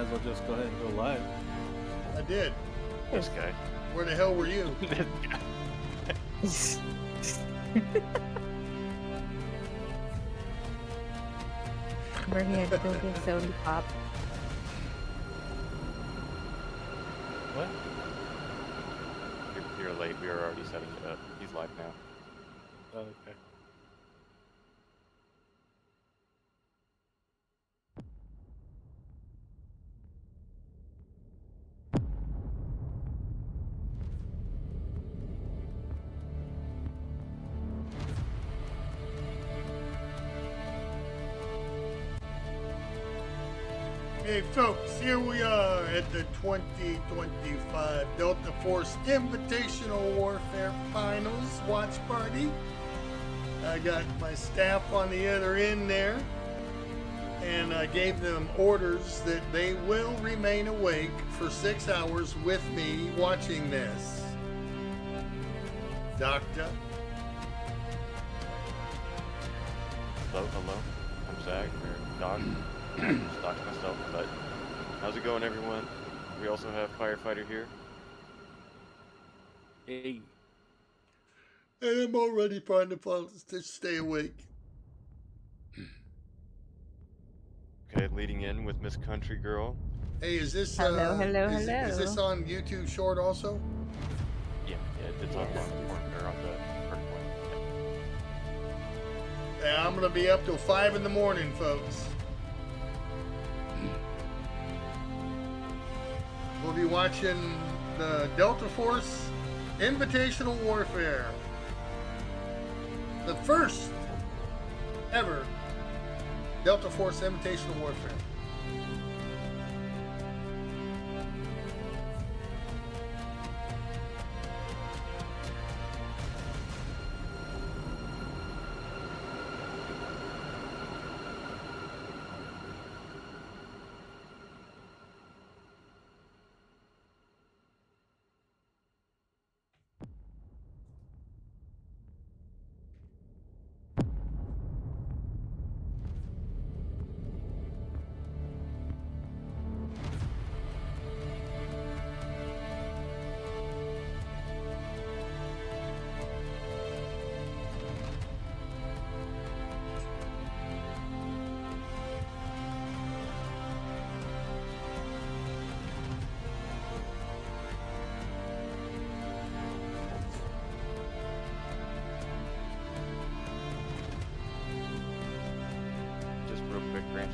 as well just go ahead and go live. I did. This guy. Where the hell were you? We're here to do this only pop. What? You're late. We were already setting it up. He's live now. Oh, okay. Hey folks, here we are at the 2025 Delta Force Invitational Warfare Finals watch party. I got my staff on the other end there, and I gave them orders that they will remain awake for 6 hours with me watching this. Doctor. Hello. I'm Zach, or Doc. Just Doc myself, but how's it going, everyone? We also have Firefighter here. Hey. And I'm already trying to stay awake. Okay, leading in with Miss Country Girl. Hey, is this Hello. is this on YouTube Short also? Yeah, it's on Longhorn, or on the first one. Yeah, I'm gonna be up till 5 in the morning, folks. We'll be watching the Delta Force Invitational Warfare. The first ever Delta Force Invitational Warfare.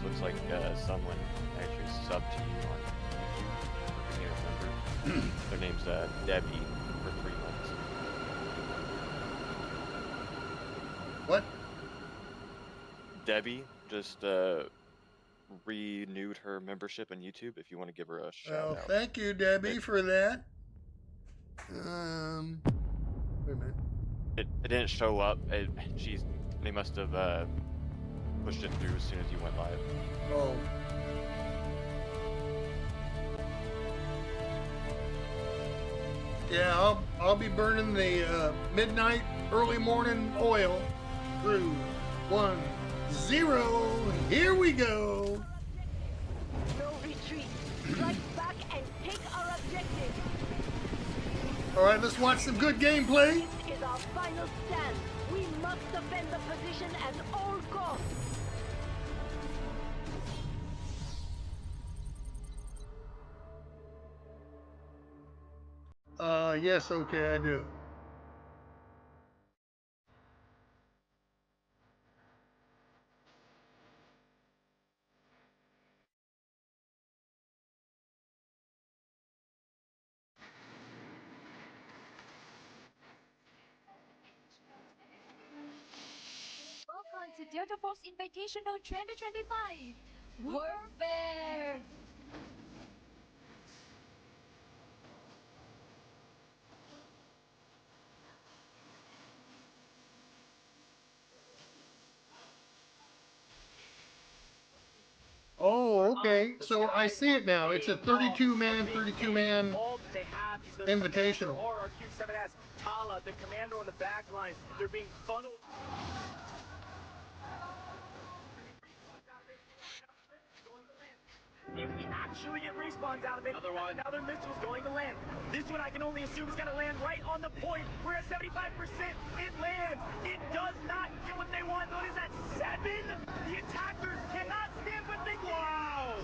Looks like someone actually subbed to you on YouTube for being a member. Their name's Debbie for 3 months. What? Debbie just renewed her membership on YouTube. If you want to give her a shout out. Thank you, Debbie, for that. Wait a minute. It didn't show up. They must have pushed it through as soon as you went live. Oh. Yeah, I'll be burning the midnight, early morning oil through 1, 0. Here we go. No retreat. Strike back and take our objective. All right, let's watch some good gameplay. This is our final stand. We must defend the position at all costs. Yes, okay, I do. Welcome to Delta Force Invitational 2025 Warfare! Oh, okay. So I see it now. It's a 32-man invitational. RQ-7S, Tala, the commander on the back lines, they're being funneled. If we actually get respawns out of it, another missile's going to land. This one I can only assume is going to land right on the point. We're at 75%. It lands. It does not get what they want. What is that, 7? The attackers cannot stand what they get. Wow.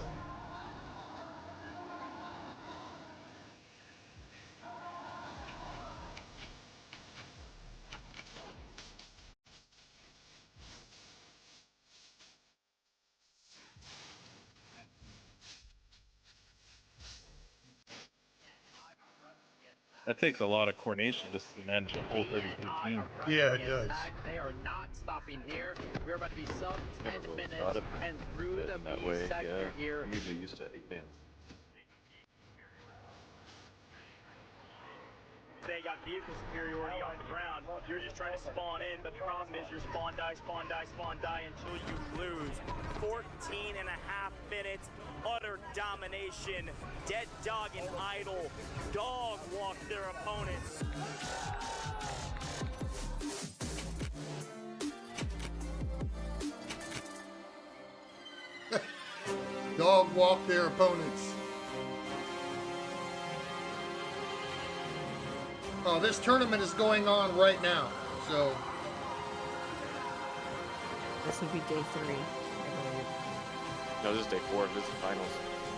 That takes a lot of coordination just to manage a whole 32 team. Yeah, it does. They are not stopping here. We're about to be sub 10 minutes and through the that B way, sector yeah. here. I'm usually used to 8-man. They got vehicle superiority on the ground. You're just trying to spawn in, but the problem is you're spawn die until you lose. 14 and a half minutes, utter domination. Dead dog and idle. Dog walk their opponents. Dog walk their opponents. Oh, this tournament is going on right now, so. This would be day 3, I believe. No, this is day 4. This is the finals.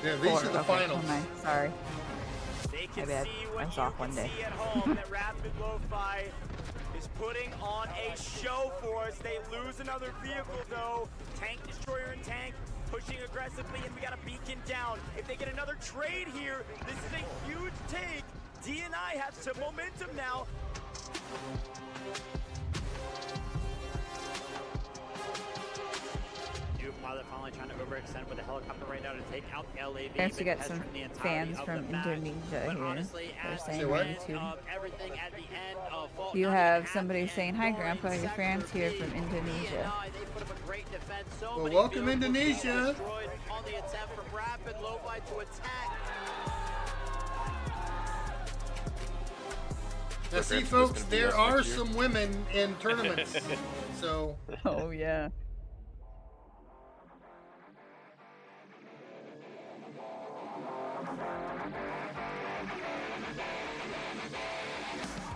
Yeah, these 4, are the okay, finals. never mind, sorry. They can My bad. see I what was you off one can day. see at home. That Rapid Lo-Fi is putting on a show for us. They lose another vehicle though. Tank destroyer and tank pushing aggressively, and we got a beacon down. If they get another trade here, this is a huge take. DNI have some momentum now. New pilot finally trying to overextend with the helicopter right now to take out the LAV. Chance to get some fans from Indonesia here. They're saying what? on YouTube. Everything at the end of Vault You 9 have at somebody the saying, end, "Hi, Roaring Grandpa, your Sector friends here from B. Indonesia." They put up a great defense. So Well, many welcome, vehicles Indonesia. destroyed on the attempt from Rapid Lo-Fi to attack. Now, see, This folks, gonna be there us are next year. some women in tournaments, so. Oh, yeah.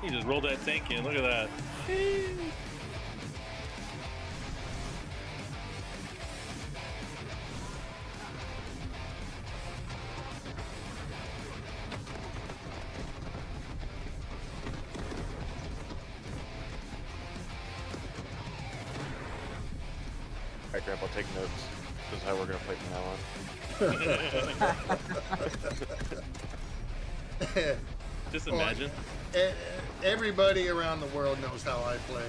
He just rolled that tank in. Look at that. Alright, Grandpa, take notes. This is how we're gonna play from now on. Just imagine. Everybody around the world knows how I play.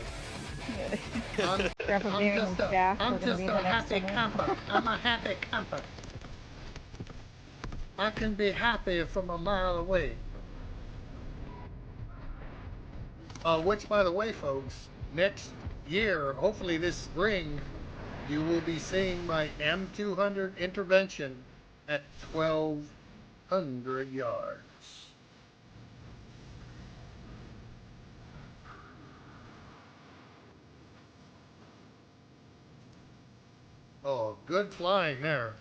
Grandpa Bear and staff are I'm going to just be a the next happy one. camper. I'm a happy camper. I can be happy from a mile away. Which, by the way, folks, next year, hopefully this spring, you will be seeing my M200 intervention at 1,200 yards. Oh, good flying there.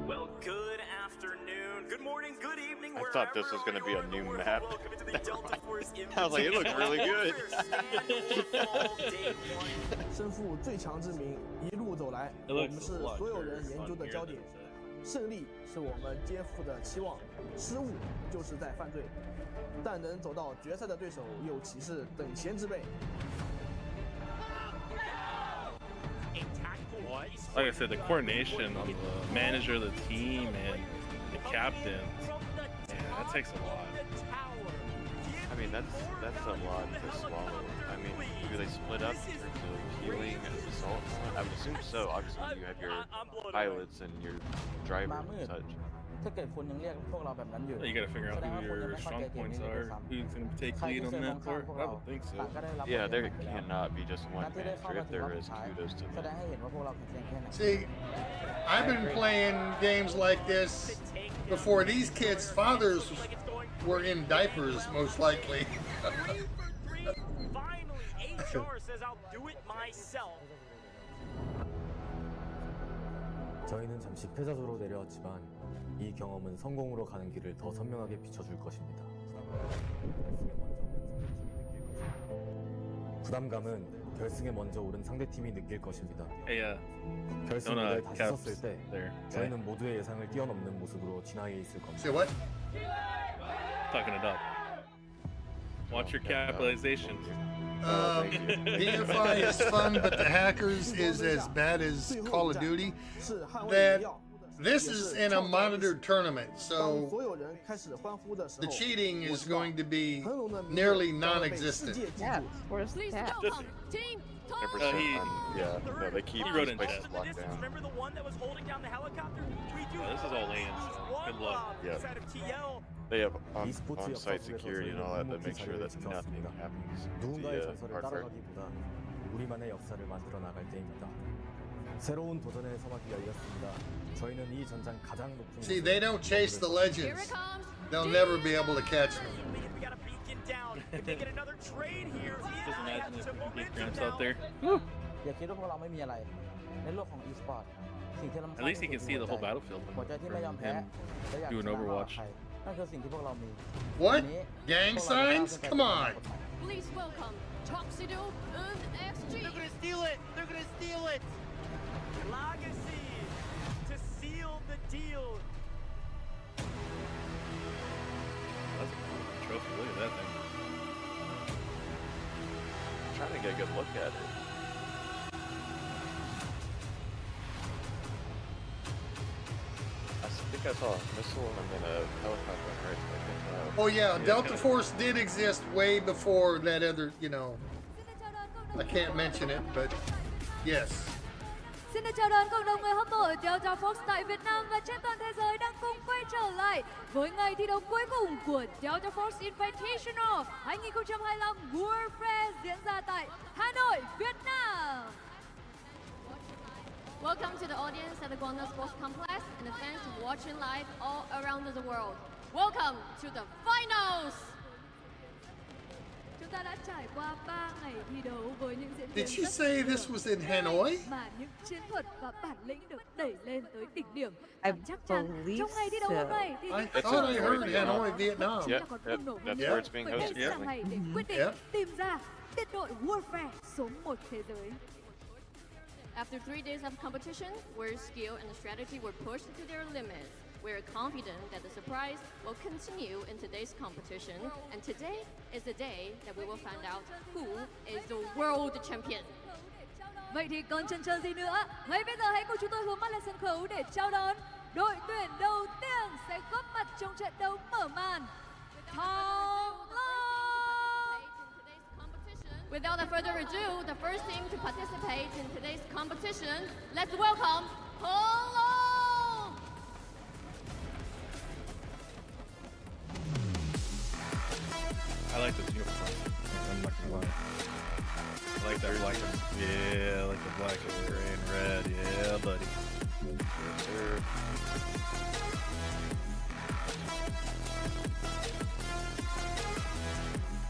Well, good afternoon, good morning, good evening. I thought this was gonna be a new map. Welcome to the Delta Force I was like, it looks really good. 身负最强之名，一路走来， It 我 looks 们 a 是 lot 所有 better 人研 on 究的 here 焦 than 点 it。胜利是我们肩负的期望，失误就是在犯罪。但能走到决赛的对手又岂是等闲之辈？ Like I said, the coordination on the manager of the team and the captain, man, that takes a lot. I mean, that's a lot to swallow. I mean, do they split up in terms of healing and assault? I would assume so. Obviously, you have your pilots and your drivers and such. ถ้าเกิดคุณยังเรียกพวกเราแบบนั้นอยู่ You gotta figure out who your strong points are, who's gonna take lead on that part. I would think so. Yeah, there cannot be just one manager. If there is, kudos to แสดง them. ให้เห็นว่าพวกเราแข็งแกร่งแค่ไหน See, I've been playing games like this before these kids' fathers were in diapers, most likely. Finally, HR says I'll do it myself. 저희는 잠시 패자조로 내려왔지만 이 경험은 성공으로 가는 길을 더 선명하게 비춰줄 것입니다. 부담감은 결승에 먼저 오른 상대팀이 느낄 것입니다. Hey, 결승 don't, 무대에 다시 caps 섰을 때 there. 저희는 모두의 예상을 뛰어넘는 모습으로 진화해 있을 겁니다. Say what? Talking it up. Watch your capitalization. DFI is fun, but the hackers is as bad as Call of Duty. That this is in a monitored tournament, so the cheating is going to be nearly non-existent. Yeah, where's Please that? welcome Team 100%. Yeah, no, they keep He wrote these in places chat. locked down. Remember the one that was holding down the helicopter? We do This is all land, so good luck. Yeah. inside of TL. They have e스포츠 on-site 역사부에서 security and all that to 저희는 make sure that 지켰습니다. nothing happens to 누군가의 the 전설을 hardware. 따라가기보다 우리만의 역사를 만들어 나갈 때입니다. 새로운 도전의 서막이 열렸습니다. 저희는 이 전장 가장 높은 See, they don't chase the legends. They'll never be able to catch them. We got a beacon down. If they get another trade here, Just imagine if you get Gramps out there. อย่าคิดว่าพวกเราไม่มีอะไรในโลกของ e-sport สิ่งที่รำคาญ At least he can see the whole battlefield หัวใจที่ไม่ยอมแพ้ from และอยาก him ช doing นะมากกว่า Overwatch. ใครนั่นคือสิ่งที่พวกเรามี What? วันนี้ Gang พวกเราจะ signs? ก้าว Come ไป on. Please welcome Tuxedo and XG. They're gonna steal it. They're gonna steal it. Legacy to seal the deal. That's a cool trophy. Look at that thing. I'm trying to get a good look at it. I think I saw a missile and then a helicopter, right? Oh yeah, Delta Force did exist way before that other, I can't mention it, but yes. Xin được chào đón cộng đồng người hâm mộ Delta Force tại Việt Nam và trên toàn thế giới đang cùng quay trở lại với ngày thi đấu cuối cùng của Delta Force Invitational 2025 Warfare diễn ra tại Hà Nội, Việt Nam. Welcome to the audience at the Grndpa Sports Complex and the fans watching live all around the world. Welcome to the finals. Chúng ta đã trải qua 3 ngày thi đấu với những diễn biến Did you rất say kỳ this diệu, was in Hanoi? mà những chiến thuật và bản lĩnh được đẩy lên tới đỉnh điểm. I Và chắc chắn believe trong ngày thi đấu hôm so. nay thì I It's thought I in heard Vietnam. Hanoi, Vietnam. chúng ta còn Yep, bùng nổ that's hơn where it's being với hosted. ngày này để quyết định Yep. tìm ra biệt đội Warfare số 1 thế giới. After 3 days of competition, where skill and strategy were pushed to their limits, we're confident that the surprise will continue in today's competition, and today is the day that we will find out who is the world champion. Vậy thì còn chần chờ gì nữa? Ngay bây giờ hãy cùng chúng tôi hướng mắt lên sân khấu để chào đón đội tuyển đầu tiên sẽ góp mặt trong trận đấu mở màn. Thăng Long! Without further ado, the first team to participate in today's competition, let's welcome Thăng Long! I like this uniform. I'm not gonna lie. I like that black and yeah, I like the black and gray and red. Yeah, buddy. Yes, sir.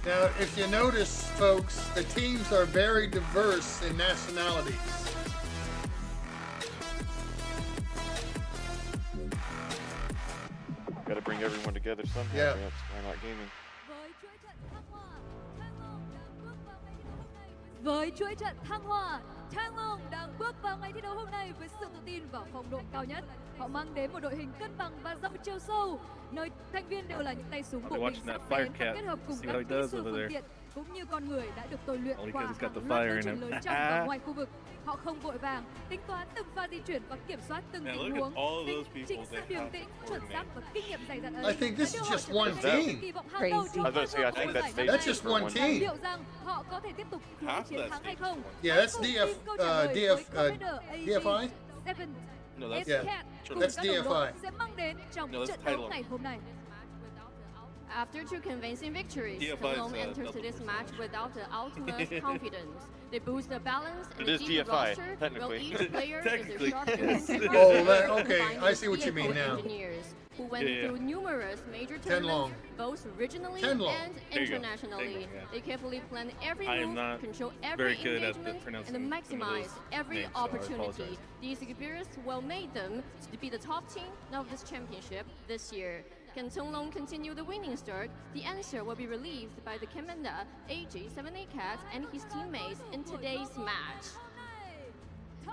Now, if you notice, folks, the teams are very diverse in nationalities. Got to bring everyone together somehow. Yeah. That's why not gaming. Với chuỗi trận thăng hoa, Thăng Long đang bước vào ngày thi đấu hôm nay với sự tự tin và phong độ cao nhất. Họ mang đến một đội hình cân bằng và giàu chiều sâu, nơi thành viên đều là những tay súng bộ binh sắc bén và kết hợp cùng các kỹ sư phương tiện cũng như con người đã được tôi luyện qua hàng loạt đấu trường lớn trong và ngoài khu vực. Họ không vội vàng, tính toán từng pha di chuyển và kiểm soát từng tình huống. Chính sự điềm tĩnh, chuẩn xác và kinh nghiệm dày dặn ấy I think this is just one team. kỳ vọng hàng đầu trong I was gonna say, I think that's stage That's just one one team. liệu rằng họ có thể tiếp tục Half chiến that thắng hay stage không? is Yeah, that's DFI. No, that's Yeah. S-Cat cùng That's các đồng đội DFI. sẽ mang đến trong No, that's trận đấu title. ngày hôm nay. After two convincing victories, DFI is, Cologne enters double this percent. match without the ultimate confidence. They boost their balance and It the is deep DFI, roster, while technically. each player is a Technically, sharp yes. shooting Oh, that- okay, combined I with see what you mean vehicle now. engineers who went Yeah, yeah. through numerous major 10 long. tournaments, both regionally 10 long. and There you go. internationally. 10 long, yeah. They carefully plan every I am move, not control every very good at engagement, pronouncing and some of maximize those every names, so I opportunity. apologize. These experiences will make them to be the top team of this championship this year. Can Tonglong continue the winning start? The answer will be relieved by the commander AG78 Cat and his teammates in today's match.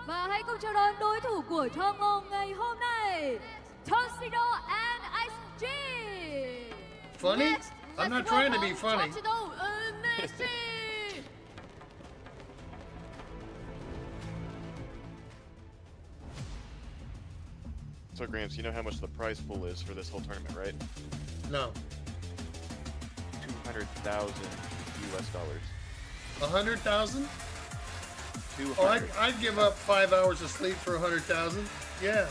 Và hãy cùng chào đón đối thủ của Thonglong ngày hôm nay, Tuxedo and XG. Funny? Next, I'm let's not trying to be welcome funny. Tuxedo and XG. So, Gramps, you know how much the prize pool is for this whole tournament, right? No. 200,000 US dollars. 100,000? 200. Oh, I'd give up 5 hours of sleep for 100,000. Yeah.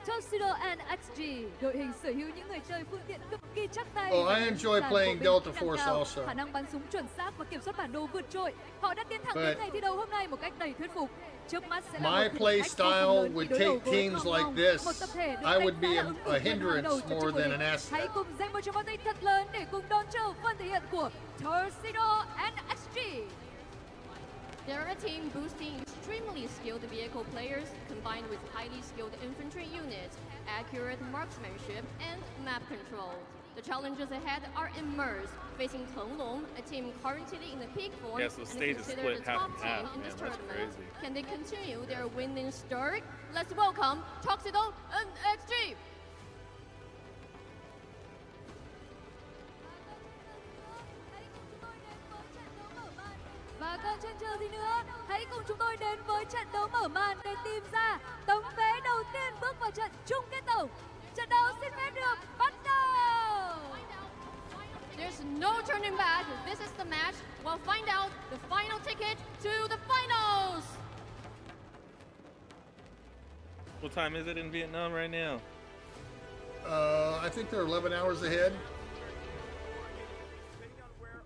Tuxedo and XG, đội hình sở hữu những người chơi phương tiện cực kỳ chắc tay. Oh, và I những enjoy dàn playing bộ binh Delta nâng Force cao, also. khả năng bắn súng chuẩn xác và kiểm soát bản đồ vượt trội. Họ đã tiến thẳng But đến ngày thi đấu hôm nay một cách đầy thuyết phục. Trước mắt sẽ là My một thử play thách vô cùng style lớn would khi đối đầu take với teams Thonglong, like this. một tập thể được I đánh would be giá là a ứng cử viên hindrance hàng đầu cho more chức vô than địch. an asset. Hãy cùng dành một tràng pháo tay thật lớn để cùng đón chờ phần thể hiện của Tuxedo and XG. They're a team boosting extremely skilled vehicle players combined with highly skilled infantry units, accurate marksmanship, and map control. The challenges ahead are immersed, facing Tonglong, a team currently in the peak form Yeah, so the and stage is considered split the half top and team half. in Man, this that's tournament. crazy. Can they continue their winning streak? Let's welcome Tuxedo and XG! Và còn chần chờ gì nữa, hãy cùng chúng tôi đến với trận đấu mở màn để tìm ra tấm vé đầu tiên bước vào trận chung kết tổng. Trận đấu xin phép được bắt đầu. There's no turning back. This is the match. We'll find out the final ticket to the finals. What time is it in Vietnam right now? I think they're 11 hours ahead.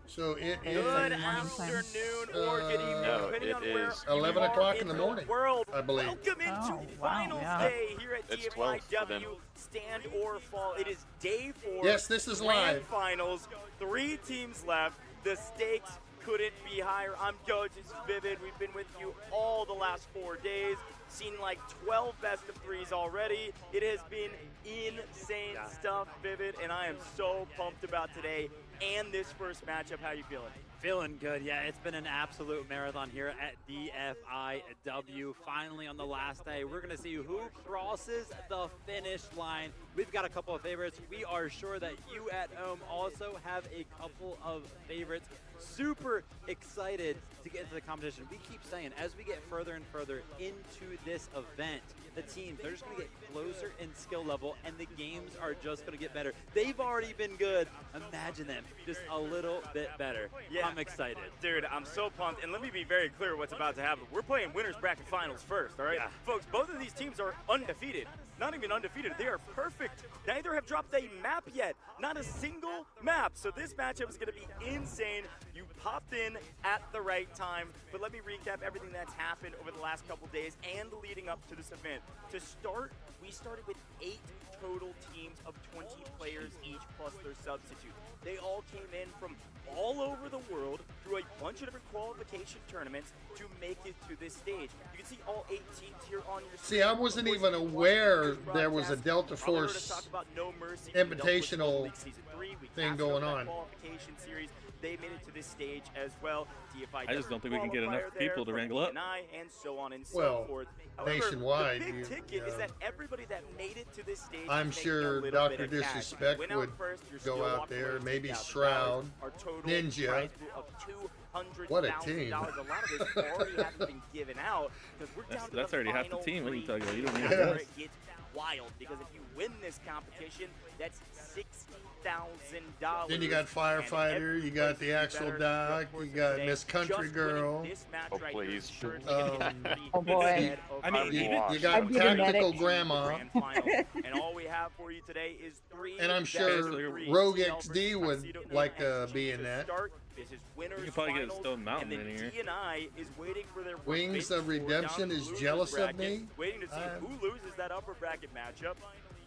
So it is Good afternoon or good evening, No, depending it on where is you 11 are o'clock in the the morning, world. I believe. Welcome into Oh, wow, finals yeah. day here at It's 12 for them. DFIW. Stand or fall. It is day 4. Yes, this is Grand live. finals. 3 teams left. The stakes couldn't be higher. I'm Coach. This is Vivid. We've been with you all the last 4 days. Seen like 12 best of 3s already. It has been insane stuff, Vivid, and I am so pumped about today and this first matchup. How you feeling? Feeling good, yeah. It's been an absolute marathon here at DFIW. Finally, on the last day, we're going to see who crosses the finish line. We've got a couple of favorites. We are sure that you at home also have a couple of favorites. Super excited to get into the competition. We keep saying, as we get further and further into this event, the teams, they're just going to get closer in skill level, and the games are just going to get better. They've already been good. Imagine them just a little bit better. Yeah. I'm excited. Dude, I'm so pumped. And let me be very clear what's about to happen. We're playing winners bracket finals first, all right? Yeah. Folks, both of these teams are undefeated. Not even undefeated. They are perfect. Neither have dropped a map yet. Not a single map. So this matchup is going to be insane. You popped in at the right time. But let me recap everything that's happened over the last couple days and leading up to this event. To start, we started with 8 total teams of 20 players each plus their substitute. They all came in from all over the world through a bunch of different qualification tournaments to make it to this stage. You can see all 8 teams here on your screen. See, I wasn't even aware there was a Delta Force Invitational thing going on. Qualification series. They made it to this stage as well. DFIW I just don't think we can get enough qualifier there people to for wrangle up. BNI and so on and so Well, forth. However, nationwide, the big you ticket is know. that everybody that made it to this stage I'm is making sure a little Dr. bit of cash. Disrespect Went out would first, you're go still out walking there, away with maybe $2,000. Shroud, Our total Ninja. prize pool of team. A lot of this already hasn't been given out because we're down to That's the already half the final team. What are you three. talking about? You don't And need that's this. where it gets wild because if you win this competition, that's $60,000. Then you got firefighter, you got the actual doc, you got Miss Country Girl. Oh, please. Oh boy. I mean, You got I'd be the tactical medic. grandma. And all we have for you today is 3. And I'm sure Rogue XD would like to be in that. This is winners You can probably get a finals, Stone Mountain and then in here. DNI is waiting for their Wings big of four Redemption down is losers jealous of bracket, me. waiting to see who loses that upper bracket matchup.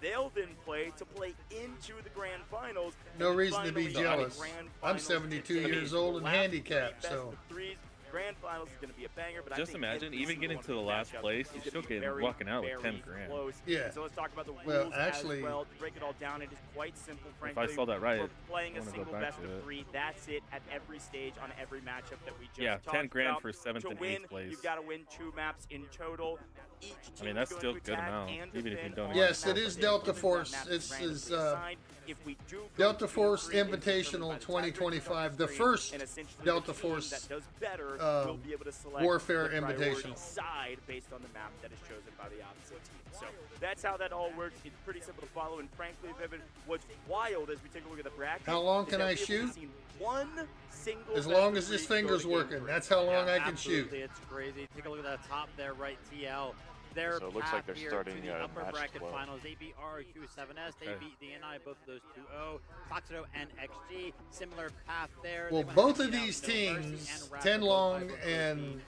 They'll then play to play into the grand finals. No and reason to be finally, jealous. the grand I'm finals 72 today. years old and Last handicapped, best so. of threes. Grand finals is going to be a banger, but I Just think imagine, every even single getting one to of the these last matchups place, is you're gonna still be getting very, walking out with very 10 grand. close. Yeah. And so let's talk about the rules Well, actually- as well. To break it all down, it is quite simple, If I frankly. saw that right, We're playing I a wanna go single back best to of it. 3. That's it at every stage on every matchup that we just Yeah, talked 10 grand about. for 7th to and win, 8th place. You've got to win 2 maps in total. Each I mean, team that's is still going a to good attack amount, and even if you defend don't on Yes, the it map is that Delta that Force. map This randomly is, assigned. If we do go Delta to Force 3 and determined Invitational by the tiebreaker 2025, the three, first and essentially the Delta team Force, that does better will be able to select Warfare the priority Invitational. side based on the map that is chosen by the opposite team. So that's how that all works. It's pretty simple to follow, and frankly, Vivid, what's wild as we take a look at the bracket. How long is can that I we have only shoot? seen one single As long best as this of three go finger's to game working. 3. That's how long Yeah, I can shoot. absolutely, it's crazy. Take a look at the top there, right, TL. Their So it looks path like they're here starting, to the upper match bracket 12. finals. They beat RQ7S, they Okay. beat DNI, both of those 2-0. Toxido and XG, similar path there. Well, They went both ahead of and beat these out No Mercy teams, and Raptor, 10 both Long by both and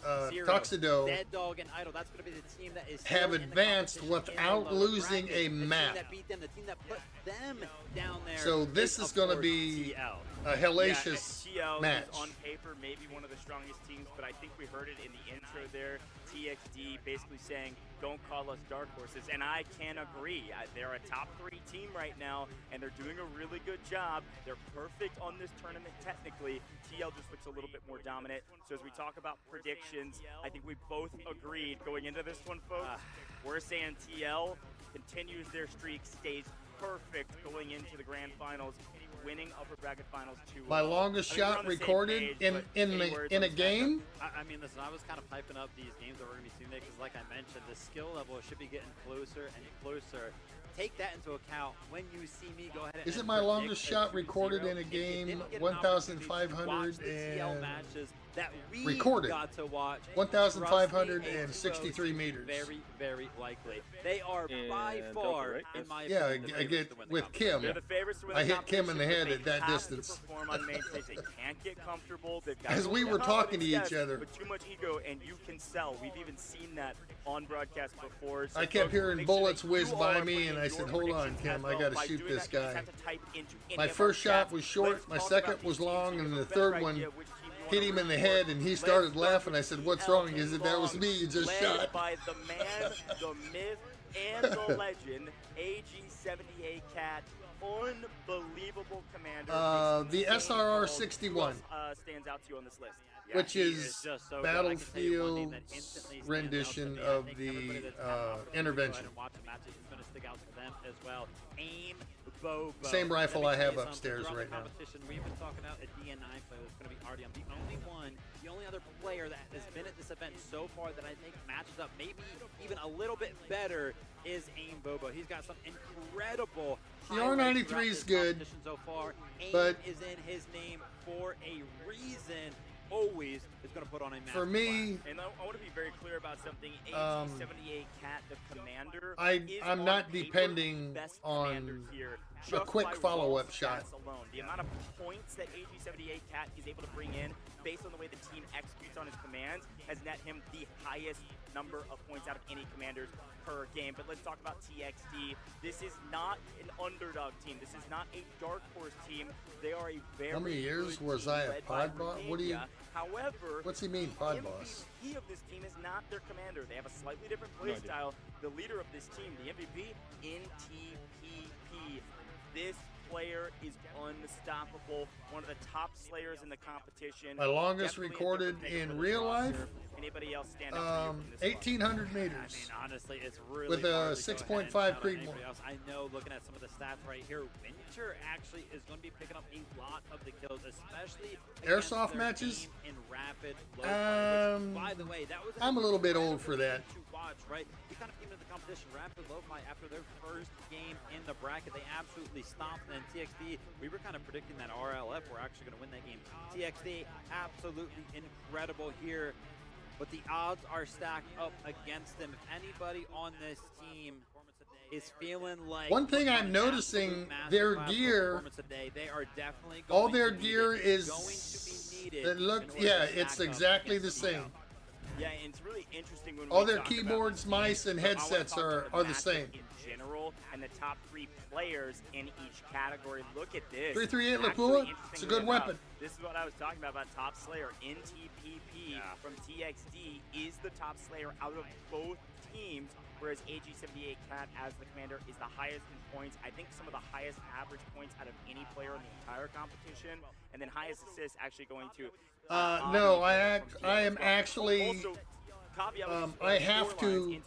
13-0. Tuxedo, Dead Dog and Idol, that's going to be the team that is have still in the advanced competition in without the lower losing bracket. a The map. team that beat them, the team that put them down there. So this is of going to course, be TL. a hellacious TL match. is on paper maybe one of the strongest teams, but I think we heard it in the intro there. TXD basically saying, don't call us dark horses, and I can agree. They're a top 3 team right now, and they're doing a really good job. They're perfect on this tournament technically. TL just looks a little bit more dominant. So as we talk about predictions, I think we both agreed going into this one, folks. We're saying TL continues their streak, stays perfect going into the grand finals, winning upper bracket finals 2-0. My longest I think we're shot on the same recorded page, in but in any words the in on a this game. I mean, listen, I was kind of hyping up these games that we're going to be seeing today because, like I mentioned, the skill level should be getting closer and closer. Take that into account when you see me go ahead and Isn't my predict longest a shot 2-0. recorded in a If you game didn't get an opportunity to watch 1,500 the TL and matches that we recorded. got to watch, 1,563 trust me, a 2-0 meters. seems Very, very likely. They are by And far, Delta, right? in my Yeah, opinion, the I favorites get to win the with competition. Kim. They're the favorites to win I the hit Kim in the competition, head but at that they have distance. To perform on main stage. They can't get comfortable. They've got As we were confidence, talking to each yes, other. but too much ego, and you can sell. We've even seen that on broadcast before. So I kept folks, hearing make sure bullets that whiz you by all are me, putting and in I your said, "Hold on, predictions Kim, as I well. gotta By shoot doing this that, you just guy." have to type into any My of our first shot chats. was short, Let's my talk second about was these teams long, so you and have the a better third idea one of which team you hit wanna him in the root head, for. and he Let's started start laughing. with I said, "What's TL wrong?" He said, "That was Long, me. You just led shot." by the man, the myth, and the legend, AG78 Cat. Unbelievable commander. The Insane SRR calls. 61. Who else, stands out to you on this list? Yeah, Which he is just so good. I can tell you one name that Battlefield's instantly stands rendition out to me. I of think the, everybody that's had an opportunity to go Intervention. ahead and watch the matches is going to stick out to them as well. Aim Bobo. Same rifle Let me I tell have you something. upstairs Throughout right the now. competition, we've been talking about a DNI player that's going to be RD. I'm the only other player that has been at this event so far that I think matches up maybe even a little bit better is Aim Bobo. He's got some incredible The highlights R93 throughout is this good, competition so far. Aim but is in his name for a reason. Always is going to put on a match. for me, And I want to be very clear about something. AG78 Cat, the commander, is I'm on not paper depending the best on commander here, a just quick by follow-up raw shot. stats alone. The amount of points that AG78 Cat is able to bring in based on the way the team executes on his commands has net him the highest number of points out of any commanders per game. But let's talk about TXD. This is not an underdog team. This is not a dark horse team. They are a very How many years good was team I a led by pod boss? What do you? Rudania. However, What's he mean, pod boss? MVP of this team is not their commander. They have a slightly different play style. The leader of this team, the MVP, NTPP. This player is unstoppable. One of the top slayers in the competition. My longest Definitely a recorded different makeup in for this real life, roster. Anybody else stand up for you from this 1,800 meters. I mean, honestly, it's really with a hard to go ahead 6.5 and shout out Creedmoor. anybody else. I know, looking at some of the stats right here, Winter actually is going to be picking up a lot of the kills, especially Airsoft matches. in rapid lo-fi, which, by the way, that was I'm a little bit old for that. to watch, right? We kind of came into the competition rapid lo-fi after their first game in the bracket. They absolutely stomped. And then TXD, we were kind of predicting that RLF were actually going to win that game. TXD, absolutely incredible here. But the odds are stacked up against them. If anybody on this team is feeling like one thing I'm noticing, their gear, they are definitely all their gear is it look, yeah, it's exactly the same. Yeah, and it's really interesting when all we their talk keyboards, about mice, and so I wanna headsets talk about are the matchup same. in general, and the top 3 players in each category. Look at this. 338 Actually, Lapua, it's a interestingly good enough, weapon. This is what I was talking about top slayer. NTPP from TXD is the top slayer out of both teams, whereas AG78 Cat as the commander is the highest in points. I think some of the highest average points out of any player in the entire competition, and then highest assists actually going to no, I am actually also, I have to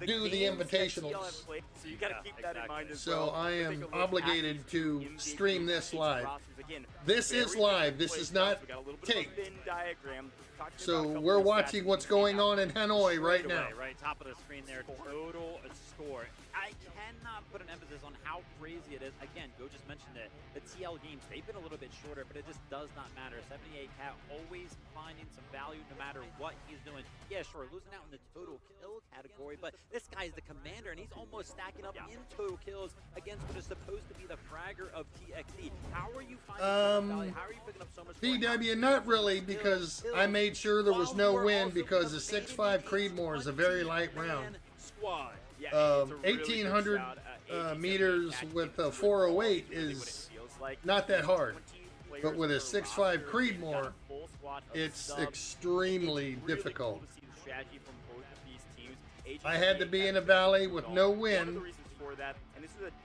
do the invitationals. So you got to keep that in mind as So well. I am obligated to stream this live. Again, This is live. This is not taped. diagram. So we're watching what's going on in Hanoi right now. Right, top of the screen there, total score. I cannot put an emphasis on how crazy it is. Again, Go just mentioned it. The TL games, they've been a little bit shorter, but it just does not matter. 78 Cat always finding some value no matter what he's doing. Yeah, sure, losing out in the total kill category, but this guy's the commander, and he's almost stacking up in total kills against what is supposed to be the fragger of TXD. How are you finding so much value? How are you picking up so much VW, not really, because I made sure there was no win because the 6.5 Creedmoor is a very light round. Squad. 1,800 meters with a 408 is not that hard, but with a 6.5 Creedmoor, it's extremely difficult. I had to be in a valley with no wind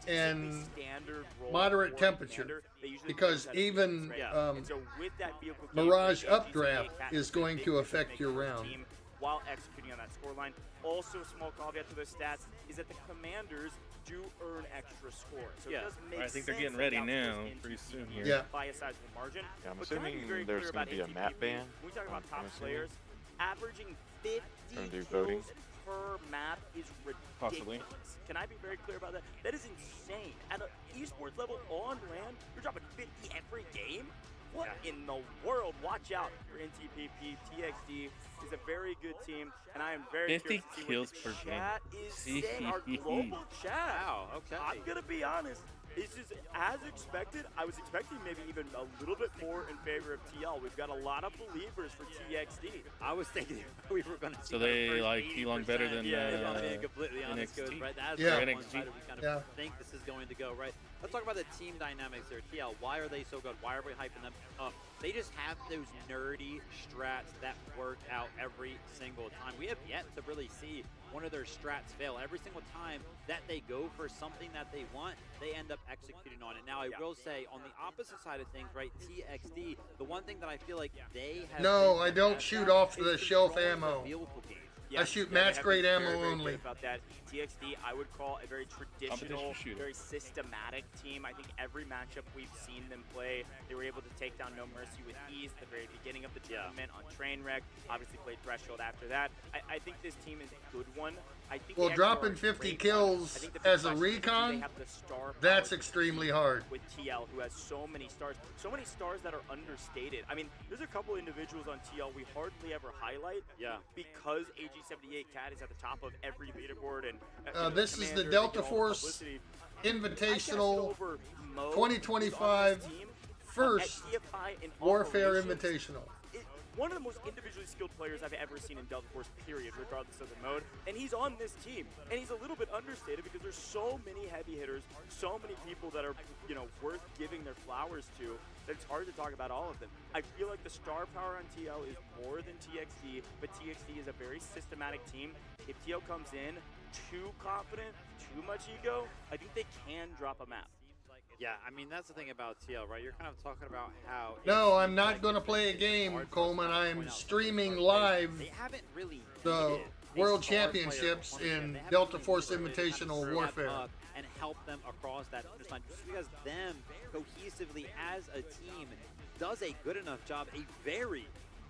and moderate temperature, because even Mirage updraft is going to affect your round. While executing on that scoreline. Also, a small caveat to those stats is that the commanders do earn extra scores. So it does make I think they're sense getting that ready the now, outputs pretty soon here. Yeah. By a sizable margin. Yeah, I'm But can I be assuming very there's clear going about to be a map NTPP? ban. When we talk about top I'm assuming. players, averaging 50 Gonna do kills voting. per map is ridiculous. Possibly. Can I be very clear about that? That is insane. At an esports level on land, you're dropping 50 every game? What in the world? Watch out for NTPP. TXD is a very good team, and I am very 50 curious to see kills what per the game. chat is saying. Our global chat. Wow, okay. I'm going to be honest. It's just as expected. I was expecting maybe even a little bit more in favor of TL. We've got a lot of believers for TXD. I was thinking we were going to see So they like T-Long better than if I'm being completely honest, NXT. right? That's Yeah. the one NXT. side that we kind of think this is going to go, right? Let's talk about the team dynamics there. TL, why are they so good? Why are we hyping them up? They just have those nerdy strats that work out every single time. We have yet to really see one of their strats fail. Every single time that they go for something that they want, they end up executing on it. Now, I will say, on the opposite side of things, right, TXD, the one thing that I feel like they have... No, I don't shoot off the shelf ammo. I shoot match grade ammo very only. good about that. TXD, I would call a very traditional, very systematic team. I think every matchup we've seen them play, they were able to take down No Mercy with ease at the very beginning of the tournament on Trainwreck. Obviously played Threshold after that. I think this team is a good one. I think Well, they dropping actually are 50 great kills I think the big as a question is, do they recon, have the star power that's to extremely compete hard. with TL, who has so many stars that are understated. I mean, there's a couple individuals on TL we hardly ever highlight. Because AG78 Cat is at the top of every leaderboard, and this is the Delta Force Invitational 2025 first Warfare Invitational. One of the most individually skilled players I've ever seen in Delta Force, period, regardless of the mode. And he's on this team. And he's a little bit understated because there's so many heavy hitters, so many people that are, worth giving their flowers to, that it's hard to talk about all of them. I feel like the star power on TL is more than TXD, but TXD is a very systematic team. If TL comes in too confident, too much ego, I think they can drop a map. Yeah, I mean, that's the thing about TL, right? You're kind of talking about how... No, I'm not going to play a game, Coleman. I am streaming live They haven't really the World Championships in Delta Force Invitational Warfare. And help them across that finish line, just because them cohesively as a team does a good enough job, a very,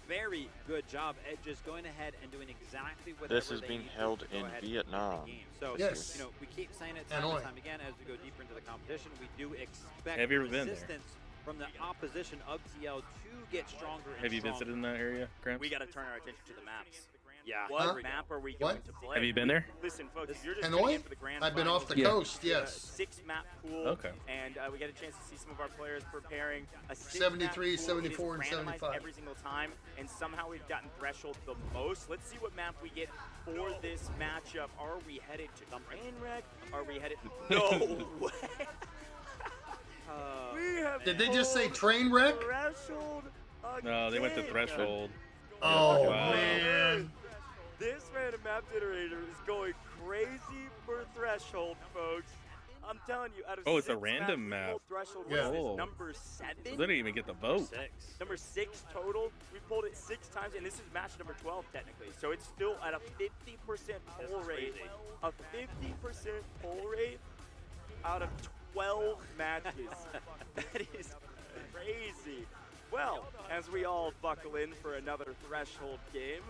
very good job at just going ahead and doing exactly what this is being held in Vietnam. So, yes. you know, we keep saying it time and time again as we go deeper into the competition. We do expect Have you ever been there? resistance from the opposition of TL to get stronger and Have you stronger. visited in that area, Gramps? We got to turn our attention to the maps. Yeah. What map are we going to play? Have you been there? Listen, folks, if you're just Hanoi? tuning in for the grand I've been off the finals, coast, yes. 6-map pool. Okay. And we get a chance to see some of our players preparing a 73, 74, and 75 75. every single time, and somehow we've gotten threshold the most. Let's see what map we get for this matchup. Are we headed to Trainwreck? Are we headed? No way. We have Did they just say train wreck? Threshold. No, they went to again. Threshold. Oh, Wow. man. This random map generator is going crazy for Threshold, folks. I'm telling you, out of Oh, it's a 6 random maps, we map. pulled Threshold. Yeah. What is Oh. this, number 7? They didn't even get the vote. Number 6 total. We pulled it 6 times, and this is match number 12 technically. So it's still at a 50% pull rate. A 50% pull rate out of 12 matches. That is crazy. Well, as we all buckle in for another Threshold game,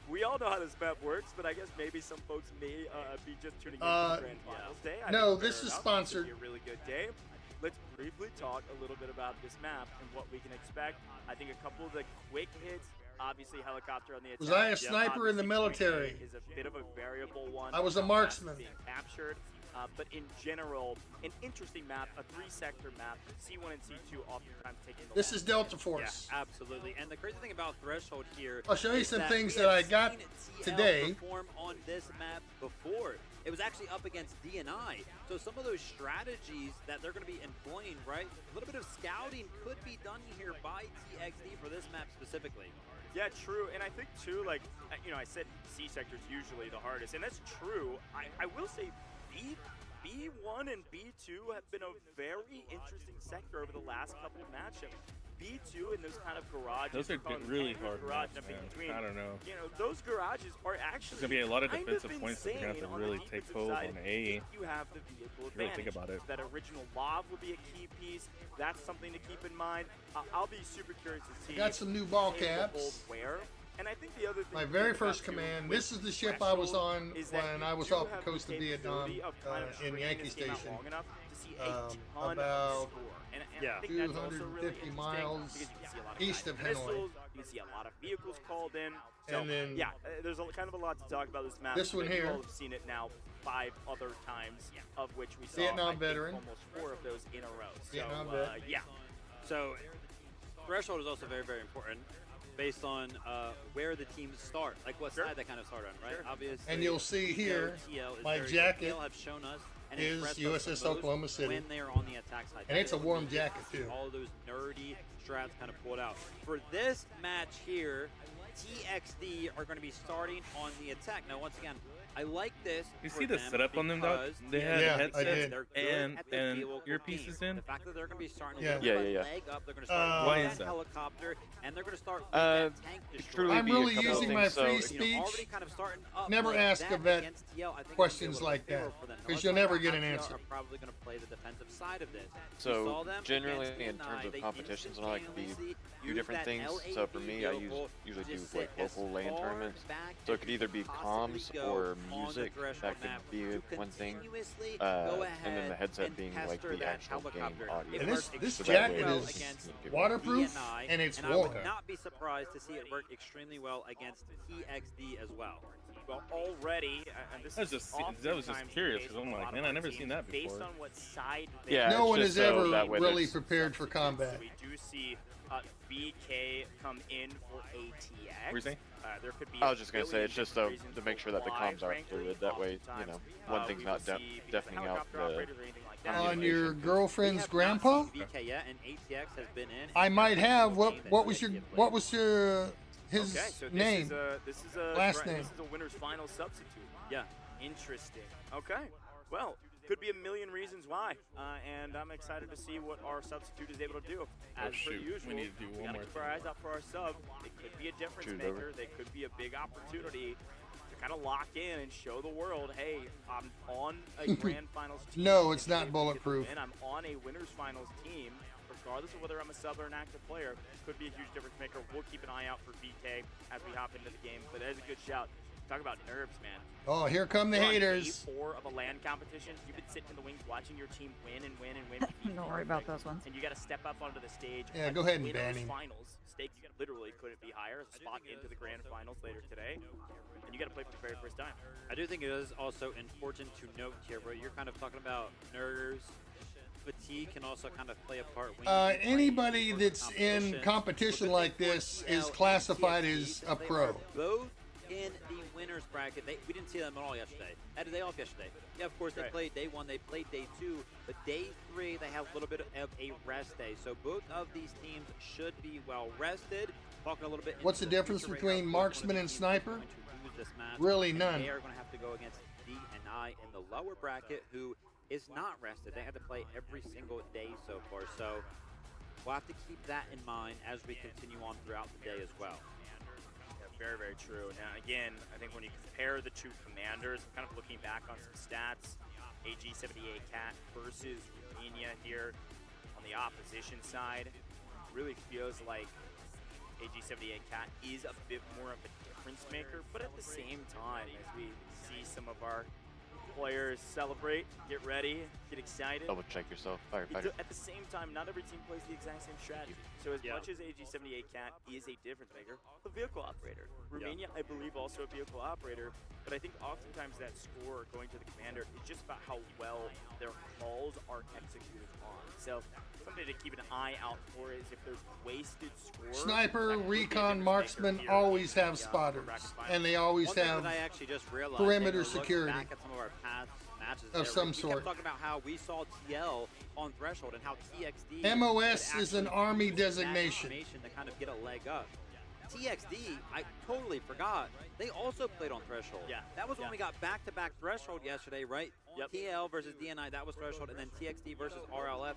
we all know how this map works, but I guess maybe some folks may be just tuning in for the Grand Finals Day. I no, think this fair is enough. sponsored. It's gonna be a really good day. Let's briefly talk a little bit about this map and what we can expect. I think a couple of the quick hits, obviously helicopter on the attack. Was I a sniper in the Obviously, military? Is a bit of a variable one. I was a marksman. Being captured. But in general, an interesting map, a 3-sector map. C1 and C2 oftentimes taking the This long is Delta Force. Yeah, absolutely. And the crazy thing about Threshold here, I'll show you is some that things we that I have got seen TL today. perform on this map before. It was actually up against DNI. So some of those strategies that they're going to be employing, right? A little bit of scouting could be done here by TXD for this map specifically. Yeah, true. And I think, too, like, you know, I said C sector is usually the hardest, and that's true. I will say B1 and B2 have been a very interesting sector over the last couple of matchups. B2 and those kind of garages. Those are really hard garage maps, and man. between, I don't know. You know, those garages are actually There's going to be a lot of kind defensive points that they're going to have to insane really on the take defensive hold side on A. if you have the vehicle Really advantage. think about it. That original lob would be a key piece. That's something to keep in mind. I'll be super curious to see. Got some new ball who's able to hold caps. Where. And I think the other thing My to very think about, first too, command. with This is the ship I was on is that when you I was do off the have coast of Vietnam capability of kind of in stringing Yankee this game out Station. long enough to see a ton About of score. And Yeah. I think that's also really 250 interesting miles because you can see a lot of east of guided Hanoi. missiles, you can see a lot of vehicles called in. So, And then yeah, there's kind of a lot to talk about this map. this one but here. You all have seen it now 5 other times, of which we saw Vietnam I think, veteran. almost 4 of those in a row. Vietnam So, vet. yeah. So Threshold is also very, very important based on where the teams start, like what side they kind of start on, right? Sure. Obviously. And you'll see here, TL is my very jacket TL have shown us and is impressed us USS the most Oklahoma City. when they are on the attack side. And That it's a is when warm we get jacket, to see too. all those nerdy strats kind of pulled out. For this match here, TXD are going to be starting on the attack. Now, once again, I like this. You for see the them setup on them, dog? because They had Yeah, I headsets did. they're good and at their vehicle earpieces game. in. The fact that they're going to be starting Yeah. a little bit Yeah. leg up, they're going to start Why with is that that? helicopter, and they're going to start with that tank destroyer. truly I'm be a really couple of using things. my So, free you know, speech. Already kind of starting up Never like ask that a vet against TL, I think questions it'll be a like little that, favorable for them. Now, 'cause let's you'll talk never about get how an TL answer. Are probably going to play the defensive side of this. We So saw them generally, against in terms DNI, of they competitions and all, it could be instantaneously do used different that things. LAV So for me, I vehicle usually to do just like sit as local LAN far tournaments. back So it as could you either be possibly comms go or on the music. Threshold That could map be to one thing. continuously And go then the ahead headset and being like pester the that actual game helicopter. audio. It And worked this extremely jacket well is against waterproof DNI, and it's and I would warm. not be surprised to see it work extremely well against TXD as well. Well, already, and this I was is just- that was just oftentimes the curious, case 'cause I'm with a like, lot man, of I our never teams, seen that Based before. on what side Yeah, No it's one just has so ever that way really there's- prepared for combat. We do see VK come in for ATX. What were you saying? There could be I was just gonna say it's just reasons to make sure that the why, comms are frankly, fluid. That way, you know, one thing's we not will see because deafening out helicopter the operators or anything like that. On communication. your girlfriend's We have not grandpa? seen VK yet, and ATX has been in. I might have. What Game that what was your TXD have played. what was your his Okay, so name? this is a Last name. This is a winner's final substitute. Yeah. Interesting. Okay. Well, could be a million reasons why, and I'm excited to see what our substitute is able to do. As per usual, we need to do one gotta more keep our eyes out for our sub. They could be a difference maker. They could be a big opportunity to kind of lock in and show the world, hey, I'm on a grand finals team. No, it's not bulletproof. And I'm on a winners finals team, regardless of whether I'm a sub or an active player. Could be a huge difference maker. We'll keep an eye out for BK as we hop into the game, but that is a good shout. Talk about nerves, man. Oh, here come the haters. Day 4 of a LAN competition. You've been sitting in the wings watching your team win and win and win. Don't worry about those ones. And you got to step up onto the stage. Yeah, go ahead and ban him. Finals. Stakes literally couldn't be higher. A spot into the grand finals later today. And you got to play for the very first time. I do think it is also important to note here, bro. You're kind of talking about nerves. Fatigue can also kind of play a part. When anybody that's in competition like this is classified as a pro. Both in the winners bracket, we didn't see them at all yesterday. Had a day off yesterday. Yeah, of course, they played day 1, they played day 2, but day 3, they have a little bit of a rest day. So both of these teams should be well rested. Talking a little bit. What's the difference between marksman and sniper? Really none. They are going to have to go against DNI in the lower bracket, who is not rested. They had to play every single day so far. So we'll have to keep that in mind as we continue on throughout the day as well. Very, very true. Now, again, I think when you compare the two commanders, kind of looking back on some stats, AG78 Cat versus Romania here on the opposition side, really feels like AG78 Cat is a bit more of a difference maker, but at the same time, as we see some of our players celebrate, get ready, get excited. Double check yourself, firefighter. At the same time, not every team plays the exact same strategy. So as much as AG78 Cat is a difference maker, the vehicle operator. Romania, I believe, also a vehicle operator, but I think oftentimes that score going to the commander is just about how well their calls are executed on. So something to keep an eye out for is if there's wasted scores. Sniper, recon, marksman always have spotters, and they always have perimeter security back at some of our past matches of some sort. We kept talking about how we saw TL on Threshold and how TXD MOS is an army designation to kind of get a leg up. TXD, I totally forgot. They also played on Threshold. Yeah. That was when we got back-to-back Threshold yesterday, right? Yep. TL versus DNI, that was Threshold, and then TXD versus RLF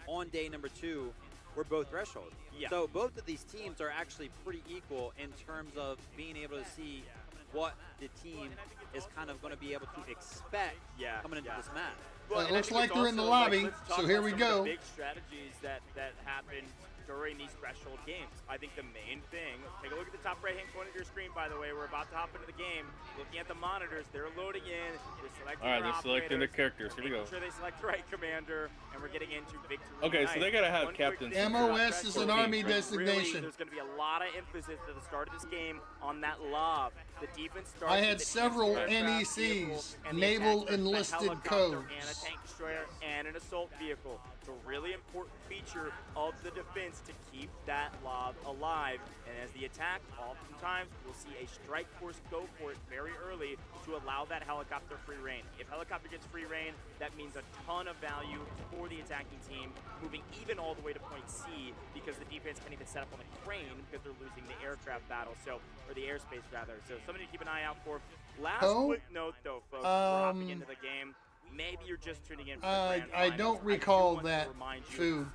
on day number 2 were both Threshold. Yeah. So both of these teams are actually pretty equal in terms of being able to see what the team is kind of going to be able to expect coming into this match. Well, it looks like they're in the lobby, so here we go. Big strategies that happened during these Threshold games. I think the main thing, take a look at the top right-hand corner of your screen, by the way. We're about to hop into the game. Looking at the monitors, they're loading in. They're selecting All right, they're selecting the characters. Here we go. Make sure they select the right commander, and we're getting into victory. Okay, so they got to have captains. MOS is an army designation. There's going to be a lot of emphasis at the start of this game on that lob. The defense starts. I had several NECs, Naval Enlisted Codes. And a tank destroyer and an assault vehicle. It's a really important feature of the defense to keep that lob alive. And as the attack, oftentimes we'll see a strike force go for it very early to allow that helicopter free reign. If helicopter gets free reign, that means a ton of value for the attacking team, moving even all the way to point C, because the defense can't even set up on the crane because they're losing the aircraft battle, or the airspace rather. So something to keep an eye out for. Last quick note though, folks, dropping into the game. Maybe you're just tuning in for the grand I don't recall that food.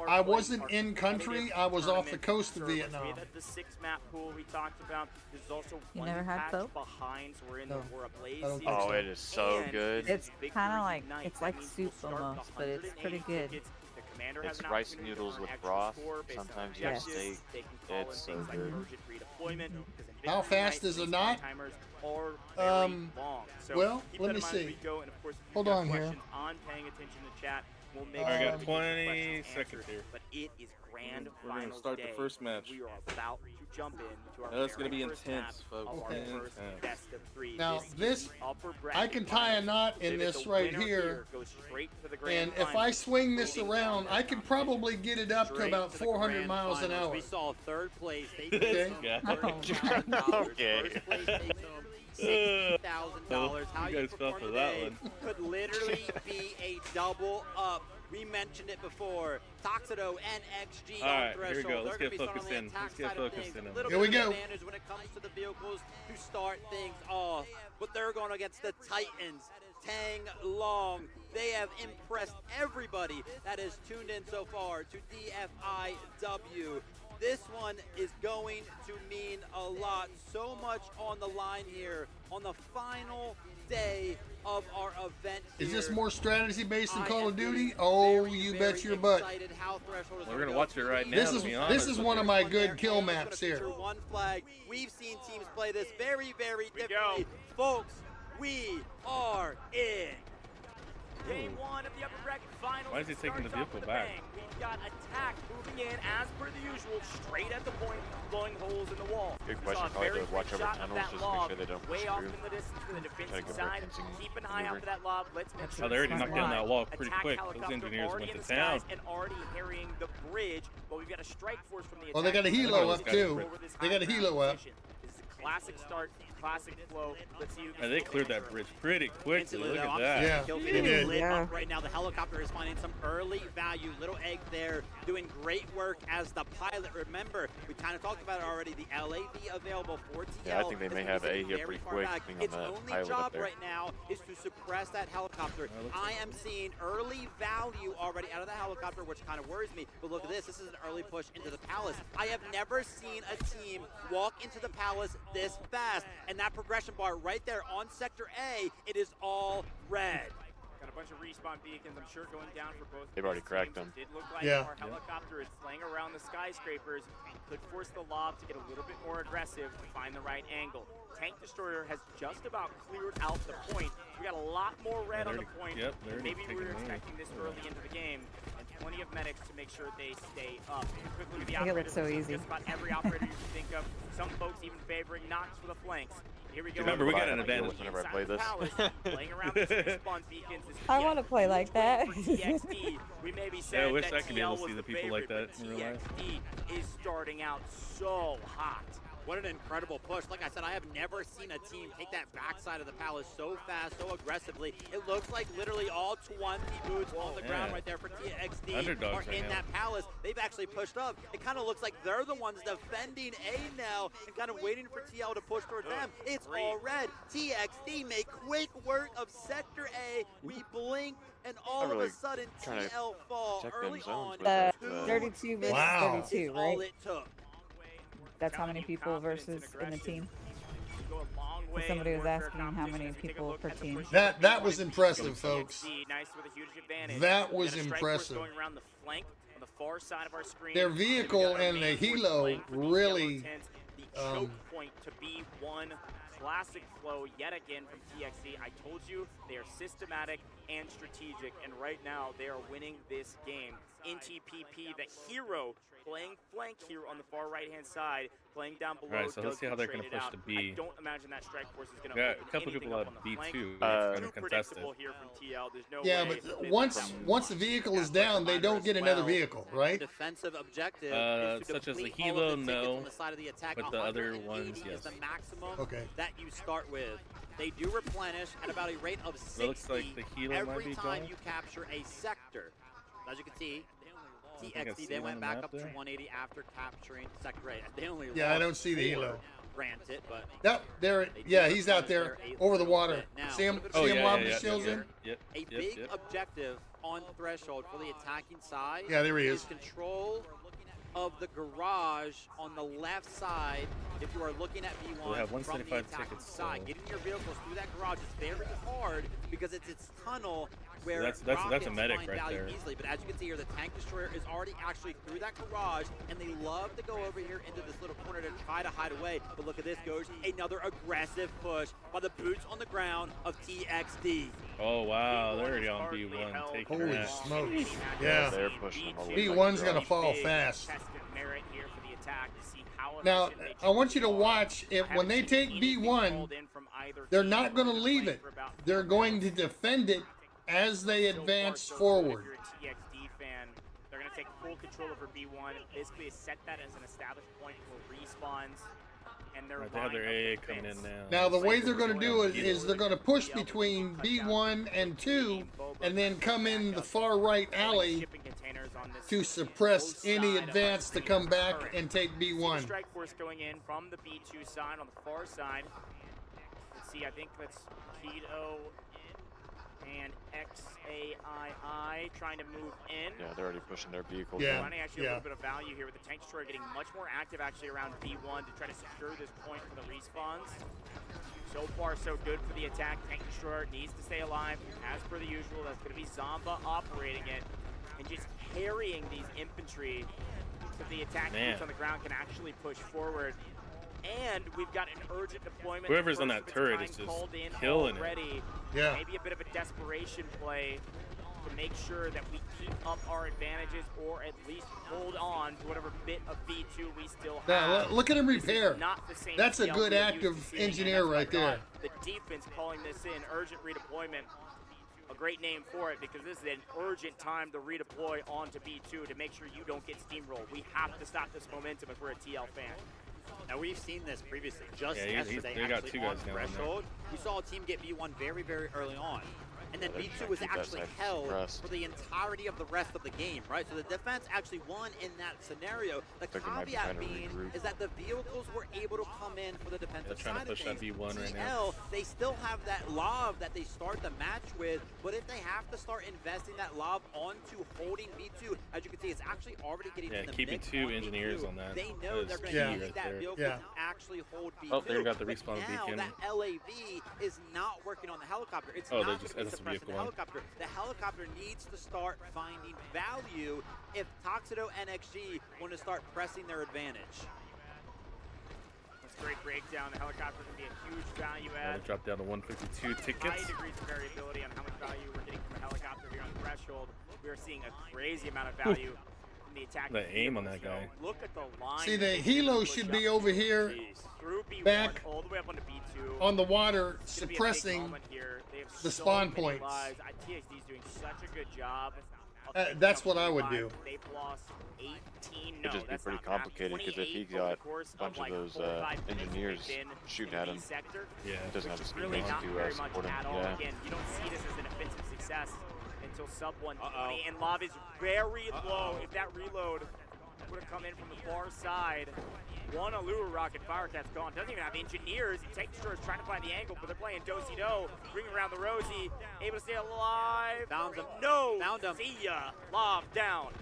I wasn't playing in country. I was off the coast of servers. Vietnam. We had the 6-map pool we talked about. There's also one never had patch pho? behind, so we're in No, the War Blaze I don't season. think so. It is so good. It's Victory kind of like, Night. it's That like means soup we'll start almost, with but it's pretty 180 good. tickets. The commander has It's an rice opportunity noodles to with earn extra broth. score based on Sometimes you have objectives. steak. They can call in It's so things like good. urgent redeployment, because in How Victory fast Night, is a these knot? timers are very long. So well, keep let that me in mind as see. we go, and of course, if you've Hold got on here. questions on paying attention to chat, we'll make I sure got to get 20 your questions seconds answered. here. But it is grand We're gonna finals start day. the first match. We are about to jump in to our That's gonna very be first intense, match folks. of our Okay. first best of 3. Now, is this- the upper I bracket can tie a finals. knot Say in that this the right winner here, goes straight to the grand and if I finals. swing this Moving around, on I can probably get it up to Straight about to the 400 grand miles an finals. hour. We saw third place. They Okay. takes home $30,000. Okay. First place takes home $60,000. How You you guys fell perform for that today one. could literally be a double up. We mentioned it before. Toxido and XG All on right, here we Threshold. go. Let's They're get gonna be starting focused on the in. attack Let's get side of focused things. in. A little Here we bit of go. advantage when it comes to the vehicles to start things off. But they're going against the Titans. Tang Long. They have impressed everybody that has tuned in so far to DFIW. This one is going to mean a lot. So much on the line here on the final day of our event here. Is this more strategy based than Call of Duty? Oh, you bet your butt. We're gonna watch it right now. This is one of my good kill maps here. One flag. We've seen teams play this very, very differently. Folks, we are in. Game 1 of the upper bracket finals. Why is he taking the vehicle back? We've got attack moving in as per the usual, straight at the point, blowing holes in the wall. Good question. Probably to watch over tunnels just to make sure they don't push way off through. in the distance for the defensive Gotta go side. for a Keep an eye out for that lob. Let's make sure. Oh, they already knocked down that wall pretty Attack quick. Those helicopter engineers already went in to the town. skies and already harrying the bridge, but we've got a strike force from the attack. Well, they got a helo up too. They got a helo up. This is a classic start, classic flow. Let's see who Yeah, they cleared that bridge pretty quickly. Look at that. Yeah, they did. Lit up right now. The helicopter is finding some early value. Little Egg there doing great work as the pilot. Remember, we kind of talked about it already. The LAV available for TL. Yeah, I think they may have A here pretty quick. Being on Its the only pilot job up there. right now is to suppress that helicopter. I am seeing early value already out of the helicopter, which kind of worries me. But look at this. This is an early push into the palace. I have never seen a team walk into the palace this fast. And that progression bar right there on Sector A, it is all red. Got a bunch of respawn beacons, I'm sure, going down for both. They've already cracked them. It did look like Yeah. our helicopter is playing around the skyscrapers. Could force the lob to get a little bit more aggressive to find the right angle. Tank Destroyer has just about cleared out the point. We got a lot more red on the point. Yep, they're Maybe we were taking the lead. expecting this early into the game. And plenty of medics to make sure they stay up. Quick look at the I think it operators. looks so We've seen easy. Just about every operator you can think of. Some folks even favoring knocks for the flanks. Here we go. Remember, we got an advantage advantage. whenever I play this. Playing around these respawn beacons is I want to play like that. TXD. We maybe said Yeah, I wish that I could be able to TL see was the people like favorite, that in real life. but TXD is starting out so hot. What an incredible push. Like I said, I have never seen a team take that backside of the palace so fast, so aggressively. It looks like literally all 20 boots on the ground right there for TXD Underdogs are right in now. that palace. They've actually pushed up. It kind of looks like they're the ones defending A now and kind of waiting for TL to push towards them. It's all red. TXD make quick work of Sector A. We blink, and all really of a sudden trying to TL fall check early them zones on. with The this, 32 versus Wow. 32, All right? it took. That's how many people versus in the team. Go a long way Somebody in was warfare asking how competition many as we take a people look per at the team. push That of was B1. impressive, folks. TXD, nice with a huge advantage. That was We got a strike force impressive. Going around the flank on the far side of our screen. Their And we vehicle got our and the main force helo flank for these really, yellow tents. The choke point to B1. Classic flow yet again from TXD. I told you they are systematic and strategic, and right now they are winning this game. In TPP, the hero playing flank here on the far right-hand side, playing down below. Alright, so let's does see how get they're gonna traded push out. to B. I don't imagine that strike force is going to Yeah, a couple people at B2. Too Trying to contest it. predictable here from TL. There's no Yeah, way but they once let that once the vehicle is down, they don't get another vehicle, right? Defensive objective is to Such as the deplete all of helo, the tickets no, on the side of the attack. but the other 180 ones, is yes. the maximum Okay. that you start with. They do replenish at about a rate of 60 It looks like the helo might every be time gone. you capture a sector. As you can see, think I TXD see they it went on the back map up to there. 180 after capturing sector A. They only Yeah, I lost don't see the 4, helo. Granted, but Yep, there. Yeah, he's out there over the water. See him? Oh, See him yeah, lob yeah, the yeah, shields yeah, in? Yep, a yep, big yep. objective on threshold for the attacking side. Yeah, there he is. Control of the garage on the left side. If you are looking at B1 We'll have from the 175 attacking tickets, side, so- getting your vehicles through that garage is very hard because it's its tunnel where That's a rockets medic find right value there. easily. But as you can see here, the tank destroyer is already actually through that garage, and they love to go over here into this little corner to try to hide away. But look at this, goes another aggressive push by the boots on the ground of TXD. Oh wow, they're already on B1. Taking Holy that. smokes. Yeah, Yeah. they're pushing them all the way B1's back. going to fall fast. Tested merit here for the attack to see how Now, efficient they I want you to truly are. watch if when they take B1, they're not going to leave it. They're going to defend it as they advance forward. If you're a TXD fan, they're going to take full control over B1. Basically, set that as an established point for respawns. And their Right, they have their line AA of coming defense. in now. Now, the way they're going to do it is they're going to push between B1 and 2 and then come in the far right alley Shipping containers on this to suppress both any side of advance our to come screen. back Current. and take See the B1. strike force going in from the B2 side on the far side. Let's see, I think that's Keto and XAII trying to move in. Yeah, they're already pushing their vehicles. Yeah. Finding actually a little bit of value here with the tank destroyer getting much more active actually around B1 to try to secure this point for the respawns. So far, so good for the attack. Tank destroyer needs to stay alive as per the usual. That's going to be Zomba operating it and just carrying these infantry so the attack troops on the ground can actually push forward. And we've got an urgent deployment. Whoever's on that turret is just killing it. Yeah. Maybe a bit of a desperation play to make sure that we keep up our advantages or at least hold on to whatever bit of V2 we still have. Now, look at him repair. Not the same That's a TL good we are used active to seeing, engineer and that's right what I there. thought. The defense calling this in, urgent redeployment. A great name for it because this is an urgent time to redeploy onto B2 to make sure you don't get steamrolled. We have to stop this momentum if we're a TL fan. Now we've seen this previously. Just Yeah, yesterday, they got actually 2 guys on down there. threshold, we saw a team get B1 very, very early on. And then Yeah, B2 was keep that actually side held pressed. for the entirety of the rest of the game, right? So the defense actually won in that scenario. The Like they might be caveat trying to being regroup. is that the vehicles were able to come in for the defensive trying to side push of that things. B1 right now. TL, they still have that lob that they start the match with, but if they have to start investing that lob onto holding B2, as you can see, it's actually already getting in the keeping mix 2 on engineers B2. on that. They know is they're going key to need right that there. vehicle Yeah. to actually hold B2. Oh, they got the But respawn now beacon. that LAV is not working on the helicopter. It's Oh, not they're going just- to be that's a suppressing the vehicle one. helicopter. The helicopter needs to start finding value if Toxido and XG want to start pressing their advantage. That's a great breakdown. The helicopter can be a huge value They add. dropped down to 152 High tickets. degrees of variability on how much value we're getting from a helicopter here on threshold. We are seeing a crazy amount of value from the attack. The aim on that guy. Look at the line. See, the helo should be over here, through B1, back all the way up onto B2. on the water, It's gonna be a big suppressing moment here. They have the so spawn many points. lives. TXD is doing such a good job. That's what I would do. They've lost 18. It'd just be pretty complicated because if he got a bunch of those engineers shooting at him, Yeah. he doesn't have the speed Really to not very much support him. at all. Yeah. Again, you don't see this as an offensive success until sub 120, and Lav is very low. If that reload would have come in from the far side, one Allure rocket Firecat's gone. Doesn't even have engineers. Tank Destroyer is trying to find the angle, but they're playing do-si-do, bringing around the Rosie, able to stay alive. Found him. No. Found him. See ya. Lav down.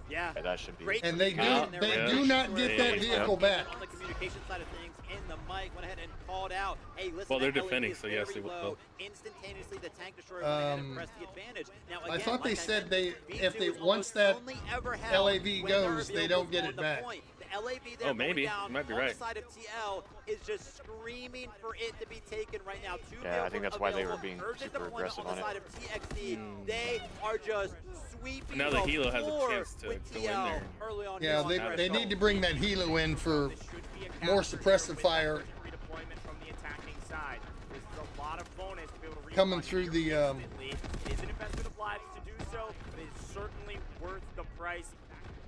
Yeah. Yeah, that should be. Great And they communication do- there they right do there. not get that vehicle back. On the communication side of things, in the mic, went ahead and called out, hey, listen, Well, they're that LAV defending, is so yes, very they will. low. Instantaneously, the tank destroyer went ahead and pressed the advantage. Now, I again, thought they like said mentioned, if B2 they is once almost that only ever held LAV when there are goes, they don't vehicles get on it the back. point. The LAV there Oh, maybe. going down You might be on right. the side of TL is just screaming for it to be taken right now. Two Yeah, I think vehicles that's why they were available. being Urgent super deployment aggressive on the on side it. of TXD. They are just sweeping Now the the helo has a floor chance to with go in TL there. early on Yeah, here on they need to bring that helo in for This should be a more capture suppressive with fire redeployment from the attacking side. This is a lot of bonus to be able to coming respawn through here the instantly. It is an investment of lives to do so, but it's certainly worth the price.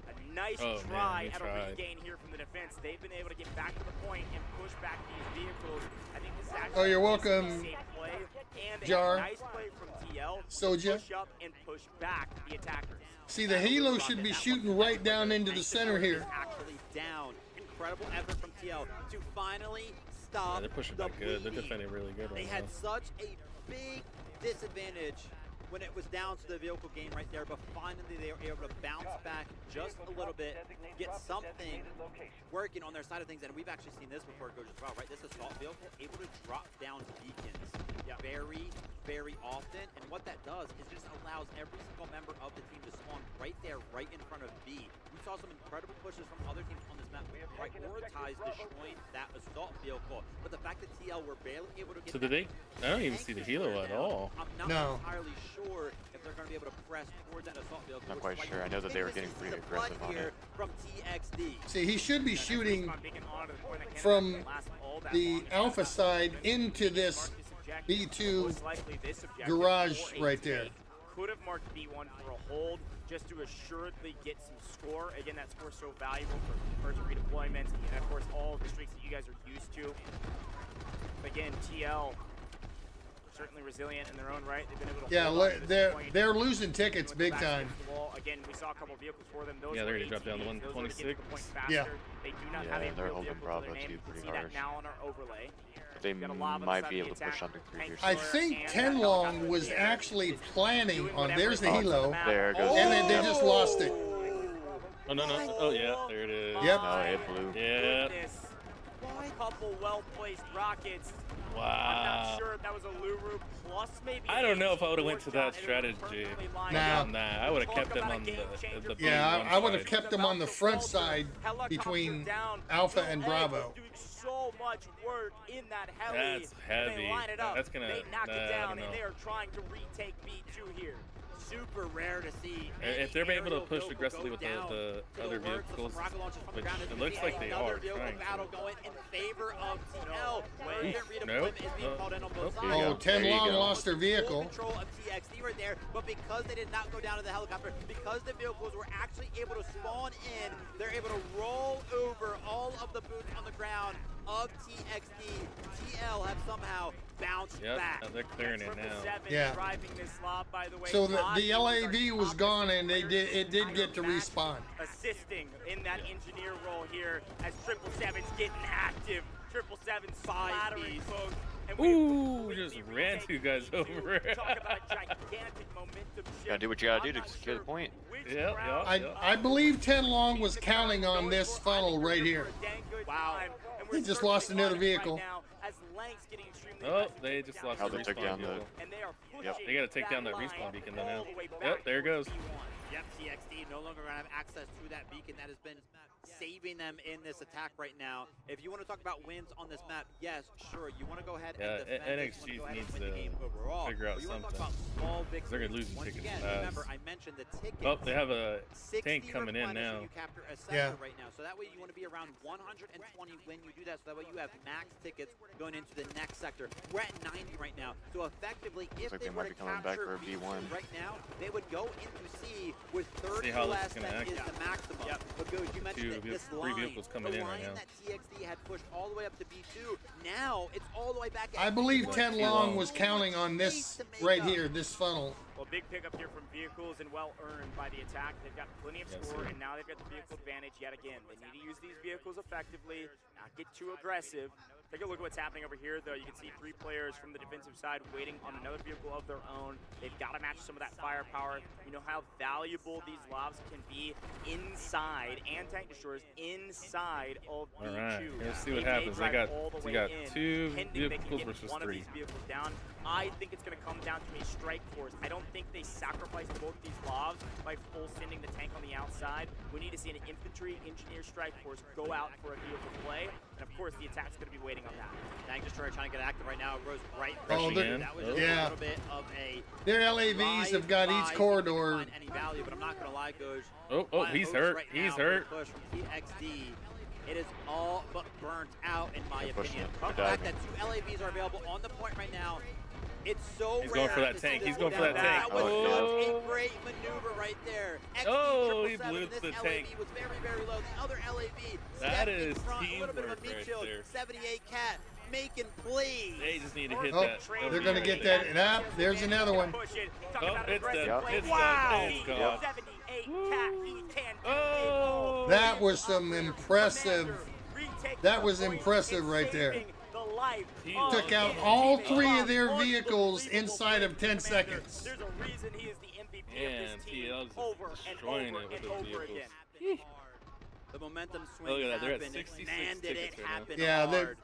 A nice Oh, man, try they at tried. a regain here from the defense. They've been able to get back to the point and push back these vehicles. I think this is actually Oh, you're a welcome, safe play and Jar. a nice play from TL. Soja. Push up and push back the attackers. See, the helo should be shooting right down into the center here. Actually down. Incredible effort from TL to finally stop Yeah, they're pushing the back good. They're bleeding. defending really good They right had now. such a big disadvantage when it was down to the vehicle game right there, but finally they were able to bounce back just a little bit, get something working on their side of things, and we've actually seen this before it goes as well, right? This assault vehicle able to drop down beacons very, very often, and what that does is just allows every single member of the team to spawn right there, right in front of B. We saw some incredible pushes from other teams on this map, prioritize destroying that assault vehicle, but the fact that TL were barely able to get So did they? I don't even see the helo at all. I'm not No. entirely sure if they're going to be able to press towards that assault vehicle. Not which quite is why sure. I know that they were getting pretty the blood aggressive on here it. from TXD. See, he should be shooting From from the alpha side into this B2 garage right there. Could have marked B1 for a hold just to assuredly get some score. Again, that score is so valuable for urgent redeployments and of course all of the streaks that you guys are used to. But again, TL certainly resilient in their own right. They've been able to Yeah, hold on to this point. they're losing tickets With the big backs time. against the wall. Again, we saw a couple of vehicles for them. Those Yeah, were they're gonna drop down to ATVs. Those were to get to the point 126. faster. Yeah. They do not Yeah, have a they're real holding vehicle to Bravo their name. too You can pretty see that harsh. now on our overlay. They Got a lava might inside be the able to attack. push under 3 here. I Tank think and Tenlong was actually planning on. There's the helo, There it goes. and then they just lost it. Oh no. Oh yeah, there it is. Yep. No, it blew. Yeah. Goodness. A couple well-placed rockets. I'm Wow. not sure if that was a Luru plus maybe. I don't know if I would have went to that It would've been strategy. perfectly lined Nah. up. Nah, I would have kept Talk him about on a game changer. the Yeah, B1 I would have side. kept them on the front side between Alpha and Bravo. Doing so much work in that heli. That's And heavy. they line it up. That's gonna- They knock I it don't down, know. and they are trying to retake B2 here. Super rare to see. If they're able to aerial push vehicle aggressively go with down the to other works of some vehicles, rocket launches from the which ground, it as looks we like see they another are vehicle trying battle to. going in favor of TL. Where Nope. redeployment is being called in on both Nope. sides. Oh, There you Tenlong go. lost their Full vehicle. control of TXD right there, but because they did not go down to the helicopter, because the vehicles were actually able to spawn in, they're able to roll over all of the boots on the ground of TXD. TL have somehow bounced Yep, back. they're clearing it now. 777 Yeah. driving this lob, by the way. So the Bodies are LAV was top gone, and it players did get to entire match, respawn. Assisting in that engineer role here as 777's getting active. 777 splattering folks. And Ooh, just ran two guys over. Talk about a gigantic momentum shift. Gotta do what you gotta do I'm to not secure the sure point. which Yep, crowd yep. I believe Tenlong was counting on this funnel right here. Wow. He just lost another vehicle. Oh, they just lost How the they took respawn down the- vehicle. And they are Yep. pushing They gotta take down that line respawn beacon though now. all the way Yep, back there it to goes. B1. Yep, TXD no longer going to have access to that beacon that has been saving them in this attack right now. If you want to talk about wins on this map, yes, sure. You want to go ahead Yeah, and defend it. You NXG wanna go ahead needs and win the to game overall. figure out But you want to something. talk about small victories. They're gonna lose the Once tickets again, fast. remember, I mentioned the tickets. Oh, they have a 60 tank coming in replenish now. when you capture a sector Yeah. right now. So that way you want to be around 120 when you do that. So that way you have max tickets going into the next sector. We're at 90 right now. So effectively, if like they they were might to be coming back capture for a B2 B1. right now, they would go into C with 30 See how or this less. is gonna That act. is the maximum. Yep. But Goose, you mentioned that this three line, vehicles coming the in line right now. that TXD had pushed all the way up to B2, now it's all the way back at I believe B1. Tenlong was counting on this right here, this funnel. Well, big pickup here from vehicles and well earned by the attack. They've got plenty of Yes, score, sir. and now they've got the vehicle advantage yet again. They need to use these vehicles effectively, not get too aggressive. Take a look at what's happening over here, though. You can see 3 players from the defensive side waiting on another vehicle of their own. They've got to match some of that firepower. You know how valuable these lobs can be inside, and tank destroyers inside of All B2. right, let's see what They may happens. They drive got all the we way got in, 2 pending they can vehicles get versus one of 3. these vehicles down. I think it's going to come down to a strike force. I don't think they sacrifice both these lobs by full sending the tank on the outside. We need to see an infantry engineer strike force go out for a vehicle play, and of course the attack's going to be waiting on that. Tank destroyer trying to get active right now. Rose right. Oh, Rushing in. That was Oh. just a Yeah. little bit of a Their LAVs have got each corridor. Find any value, but I'm not gonna lie, Goj. Oh, he's hurt. Right He's now, hurt. Push from TXD. It is all but burnt out, in my They're pushing opinion. it. The They're fact diving. that 2 LAVs are available on the point right now, it's so He's going for rare that to see tank. this He's going go for that down. tank. That was Oh. such a great maneuver right there. Oh, he 777, blew this the LAV tank. was very, very low. The other LAV That stepped in is front, a little bit of a teamwork meat right shield. there. 78 Cat making plays. They just need to hit Oh, that. they're going to get that. And up, there's another one. Push it. Talk Oh, about it's aggressive dead. play. It's Wow. dead. It's gone. 78 cat. He can do Oh. it. That was some impressive. Retake That the was point impressive and right there. saving the life He of Took out his all teammate. 3 of their Unbelievable vehicles inside of 10 commander. seconds. There's a reason he is the MVP Man, of this team TL's just over and destroying over it with and those over vehicles. again. The momentum Look swing at that, they're at happened. 66 Man, did it tickets right now. happen Yeah, they- hard.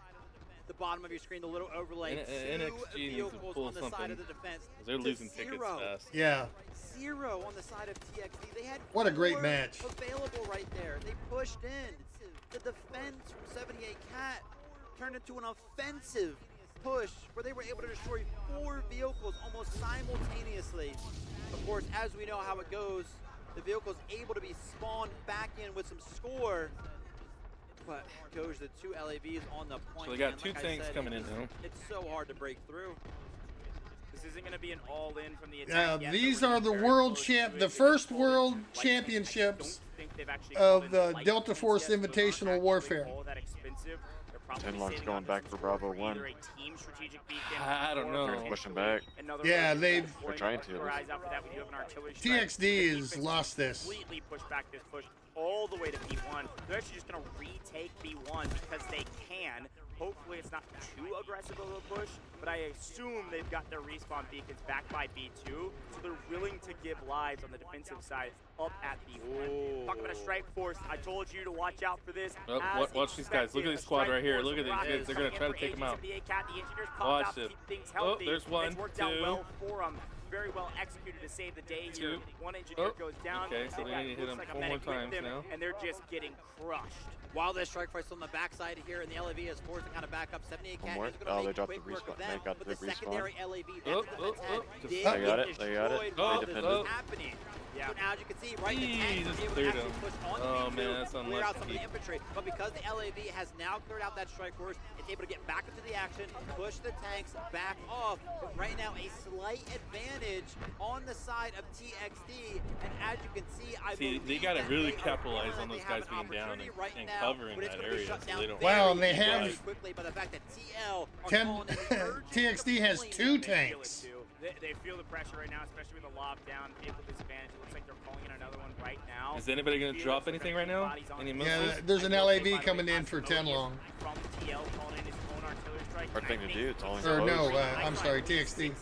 The bottom of your screen, the little overlay. N- 2 NXG needs to vehicles pull on the side something, of the defense. 'cause they're to losing tickets 0. fast. Yeah. 0 on the side of TXD. They had What a great 4 match. available right there. They pushed in. The defense from 78 Cat turned into an offensive push where they were able to destroy 4 vehicles almost simultaneously. Of course, as we know how it goes, the vehicle's able to be spawned back in with some score. But goes the 2 LAVs on the point. So they got man. 2 Like I tanks said, coming in now. It's so hard to break through. This isn't going to be an all-in from the attack. Now, yet, these but we're are the very world close champ, to the it. first They've world called it light championships tanks. I don't think they've actually of called the it light Delta tanks Force yet, so they're not Invitational actually Warfare. all that expensive. They're probably Tenlong's saving going up back some for score Bravo 1. either a team strategic beacon I don't or know. potentially Pushing back. another Yeah, road they've- deployment. They're trying to. Keep our eyes out for that. We do have an artillery strike. TXD The has defense lost this. completely pushed back this push. all the way to B1. They're actually just going to retake B1 because they can. Hopefully it's not too aggressive of a push, but I assume they've got their respawn beacons back by B2, so they're willing to give lives on the defensive side up at B1. Talking about a strike force, I told you to watch out for this. Oh, watch these guys. Look at this squad right here. Look at these guys. They're going to try to take them out. Watch it. Oh, there's one, It's worked two. out well for them. Very well executed to save the day here. One engineer goes down. Okay, so they need to hit him 4 more times now. And they're just getting crushed. While this strike force on the backside here, and the LAV is forced to kind of back up. 78 Cat is Oh, going they to dropped make the quick work of respawn. them, They got but the the respawn. secondary LAV, They got it. They got it. While They this defended. was happening. Yeah. So as you can see, right, the tanks Jeez, are able to cleared actually him. push on the Oh, B2, man, that's clear out some of the unlucky. infantry. But because the LAV has now cleared out that strike force, it's able to get back into the action, push the tanks back off. But right now, a slight advantage on the side of TXD. And as you can see, I believe they got to that really they are capitalize one on that those they have guys an being down opportunity right and now, covering but it's that gonna be area shut so down they don't. Wow, and they very have quickly by the fact that TL are 10 calling an urgent TXD has deployment. 2 They feel it tanks. too. They feel the pressure right now, especially with the lob down, vehicle disadvantage. It looks like they're calling in another one right now. Is anybody going to Feel drop it, anything right now? Any Yeah, missiles? there's an I will say, by LAV the way, coming in for Massimo 10 is long. From TL calling in his own artillery strike. Hard thing to do. It's only Or no, close. I'm sorry, TXD.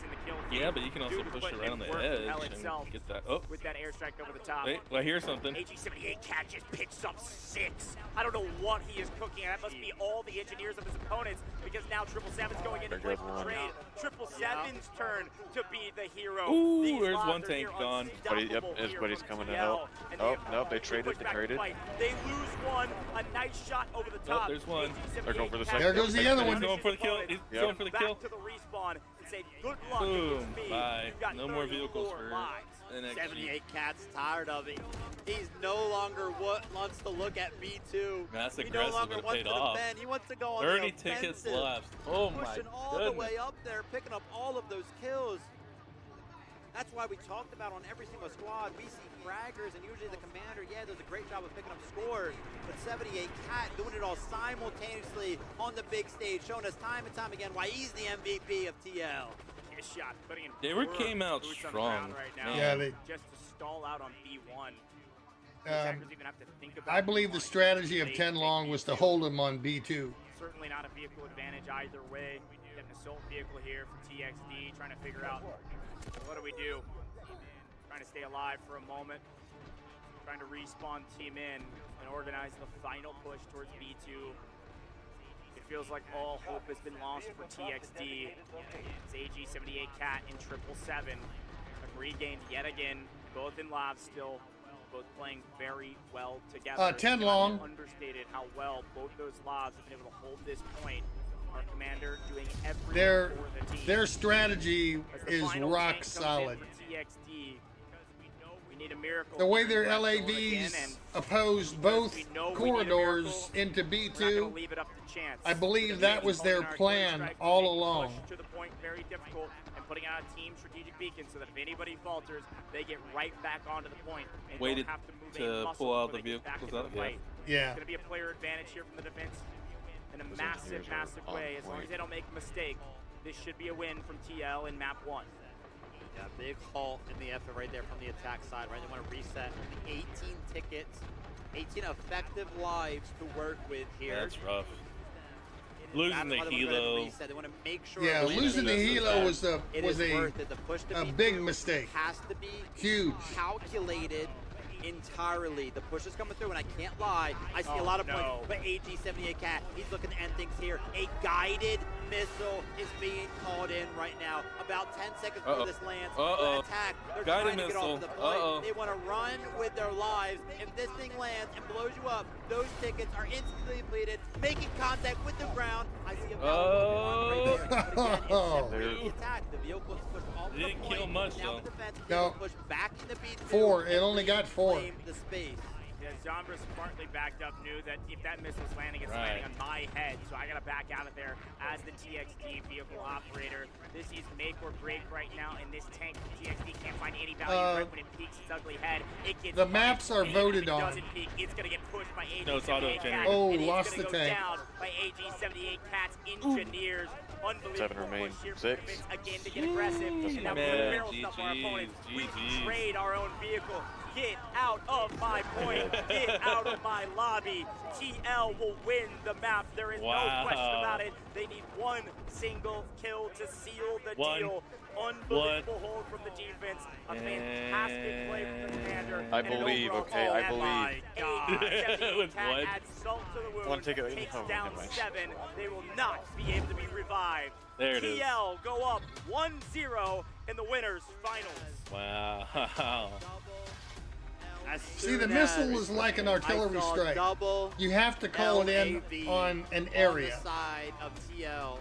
Yeah, but you can also push around the edge and get that. Oh, With that airstrike over the top. wait, well, here's something. AG-78 Cat just picks up 6. I don't know what he is cooking. That must be all the engineers of his opponents, because now 777's going into play for trade. 777's turn to be the hero. Ooh, These there's lobs one are tank near gone. unstoppable His here buddy's from coming to TL, help. and Oh, have nope, they to traded, push they back traded. the fight. They lose one. A nice shot over the top. there's one. They're going for the AG-78 second. There goes the other He's one. going for the kill. He's Yep. going for the kill. Back to the respawn and say good luck. Boom. against me. Bye. You've got No more 34 vehicles for lives. NXG. 78 Cat's tired of it. He's no longer wants to look at B2. That's He no aggressive, longer but it wants paid to off. defend. He wants to go on 30 the tickets offensive, left. Oh my pushing all goodness. the way up there, picking up all of those kills. That's why we talked about on every single squad, we see fraggers and usually the commander, yeah, does a great job of picking up scores, but 78 Cat doing it all simultaneously on the big stage, showing us time and time again why he's the MVP of TL. His shot, putting in They came out boots on the strong. ground right now, Yeah, they- just to stall out on B1. Attackers even have to think about I believe the B1. strategy of They 10 take long was to B2. hold him on B2. Certainly not a vehicle advantage either way. Get an assault vehicle here for TXD, trying to figure out what do we do. Trying to stay alive for a moment. Trying to respawn team in and organize the final push towards B2. It feels like all hope has been lost for TXD. It's AG-78 Cat and 777 have regained yet again, both in live still, both playing very well together. 10 It's long. Understated how well both those lives have been able to hold this point. Our commander doing everything Their for the team. their strategy As the is final rock tank comes in solid. for TXD, we need a miracle. The way their here in Wrestle again, LAVs and opposed both we know we need a corridors miracle, into we're not gonna B2. leave it up to chance. I believe We're gonna that be was their holding our plan strikes, all making along. push to the point very difficult, and putting out a team strategic beacon so that if anybody falters, they get right back onto the point and Waited don't have to move to a muscle pull out when the they get back vehicles into the out, yeah. fight. Yeah. It's going to be a player advantage here from the defense in a Those massive, engineers are massive on way. As long point. as they don't make a mistake, this should be a win from TL in map 1. Yeah, big halt in the effort right there from the attack side, right? They want to reset 18 tickets, 18 effective lives to work with here. That's rough. Losing the That's why they wanna go ahead and helo. reset. They want to make sure Yeah, when losing the they do helo that, was it was is a worth it. The push to a be big through mistake. has to be Huge. calculated entirely. The push is coming through, and I can't lie, I see a lot of points. But AG-78 Cat, he's looking to end things here. A guided missile is being called in right now. About 10 seconds before this lands. The attack, they're Guided trying to get missile. off the point. They want to run with their lives. If this thing lands and blows you up, those tickets are instantly depleted, making contact with the ground. I see a right there. But again, it's separating the attack. The vehicle is pushed all the way to the Didn't kill point. much, Now though. the defense is No. able to push back into B2. 4. It and only got 4. reclaim the space. Yeah, Zombra smartly backed up, knew that if that missile's landing, it's Right. landing on my head, so I gotta back out of there as the TXD vehicle operator. This is make or break right now, and this tank, TXD can't find any value right when it peeks its ugly head. It gets The punched, maps are and if voted it on. doesn't peek, it's gonna get pushed by AG-78 No, it's auto-generated. Cat, Oh, and it's lost gonna the go tank. down by AG-78 Cat's engineers. Unbelievable 7 remain. push here from 6. the defense again to get aggressive, and that was a Man, barrel stuff for our GG's, opponents. We GG's. betrayed our own vehicle. Get out of my point. Get out of my lobby. TL will win the map. There is no question about it. They need one single kill to seal the deal. Unbelievable hold from the defense. A fantastic play from the commander. I believe, okay, I believe. With one. Adds salt to the wound. Takes down 7. They will not be able to be revived. There it is. TL go up 1-0 in the winners finals. Wow. See, the missile is like an artillery strike. You have to call it in on an area. On the side of TL,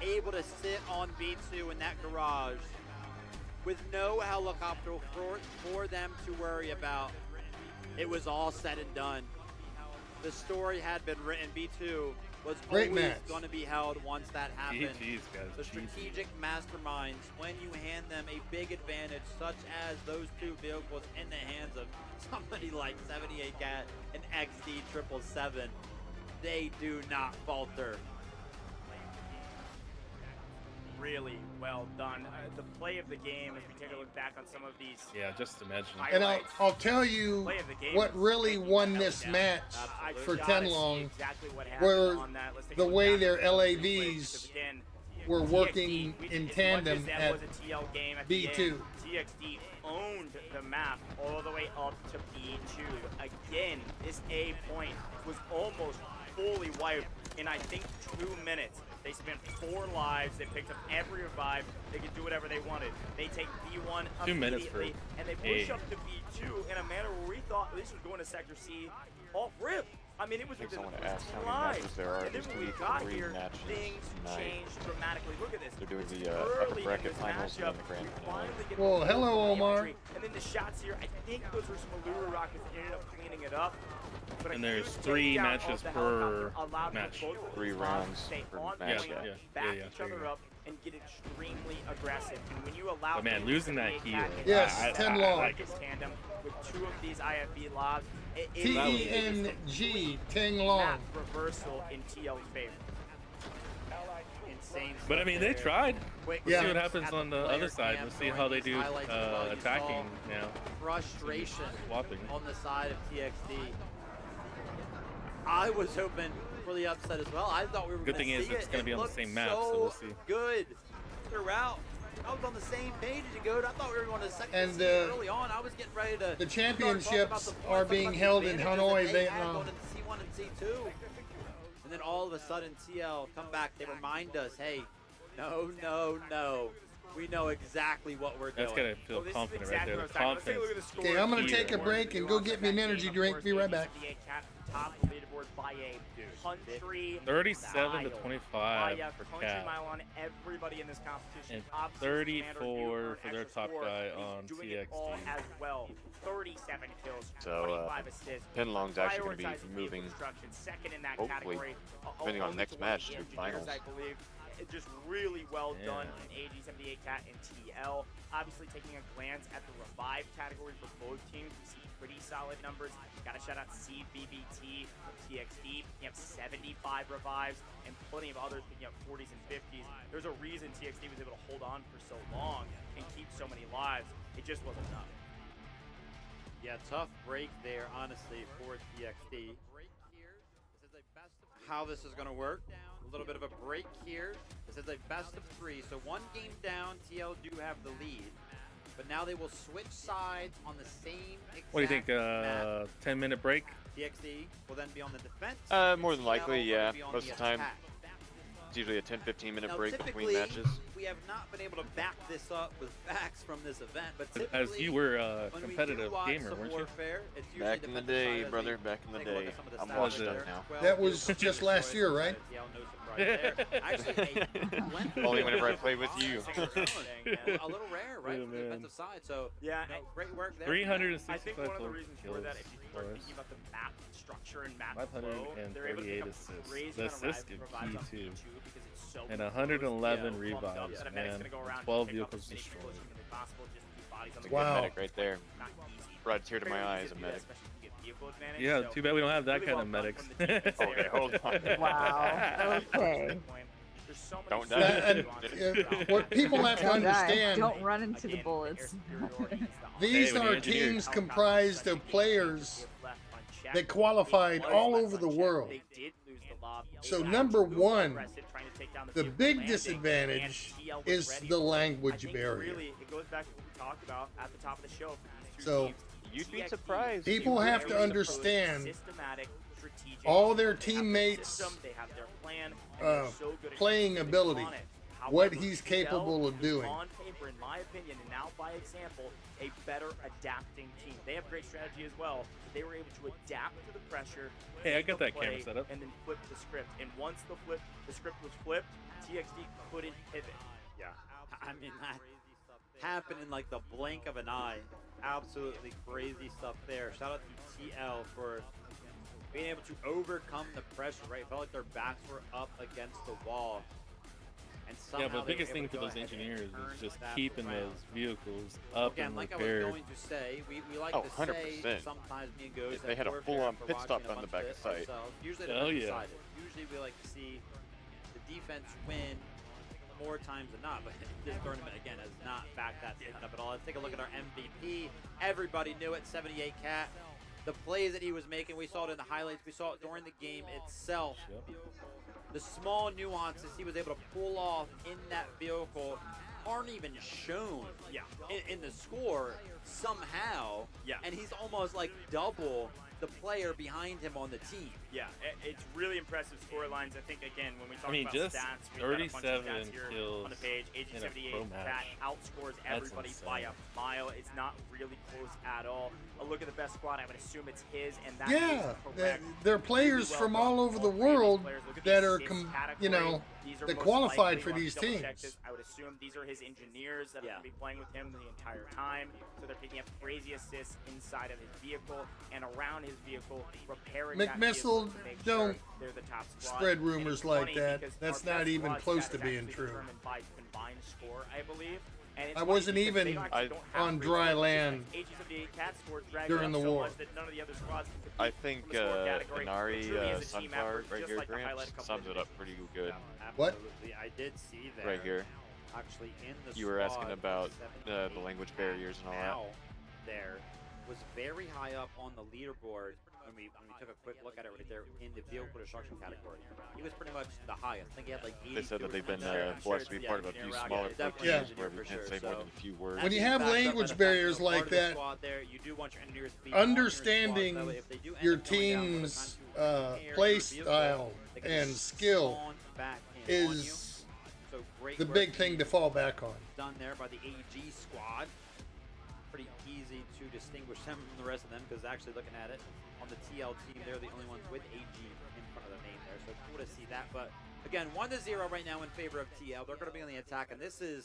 able to sit on B2 in that garage with no helicopter for them to worry about. It was all said and done. The story had been written. B2 was always going to be held once that happened. The strategic masterminds, when you hand them a big advantage such as those two vehicles in the hands of somebody like 78 Cat and XD 777, they do not falter. Really well done. The play of the game, as we take a look back on some of these. Yeah, just imagine. And I'll tell you what really won this match for Tenlong were the way their LAVs were working in tandem at B2. TXD owned the map all the way up to B2. Again, this A point was almost fully wiped in, I think, 2 minutes. They spent 4 lives. They picked up every revive. They could do whatever they wanted. They take B1 immediately, and they push up to B2 in a manner where we thought this was going to Sector C off rip. I mean, it was within the first 2 lives. And then when we got here, things changed dramatically. Look at this. They're doing the upper bracket finals and then the grand finale. Well, hello, Omar. And then the shots here, I think those were some Allura rockets that ended up cleaning it up. But and there's 3 matches per match. 3 rounds per match. Back each other up and get extremely aggressive. And when you allow, but man, losing that heal. Yes, Tenlong. Tandem with 2 of these IFB lobs. TENG, Tenlong. Reversal in TL's favor. Insane. But I mean, they tried. We'll see what happens on the other side. We'll see how they do attacking now. Frustration swapping on the side of TXD. I was hoping for the upset as well. I thought we were going to see it. Good thing is it's going to be on the same map, so we'll see. Good throughout. I was on the same page as you go. I thought we were going to second and early on. I was getting ready to. The championships are being held in Hanoi, Vietnam. Going into C1 and C2, and then all of a sudden TL come back. They remind us, hey, no. We know exactly what we're doing. That's gonna feel confident right there. The confidence. Okay, I'm gonna take a break and go get me an energy drink. Be right back. Top leaderboard by a country 37 to 25 for Cat. On everybody in this competition. And 34 for their top guy on TXD. As well. 37 kills, so 25 assists. Penlong's actually going to be moving, second in that hopefully, category. depending on next match, to finals. I believe. Just really well done in AG78 Cat and TL. Obviously, taking a glance at the revive category for both teams, we see pretty solid numbers. Got to shout out CBBT from TXD. You have 75 revives and plenty of others picking up 40s and 50s. There's a reason TXD was able to hold on for so long and keep so many lives. It just wasn't enough. Yeah, tough break there, honestly, for TXD. How this is going to work. A little bit of a break here. This is a best of 3, so 1 game down. TL do have the lead, but now they will switch sides on the same exact What do you think, 10-minute break? TXD will then be on the defense. More than likely, yeah. Most of the time, it's usually a 10-15 minute break between matches. We have not been able to back this up with facts from this event, but as you were a competitive gamer, weren't you? Back in the day, brother, back in the day. I'm washed up now. That was just last year, right? Only whenever I played with you. A little rare, right, from the defensive side. So yeah, great work there. 365 I think one of the reasons for that, if you start thinking about the map structure and map flow, they're able to pick up crazy the assists key too. Because it's so and 111 revives, man. 12 vehicles destroyed. Wow. Medic right there. Brought a tear to my eyes, a medic. Yeah, too bad we don't have that kind of medics. Okay, hold on. Wow. Okay. so many Don't die. What people have to Don't die. understand, Don't run into the bullets. these Hey, when are you engineer- teams comprised of players that qualified all over the world. They did lose the lob. So They got number too one, aggressive trying to take down the vehicle big landing, disadvantage and TL was is ready the for it. language I think barrier. Really, it goes back to what we talked about at the top of the show for these two So, teams. You'd be TXT surprised. People is have to very understand systematic, strategic. all their They have their teammates' system, they have their plan, and they're so good at playing executing ability, on it. what However, he's TL capable of is doing. on paper, in my opinion, and now by example, a better adapting team. They have great strategy as well. But they were able to adapt to the pressure. Hey, I make got the that camera play, set up. And then flip the script. And once the script was flipped, TXT couldn't pivot. Yeah, I mean, that happened in like the blink of an eye. Absolutely crazy stuff there. Shout out to TL for being able to overcome the pressure, right? It felt like their backs were up against the wall. And somehow Yeah, but the they were biggest able thing to for go those ahead and engineers turn is just that keeping around. those vehicles up Again, and like I repaired. was going to say, we like Oh, to 100%. say sometimes me and Goes If that they had a warfare, full-on if we're pit watching stop a on the bunch back of of it site. ourselves, usually the Oh, defense yeah. side. Usually we like to see the defense win more times than not, but this tournament again has not backed that statement up at all. Let's take a look at our MVP. Everybody knew it, 78 Cat. The plays that he was making, we saw it in the highlights, we saw it during the game itself. The small nuances he was able to pull off in that vehicle aren't even shown in the score somehow. Yeah. And he's almost like double the player behind him on the team. Yeah, it's really impressive score lines. I think, again, when we talk mean, about just stats, we've got a bunch of 37 stats here kills on the page. in a AG78 pro match. Cat outscores everybody by a insane. mile. It's not really close at all. A look at the best squad, I would assume it's his, and that Yeah, is correct. they're players Really from well all done. over the All three of these world players. Look at that the are, assists category. you know, These are that most qualified likely, for we'll these double check teams. this. I would assume these are his engineers that are going to be playing with him the entire time. So they're picking up crazy assists inside of his vehicle and around his vehicle, repairing that vehicle McMissile, to make don't sure they're the top squad. spread And rumors it's like funny that. because That's our not best even squad close stat to is being actually true. determined by combined score, I believe. And it's I funny wasn't because they even don't actually don't have on great dry score land positions. AG78 Cat score dragged during up the so war. much that none of the other squads can compete I think from the score category. It Inari truly is a team Sunflower effort, right just here, like the highlight a Gramps, couple sums it up pretty good. What? Absolutely. I did see that. Right here. Actually, in the You were asking squad, about 78 the language barriers and all that. now there was very high up on the leaderboard when we took a quick look at it right there in the vehicle destruction category. He was pretty much the highest. I think he had like 80. They said that they've been I'm sure blessed it's to be the part of a engineer few route. smaller It's definitely teams an where engineer we for can't sure. say more than a few words. When you That's have backed up by language the fact barriers that part like of the that, squad there, you do want your engineers to be on your understanding squad, so if they do end your up going down, team's it's time to repair play your vehicle. style They can and just skill spawn back in on you. is So great the work big thing being to fall back on. done there by the AG squad. Pretty easy to distinguish them from the rest of them because actually looking at it on the TL team, they're the only ones with AG in front of their name there. So cool to see that. But again, 1-0 right now in favor of TL. They're going to be on the attack, and this is,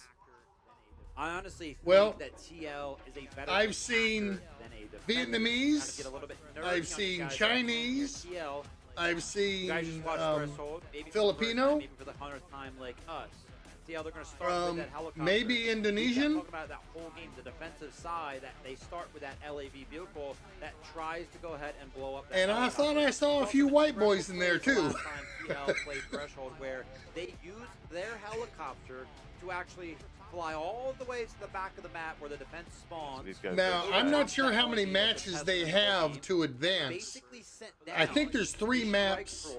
I honestly think that TL is a better I've seen than a defender. Vietnamese, Kind of get a little bit nervy I've on you seen guys. Chinese, TL, I've you seen guys just watched Threshold, maybe for the first Filipino, time, maybe for the 100th time like us. See how they're going to start with that helicopter. maybe We kept Indonesian. talking about that whole game, the defensive side, that they start with that LAV vehicle that tries to go ahead and blow up that And I helicopter. thought I saw a It's few also white incredible boys in there plays the too. last time TL played Threshold, where they used their helicopter to actually fly all the way to the back of the map where the defense spawns. Now, I'm not sure how many matches they have to advance. I think there's 3 maps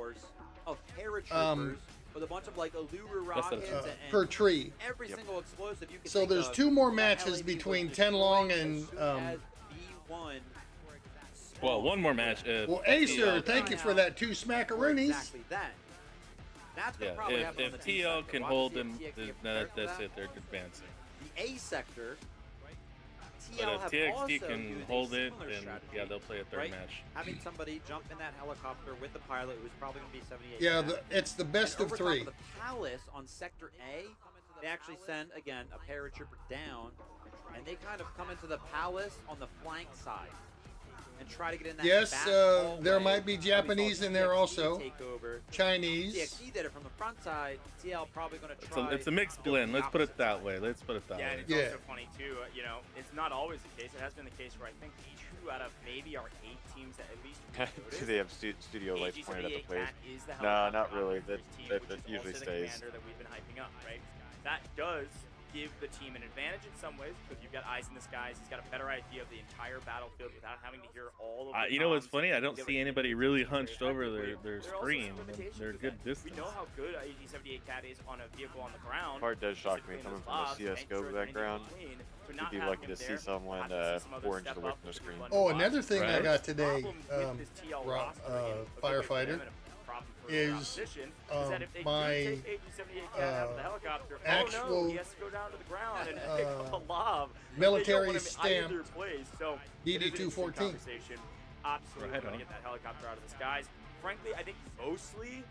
of paratroopers with a bunch of like Allura rockets and per tree. every single explosive you can So think there's of. 2 more That matches LAV between was 10 long destroyed and as soon as B1 Well, one more match. well, Acer, thank you for that 2 smackaroonies. exactly that. That's what Yeah, probably happened on if the B TL sector. can We'll hold have to them, see if TXT then prepared for that's that. it. They're advancing. The A sector, But TL if have TXT also can used a hold it, similar then strategy, yeah, they'll play a third right? match. Having somebody jump in that helicopter with the pilot, who's probably going to be 78. Yeah, Cat. it's the best And of over 3. top of the Palace on Sector A, they actually send, again, a paratrooper down, and they kind of come into the Palace on the flank side and try to get in that Yes, back there hallway. might be Japanese in there TXT also. take over. Chinese. TXT did it from the front side. TL probably going to try. It's a mixed blend. Let's put it that way. Let's put it that Yeah, way. and it's Yeah. also funny too. You know, it's not always the case. It has been the case where I think 2 out of maybe our 8 teams that at least Do they have studio lights pointed at the place? is the No, helicopter not really. operator That, team, that, which that is usually also the stays. commander that we've been hyping up, right? That does give the team an advantage in some ways because you've got eyes in the skies. He's got a better idea of the entire battlefield without having to hear all of the You know what's comms. funny? I don't He's see able to anybody keep really things very hunched over effectively. their There are also screen. some limitations They're a with good that. distance. We know how good AG-78 Cat is on a vehicle on the ground. Part does shock me physically in coming those from a lobs, and CS:GO sure there's anything background. between. So You'd not be having lucky him to see there, someone we'll have to see some others 4 inches step away up, from the which screen. would Oh, run another thing I Right. got today, problem with this TL roster, and a good way for firefighter, them and a problem for the is opposition, is that if they do my take AG-78 Cat out of the helicopter, oh actual no, he has to go down to the ground and pick up a lob. military They don't want him stamp either place. So it is an interesting DD-214. conversation. Absolutely Right want on. to get that helicopter out of the skies. Frankly, I think mostly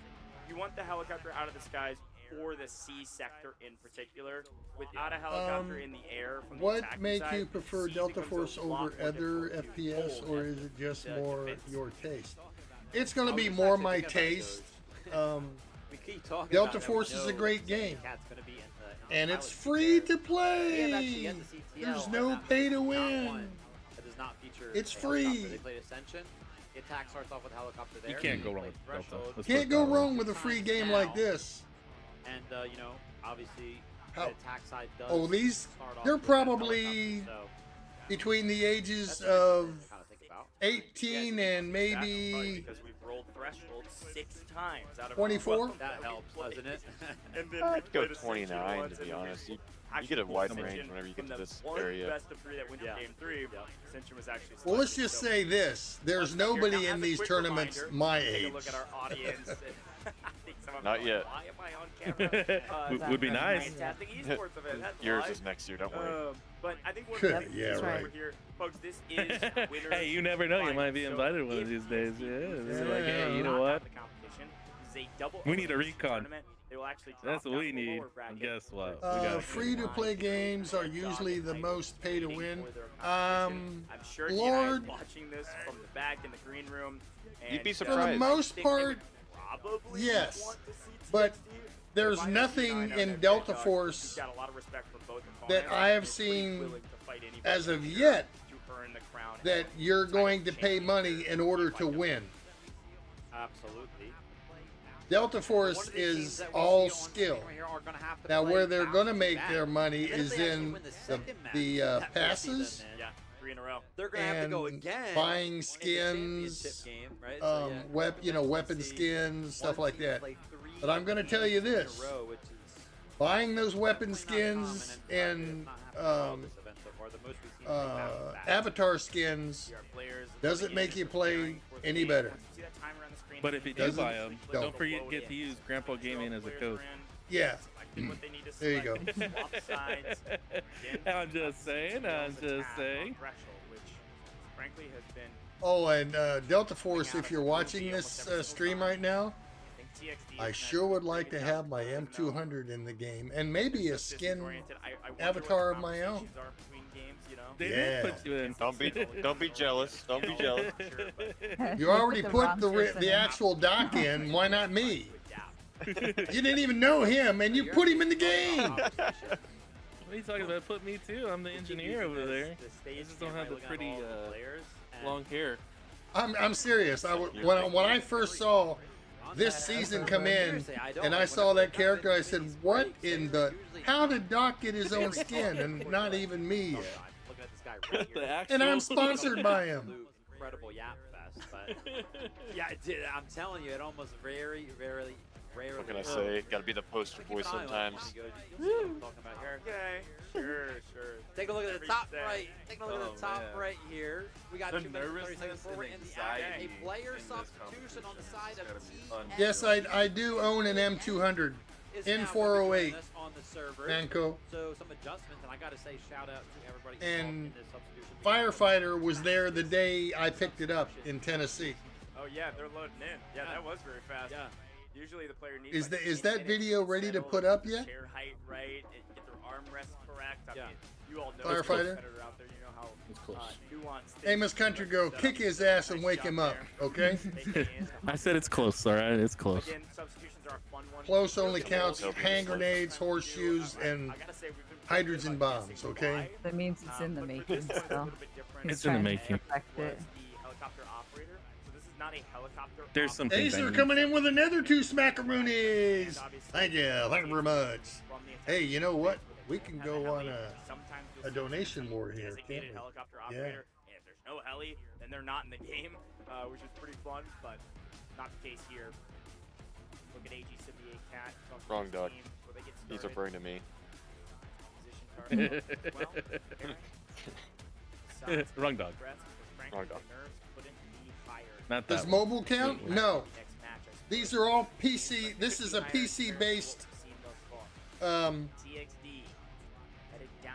you want the helicopter out of the skies for the C sector in particular. Without a helicopter in the air from the What attacking make side, you prefer C Delta becomes a Force lot over more other difficult to FPS, hold or as is it just the more defense. your taste? It's going to be I was more actually my thinking about taste. We keep talking Delta about that. Force We is a know great game, Cat's gonna be in the and pilot it's seat free there. to We have play. actually yet to see TL There's on no that pay to map. Not win. one that does not feature It's a free. helicopter. They played Ascension. The attack starts off with a helicopter there. You can't go They wrong play with Delta. Threshold. Let's Can't put it go that way. wrong with a free game like this. And you know, obviously, How- the attack side does. Oh, these start off they're with that probably helicopter, so between the ages that's of something to kinda think about. 18 and Probably maybe because we've rolled threshold 6 times out of 24. That helps, doesn't it? And then I'd we go played Ascension 29 once, to be and we honest. You actually get a pulled wide Ascension range whenever you get from to the this one area. best of 3 that went to Yeah. game 3. Ascension was actually Well, let's selected, just so say this: there's let's stop here. nobody Now, in as a these quick tournaments reminder, my take age. a look at our audience. I think some of Not them are yet. like, why am I on camera? Would be nice. Fantastic esports event. That's Yours live. is next year, don't worry. But I think one of the things Yeah, over right. here, folks, this is winners. Hey, you never know. You might be finals. invited So one of these if days. TXT Yeah. loses They're this like, hey, and you not know what? have the competition, this is a double We need a elimination recon. tournament. They will actually drop That's what down we to the need. lower bracket. And guess what? We got Free to play games are usually the most pay to win. I'm sure Lord, Lord, watching this from the back in the green room. And You'd be for the surprised. most think they would part, probably yes. want to see But TXT. there's If I nothing had 9 in on Delta that dog, Force he's got a lot of respect for both that opponents, I have and he's pretty seen willing to fight anybody as of here yet to earn the crown that and you're title going to pay champion. money in order to win. Absolutely. Delta One Force of the teams is that we all see on skill. screen right here are gonna have to Now, play where they're going to make back-to-back. their money And if is they actually in win the the, second match, the that puts passes them in. Yeah, 3 in a row. They're gonna have to go and again buying in the skins, championship game, right? So, yeah, weapon let's see skins, stuff one like team that. play 3 But I'm going to tell you games in a this: row, which is buying those weapon definitely not skins common, and not happening at all this event so far. The most we've seen is back-to-back. avatar skins doesn't make you play any better. But if you do Doesn't- buy them, don't. don't forget get to use Grndpa Gaming as a code. Yeah. There you go. I'm just saying. I'm just saying. Frankly, has been Oh, and Delta Force, if you're watching this stream right now, I sure would like to have my M200 in the game, and maybe a skin avatar of my own. They Yeah. did put you in. Don't be jealous. Don't be jealous. You already The put wrong the person the in. actual doc in. Why not me? You didn't even know him, and you put him in the game. What are you talking about? Put me too. I'm the engineer over there. I just don't have the pretty long hair. I'm serious. When I first saw this season come in, and I saw that character, I said, "What in the? How did Doc get his own skin, and not even me yet?" Looking at this guy right The here. actual. And I'm sponsored by him. Absolute Incredible yap fest, but yeah, I'm telling you, it almost very, very rarely. What can I say? Gotta be the poster Keep boy an eye on it. sometimes. You'll see what I'm talking about here. Okay, sure. Take a look at the top right. Take a look at Oh, the top man. right here. We got The 2 minutes and 30 seconds nervousness before we're and in the anxiety action. A player in this substitution on the side of gotta be TX. fun. Yes, I do own an M200 Is in now 408 joining us on the server. Manco. So some adjustments, and I gotta say shout out to everybody And involved in this substitution. Firefighter was there the day I picked it up in Tennessee. Oh yeah, they're loading in. Yeah, that was very fast. Yeah. Usually the player needs. Is that video ready to put up yet? Chair height right, and get their armrest correct. I mean, you all know Firefighter? out there. You know how nuanced. Amos Country Go, kick his ass and wake him up, okay? I said it's close, all right? It's close. Again, substitutions are a fun one. Close only counts hand grenades, horseshoes, and hydrogen bombs, okay? That means it's in the making still. It's in the making. The helicopter operator. So this is not a helicopter. There's some things. Acer coming in with another 2 smackaroonies. Thank you very much. Hey, you know what? We can go on a donation war here, can't we? Yeah. And if there's no heli, then they're not in the game, which is pretty fun, but not the case here. Look at AG78 Cat. Wrong dog. He's referring to me. Wrong dog. Wrong dog. Not that Does one. mobile count? No. These are all PC. This is a PC-based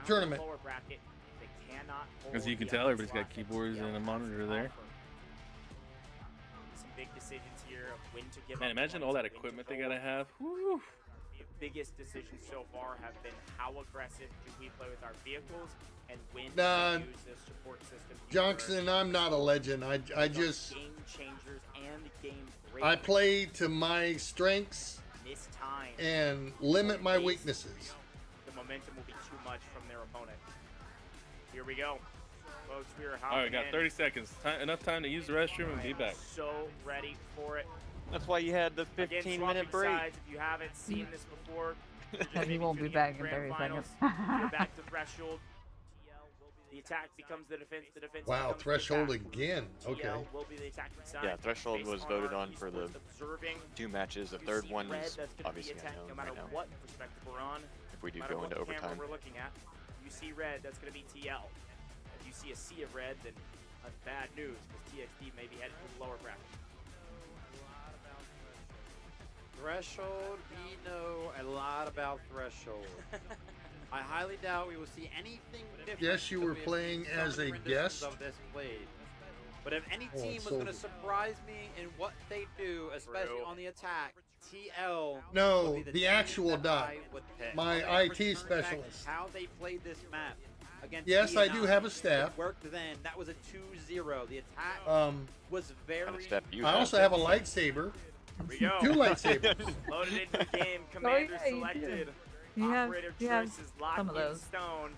tournament. As you can tell, everybody's got keyboards and a monitor there. Some big decisions here of when to give Man, up imagine points, all that when to equipment they go. gotta have. The biggest decisions so far have been how aggressive do we play with our vehicles and when to use the support system. Johnson, I'm not a legend. I just game changers and game I play to my strengths mistime and limit my weaknesses. The momentum will be too much from their opponent. Here we go. Folks, we are All right, we got 30 seconds. Enough time to use the restroom and be back. So ready for it. That's why you had the 15-minute break. Sides, if you haven't seen this before, And he won't be back in 30 seconds. You're back to threshold. The attack becomes the defense. The defense. Wow, becomes threshold the attack. again. Okay. TL will be the attacking side. Yeah, threshold was voted on for the observing. 2 matches. The You third see one red, is that's gonna be obviously attack unknown no matter right now. what perspective we're on. If we do no matter go what into camera overtime. we're looking at, you see red, that's going to be TL. If you see a sea of red, then that's bad news because TXD may be headed to the lower bracket. Threshold, we know a lot about Threshold. I highly doubt we will see anything different. Yes, you than were we have playing seen some as a different editions guest. Of this played. But if any Oh, team was so- going to surprise me in what they do, especially on the attack, TL. No, would be the team actual that Doc, I would pick. my Okay, IT returning back to specialist. How they played this map against Yes, I do DNI. have a staff. It worked then. That was a 2-0. The attack was very. I also have a lightsaber. Here we go. 2 lightsabers. Loaded into the game. Commander yeah, you selected. do. You have- Operator you have choices locked some of in those. stone.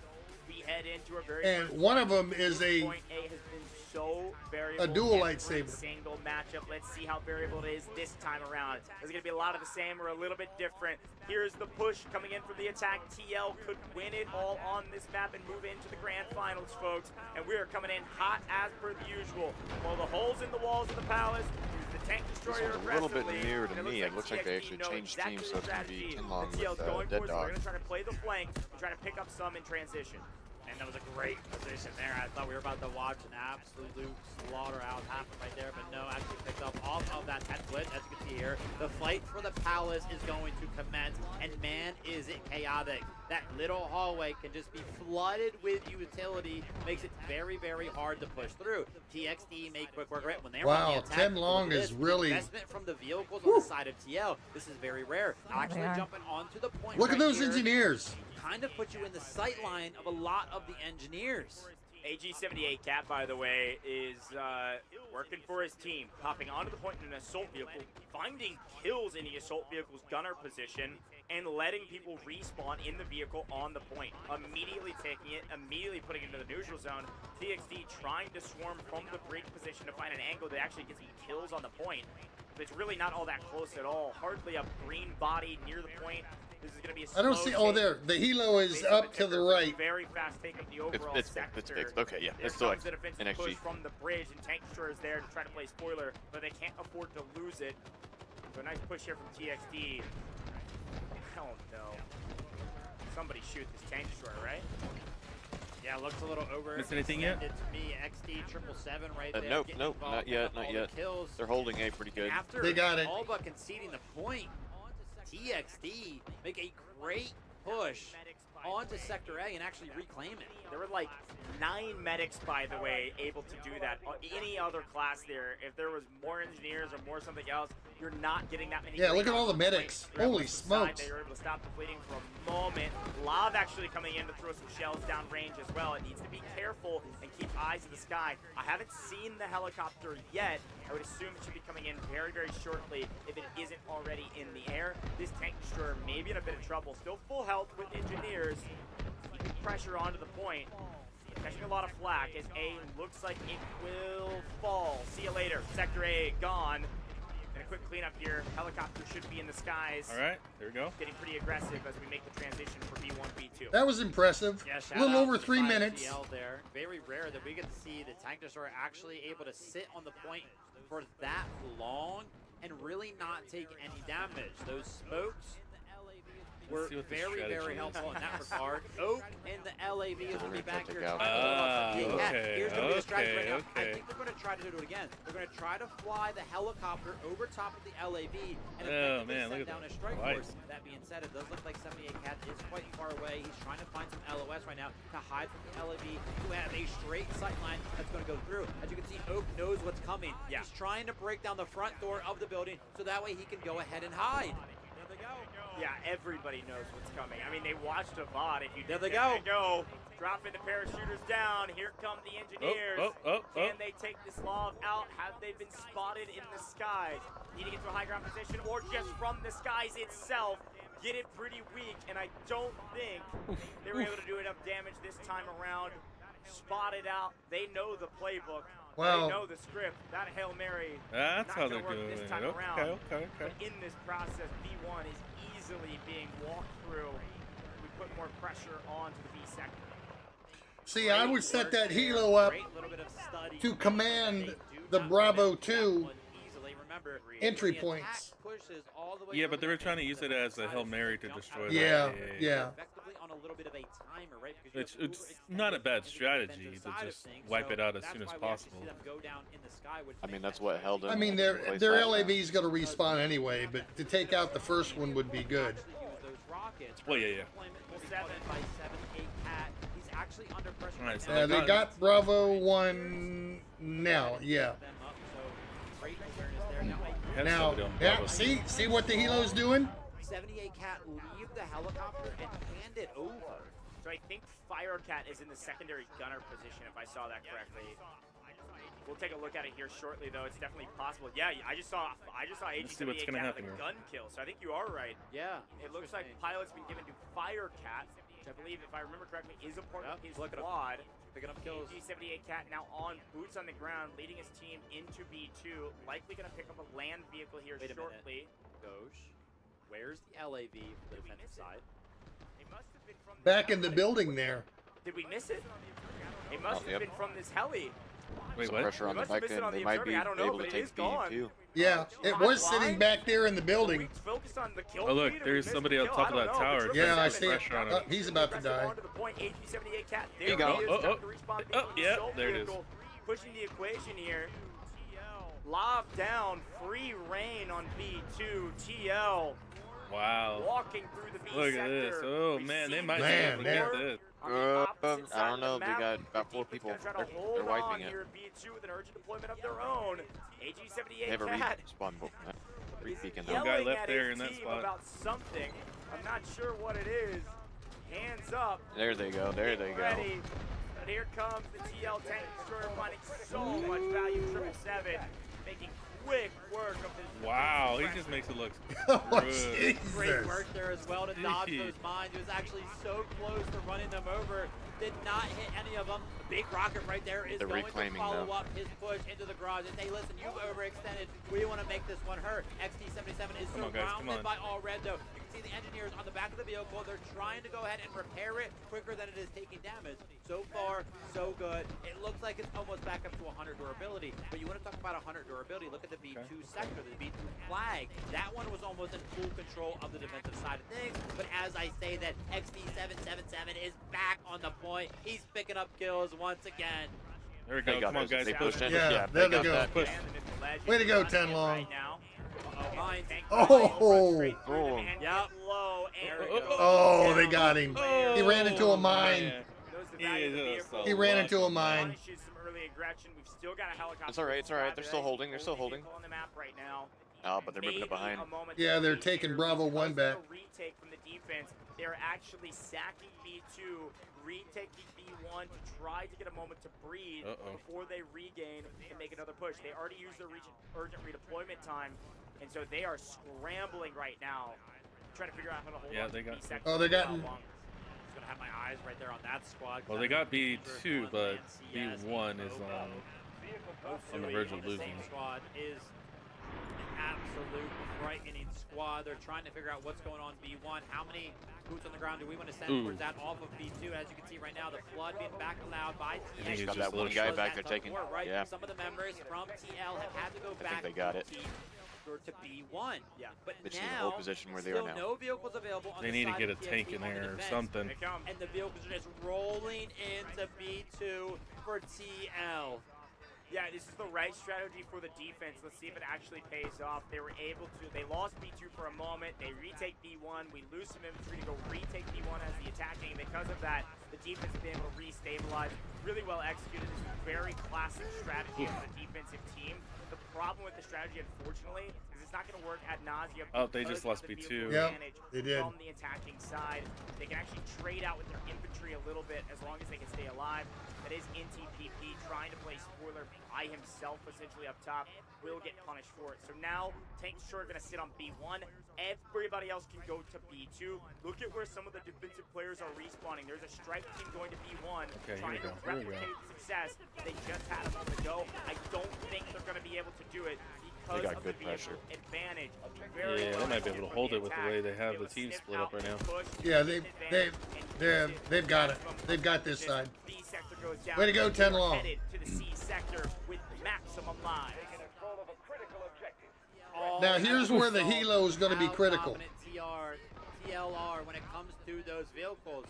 We head into a very And first one of them is a Point A has been so variable. dual every lightsaber. Single matchup. Let's see how variable it is this time around. There's going to be a lot of the same or a little bit different. Here's the push coming in from the attack. TL could win it all on this map and move into the grand finals, folks. And we are coming in hot as per the usual. Well, the holes in the walls of the palace. Use the tank destroyer This one's a little bit aggressively, nearer to and me. It looks like they TXT actually know changed exactly teams, the so it's going to be strategy Kinlong that TL's with going Dead for, so they're Dog. going to try to play the flank and try to pick up some in transition. And that was a great position there. I thought we were about to watch an absolute slaughterhouse happen right there, but no, actually picked up off of that split. As you can see here, the fight for the palace is going to commence, and man, is it chaotic. That little hallway can just be flooded with utility, makes it very, very hard to push through. TXD make quick work of it when they're on Wow, the attack. Tim Long Look at is this, really- investment from the vehicles on the side of TL. This is very rare. Actually are. jumping onto the point. Look at right those here. engineers. Kind of put you in the sight line of a lot of the engineers. AG78 Cat, by the way, is working for his team, popping onto the point in an assault vehicle, finding kills in the assault vehicle's gunner position, and letting people respawn in the vehicle on the point. Immediately taking it, immediately putting it into the neutral zone. TXD trying to swarm from the bridge position to find an angle that actually gets kills on the point. But it's really not all that close at all. Hardly a green body near the point. This is going to be a I don't slow see. Oh, take. there. The helo is up to the right. Very fast take of the overall It's sector. fixed. Okay, yeah. There It's still comes the defensive NXG. push from the bridge, and Tank Destroyer is there to try to play spoiler, but they can't afford to lose it. So a nice push here from TXD. Oh no. Somebody shoot this Tank Destroyer, right? Yeah, looks a little over. Miss anything yet? To me, XD 777 right there. Nope, getting nope, involved, not yet, picking up not all the yet. Kills. They're holding A pretty good. After They got it. all but conceding the point, TXD make a great push onto Sector A and actually reclaim it. There were like 9 medics, by the way, able to do that. Any other class there, if there was more engineers or more something else, you're not getting that many. Yeah, look at all the medics. Holy smokes. They were able to stop the bleeding for a moment. Lav actually coming in to throw some shells down range as well. It needs to be careful and keep eyes in the sky. I haven't seen the helicopter yet. I would assume it should be coming in very, very shortly if it isn't already in the air. This tank destroyer may be in a bit of trouble. Still full health with engineers. Keeping pressure onto the point. Catching a lot of flack as A looks like it will fall. See you later. Sector A gone. And a quick cleanup here. Helicopter should be in the skies. All right, there we go. Getting pretty aggressive as we make the transition for B1, B2. That was impressive. Yeah, A little over 3 minutes. There. Very rare that we get to see the tank destroyer actually able to sit on the point for that long and really not take any damage. Those smokes were very, very helpful in that regard. Oak and the LAV is going to be back here. Here's going to be the strategy right now. I think they're going to try to do it again. They're going to try to fly the helicopter over top of the LAV and effectively send down a strike force. That being said, it does look like 78 Cat is quite far away. He's trying to find some LOS right now to hide from the LAV, who have a straight sight line that's going to go through. As you can see, Oak knows what's coming. Yeah. He's trying to break down the front door of the building so that way he can go ahead and hide. There they go. Yeah, everybody knows what's coming. I mean, they watched a VOD. If you there they go. Dropping the parachuters down. Here come the engineers. Can they take this Lav out? Have they been spotted in the skies? Need to get to a high ground position or just from the skies itself. Get it pretty weak, and I don't think they were able to do enough damage this time around. Spotted out. They know the playbook. Wow. They know the script. That Hail Mary. That's how they're doing doing this it. time around. Okay. But in this process, B1 is easily being walked through. We put more pressure onto the B sector. See, I would set that helo up to command the Bravo 2 entry points. Yeah, but they were trying to use it as a Hail Mary to destroy the Yeah. It's not a bad strategy to just wipe it out as soon as possible. I mean, that's what held them. I mean, their LAV is going to respawn anyway, but to take out the first one would be good. Well, yeah. Right, so they got Bravo 1 now, yeah. Now, see what the helo's doing? 78 Cat leave the helicopter and hand it over. So I think Firecat is in the secondary gunner position, if I saw that correctly. We'll take a look at it here shortly, though. It's definitely possible. Yeah, I just saw AG78 Cat with a gun kill, so I think you are right. Yeah. It looks like pilot's been given to Firecat, which I believe, if I remember correctly, is a part of his squad. Picking up kills. AG78 Cat now on boots on the ground, leading his team into B2. Likely going to pick up a land vehicle here shortly. Doge, where's the LAV for the defensive side? It must have been from back in the building there. Did we miss it? It must have been from this heli. Wait, some what? pressure on the back end. They might be able to take B2. Yeah, it was sitting back there in the building. Oh, look, there's somebody on top of that tower. Yeah, I see it. He's about to die. There you go. Yeah, there it is. Pushing the equation here. Lob down, free reign on B2. TL. Wow. Walking through the B Look sector. at this. Oh, man, they might be able to get this. I don't know. They got about 4 people. They're wiping it. Here at B2 with an urgent deployment of their own. AG78 They have a Cat. respawn beacon One guy left there in that spot. About something. I'm not sure what it is. Hands up. There they go. There they go. Ready. But here comes the TL tank destroyer, finding so much value. 777 making quick work of this. Wow, he just makes it look good. Great work there as well to dodge those mines. He was actually so close to running them over. Did not hit any of them. The big rocket right there is going to follow up his push into the garage and say, listen, you've overextended. We want to make this one hurt. XT77 is surrounded by all red, though. You can see the engineers on the back of the vehicle. They're trying to go ahead and repair it quicker than it is taking damage. So far, so good. It looks like it's almost back up to 100 durability. But you want to talk about 100 durability, look at the B2 sector, the B2 flag. That one was almost in full control of the defensive side of things. But as I say that, XT777 is back on the point. He's picking up kills once again. There we go. Come on, guys. They pushed in. Yeah, there they go. Push. Way to go, Tenlong. Oh! Yep. Oh, they got him. He ran into a mine. He ran into a mine. It's all right. It's all right. They're still holding. They're still holding. On the map right now. but they're moving it behind. Yeah, they're taking Bravo 1 back. A retake from the defense. They're actually sacking B2, retaking B1 to try to get a moment to breathe before they regain and make another push. They already used their urgent redeployment time, and so they are scrambling right now, trying to figure out how to hold on to B sector. Oh, they got. Just gonna have my eyes right there on that squad. Well, they got B2, but B1 is on the verge of losing. Squad is an absolute frightening squad. They're trying to figure out what's going on B1. How many boots on the ground do we want to send towards that off of B2? As you can see right now, the flood being back allowed by TL. I think he's got that one guy back there taking. Yeah. Some of the members from TL have had to go back. I think they got it. To B1. Yeah. But it's now, in the whole position where they are now. No vehicles available on they need to get a tank in there or something. And the vehicles are just rolling into B2 for TL. Yeah, this is the right strategy for the defense. Let's see if it actually pays off. They were able to, they lost B2 for a moment. They retake B1. We lose some infantry to go retake B1 as the attacking. Because of that, the defense has been able to restabilize. Really well executed. This is a very classic strategy of the defensive team. The problem with the strategy, unfortunately, is it's not going to work ad nauseum. Oh, they just lost B2. Yeah, they did. From the attacking side, they can actually trade out with their infantry a little bit as long as they can stay alive. That is NTPP trying to play spoiler by himself, essentially up top. Will get punished for it. So now, Tank Destroyer going to sit on B1. Everybody else can go to B2. Look at where some of the defensive players are respawning. There's a strike team going to B1, trying to replicate the success they just had a moment ago. I don't think they're going to be able to do it because of the vehicle advantage. Yeah, they might be able to hold it with the way they have the team split up right now. Yeah, they've got it. They've got this side. Way to go, 10 long. Headed to the C sector with maximum lives. Now here's where the helo is going to be critical. TLR when it comes to those vehicles.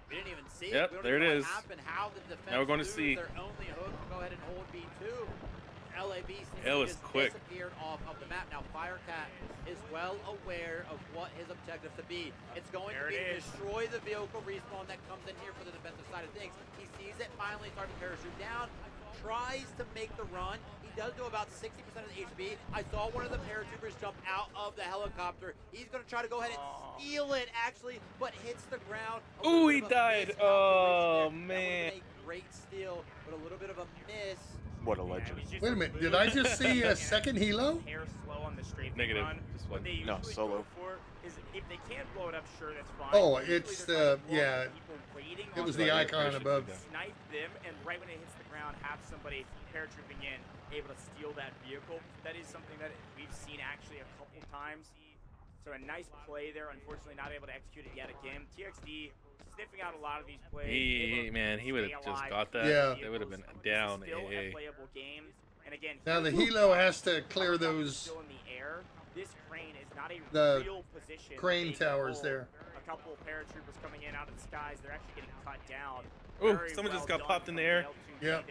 We didn't even see it. Yep, there it is. How the defense now we're going to see. Their only hook. Go ahead and hold B2. LAB it was quick. Disappeared off of the map. Now Firecat is well aware of what his objective to be. It's going to be to destroy the vehicle respawn that comes in here for the defensive side of things. He sees it finally start to parachute down, tries to make the run. He does do about 60% of the HP. I saw one of the paratroopers jump out of the helicopter. He's going to try to go ahead and steal it, actually, but hits the ground. Ooh, he died. Oh, man. A great steal, but a little bit of a miss. What a legend. Wait a minute, did I just see a second helo? Negative. What they no, usually solo. go for is if they can't blow it up, sure, that's fine. Oh, it's yeah. It was the icon above. Snipe them, and right when it hits the ground, have somebody paratrooping in, able to steal that vehicle. That is something that we've seen actually a couple times. So a nice play there. Unfortunately, not able to execute it yet again. TXD sniffing out a lot of these plays. He would have just got that. Yeah. They would have been down. Still a playable game. And again, now the helo has to clear those. Still in the air. This crane is not a the real position. Crane towers there. A couple of paratroopers coming in out of the skies. They're actually getting cut down. Oh, someone just got popped in the air. Yep.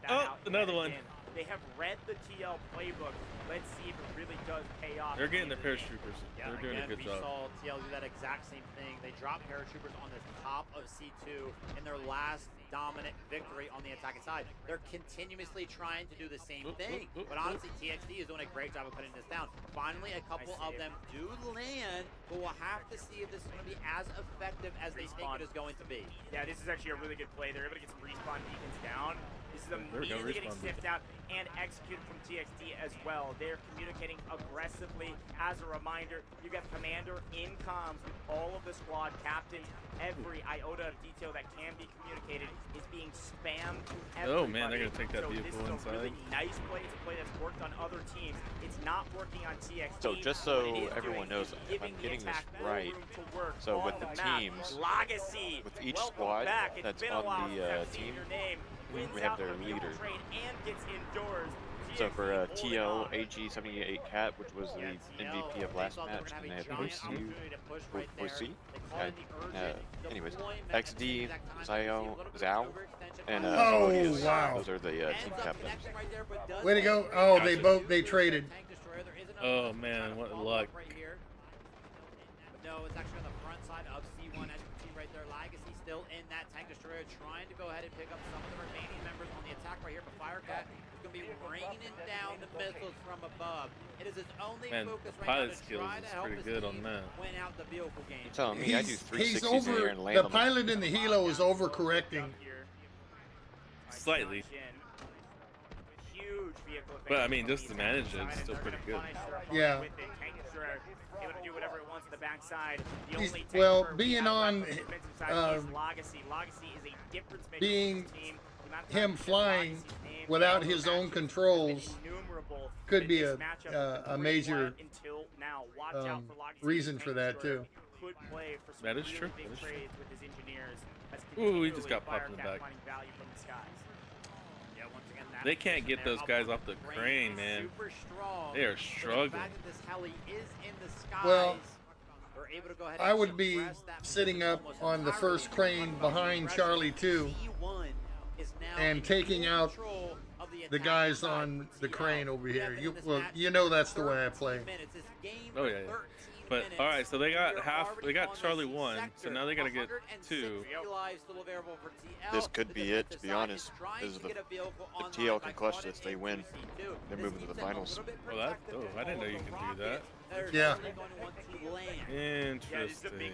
Oh, another one. They have read the TL playbook. Let's see if it really does pay off. They're getting their paratroopers. Yeah, They're doing a good job. We saw TL do that exact same thing. They dropped paratroopers on the top of C2 in their last dominant victory on the attacking side. They're continuously trying to do the same thing. But honestly, TXD is doing a great job of putting this down. Finally, a couple of them do land, but we'll have to see if this is going to be as effective as they think it is going to be. Yeah, this is actually a really good play. They're able to get some respawn beacons down. This is immediately getting sniffed out and executed from TXD as well. They're communicating aggressively. As a reminder, you got Commander in comms with all of the squad captains. Every iota of detail that can be communicated is being spammed to everybody. Oh man, they're gonna take that vehicle this is inside. a really nice play. It's a play that's worked on other teams. It's not working on TXD. So just so everyone knows, if I'm getting this right, so with the teams, Legacy, with each squad that's on the team, we have their leader. So for TL AG78 Cat, which was the MVP of last match, and they had Pussy. Anyways, XD, Zhao, and wow. Those are the team captains. Way to go! Oh, they traded. Oh man, what luck! No, it's actually on the front side of C1, as you can see right there. Legacy still in that tank destroyer, trying to go ahead and pick up some of the remaining members on the attack right here. But Firecat is going to be raining down the missiles from above. It is his only focus right now to try to help his team win out the vehicle game. You're telling me I do 360s He's in over. here and land The on pilot in the helo is overcorrecting. Slightly. Huge vehicle. But I mean, just to manage it, it's still pretty good. Yeah. Able to do whatever it wants to the backside. He's, well, being on, being him flying without his own controls could be a major reason for that too. That is true. That is true. Ooh, he just got popped in the back. They can't get those guys off the crane, man. They are struggling. Well, I would be sitting up on the first crane behind Charlie 2 and taking out the guys on the crane over here. You know that's the way I play. Oh yeah. But all right, so they got Charlie 1, so now they gotta get 2. This could be it, to be honest. This is if TL can clutch this, they win. They're moving to the finals. Oh, I didn't know you could do that. Yeah. Interesting.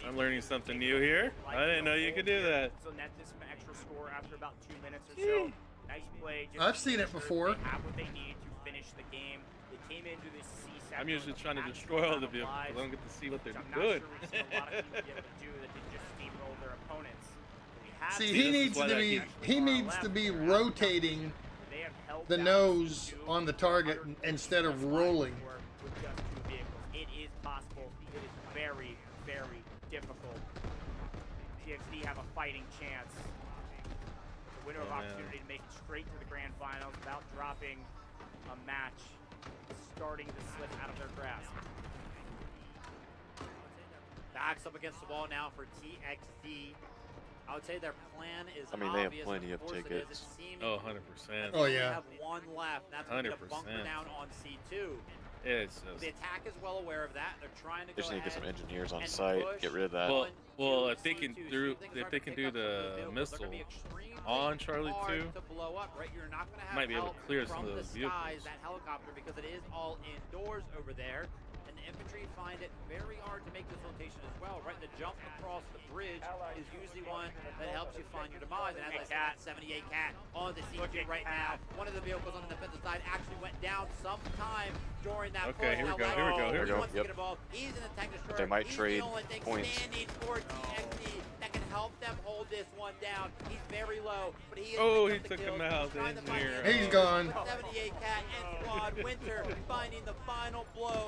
I'm learning something new here. I didn't know you could do that. So net this extra score after about 2 minutes or so. Nice play. I've seen it before. They have what they need to finish the game. They came into this C sector. I'm usually trying to destroy all the vehicles. I don't get to see what they're doing. I'm not sure we've seen a lot of teams be able to do that. They just steamroll their opponents. See, he needs to be rotating the nose on the target instead of rolling. It is possible. It is very, very difficult. GXD have a fighting chance. The winner of opportunity to make it straight to the grand finals without dropping a match, starting to slip out of their grasp. Backs up against the wall now for TXD. I would say their plan is I mean, they have plenty of tickets. Oh, 100%. Oh, yeah. They have one left. That's going to bunker down on C2. It's just... The attack is well aware of that. They're trying to Just go need to ahead get some engineers on site, get rid of that. Well, if they can do the missile on Charlie 2, might be able to clear some of those vehicles. That helicopter, because it is all indoors over there. Infantry find it very hard to make this rotation as well, right? The jump across the bridge is usually one that helps you find your demise. And as I said, 78 Cat on the C2 right now. One of the vehicles on the defensive side actually went down sometime during that push. Here we go. Yep. He's in the tank destroyer. They might trade points. Standing for TXD that can help them hold this one down. He's very low, but he is he took him out. The engineer. He's gone. 78 Cat and Squad Winter finding the final blow.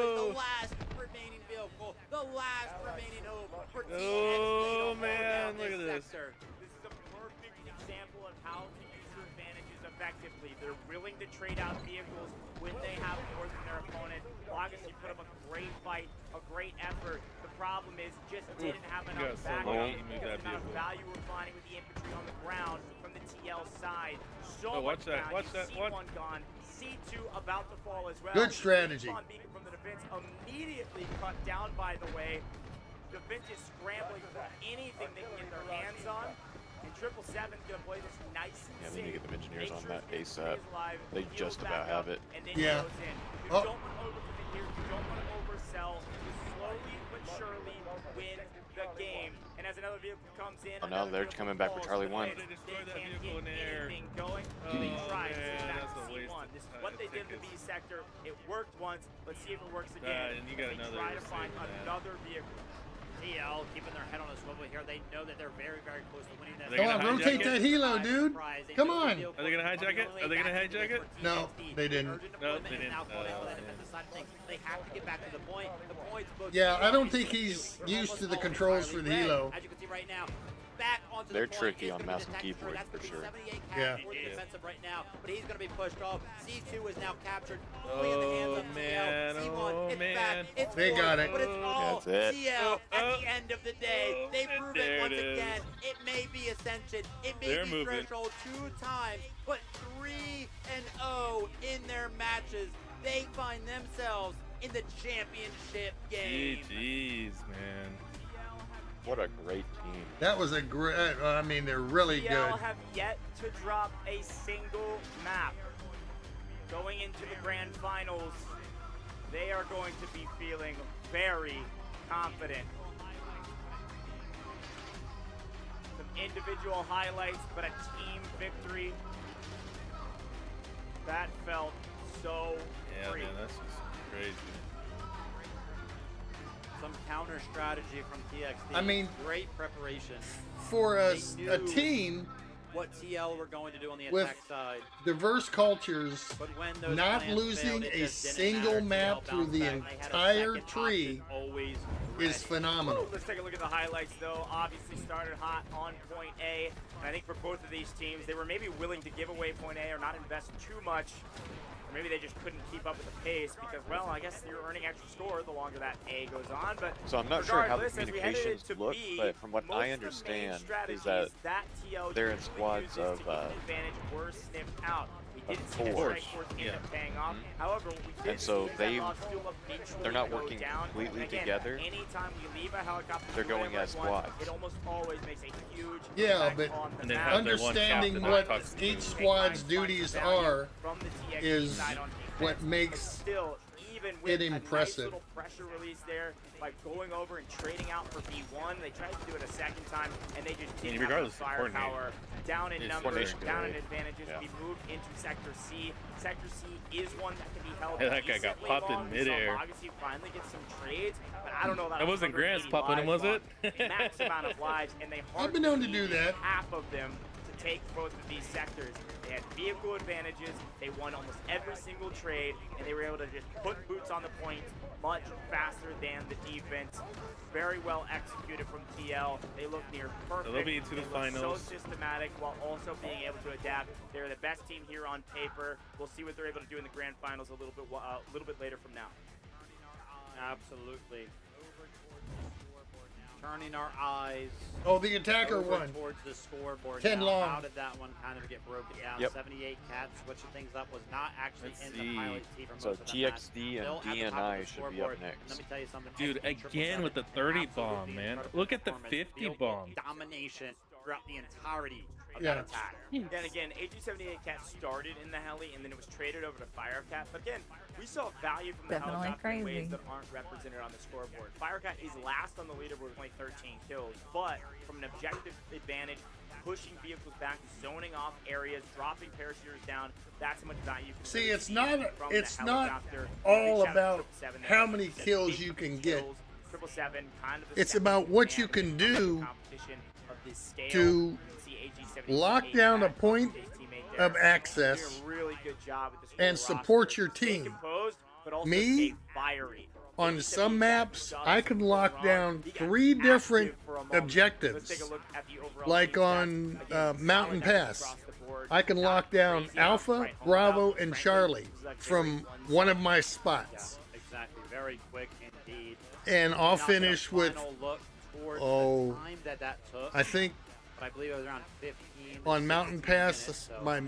The last remaining vehicle, the last remaining hope for TXD. Oh man, look at this. This is a perfect example of how to use your advantages effectively. They're willing to trade out vehicles when they have more than their opponent. Legacy put up a great fight, a great effort. The problem is just didn't have enough backup because the amount of value we're finding with the infantry on the ground from the TL side. So much value. C1 gone. C2 about to fall as well. Good strategy. From the defense immediately cut down, by the way. Defense is scrambling for anything they can get their hands on. And 777's going to play this nice and Yeah, safe. they need to get the engineers on that ASAP. They just about have it. Yeah. You don't want to overcommit here. You don't want to oversell. You slowly but surely win the game. And as another vehicle comes in, Oh, now they're coming back for Charlie 1. They can't get anything going. They tried to back C1. This is what they did in the B sector. It worked once. Let's see if it works again. And you got they another try to find another vehicle. TL keeping their head on a swivel here. They know that they're very, very close to winning this. Come on, rotate that helo, dude. Come on. Are they gonna hijack it? Are they gonna hijack it? No, they didn't. No, they didn't. They have to get back to the point. The points Yeah, I don't think he's used to the controls for the helo. As you can see right now, back onto They're the point. tricky on mouse and keyboard for sure. Yeah. Defensive right now, but he's going to be pushed off. C2 is now captured. Fully in the hands of man. TL. C1, Oh, it's man. back. It's They got it. But it's all That's it. TL at the end of the day. They prove it once again. It may be Ascension. It may They're be moving. Threshold 2 times, but 3-0 in their matches. They find themselves in the championship game. GG's, man. What a great team. That was a great. I mean, they're really TL good. have yet to drop a single map. Going into the grand finals, they are going to be feeling very confident. Some individual highlights, but a team victory. That felt so free. Man, that's just crazy. Some counter strategy from TXT. I mean, great preparation. For a They knew team what TL were going to do on the with attack side. diverse cultures, But when those not plans losing failed, it a just didn't single matter. map TL through bounced the back. They had a entire second tree option always is ready. phenomenal. Let's take a look at the highlights, though. Obviously started hot on point A. And I think for both of these teams, they were maybe willing to give away point A or not invest too much. Or maybe they just couldn't keep up with the pace because, well, I guess you're earning extra score the longer that A goes on. But So I'm not sure how the regardless, as we headed communications into look, B, but from what most I of the main understand is strategies that TL they're in usually squads uses to of, keep an advantage were sniffed out. We did of see that four. strike force end Yeah. up paying off. However, we did And so see that they- loss still eventually they're not go working down. completely And again, together. Anytime we leave a helicopter, They're doing going it as like once, squads. It almost always makes a huge Yeah, impact but on the And they map. have their one understanding captain what that talks to each them. squad's duties Value are from the TXT is side on what defense, makes but still, even with it a nice impressive. little pressure release there by going over and trading out for B1, they tried to do it a second time and they just didn't have regardless the of firepower. Down in It's numbers, coordination down in great. advantages. Yeah. We moved into Sector C. Sector C is one that can be held Hey, that guy got decently popped in long. We saw midair. Legacy finally get some trades, but I don't know that That wasn't 180 Grant's popping him, was lives it? on max amount of lives, and they I've been known to do needed that. half of them to take both of these sectors. They had vehicle advantages, they won almost every single trade, and they were able to just put boots on the point much faster than the defense. Very well executed from TL. They look near perfect. they'll be to the They look finals. so systematic while also being able to adapt. They're the best team here on paper. We'll see what they're able to do in the grand finals a little bit later from now. Absolutely. Turning our eyes Oh, the attacker over won. towards the scoreboard. 10 now. long. How did that one kind of get broken down? Yep. 78 cats switching things up was not actually Let's in see. the pilot team for So most of the match. TXD Still and at the top of DNI the should be up scoreboard. next. Let me tell you something. Dude, XD again with the 30 bomb, man. incredible Look at the performance. 50 Field bomb. domination throughout the entirety of Yeah. that attack. Then again, AG-78 Cat started in the heli and then it was traded over to Firecat. But again, we saw value from the Definitely helicopter in ways crazy. that aren't represented on the scoreboard. Firecat is last on the leaderboard with only 13 kills, but from an objective advantage, pushing vehicles back, zoning off areas, dropping parachuters down, that's how much value you can See, really it's see not from the helicopter. all Big shout out to about 777 there. how many Said kills 8 you can get. kills, 777, kind of the It's second about what you command can in do competition of this scale. to You can see AG-78 lock down a Cat, point his teammate there, of access doing a really good job with this and whole support roster. your Stay team. composed, but also Me, stay fiery. On AG-78 some maps, Cat I can lock down He got 3 active different for a moment. Let's objectives. take a look at the overall Like team stats. on Again, Mountain solid Pass, across the board. I can Not lock down crazy Alpha, right home Bravo, out. and Frankly, Charlie this is actually a from great one of my Yeah, spots. exactly. Very quick indeed. And I'll Now for the finish with, final look towards oh, the time that took. I think But I believe it was around 15 to on Mountain 16 Pass, minutes, so my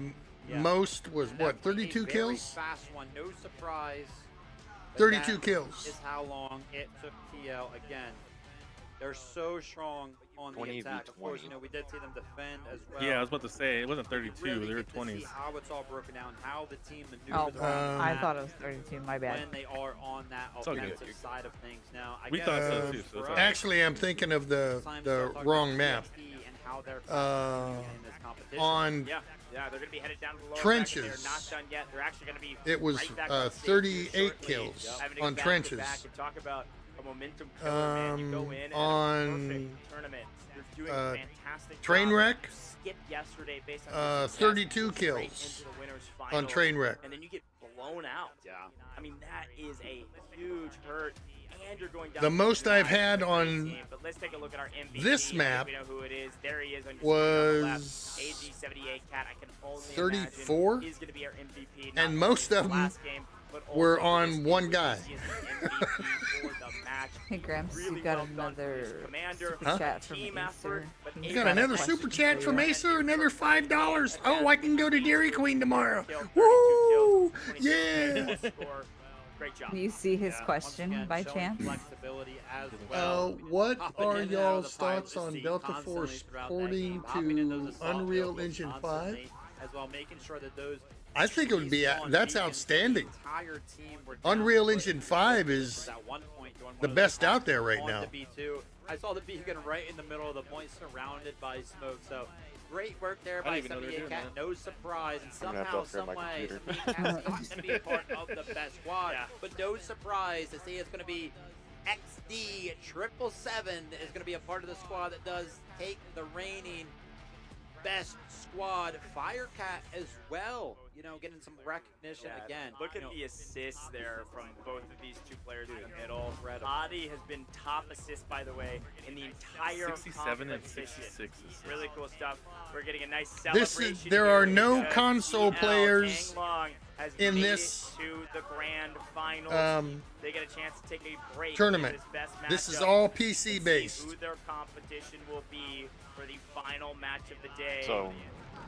yeah. most was And what, that being a 32 very kills? Fast one, no surprise. but 32 that kills. Is how long it took TL again. They're so strong on the 20 v attack. Of course, 20. you know we did see them defend as well. Yeah, I was about to say it wasn't You 32. really They were get to 20s. see how it's all broken down, how the team Oh, maneuvers around the I map thought it was 32. My bad. when they are on that It's all good. offensive side of things. Now, I We guess thought so for too, so it's us, all Actually, I'm thinking of the time to start talking wrong about map. TXT and how they're Uh, in this competition. on Yeah, they're going to be headed down to the lower trenches. bracket. They're not done yet. They're actually going to be It was right back on stage 38 shortly, kills having to on go trenches. back and talk about a momentum killer, man. You go in and on, a perfect tournament. You're doing a fantastic train job. wreck, You skipped yesterday based on your success, 32 straight kills into the winners on finals, train wreck. and then you get blown out. Yeah. I mean, that is a huge hurt. And you're going down The to most I've had the on team. But let's take a look at our MVP. this I think map we know who it is. There he is on your screen on the left. was AG-78 Cat. I can only 34, imagine he's going to be our MVP. and not most only of for them last game, but were also on this one game. guy. He is the MVP for the match. Hey, Gramps, Really you got well done for his another commander. super Huh? chat from Team Acer. effort, but He's You Got got a another question super for chat you. from Acer, another $5. Oh, I can go to Dairy Queen tomorrow. Kill, 32 Woo! kills, 26 Yeah! plus score. Great job. Do you see his Yeah, question once again, by showing chance? flexibility as well. What Hopping are in and out of y'all's the pilot thoughts on seat Delta constantly Force throughout that porting game, hopping in those to assault Unreal vehicles Engine 5? constantly, as well, making sure that those I think it would be small that's beacons for the outstanding. entire team were down. Unreal Engine 5 is At one point, during one the of best attacks out there right on now. the B2. I saw the beacon right in the middle of the point, surrounded by smoke. So great work there by didn't even know they were 78 doing Cat. that. No surprise, and I'm gonna have to somehow, upgrade my some way, computer. 78 Cat's not going to be a part of the best squad. But no surprise to see it's going to be XD 777 is going to be a part of the squad that does take the reigning best squad. Firecat as well, you know, getting some recognition again. Look You at know, the assists there from both of these two players in the middle. Adi has been top assist, by the way, in the entire 67 and competition. 66 assists. Really cool stuff. We're getting a nice This celebration. is there here are no because console TL players Tanglong has in made this it to the grand finals. They get a chance to take a break tournament. in this best This is matchup all and PC see based. Who their competition will be for the final match of the day. So,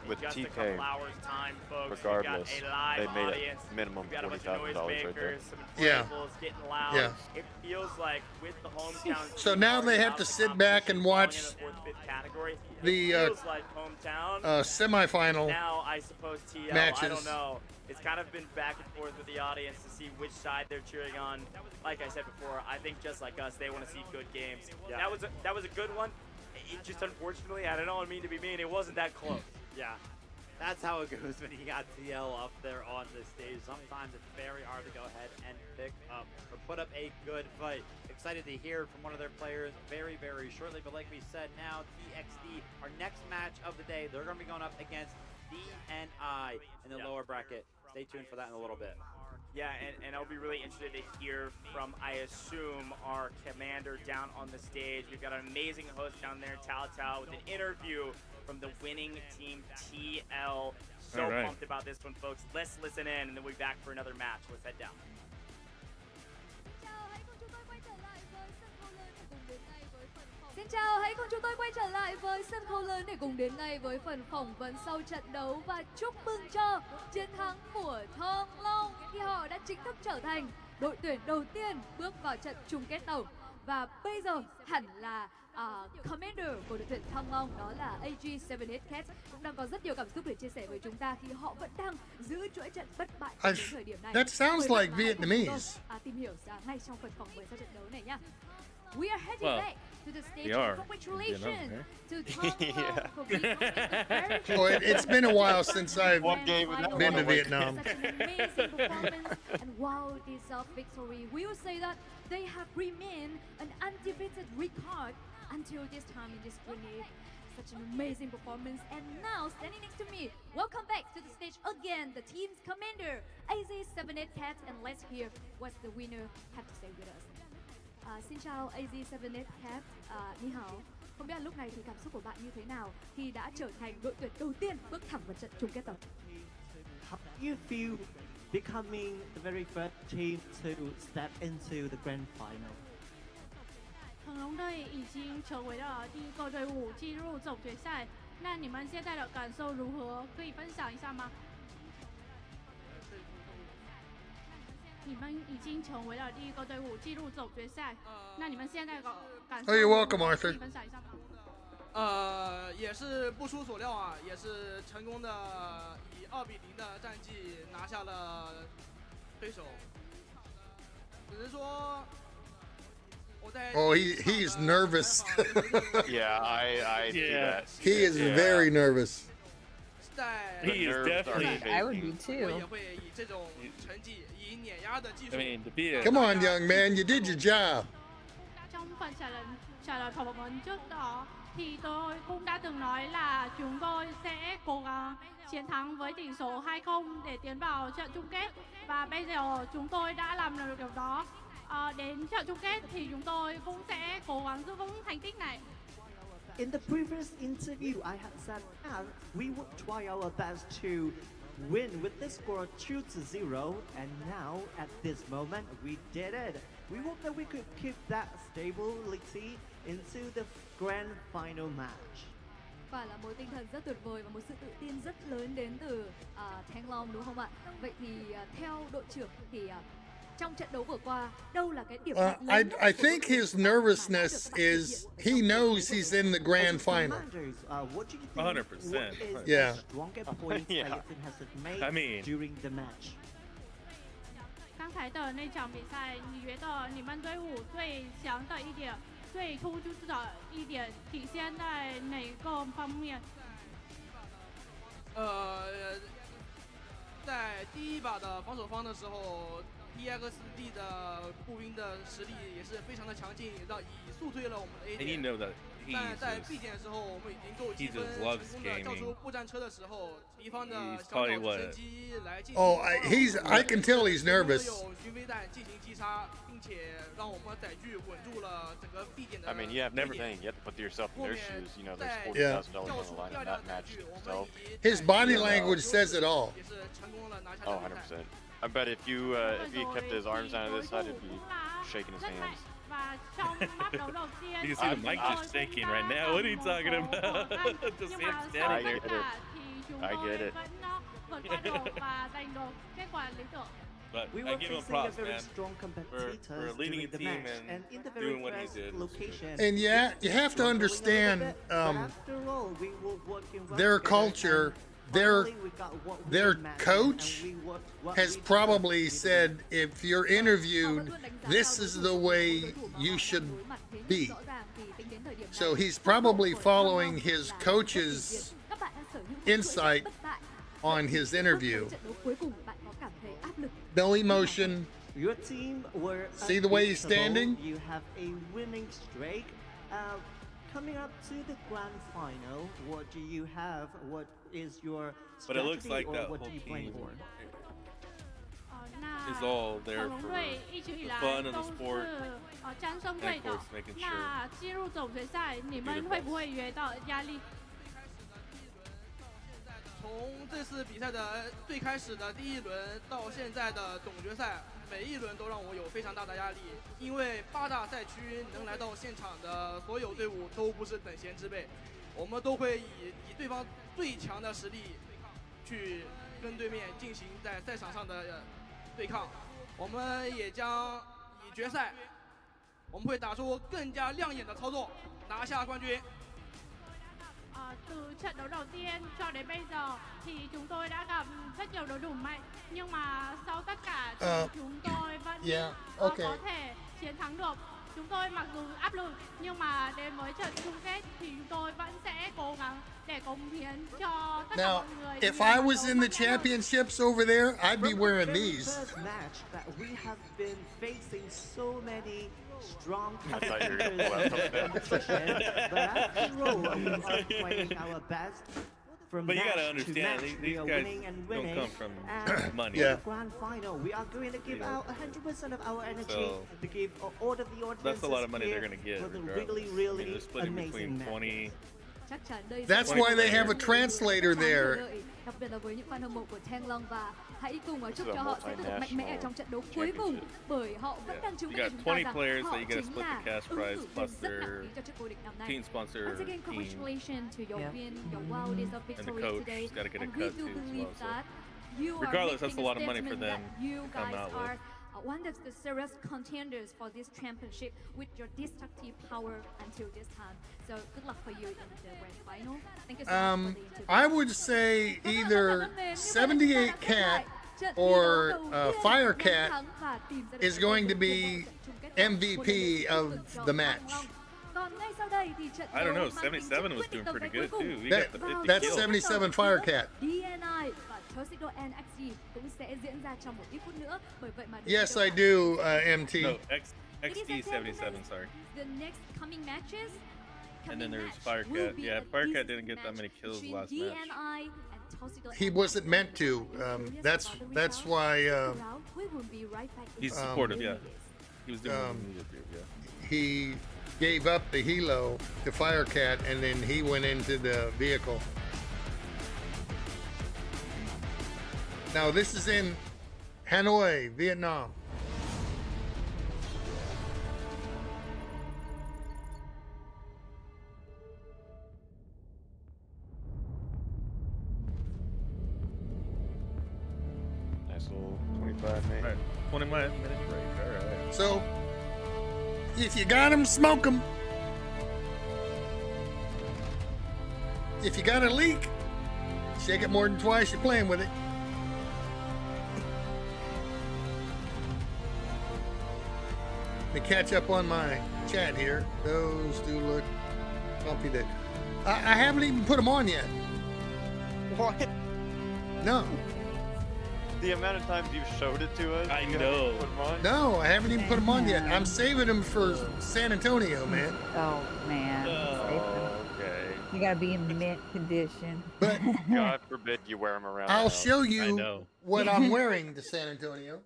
In with just a TK, couple hours time, folks, we've regardless, got a live they made audience. it minimum We've got a bunch of $40,000 right there. noisemakers, some Yeah. inflatables getting loud. Yeah. It feels like with the hometown. So team now already they have out to of the sit back and competition, watch falling in the fourth, fifth category, the, it feels like hometown. semifinal Now I suppose TL. I matches. don't know. It's kind of been back and forth with the audience to see which side they're cheering on. Like I said before, I think just like us, they want to see good games. Yeah. That was a good one. It just unfortunately, I don't mean to be mean, it wasn't that close. Yeah, that's how it goes when you got TL up there on the stage. Sometimes it's very hard to go ahead and pick up or put up a good fight. Excited to hear from one of their players very, very shortly. But like we said, now TXD, our next match of the day, they're going to be going up against DNI in the lower bracket. Stay tuned for that in a little bit. Yeah, and I'll be really interested to hear from, I assume, our commander down on the stage. We've got an amazing host down there, Tal with an interview from the winning team, TL. So All right. pumped about this one, folks. Let's listen in, and then we'll be back for another match. Let's head down. Xin chào, hãy cùng chúng tôi quay trở lại với sân khấu lớn để cùng đến ngay với phần phỏng vấn sau trận đấu và chúc mừng cho chiến thắng của Thăng Long khi họ đã chính thức trở thành đội tuyển đầu tiên bước vào trận chung kết tổng. Và bây giờ hẳn là commander của đội tuyển Thăng Long, đó là AG78 Cats, cũng đang có rất nhiều cảm xúc để chia sẻ với chúng ta khi họ vẫn đang giữ chuỗi trận bất bại đến thời điểm này. That sounds Mời like bạn hãy cùng chúng Vietnamese. tôi, tìm hiểu ngay trong phần phỏng vấn sau trận đấu này nhá. We are heading Well, back to the stage. we are. Congratulations Vietnam, to Thăng Long for being very Well, it's been a while since I've One game and been to one Vietnam. Such an amazing performance and wow, deserved victory. We will say that they have remained an undefeated record until this time in this tourney. Such an amazing performance. And now, standing next to me, welcome back to the stage again, the team's commander, AZ78 Cat, and let's hear what the winner have to say with us. Xin chào AZ78 Cat, Ni hao. Không biết là lúc này thì cảm xúc của bạn như thế nào khi đã trở thành đội tuyển đầu tiên bước thẳng vào trận chung kết tổng? How do you feel becoming the very first team to step into the grand final? 腾龙队已经成为了第一个队伍进入总决赛，那你们现在的感受如何？可以分享一下吗？你们已经成为了第一个队伍进入总决赛，那你们现在的感受 Oh, you're 如何 welcome, Arthur. 可以分享一下吗？也是不出所料啊，也是成功的以2-0的战绩拿下了对手。只是说我在 Oh, he's nervous. Yeah, I see that. He is Yeah. very nervous. 在 He is definitely. I would be 我 too. 也会以这种成绩，以碾压的技 I 术。 mean, to be a Come on, young man, you did your job. Trong phần trả lời phỏng vấn trước đó thì tôi cũng đã từng nói là chúng tôi sẽ cố gắng chiến thắng với tỷ số 2-0 để tiến vào trận chung kết, và bây giờ chúng tôi đã làm được điều đó. Đến trận chung kết thì chúng tôi cũng sẽ cố gắng giữ vững thành tích này. In the previous interview, I had said that we would try our best to win with the score 2-0, and now at this moment we did it. We hope that we could keep that stability into the grand final match. Và là một tinh thần rất tuyệt vời và một sự tự tin rất lớn đến từ Thanh Long, đúng không ạ? Vậy thì theo đội trưởng thì trong trận đấu vừa qua, đâu là cái điểm I lớn nhất I của think đội tuyển his mà đã được nervousness bạn thể hiện? is he knows he's in the grand final. Commanders, what do you think? 100%. What is Yeah. the strongest points Yeah. that your team has made I mean- during the match? 刚才的那场比赛，你觉得你们队伍最强的一点、最突出的一点体现在哪个方面？在第一把的防守方的时候 ，TXD 的步兵的实力也是非常的强劲，以速推了我们的 A And you 点。 know that 但在 he's B 点的时候，我们已经够积 he 分， just 成 loves 功的叫 gaming. 出步战车的时候，敌方的 He's 小 probably 岛直 what- 升机来进行 Oh, I can tell he's 有 nervous. 巡飞弹进行击杀，并且让我们载具稳住了整个 B 点的 I mean, you have B never 点 think you have to put yourself in their shoes. You know, there's Yeah. $40,000 on the line in that match itself. His body language says it all. 也是成功了拿下 Oh, 这比赛。 100%. I bet if you kept his arms down to this side, it'd be shaking his hands. Và trong bắt đầu đầu tiên, You see the mic just shaking right now. What are you talking about? Just nhưng him mà standing sau there. tất cả thì chúng I get tôi it. vẫn vượt qua được và giành được kết quả lý tưởng. But We I were give him facing a props, very man. strong competitors for leading during a the team match, and and in the very doing what he first did. location. And yeah, you have to struggling a little understand bit, but after all, we were working well their together, culture, and their- finally we got what we their demanded, coach and we worked what has we probably demanded. said if you're interviewed, this is the way you should be. So he's probably following his coach's insight on his interview. No emotion. Your team were See the way he's unbeatable. standing? You have a winning streak. Coming up to the grand final, what do you have? What is your But it looks strategy like or that what whole do you plan team for? is all there 小龙 for 队一直以 the 来 fun of 都 the 是 sport. 战胜 And 队 of 的 course,。making sure 那进入总决赛，你们会不会遇到压力？从这次比赛的最开始的第一轮到现在的总决赛，每一轮都让我有非常大的压力，因为8大赛区能来到现场的所有队伍都不是等闲之辈，我们都会以对方最强的实力去跟对面进行在赛场上的对抗，我们也将以决赛，我们会打出更加亮眼的操作，拿下冠军。 Từ trận đấu đầu tiên cho đến bây giờ thì chúng tôi đã gặp rất nhiều đối thủ mạnh, nhưng mà sau tất cả thì chúng tôi vẫn có thể chiến thắng được. Chúng tôi mặc dù áp lực nhưng mà đến với trận chung kết thì chúng tôi vẫn sẽ cố gắng để cống hiến cho tất cả Now, mọi người. if I was in the championships over there, I'd be From wearing the very these. first match that we have been facing so many strong I thought you were competitors gonna in the competition, but after all, we are trying our best. From But you match gotta to understand, match, these we are guys winning and don't winning. come from And money. in Yeah. the grand final, we are going to give Yeah. out 100% of our energy So, to give all of the audience. That's a lot of money they're gonna get. For the regardless. really, I mean, really they're splitting amazing between match. 20. Chắc chắn đây That's why they have a translator there. Đặc biệt là với những fan hâm mộ của Thang Long, và hãy cùng chúc This is cho a họ sẽ tiếp tục mạnh mẽ ở trong trận đấu cuối cùng, bởi họ vẫn đang chứng You minh got cho chúng ta 20 rằng players họ that you gotta chính split là the cash ứng prize cử viên plus rất nặng their ký cho chức vô địch năm nay. team sponsor Once again, team. congratulations to your Yeah. win, your wow days of And the victory coach today, has gotta get a and we cut do too as believe well, so. that you are Regardless, that's making a lot of money for statement them that you to come guys out with. are one of the serious contenders for this championship with your destructive power until this time. So good luck for you in the grand final. Thank you so much for the interview. I would say either 78 Cat or Firecat is going to be MVP of the match. I don't know. 77 was doing pretty good too. We That- got the 50 that's kills. 77 Firecat. DNI và Tuxedo NXT cũng sẽ diễn ra trong một ít phút nữa. Bởi vậy mà Yes, I do, MT. No, XD77, sorry. The next coming matches. And then there's Firecat. Yeah, Firecat didn't get that many kills last match. DNI and Tuxedo He wasn't meant to. That's why We will be right back. He's supportive, yeah. He was doing what he needed to do, yeah. he gave up the helo to Firecat, and then he went into the vehicle. Now this is in Hanoi, Vietnam. Nice little 25 mate. Right. 20-minute break. All right. So, if you got them, smoke them. If you got a leak, shake it more than twice. You're playing with it. To catch up on my chat here, those do look comfy. That I haven't even put them on yet. What? No. The amount of times you've showed it to us. I you know. haven't put 'em on? No, I haven't even put them on yet. I'm saving them for San Antonio, man. Oh man. Oh, okay. You gotta be in mint condition. But God forbid you wear them around. I'll the house. show I you know. what I'm wearing to San Antonio.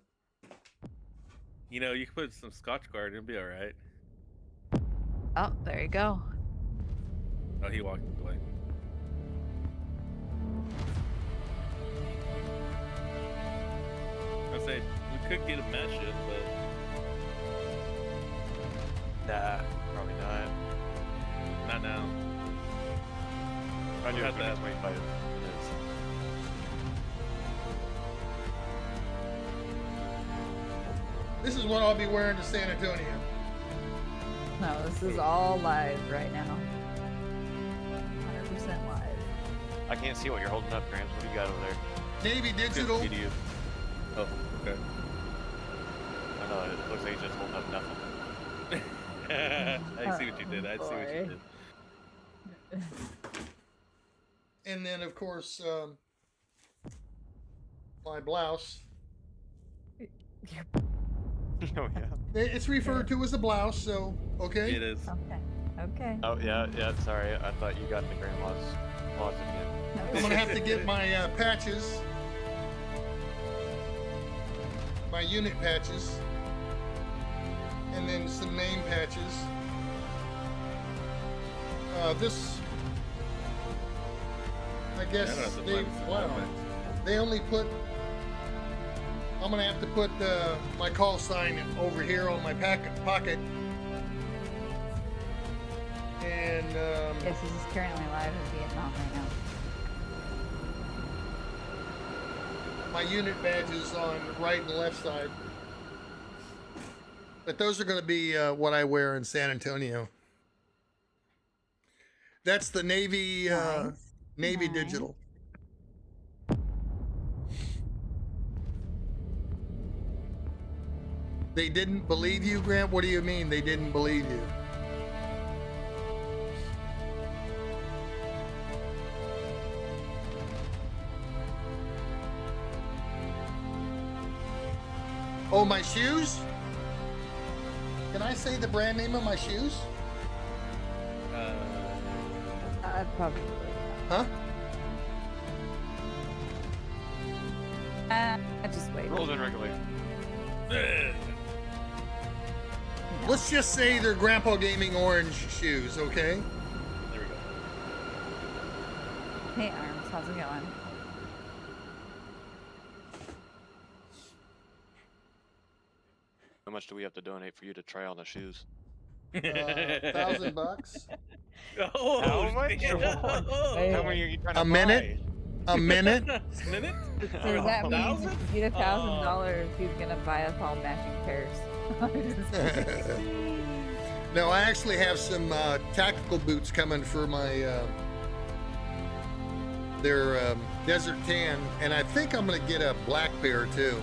You know, you can put some Scotch Guard, it'll be all right. Oh, there you go. Oh, he walked away. I say we could get a mesh in, but Nah, probably not. not now. I do We'll have have that that. 25 minutes. This is what I'll be wearing to San Antonio. No, this is all live right now. 100% live. I can't see what you're holding up, Grams. What do you got over there? Navy Digital. Good video. Oh, okay. I know, it looks like he's just holding up nothing. I see what you did. I see what you did. And then, of course, my blouse. Oh, yeah. It's referred to as a blouse, so, okay? It is. Okay. Okay. Oh, yeah, sorry. I thought you got in the grandma's closet again. I'm going to have to get my patches. My unit patches. And then some name patches. This, I guess, Yeah, I don't have to they, find some wow, comments. they only put, I'm going to have to put my call sign over here on my pocket. And, Yes, this is currently live in Vietnam right now. my unit badges on the right and the left side. But those are going to be what I wear in San Antonio. That's the Navy Navy Nice. Digital. They didn't believe you, Grant? What do you mean they didn't believe you? Oh, my shoes? Can I say the brand name of my shoes? Probably. Huh? I just wait. Rules and regulation. Let's just say they're Grandpa Gaming orange shoes, okay? There we go. Hey, Arms, how's it going? How much do we have to donate for you to try on the shoes? $1,000. Oh, How much? damn. How many are you trying to A minute? A minute? Minute? So that means if 1,000? you get $1,000, he's gonna buy us all matching pairs. No, I actually have some tactical boots coming for my their desert tan, and I think I'm gonna get a black pair too.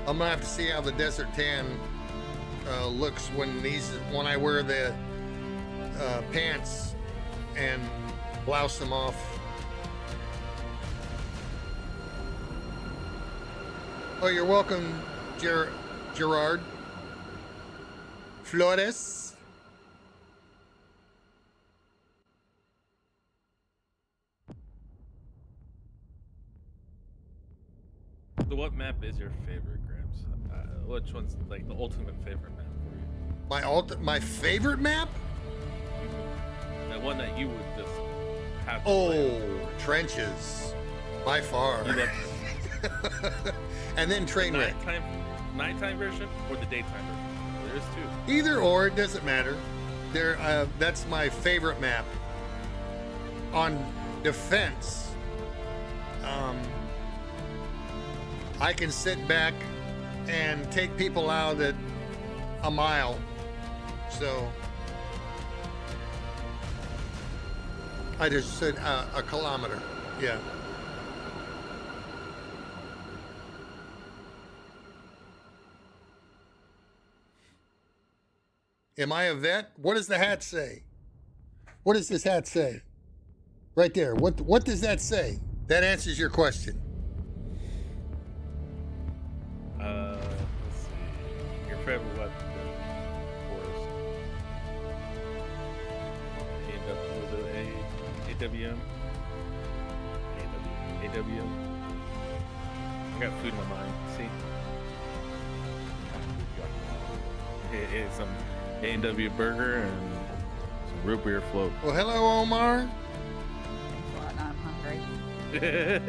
I'm gonna have to see how the desert tan looks when I wear the pants and blouse them off. Oh, you're welcome, Gerard Flores. So what map is your favorite, Gramps? Which one's like the ultimate favorite map for you? My favorite map? That one that you would just have to Oh, play. trenches, by far. You love And then train the wreck. nighttime version or the daytime version? There is two. Either or, it doesn't matter. That's my favorite map. On defense, I can sit back and take people out at a mile. So I just said a kilometer. Yeah. Am I a vet? What does the hat say? What does this hat say? Right there. What does that say? That answers your question. Let's see. Your favorite weapon? AWM? AWM? I got food in my mind. See? It's some A&W burger and some root beer float. Well, hello, Omar. I'm hungry.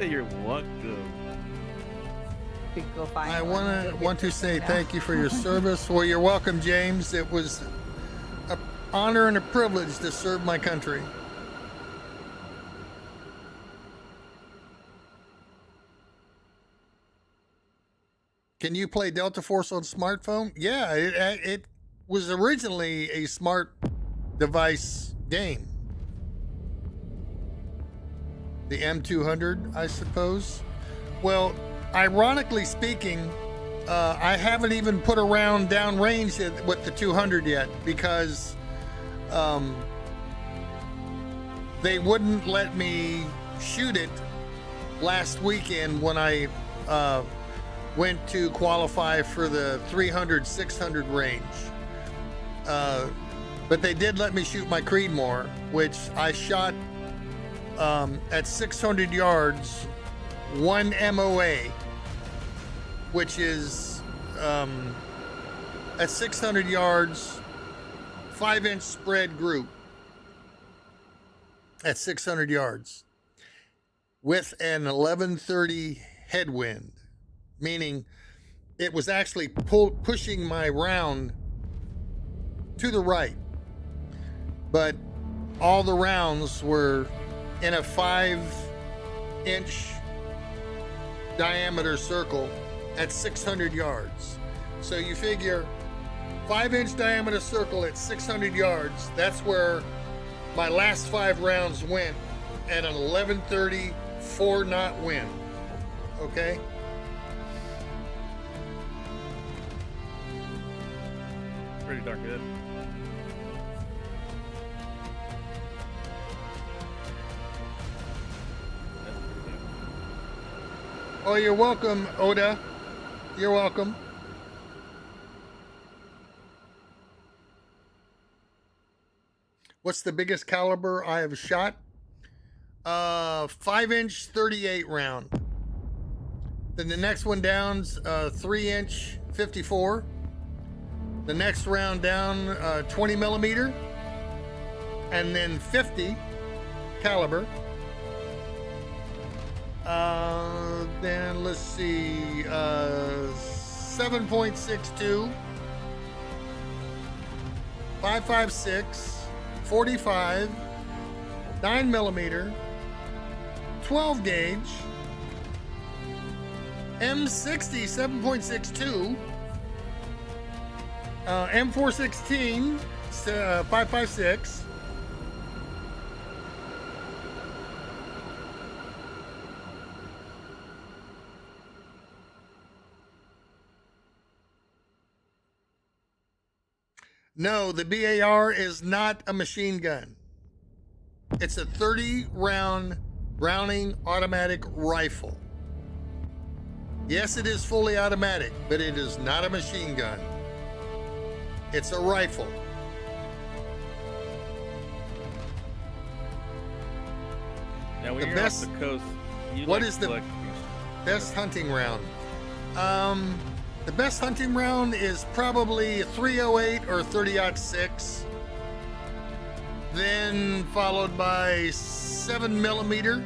You're welcome. We could go find I one. want to say thank you for your service. Well, you're welcome, James. It was an honor and a privilege to serve my country. Can you play Delta Force on smartphone? Yeah, it was originally a smart device game. The M200, I suppose. Well, ironically speaking, I haven't even put a round downrange with the 200 yet because they wouldn't let me shoot it last weekend when I went to qualify for the 300, 600 range. But they did let me shoot my Creedmoor, which I shot at 600 yards, 1 MOA, which is at 600 yards, 5-inch spread group at 600 yards with an 1130 headwind, meaning it was actually pushing my round to the right, but all the rounds were in a 5-inch diameter circle at 600 yards. So you figure 5-inch diameter circle at 600 yards, that's where my last 5 rounds went at an 1130 4-knot wind. Okay? Pretty darn good. Oh, you're welcome, Oda. You're welcome. What's the biggest caliber I have shot? 5-inch 38 round. Then the next one down's 3-inch 54. The next round down 20 millimeter, and then 50 caliber. Then let's see, 7.62, 5.56, 45, 9 millimeter, 12 gauge, M60 7.62, M416 5.56. No, the BAR is not a machine gun. It's a 30-round Browning automatic rifle. Yes, it is fully automatic, but it is not a machine gun. It's a rifle. Now, when The you're best- off the coast, you What like is the collect- best hunting round? The best hunting round is probably 308 or 30-06. Then followed by 7 millimeter.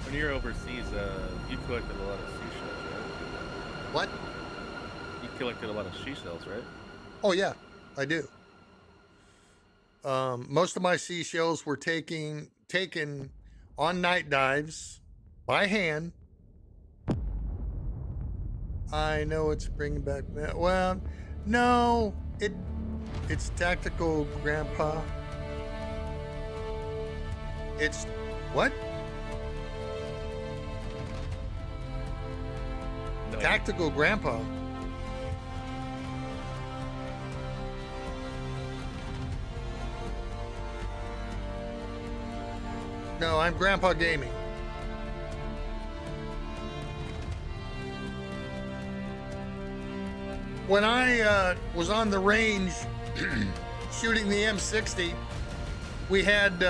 When you're overseas, you collected a lot of seashells, right? What? You collected a lot of seashells, right? Oh yeah, I do. Most of my seashells were taken on night dives by hand. I know it's bringing back. Well, no, it's tactical, Grandpa. It's what? No. Tactical Grandpa. No, I'm Grandpa Gaming. When I was on the range shooting the M60, we had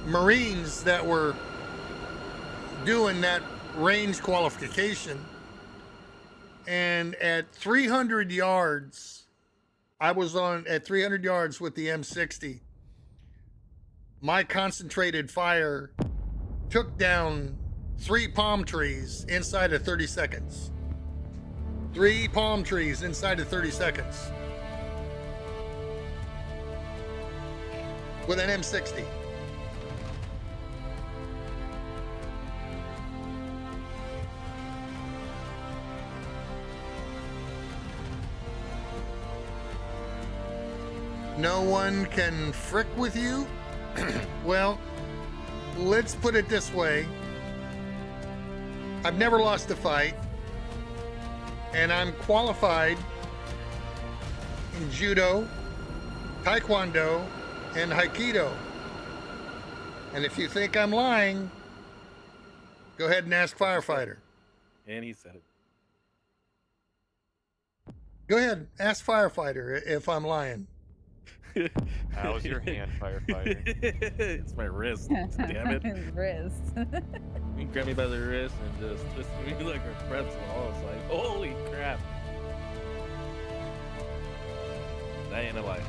Marines that were doing that range qualification. And at 300 yards, I was at 300 yards with the M60. My concentrated fire took down 3 palm trees inside of 30 seconds. 3 palm trees inside of 30 seconds. With an M60. No one can frick with you? Well, let's put it this way. I've never lost a fight. And I'm qualified in Judo, Taekwondo, and Aikido. And if you think I'm lying, go ahead and ask Firefighter. And he said it. Go ahead, ask Firefighter if I'm lying. How's your hand, Firefighter? It's my wrist. Damn it. His wrist. You grab me by the wrist and just twist me like a pretzel. I was like, holy crap. That ain't a lie.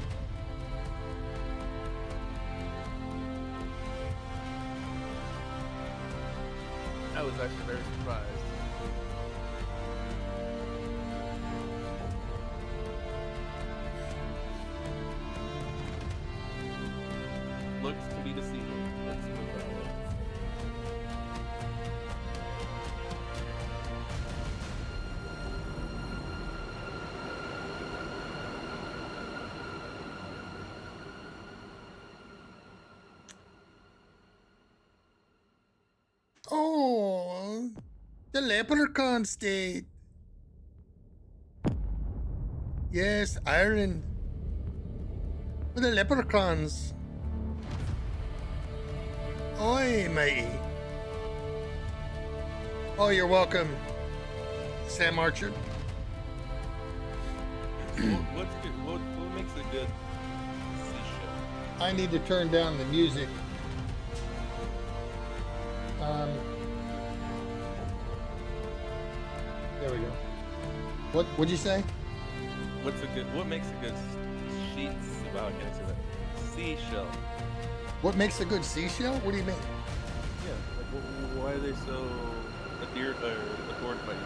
I was actually very surprised. Looks to be deceiving. Let's move that way. Oh, the leprechaun state. Yes, Ireland. With the leprechauns. Oi, matey. Oh, you're welcome, Sam Archer. What's good? What makes a good seashell? I need to turn down the music. There we go. What'd you say? What makes a good sheets? Wow, I can't say that. Seashell. What makes a good seashell? What do you mean? Yeah, like why are they so adored by you?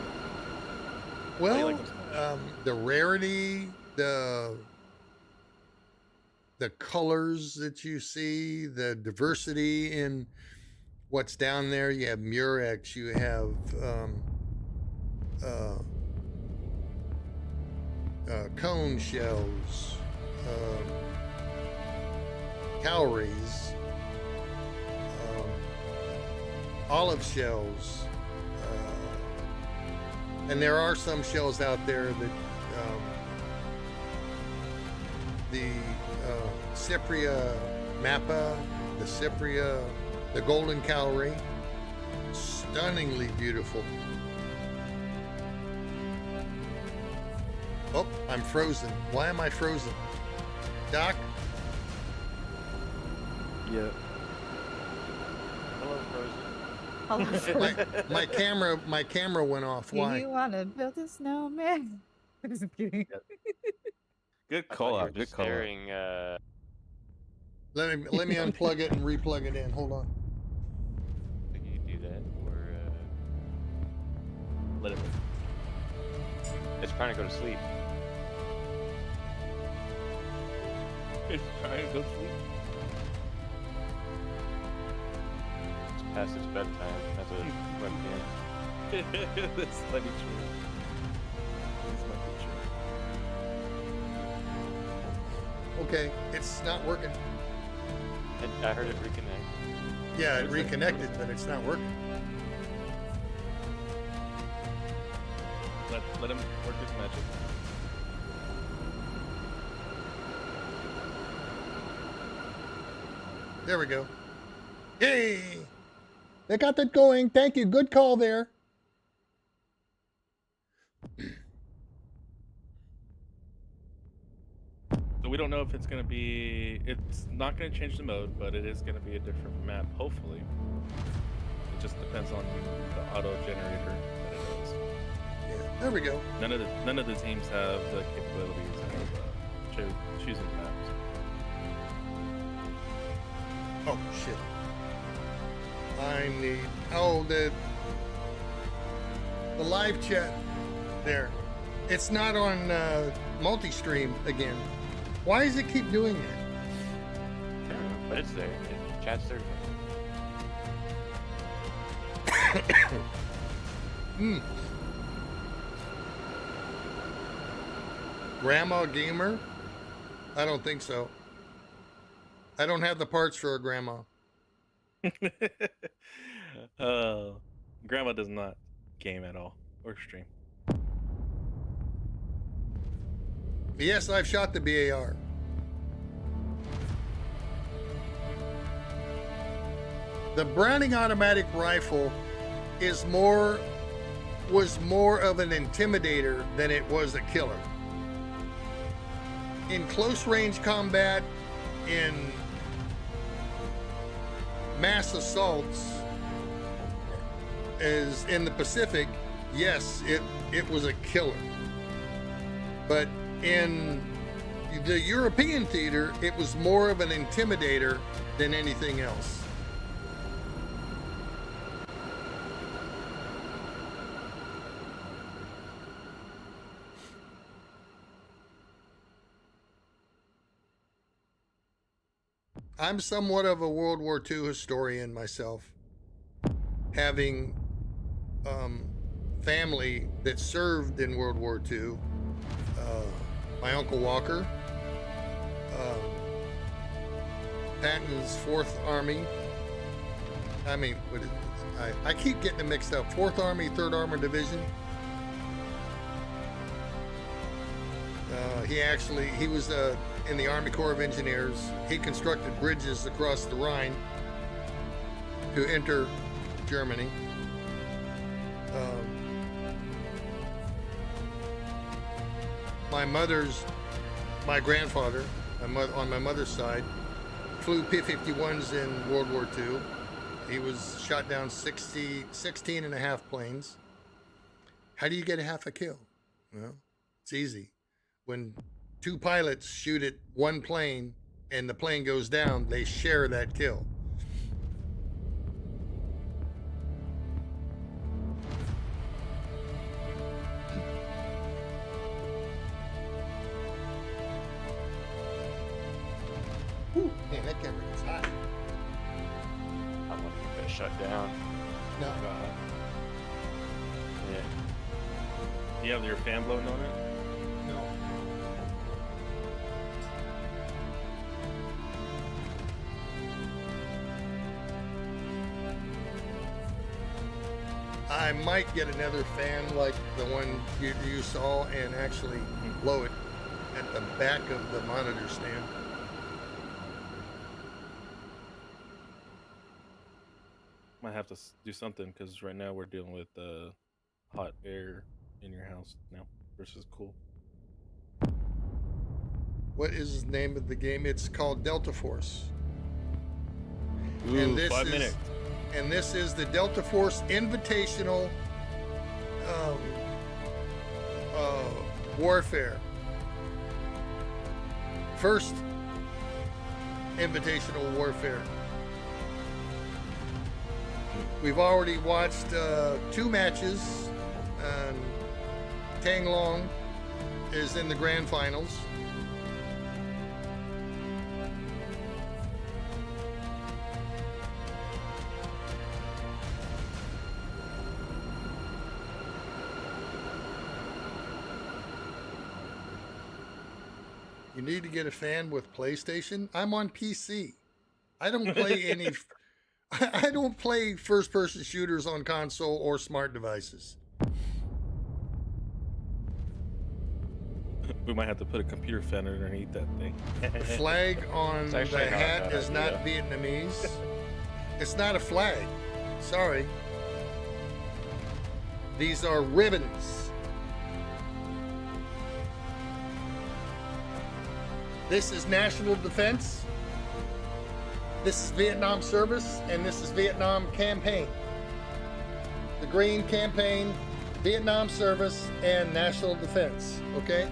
Well, like the rarity, the colors that you see, the diversity in what's down there. You have murex, you have cone shells, cowries, olive shells, and there are some shells out there that the Cypria mappa, the Cypria, the golden cowrie, stunningly beautiful. Oh, I'm frozen. Why am I frozen? Doc? Yeah. Hello, Frozen. my camera went off. Do Why? you want to build a snowman? Just kidding. Good call out. Good call out. Let me unplug it and replug it in. Hold on. I think you can do that, or let it. It's trying to go to sleep. It's trying to go to sleep. past his bedtime as a webcam. This might be true. This might be true. Okay, it's not working. I heard it reconnect. Yeah, it reconnected, but it's not working. Let him work his magic. There we go. Yay! They got that going. Thank you. Good call there. So we don't know if it's going to be... It's not going to change the mode, but it is going to be a different map, hopefully. It just depends on the auto-generator that it does. Yeah, there we go. None of the teams have the capabilities of choosing maps. Oh, shit. I need... Oh, the live chat there. It's not on multi-stream again. Why does it keep doing that? I don't know, but it's there. Chat's there. Grandma gamer? I don't think so. I don't have the parts for a grandma. Grandma does not game at all or stream. Yes, I've shot the BAR. The Browning automatic rifle was more of an intimidator than it was a killer. In close range combat, in mass assaults, as in the Pacific, yes, it was a killer. But in the European theater, it was more of an intimidator than anything else. I'm somewhat of a World War II historian myself, having family that served in World War II. My Uncle Walker, Patton's 4th Army. I mean, I keep getting them mixed up. 4th Army, 3rd Armored Division. He was in the Army Corps of Engineers. He constructed bridges across the Rhine to enter Germany. My grandfather, on my mother's side, flew P-51s in World War II. He was shot down 16 and a half planes. How do you get a half a kill? Well, it's easy. When 2 pilots shoot at one plane and the plane goes down, they share that kill. Ooh, man, that camera is hot. I want to get that shut down. No. Yeah. Do you have your fan blowing on it? No. I might get another fan like the one you saw and actually blow it at the back of the monitor stand. Might have to do something because right now we're dealing with hot air in your house now versus cool. What is the name of the game? It's called Delta Force. Ooh, And this 5 is- minutes. And this is the Delta Force Invitational Warfare. First Invitational Warfare. We've already watched 2 matches. Tang Long is in the grand finals. You need to get a fan with PlayStation. I'm on PC. I don't play any. I don't play first-person shooters on console or smart devices. We might have to put a computer fan underneath that thing. The flag on the actually not a hat bad is not idea. Vietnamese. It's not a flag. Sorry. These are ribbons. This is national defense. This is Vietnam service, and this is Vietnam campaign. The green campaign, Vietnam service, and national defense. Okay?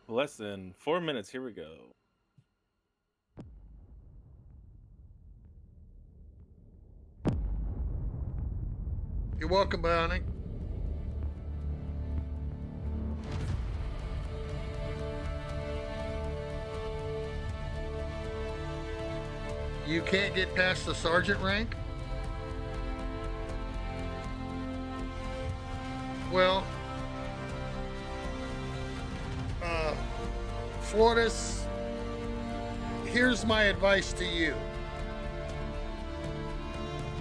Less than 4 minutes. Here we go. You're welcome, Bionic. You can't get past the sergeant rank? Well, Floridas, here's my advice to you.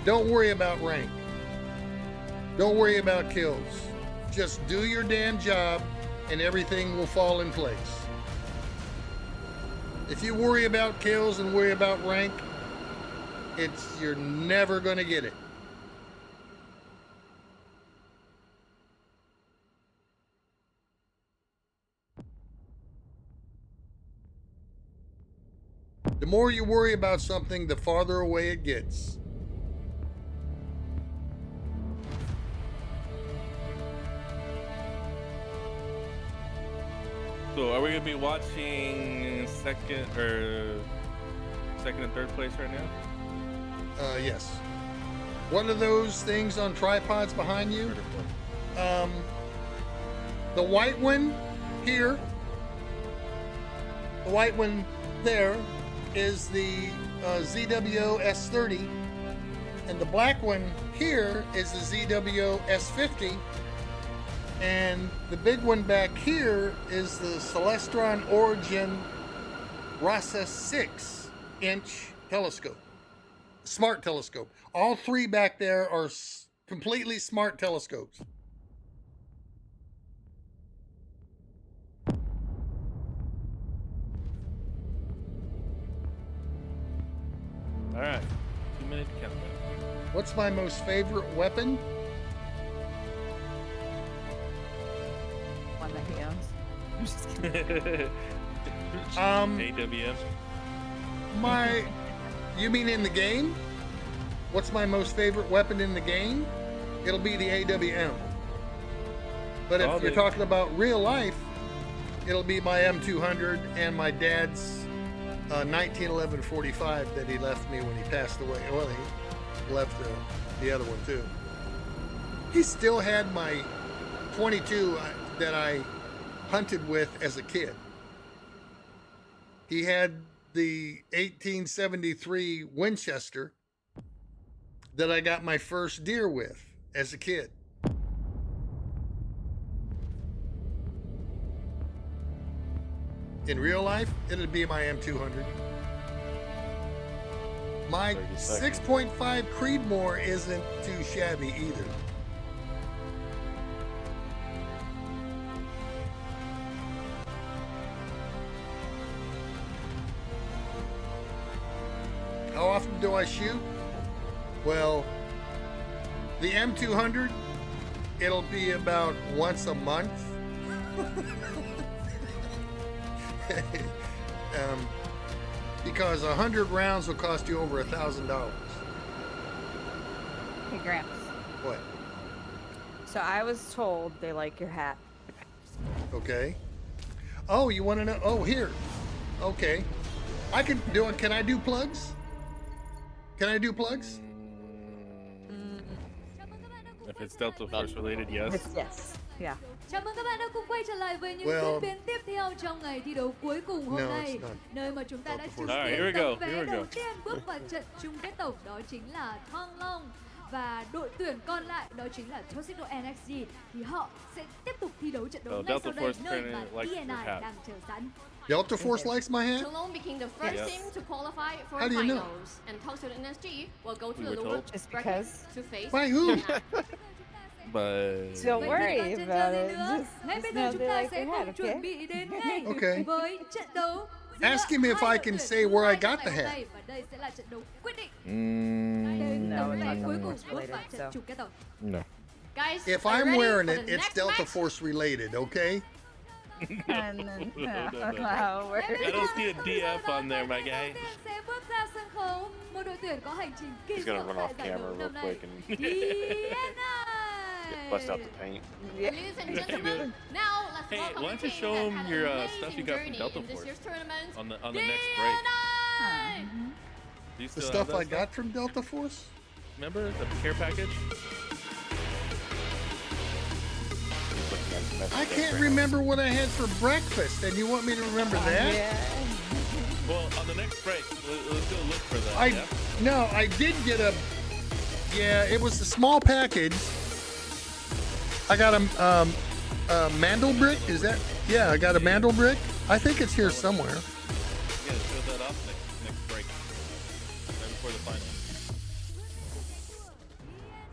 Don't worry about rank. Don't worry about kills. Just do your damn job and everything will fall in place. If you worry about kills and worry about rank, you're never going to get it. The more you worry about something, the farther away it gets. So, are we gonna be watching second and third place right now? Yes. What are those things on tripods behind you? The white one here, the white one there is the ZWO S30, and the black one here is the ZWO S50, and the big one back here is the Celestron Origin Rasa 6-inch telescope, smart telescope. All three back there are completely smart telescopes. All right, 2-minute countdown. What's my most favorite weapon? One that he owns. I'm just kidding. AWM. You mean in the game? What's my most favorite weapon in the game? It'll be the AWM. But if you're talking about real life, it'll be my M200 and my dad's 1911 45 that he left me when he passed away. Well, he left the other one too. He still had my 22 that I hunted with as a kid. He had the 1873 Winchester that I got my first deer with as a kid. In real life, it'll be my M200. My 6.5 Creedmoor isn't too shabby either. How often do I shoot? Well, the M200, it'll be about once a month. Because 100 rounds will cost you over $1,000. Hey, Gramps. What? So I was told they like your hat. Okay. Oh, you want to know? Oh, here. Okay. I can do it. Can I do plugs? Can I do plugs? If it's Delta Force related, yes. Yes. Yeah. Chào mừng các bạn đã cùng quay trở lại với những Well, diễn biến tiếp theo trong ngày thi đấu cuối cùng hôm no, nay, it's not. nơi mà chúng ta đã chứng Alright, here kiến we go, tấm here vé we đầu go. tiên bước vào trận chung kết tổng, đó chính là Thăng Long. Và đội tuyển còn lại đó chính là Tuxedo NXG, thì họ sẽ tiếp tục thi đấu trận đấu ngay Delta sau đây, Force nơi apparently mà likes your DNI hat. đang chờ sẵn. Delta Force likes my hat? Toulon became the first Yes. team to qualify for How do you know? finals, and Tuxedo NSG will go to We the were lower told. Just bracket because. to face By who? DNI. But Don't Vậy thì worry còn chần chờ about gì it. nữa? Just Ngay bây know giờ they chúng ta like sẽ your hat, cùng chuẩn okay? bị đến ngay Okay. với trận đấu giữa Ask him if hai I đội can tuyển say thứ where I hai got trong the ngày hôm hat. nay. Và đây sẽ là trận đấu quyết định No, đến tấm it's vé not cuối gonna cùng be bước vào related, trận so. chung kết tổng. no. Guys, If are you I'm ready wearing for it, the it's next Delta match? Force related, okay? And then, wow, I don't see a DF on there, my guy. Đầu tiên sẽ bước ra sân khấu một đội tuyển có hành trình kỳ He's gonna diệu run tại off giải đấu camera real năm nay. quick and DNI. bust out the paint. Ladies and gentlemen, now let's Hey, welcome why a don't you team show that 'em had your, an stuff you amazing got from journey Delta in this Force year's tournament. on the next break. DNI! Do you The still stuff have I that got from Delta Force? Remember the care package? He's looking at his messages I can't right now. remember what I had for breakfast, and you want me to remember that? yeah. Well, on the next break, let's go look for that. I yeah? no, I did get a. Yeah, it was a small package. I got a mandel brick. Is that? Yeah, I got a mandel brick. I think it's here somewhere. Yeah, show that off next break. Right before the final.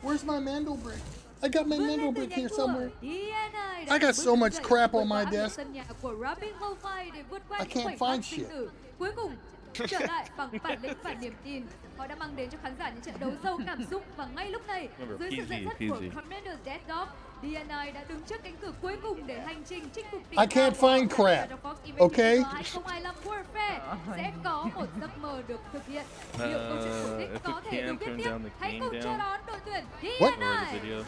Where's my mandel brick? I got my mandel brick here somewhere. DNI I got so much crap on my desk. Sân nhà của Rapping Lo-Fi để vượt qua I những can't khoảnh find khắc sinh shit. tử. Cuối cùng trở lại bằng bản lĩnh và niềm tin. Họ đã mang đến cho khán giả những trận đấu giàu cảm xúc, và ngay lúc này dưới sự dẫn dắt của Commander Dead Dog, DNI đã đứng trước cánh cửa cuối cùng để hành trình chinh phục đỉnh I can't cao find của crap, Art of Sniping okay? 2025 Warfare sẽ có một giấc mơ được thực hiện. Liệu câu chuyện cổ tích if có we thể được can viết turn tiếp? down the Hãy gain cùng down. chờ đón đội tuyển What? Or the DNI. video.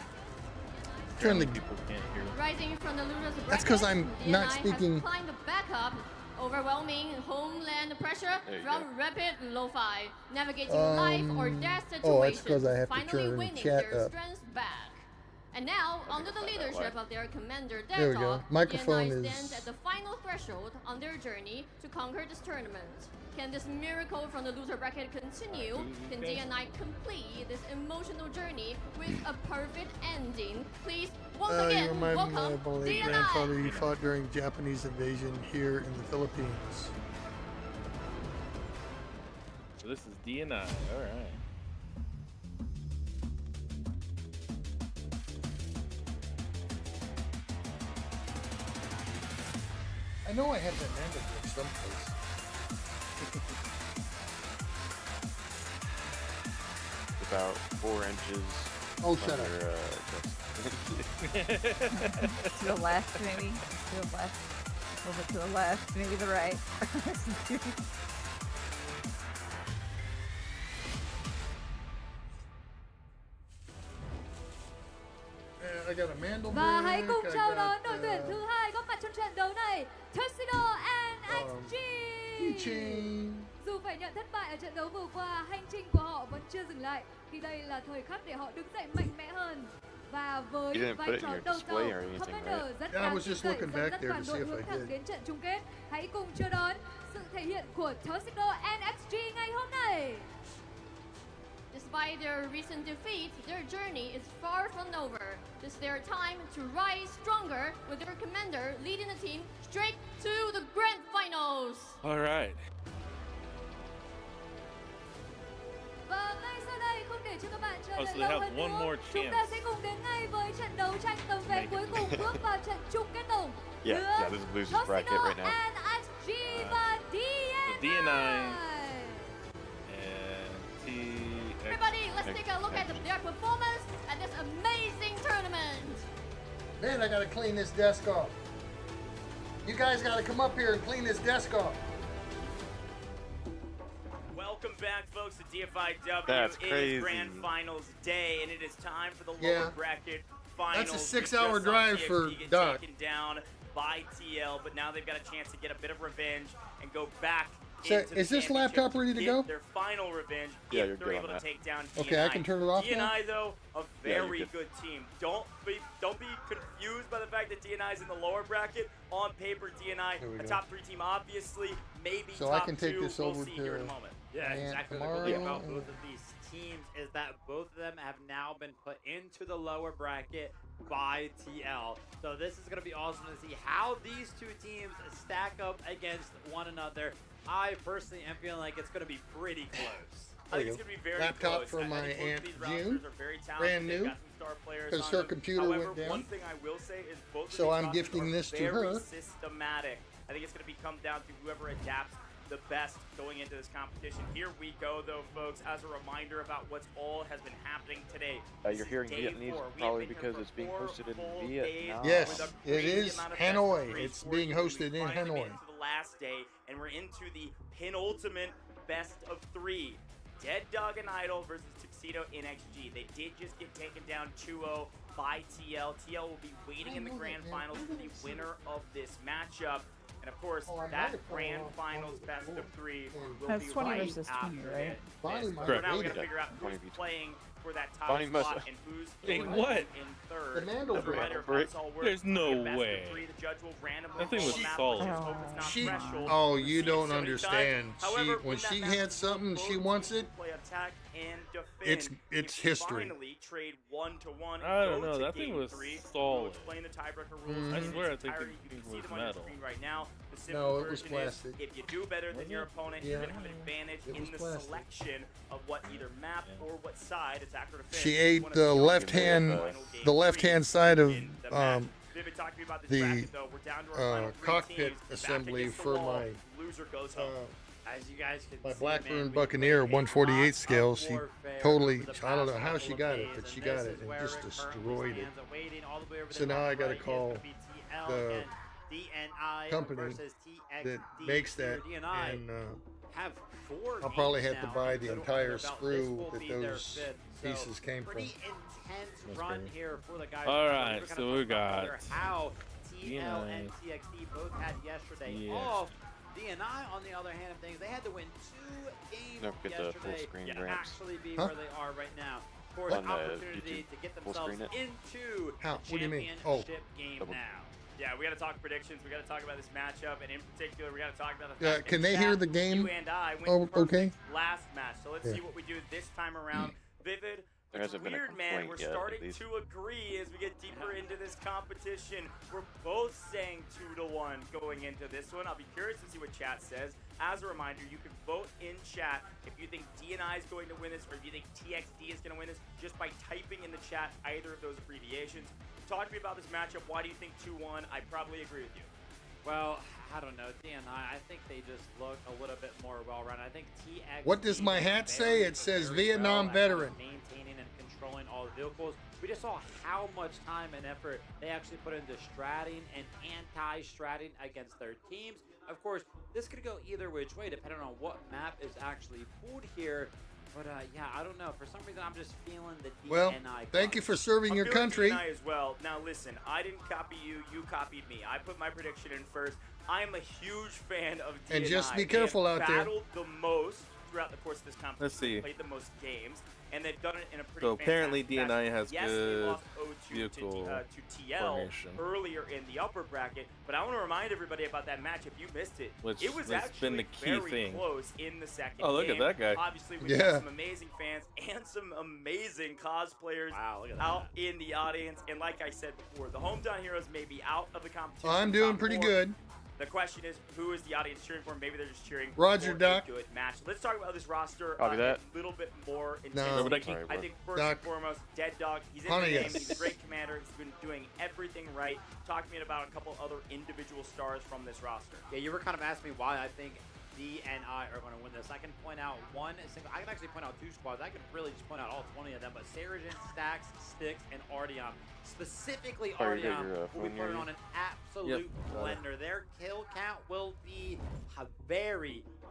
Turn the. People can't hear. Rising from the losers bracket, That's 'cause I'm DNI not speaking- has climbed back up, overwhelming homeland pressure There you from go. rapid lo-fi, navigating life or death oh, that's situations, 'cause I have to finally turn winning chat their up. strengths back. And now, under the leadership of their commander There we Dead go. Dog, Microphone DNI is- stands at the final threshold on their journey to conquer this tournament. Can this miracle from the loser bracket continue? Can DNI complete this emotional journey with a perfect ending? Please, once You again, remind me of welcome my late DNI! grandfather. He fought during Japanese invasion here in the Philippines. So this is DNI. All right. I know I had that mandel brick someplace. About 4 inches. Oh, shut up. under, chest. To the left, maybe. To the left. A little bit to the left, maybe the right. I got a mandel Và hãy brick. cùng I chào got, đón đội tuyển thứ hai góp mặt trong trận đấu này, Tuxedo NXG. keychain. Dù phải nhận thất bại ở trận đấu vừa qua, hành trình của họ vẫn chưa dừng lại, khi đây là thời khắc để họ đứng dậy mạnh mẽ hơn. Và You với didn't put vai it in trò your đầu display tàu, or anything, Commander right? rất Yeah, I đáng was tin just cậy looking dẫn back dắt there to toàn see đội if I hướng thẳng did. đến trận chung kết. Hãy cùng chờ đón sự thể hiện của Tuxedo NXG ngày hôm nay. Despite their recent defeat, their journey is far from over. It's their time to rise stronger with their commander leading the team straight to the grand finals. All right. Và ngay sau đây, không để cho các bạn chờ Oh, đợi so they lâu have hơn one nữa, more chúng ta chance. sẽ cùng đến ngay với trận đấu tranh tấm vé cuối cùng bước vào trận chung kết tổng Yeah, giữa yeah, this is losers bracket Tuxedo right now. NXG và DNI. DNI. And TX. Everybody, let's take a look at their performance at this amazing tournament. Man, I gotta clean this desk off. You guys gotta come up here and clean this desk off. Welcome back, folks, to DFIW. That's It crazy. is Grand Finals day, and it is time for the Yeah. lower bracket finals. That's a We 6-hour just saw drive TXT for get Doc. taken down by TL, but now they've got a chance to get a bit of revenge and go back So, into the is this championship laptop ready to get go? Their final revenge Yeah, if you're they're good able on to that. take down DNI. Okay, I can turn it off now? DNI though, a Yeah, you're very good. good team. Don't be confused by the fact that DNI is in the lower bracket. On paper, DNI There we a go. top 3 team, obviously, maybe So I top can take 2. this we'll over see here in a to- moment. Yeah, And exactly. The tomorrow- cool thing about both of these teams is that both of them have now been put into the lower bracket by TL. So this is going to be awesome to see how these two teams stack up against one another. I personally am feeling like it's going to be pretty close. I think it's going to be very Laptop close. for I my think both Aunt of these June, rosters are very talented. brand They've new, got some star players because on her them. computer However, went down. one thing I will say is both of So these I'm rosters gifting are this to very her. systematic. I think it's going to come down to whoever adapts the best going into this competition. Here we go, though, folks. As a reminder about what's all has been happening today. You're This is hearing day Vietnamese 4. We have probably been here because for it's being 4 hosted in full Vietnam. days Yes, with a it crazy is amount of Hanoi. best of 3 It's for being you. hosted We in finally made Hanoi. it to the last day, and we're into the penultimate best of 3. Dead Dog and Idol versus Tuxedo in XG. They did just get taken down 2-0 by TL. TL will be waiting in the grand finals for the winner of this matchup. And of course, that grand finals best of 3 will That's be 20 right versus after 20, right? Bonnie this. might For have now, we made got to it. figure out who's 20v20. playing for that top Bonnie must spot have- and who's Hey, going what? in third. The Mandel As a reminder of how break. this all works, There's no the best way. Of 3, the judge will randomly That thing roll was a map, solid. which is hope it's not She, threshold. oh, We've you seen it don't so many understand. times. However, When that she match had is something, both she wants teams it. play attack and defend. It's If you history. Finally, trade 1-1 and I don't go know, to that thing game was 3. solid. We'll explain the tiebreaker rules. Mhm. I in swear I its think entirety. it You can was see them on your metal. screen right now. The simple No, it was version plastic. is if you do better than Was your it? opponent, Yeah. you're gonna have an advantage It in was the plastic. selection of what either map or what side attack or defense. She you ate wanna the see on left your hand, final game the left three hand side of in the match. Vivid talked to me about this the, bracket, though. We're down to our final 3 cockpit teams. Back assembly against the for wall. my Loser goes home. As you guys can my see, Blackburn man, we Buccaneer played a 148 lot scale. of She warfare totally, over the I don't know past how couple she of got it, days, but she and got this it is and where just it currently destroyed it. stands. Awaiting all the way over So there now on I the gotta right is call gonna be TL the and DNI company versus that TXD. makes that, DNI and have 4 I'll probably games have to now buy in the total entire under their belt. sprue This will that be their those 5th. pieces came from. Pretty intense That's run crazy. here for the guys. All We're right, gonna so talk we about got how TL DNI. and TXD both had yesterday Yeah. off. DNI, on the other hand of things, they had to win 2 games Don't forget the full yesterday screen to grabs. actually be Huh? where they are right now. Of course, On the opportunity YouTube. to get Full themselves screen it. into How? the What do you mean? Oh. championship game Double. now. Yeah, we got to talk predictions. We got to talk about this matchup, and in particular, we got to talk about the Yeah, fact can that they hear Chat, the game? You and I went Oh, perfect okay. last match. So let's Yeah. see what we do this time around. Vivid. There It's hasn't been a weird, man. complaint We're yet, at starting least. to agree as we get deeper into this competition. We're both saying 2-1 going into this one. I'll be curious to see what chat says. As a reminder, you can vote in chat if you think DNI is going to win this or if you think TXD is going to win this just by typing in the chat either of those abbreviations. Talk to me about this matchup. Why do you think 2-1? I probably agree with you. Well, I don't know. DNI, I think they just look a little bit more well-rounded. I think TXD... What does my hat say? It says Vietnam veteran. Maintaining and controlling all the vehicles. We just saw how much time and effort they actually put into stratting and anti-stratting against their teams. Of course, this could go either which way depending on what map is actually pulled here. But yeah, I don't know. For some reason, I'm just feeling the DNI. Well, thank you for serving I'm your feeling country. DNI as well. Now listen, I didn't copy you. You copied me. I put my prediction in first. I am a huge fan of DNI. And just be They careful have out there. battled the most throughout the course of this competition. Let's see. Played the most games, and they've done it in a pretty So apparently fantastic DNI fashion. has yes, good they lost 0-2 vehicle to TL formation. earlier in the upper bracket, but I want to remind everybody about that match if you missed it. Which it was has actually been the key very thing. close in the second Oh, look game. at that guy. Obviously, we Yeah. got some amazing fans and some amazing cosplayers Wow, look at out in the audience. And like I said before, the hometown heroes may be out of the competition. I'm the doing top pretty 4. good. The question is, who is the audience cheering for? Maybe they're just cheering Roger, for Doc. a good match. Let's talk about this roster Copy that. a little bit more No. intensely. Remember that, Sorry, I bro. think first Doc. and foremost, Dead Dog. He's in Honey, the game. yes. He's a great commander. He's been doing everything right. Talk to me about a couple other individual stars from this roster. Yeah, you were kind of asking me why I think DNI are going to win this. I can point out one single. I can actually point out 2 squads. I can really just point out all 20 of them. But Saragen, Stax, Styx, and Artyom. Specifically, Oh, you got Artyom your, will be phone putting near on an absolute Yep. blender. Their kill count will be very,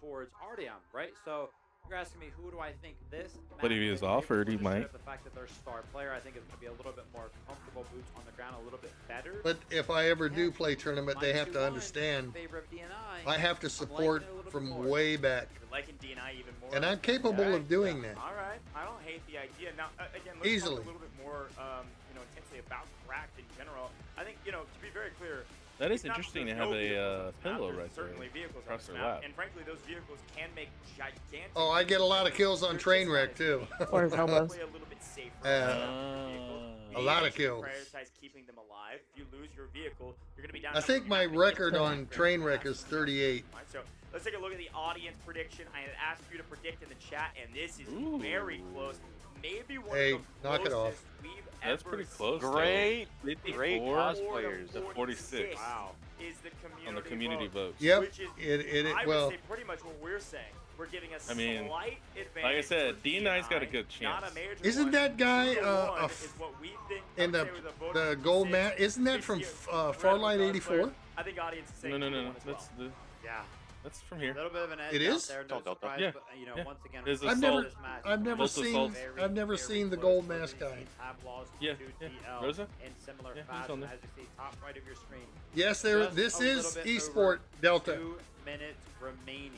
towards RDM, right? So you're asking me who do I think this But if he is offered, he might. The fact that they're star player, I think is going to be a little bit more comfortable, boots on the ground, a little bit better. But if I ever do play tournament, they have to understand I have to support from way back. You're liking DNI even more. And I'm capable of doing that. All right, I don't hate the idea. Now, again, let's Easily. talk a little bit more, intensely about cracked in general. I think, to be very clear. That is it's not interesting to there's have no a vehicles on this map, pillow there's right there certainly vehicles on across this their map, lap. and frankly, those vehicles can make gigantic. Oh, I get a lot of kills on train wreck too. Or his elbows. A little bit safer. A lot of kills. Prioritize keeping them alive. If you lose your vehicle, you're going to be down. I think my record on train wreck is 38. So let's take a look at the audience prediction. I had asked you to predict in the chat, and this is very close. Maybe one Hey, of the knock it off. closest we've That's ever pretty close. Great, though. great 54 cosplayers. to 46. Wow. Is the community On the community votes. Yep. Which is, I well. would say pretty much what we're saying. We're giving a I mean, slight advantage. like I said, towards D9's got a DNI, good chance. not a major Isn't one. that guy 2-1 is what we think, in the gold mat? Isn't that from Farlight 84? I think audience is saying No. 2-1 as well. That's Yeah. That's from here. A little bit of an edge It out is? there, no Delta. surprise, Yeah. but, Yeah. once again, There's I've assault. never, I've never Both seen, assaults. I've never seen the gold mask guy. Yeah, Rosa? In similar Yeah, he's fashion, on there. as you see, top right of your screen. Yes, there. Just This a is little bit esport over Delta. 2 minutes remaining.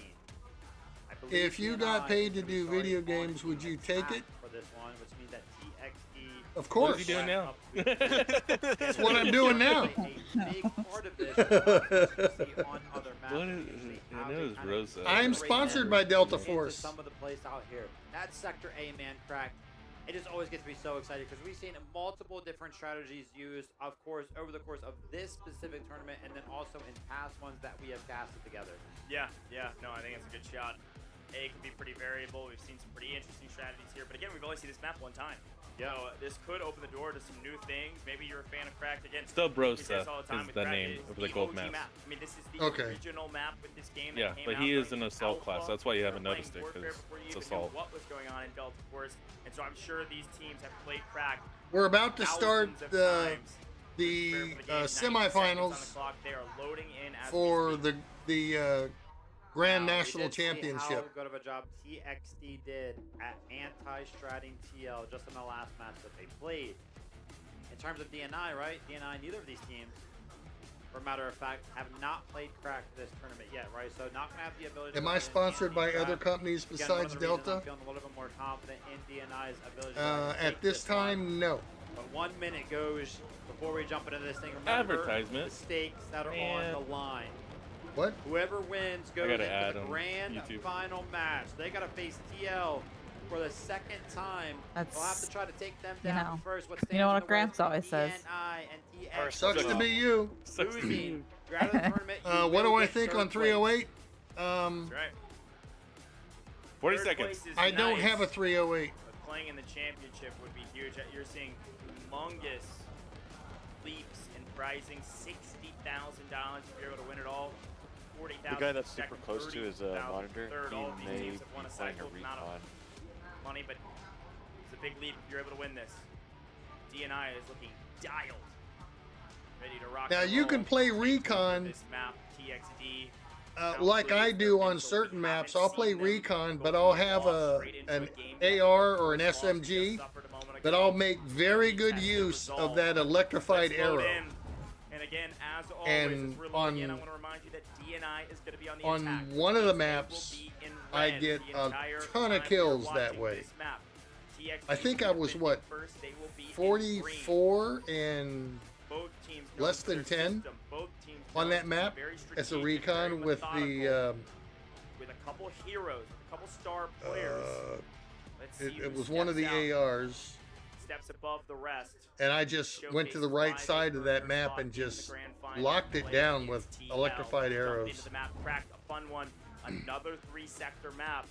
I believe If you got paid to do video games, would you take it? For this one, which means that TXE. Of course. What is he doing now? That's what I'm doing now. A big part of this is on other maps. What is I know it's Rosa. I'm sponsored by Delta Force. Some of the place out here. That Sector A, man, cracked. It just always gets me so excited because we've seen multiple different strategies used, of course, over the course of this specific tournament, and then also in past ones that we have casted together. Yeah. No, I think it's a good shot. A can be pretty variable. We've seen some pretty interesting strategies here, but again, we've only seen this map one time. Yeah. So this could open the door to some new things. Maybe you're a fan of Cracked again. Stubrosa all the time is with the Cracked. name It's of the gold OG map. I mean, this is the original map with this game. Yeah, that came but out he is during an assault Alpha. class. That's why you They haven't were noticed it, playing because Warfare before you it's even assault. knew what was going on in Delta Force, and so I'm sure these teams have played Cracked. We're about to start thousands of the times. the Prepare for the game, 90 seconds on semifinals the clock. They are loading in as for we speak. the Grand Now, we National did see Championship. How good of a job TXD did at anti-stratting TL just in the last match that they played. In terms of DNI, right? DNI, neither of these teams, for a matter of fact, have not played Crack this tournament yet, right? So not going to have the ability to Am go I in sponsored by anti-strat. other companies Again, one besides of the reasons Delta? I'm feeling a little bit more confident in DNI's ability to At this time, no. But 1 minute goes before we jump into this thing. Remember Advertisement. the stakes that are Man. on the line. What? Whoever wins goes gotta into add the on grand YouTube. final match. They got to face TL for the second time. That's, We'll have to try to take them you down know. first. What You know what stands in the way Gramps always says. DNI and TX Sucks to be you. losing. You're out of the tournament. You What do will I get think third on place. 308? That's right. 40 Third seconds. place is I don't nice, have a 308. but playing in the championship would be huge. You're seeing humongous leaps in pricing. $60,000 if you're able to win it all. 40,000 The guy that's second, super close to his 30,000 monitor, third. he All of these may teams be have won a playing a sizable amount of recon. money, but it's a big leap if you're able to win this. DNI is looking dialed, ready to rock. Now and you roll. can play Stay tuned recon for this map, TXD. like I do on certain maps. I'll play recon, but I'll have an AR or an SMG, but I'll make very good use of that electrified arrow. And again, as always, And as we're on- loading in, I want to remind you that DNI is going to be on the On attack. one of the These things maps, will be in I red get the a entire ton of time kills you're that watching way. this map. TXD I think I was, what, first, they will be in green. 44 and Both teams know less than their 10 system. Both teams on know that it's map very as a strategic, very recon with methodical, the. with a couple heroes, a couple star players. Let's see It who was one of the steps out, ARs, steps above the rest. and I just went to the right side of that map and just locked it down with electrified Jump arrows. into the map, cracked a fun one. Another 3-sector map.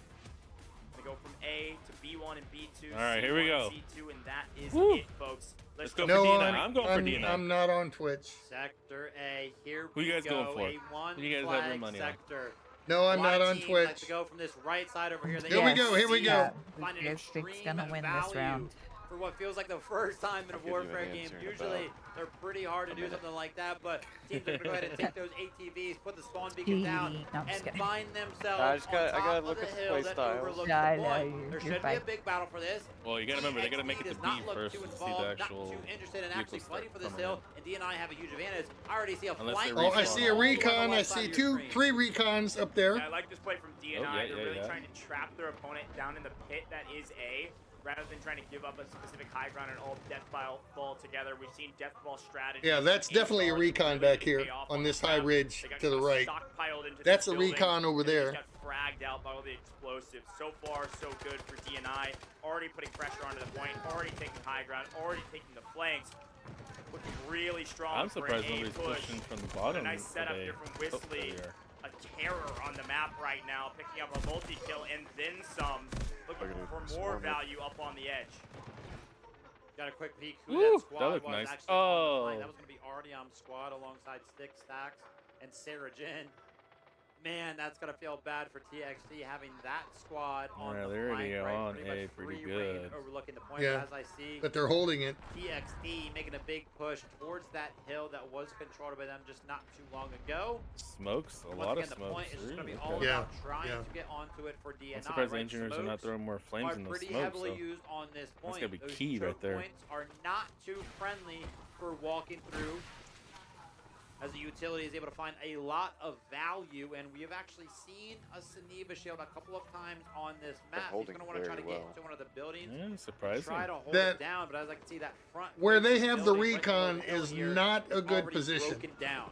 Gonna go from A to B1 and B2. All right, here we go. C2, and that is Woo. it, folks. Let's go No, for D9. I'm going for D9. I'm not on Twitch. Sector A, here Who you guys we going go. for? A one Who you guys have your flag money on? sector. No, I'm A lot not of on teams Twitch. like to go from this right side over here. They Here we can go, here we see go. find an Yes, Vic's extreme gonna win this value round. for what feels like the first time in a I'll give you an Warfare game. answer in Usually, about they're pretty hard to a do minute. something like that, but teams are going to go ahead and take those ATVs, put the spawn beacon down, No, I'm just and kidding. find themselves I just on gotta top look of the at the hill play that styles. overlooks Yeah, I the know, point. you're There should be fine. a big battle for this. Well, you gotta remember, they gotta make it TXT to does B not look first too to see the involved, actual not too interested in actually vehicles fighting for this coming hill, in. and DNI have a huge advantage. I already see a Unless flank. they Oh, I respawn see a all the way. recon. I see three recons up there. Yeah, I like this play from DNI. yeah, They're really yeah. trying to trap their opponent down in the pit that is A, rather than trying to give up a specific high ground and all Deathfall fall together. We've seen Deathfall strategy. Yeah, that's definitely a recon back here on this high ridge to the right. That's a recon over there. Got fragged out by all the explosives. So far, so good for DNI. Already putting pressure onto the point, already taking high ground, already taking the flanks. Looking really strong. I'm surprised for an A nobody's push. pushing from the bottom. A nice setup today. here from Oh, there Whistly. we are. A terror on the map right now, picking up a multi-kill and then some. Looking Look at for it, more swarm it. value up on the edge. Got a quick peek who Woo, that squad that looked was nice. actually on the line. Oh. That was going to be Artyom's squad alongside Stick Stacks and Sarah Jin. Man, that's going to feel bad for TXT having that squad on Yeah, the they're already flank, right? on Pretty A much pretty free reign good. overlooking the point. Yeah, As I see, but they're holding it. TXT making a big push towards that hill that was controlled by them just not too long ago. Smokes, a Once lot again, of the smokes. point is just going to be Ooh, all okay. about trying to get onto it for DNI. I'm surprised the right? engineers are not Smokes throwing more flames are in those pretty smokes. heavily So. used on this point. That's gotta be Those key choke right there. points are not too friendly for walking through, as the utility is able to find a lot of value, and we have actually seen a Saniva shield a couple of times on this map. He's holding going to want to try to very get well. into one of the buildings, Yeah, surprising. try to hold That- it down, but as I can see, that front Where they facing have the building right below recon the hill is here not a is good already position. broken down.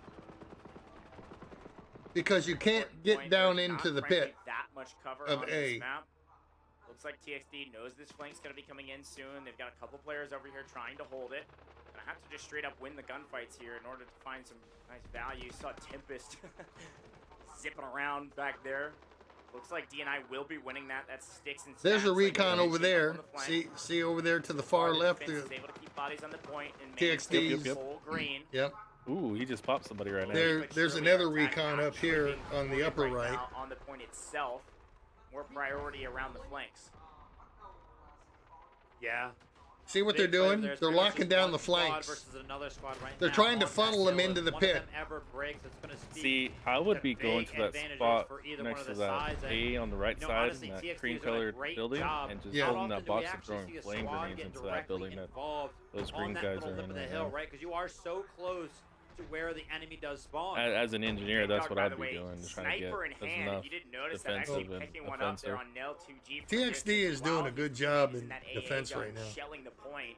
Because you can't get down into the pit that much cover of on A. this map. Looks like TXT knows this flank's going to be coming in soon. They've got a couple players over here trying to hold it. Gonna have to just straight up win the gunfights here in order to find some nice value. You saw Tempest zipping around back there. Looks like DNI will be winning that. That's Sticks and There's a Stats, like, recon over finishing up there. on the flank. See over there to the far left. Defense is able to keep bodies on the point and TXT. maintain full green. Yep. Ooh, he just popped somebody right now. There's another recon up here on the upper right. Now on the point itself, more priority around the flanks. Yeah. See what they're doing? They're locking down the flanks. They're trying to funnel them into the pit. See, I would be going to that spot next to that A on the right side in that cream-colored building and just holding that box and throwing flame grenades into that building that those green guys are in right now. Right, because you are so close to where the enemy does spawn. As an engineer, that's what By I'd the be way, doing, trying to get sniper in hand. enough If you didn't notice that, actually defensive and picking one up there offensive. on Nail 2G. for TXD distance is doing while a good his job teammates in that AA defense gun right now. Shelling the point.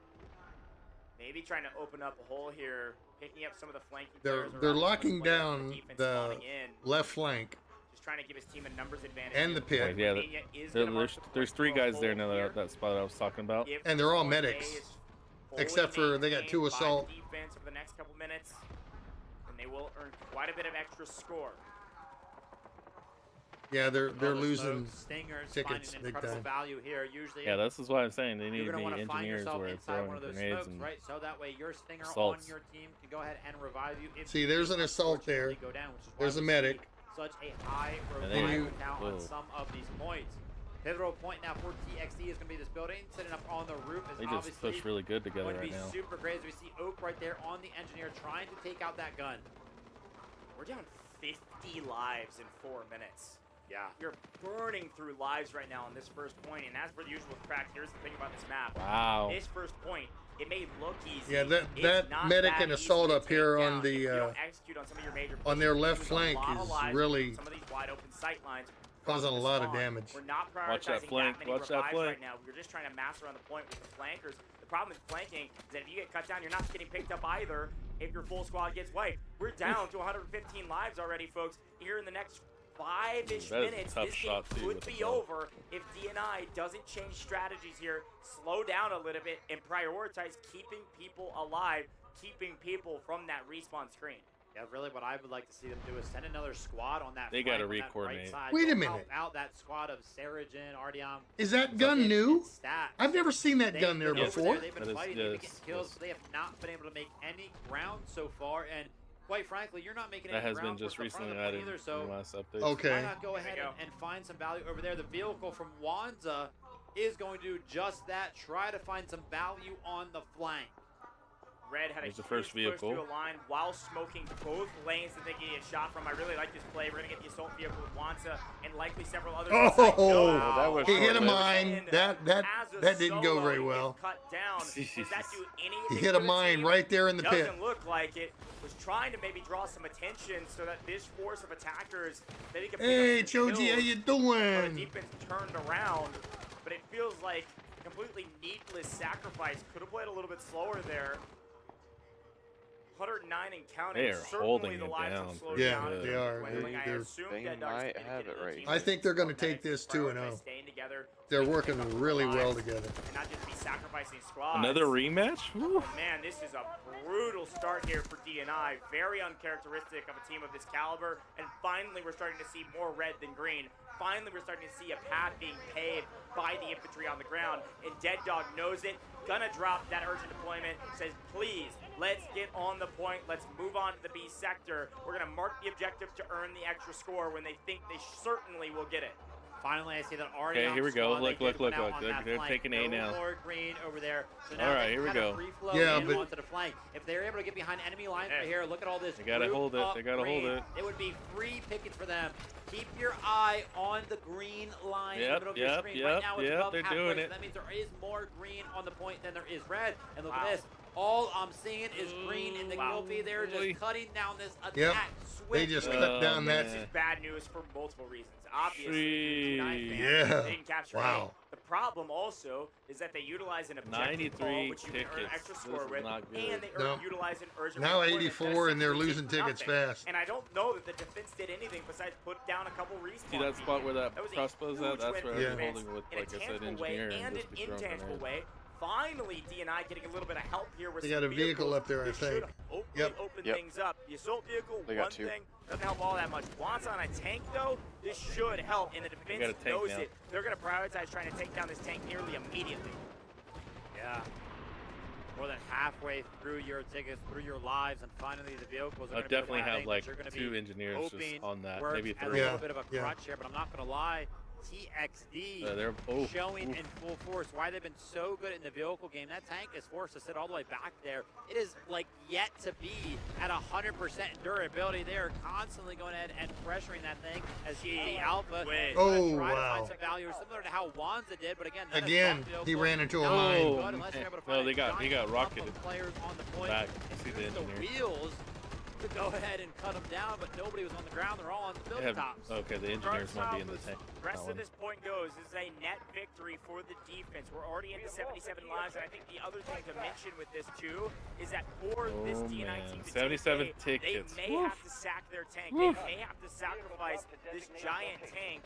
Maybe trying to open up a hole here, picking up some of the flanking They're players they're around locking the down defense the spawning in. left flank Just trying to give his team a numbers advantage. and the pit. Yeah, Romania is gonna mark the there's point three for a guys there hole now. here. That spot I was talking about. If And they're all A medics. is Except fully for they got two maintained by assault. the defense over the next couple minutes, then they will earn quite a bit of extra score. Yeah, they're All the losing smoke, stingers, tickets finding big incredible time. value here. Usually, Yeah, this is why I'm saying they need you're to going to be want to find engineers yourself where inside throwing one of those grenades smokes, and right? So that way your stinger assaults. on your team can go ahead and revive you. If See, you there's do an assault there. unfortunately go down, which is why There's a we medic. see Such a high And then revival you- count on whoa. some of these points. Pivotal point now for TXT is going to be this building. Sitting up on the roof is they just obviously push really good together going to right be now. super great as we see Oak right there on the engineer trying to take out that gun. We're down 50 lives in 4 minutes. Yeah. You're burning through lives right now on this first point, and as per the usual crack, here's the thing about this map. Wow. This first point, it may look easy. Yeah, It's that not medic that and easy assault to up here take on down the if you don't execute on some of your major on their pushes. left Lose a flank lot of is lives really with some of these wide open sight lines causing a from the lot of spawn. damage. We're not prioritizing Watch that flank, many watch that revives flank. right now. We're just trying to mass around the point with the flankers. The problem with flanking is that if you get cut down, you're not getting picked up either if your full squad gets wiped. We're down to 115 lives already, folks. Here in the next 5-ish That is a minutes, tough this game shot, too, could with the be bow. over if DNI doesn't change strategies here, slow down a little bit, and prioritize keeping people alive, keeping people from that respawn screen. Yeah, really what I would like to see them do is send another squad on that They flank, gotta on that right re-coordinate. side. Wait a Go minute. help out that squad of Sarajin, Artyom. Is that gun new? Stats. I've never seen that They've gun there been over before. They've been That is- fighting, they've been yes, getting kills, yes. but they have not been able to make any ground so far. And quite frankly, you're not making That any has been ground just towards the front recently of the added point either. in the So last update. Okay. why not go ahead and find some value over there? The vehicle from Wanza is going to do just that. Try to find some value on the flank. Red had a the first huge push vehicle to a line while smoking both lanes that they can get a shot from. I really like this play. We're going to get the assault vehicle with Wanza and likely several others. Oh, that was he hit a short-lived. mine. That didn't go very well. Cut down. Does that do anything He hit for a the mine team? right there in the pit. Doesn't look like it. Was trying to maybe draw some attention so that this force of attackers maybe can pick Hey, up some Choji, how kills. you The doing? defense turned around, but it feels like completely needless sacrifice. Could have played a little bit slower there. 109 and counting. They are Certainly holding the it lives down. have slowed Yeah, down. they are. They might have it right. I think they're going to take this 2-0. They're working really well together. And not just be sacrificing squads. Another rematch? Woo. Man, this is a brutal start here for DNI. Very uncharacteristic of a team of this caliber. And finally, we're starting to see more red than green. Finally, we're starting to see a path being paved by the infantry on the ground. And Dead Dog knows it. Gonna drop that urgent deployment. Says, please, let's get on the point. Let's move on to the B sector. We're gonna mark the objective to earn the extra score when they think they certainly will get it. Finally, I see that already. Okay, here we go. Look. They're taking A now. Lord Green over there. So now All right, here we go. Yeah, but onto the flank. If they're able to get behind enemy lines right here, look at all this. They gotta hold it. They gotta hold it. It would be free pickets for them. Keep your eye on the green line in the middle of your screen. Right now it's above they're halfway, doing so it. that means there is more green on the point than there is red. And look at this. All I'm seeing is green in the kill feed. They're just cutting down this attack. Yep. They just cut down that. This is bad news for multiple reasons. Obviously, yeah. they didn't capture Wow. A. The problem also is that they utilize an objective call, which you can earn extra score with, and they utilize an urgent Now deployment. 84, and they're losing tickets fast. And I don't know that the defense did anything besides put down a couple respawns. See that spot where that crossbow's at? That's where Yeah. I'm holding with, like I said, engineer and and an just be throwing intangible grenades. way. Finally, DNI getting a little bit of help here with They got a vehicle up there, I think. Yep. Open things up. The assault vehicle, They got one two. thing, doesn't help all that much. Wants on a tank, though, this should help, and the defense got a tank knows now. it. They're going to prioritize trying to take down this tank nearly immediately. Yeah. More than halfway through your tickets, through your lives, and finally the vehicles are I going to be definitely the one have thing like that you're gonna 2 be engineers just hoping on that, works maybe as 3. a little bit of a crutch here, but I'm not going to lie. TXD they're showing in full force why they've been so good in the vehicle game. That tank is forced to sit all the way back there. It is like yet to be at 100% durability. They are constantly going ahead and pressuring that thing as the Alpha Oh, try to wow. find some value, similar to how Wanza did, but again, He ran into a mine. No, he got rocketed players on the point. back. See the The engineer. wheels to go ahead and cut them down, but nobody was on the ground. They're all on the They building have, tops. okay, the engineers might be in the tank. Rest of this point goes is a net victory for the defense. We're already into 77 lives, and I think the other thing to mention with this too is that for this DNI team to 77 take a, tickets. they may have to sack their tank. They may have to sacrifice this giant tank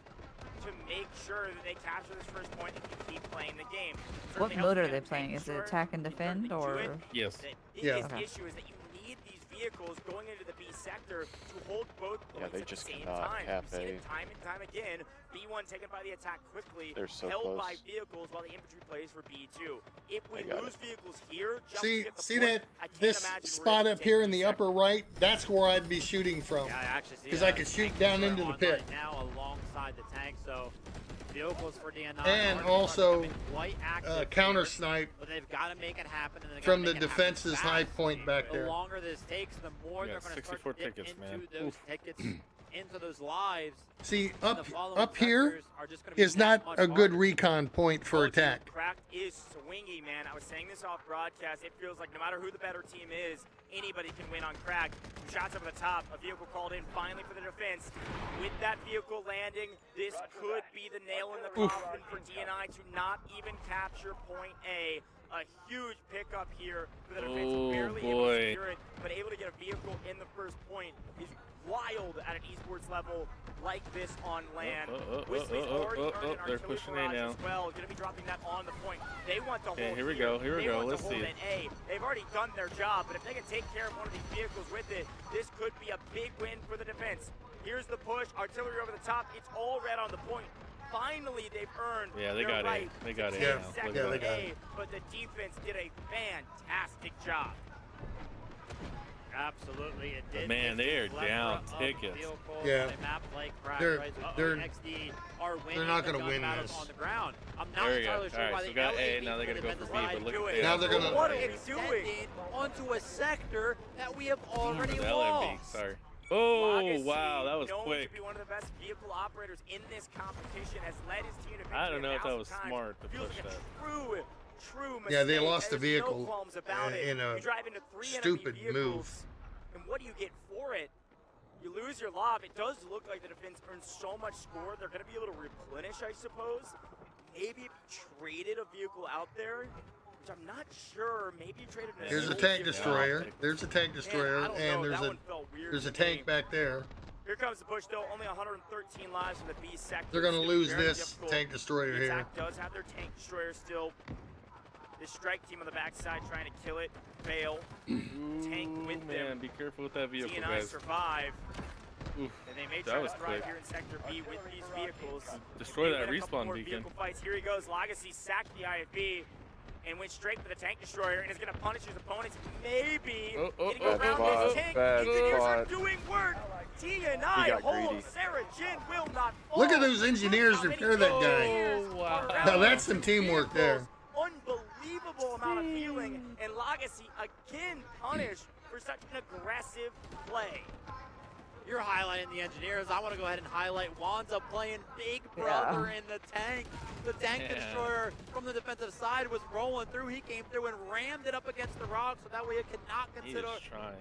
to make sure that they capture this first point and can keep playing the game. What mode are they playing? Is it attack and defend or? Yes. The Yeah. biggest issue is that you need these vehicles going into the B sector to hold both points they at just the same cannot time. cap We've seen A. it time and time again. B1 taken by the attack quickly, They're so held close. by vehicles while the infantry plays for B2. If we got lose vehicles here, just to See get the see point, that I can't this imagine we're spot able up to here take in B the sector. upper right? That's where I'd be shooting from. Yeah, I actually see Because I could shoot down into the pit. Right now alongside the tank, so vehicles for DNI And are also becoming quite active counter here, snipe but they've got to make it happen. And they from gotta the make it happen defense's fast. high point back The there. longer this takes, the more Yeah, they're going to 64 start to dip tickets, into man. those tickets, into those lives. See, and the following up here sectors are just gonna be is that not much a good harder. recon point for attack. Cracked is swingy, man. I was saying this off broadcast. It feels like no matter who the better team is, anybody can win on Cracked. Shots up at the top. A vehicle called in finally for the defense. With that vehicle landing, this could be the nail in the coffin for DNI to not even capture point A. A huge pickup here for the defense. Oh, Barely able to boy. secure it, but able to get a vehicle in the first point is wild at an esports level like this on land. Whistler's already earned an they're artillery pushing A barrage now. as well. Going to be dropping that on the point. They want to Okay, hold here we here. go, here we They go, want to let's hold see an A. They've already done their job, but if they can take care of one of these vehicles with it, this could be a big win for the defense. Here's the push, artillery over the top. It's all red on the point. Finally, they've earned Yeah, they their got A. right They got to A take now. Look second at they that. got A, but the defense did a fantastic job. Absolutely, it did. Man, they are down tickets. Yeah. They're They're not gonna win this. On the ground. I'm not There you go. entirely sure Alright, why so they got A, now they gotta go for B, but look at Now they're gonna. What are we doing? Onto a sector that we have already the LMB, lost. sorry. Oh, Lagacy, wow, that was known quick. to be one of the best vehicle operators in this competition, has led his team to I don't know if that 1,000 was times. smart to Feels push like that. a true mistake. Yeah, they lost the There's no vehicle qualms about it. in a you drive into 3 stupid enemy move. vehicles, and what do you get for it? You lose your lob. It does look like the defense earns so much score. They're going to be able to replenish, I suppose. Maybe if you traded a vehicle out there, which I'm not sure. Maybe you traded an There's a assault tank vehicle. destroyer. There's a tank destroyer, Man, I don't and know. there's That a one felt weird there's a to me. tank back there. Here comes the push, though. Only 113 lives from the B sector. They're gonna It's lose very this difficult. tank destroyer The here. attack does have their tank destroyer still. This strike team on the backside trying to kill it. Fail. Tank with Man, them. be careful with that vehicle, DNI guys. survive. Oof, And they may that try was to thrive quick. here in Sector B with these vehicles. Destroy They that win a couple respawn more beacon. vehicle fights. Here he goes. Legacy sacked the IFB and went straight for the tank destroyer and is going to punish his opponents. Maybe getting around this tank. Engineers are doing work. DNI hold. Sarah Jin will not fall. Look at those engineers repair that guy. Oh, wow. Now that's some teamwork there. Unbelievable amount of feeling, and Legacy again punished for such an aggressive play. You're highlighting the engineers. I want to go ahead and highlight Wanza playing big brother in the tank. The tank destroyer from the defensive side was rolling through. He came through and rammed it up against the rock, so that way it could not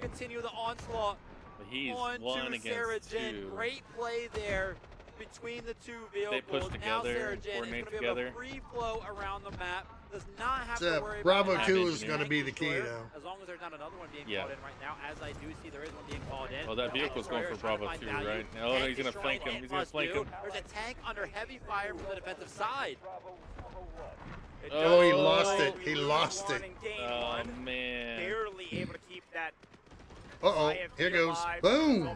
continue the onslaught But he's onto one Sarah against Jin. two. Great play there between the two vehicles. push Now together, Sarah Jin is going coordinate to be able to together. free flow around the map. Does not have So, to worry Bravo about 2 having is a gonna tank be the key, destroyer, though. As long as there's not another one being Yeah. called in right now, as I do see there is one being called in. Oh, that vehicle's going for Bravo 2, right? Oh, no, he's going to flank him. He's going to flank him. There's a tank under heavy fire from the defensive side. Oh, he lost it. He lost it. Oh, man. Barely able to keep that. Uh-oh, here goes. Boom!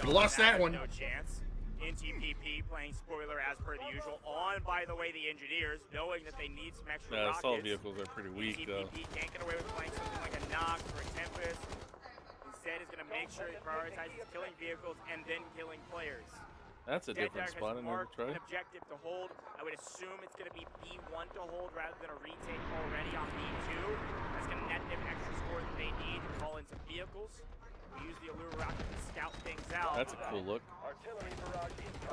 Lost that one. No chance. NTPP playing spoiler as per the usual. On, by the way, the engineers, knowing that they need some extra The assault rockets. vehicles are pretty weak, though. NTPP can't get away with playing something like a Nox or a Tempest. Instead, is going to make sure he prioritizes killing vehicles and then killing players. That's a different Dead Dog spot has I never marked tried. an objective to hold. I would assume it's going to be B1 to hold rather than a retake already on B2. That's going to net them extra score that they need to call in some vehicles. We use the Allure Rocket to scout things out. That's a cool look.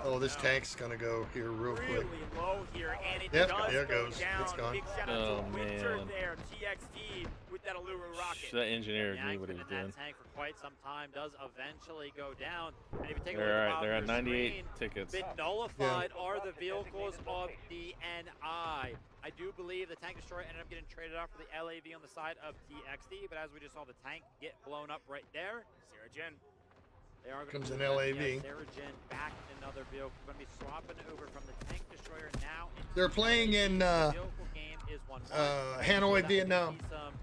Oh, this tank's gonna go here real quick. Really low here, and it Yep, does there it go goes. down. It's gone. Big shout out Oh, to Winter man. there, TXD with that Allure Rocket. That engineer Yeah, knew what he was doing. that tank for quite some time does eventually go down. And if you take a They're look all right. They're on at your 98 screen, tickets. been nullified are the vehicles of DNI. I do believe the tank destroyer ended up getting traded off for the LAV on the side of TXD, but as we just saw the tank get blown up right there, Sarah Jin. they are Comes going an to LAV. Sarah Jin back in another vehicle. Going to be swapping over from the tank destroyer now. Into They're playing in the vehicle game is 1-1. Hanoi, That Vietnam. could be some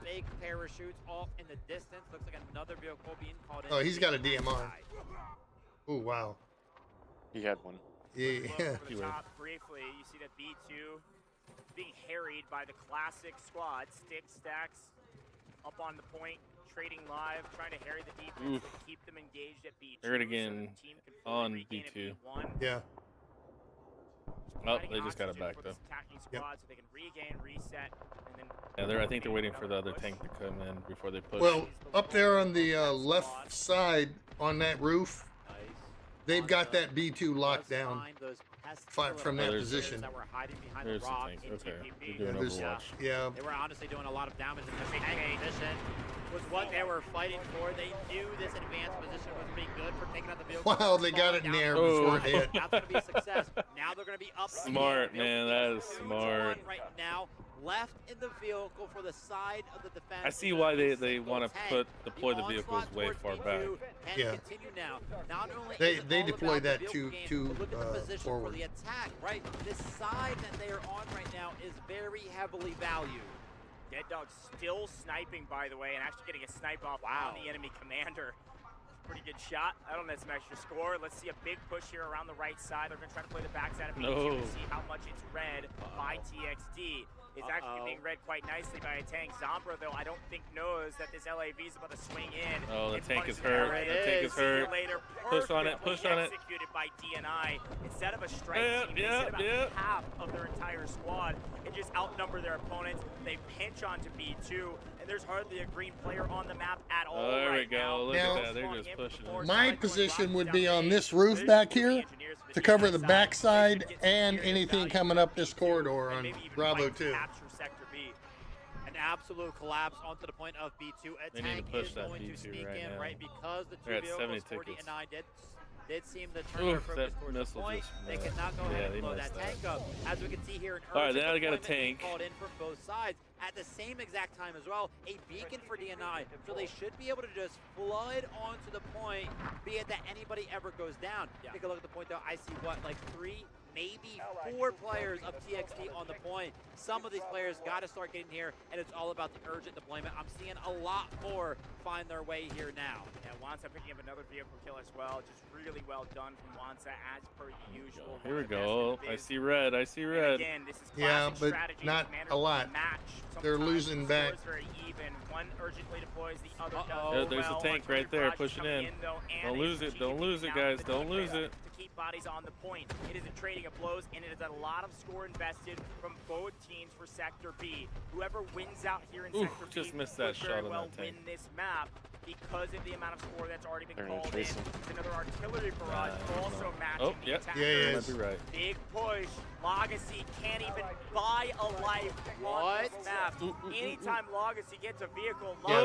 fake parachutes off in the distance. Looks like another vehicle being called in. Oh, he's got a DMR. Oh, wow. He had one. Yeah. Over the top briefly, you see that B2 being harried by the classic squad. Stick stacks up on the point, trading live, trying to harry the defense to keep them engaged at B2. Third again so the team can fully on regain at B2. B1. Yeah. Oh, Providing they just got it oxygen back, for though. this attacking squad so they can regain, reset, and then Yeah, I think they're waiting for the other tank to come in before they push. Well, up there on the left side on that roof, they've got that B2 locked down from that position. That were hiding behind There's the the rock. tank. in Okay, TPP. they're doing there's- Overwatch. Yeah. They were honestly doing a lot of damage in this tank position. Was what they were fighting for. They knew this advanced position was pretty good for taking out the vehicle. Wow, they got it in the air before it hit. That's going to be a success. Now they're going to be up. Smart, man. That is smart. Right now, left in the vehicle for the side of the defense. I see why they want to deploy the vehicles way far back. Yeah. Now. Not only They is it all deploy about the that vehicle too- game, too, but look at the position forward. for the attack, right? This side that they are on right now is very heavily valued. Dead Dog still sniping, by the way, and actually getting a snipe off on the enemy commander. Pretty good shot. I don't know, some extra score. Let's see a big push here around the right side. They're going to try to play the backside of B2 to see how much it's read by TXD. is actually being read quite nicely by a tank. Zombra, though, I don't think knows that this LAV is about to swing in. Oh, the tank is There hurt. it The tank is hurt. Later. Push on it. Push on it. Executed by DNI. Instead of a strike team, they sit about half of their entire squad and just outnumber their opponents. They pinch onto B2, and there's hardly a green player on the map at all. Oh, there right we go. now. Look at that. They're just pushing it. My position would be on this roof back here to cover the backside and anything coming up this corridor on Bravo 2. An absolute collapse onto the point of B2. A tank is going to sneak in, right? Because the two vehicles, 40 and 9 did seem to turn their focus towards the point. They cannot go ahead and blow that tank up. As we can see here, all right, now I got a tank called in from both sides at the same exact time as well. A beacon for DNI, so they should be able to just flood onto the point, be it that anybody ever goes down. Take a look at the point though. I see what, like 3, maybe 4 players of TXT on the point. Some of these players got to start getting here, and it's all about the urgent deployment. I'm seeing a lot more find their way here now. Yeah, Wansa picking up another vehicle kill as well. Just really well done from Wansa as per usual. Here we go. I see red. I see red. Again, this is Yeah, but strategy. not a lot. They're losing back. Very even. One urgently deploys, the other Yeah, there's a tank right there pushing in. Don't lose it. Don't lose it, guys. Don't lose it. To keep bodies on the point. It is a trading of blows, and it is a lot of score invested from both teams for Sector B. Whoever wins out here in Sector B just missed that shot very on well that tank. win this map because of the amount of score that's already been called in. Tracer. Another artillery barrage also matching Oh, yep. the Yeah, might be right. Big push. Legacy can't even buy a life on this map. Anytime Legacy gets a vehicle, Yeah,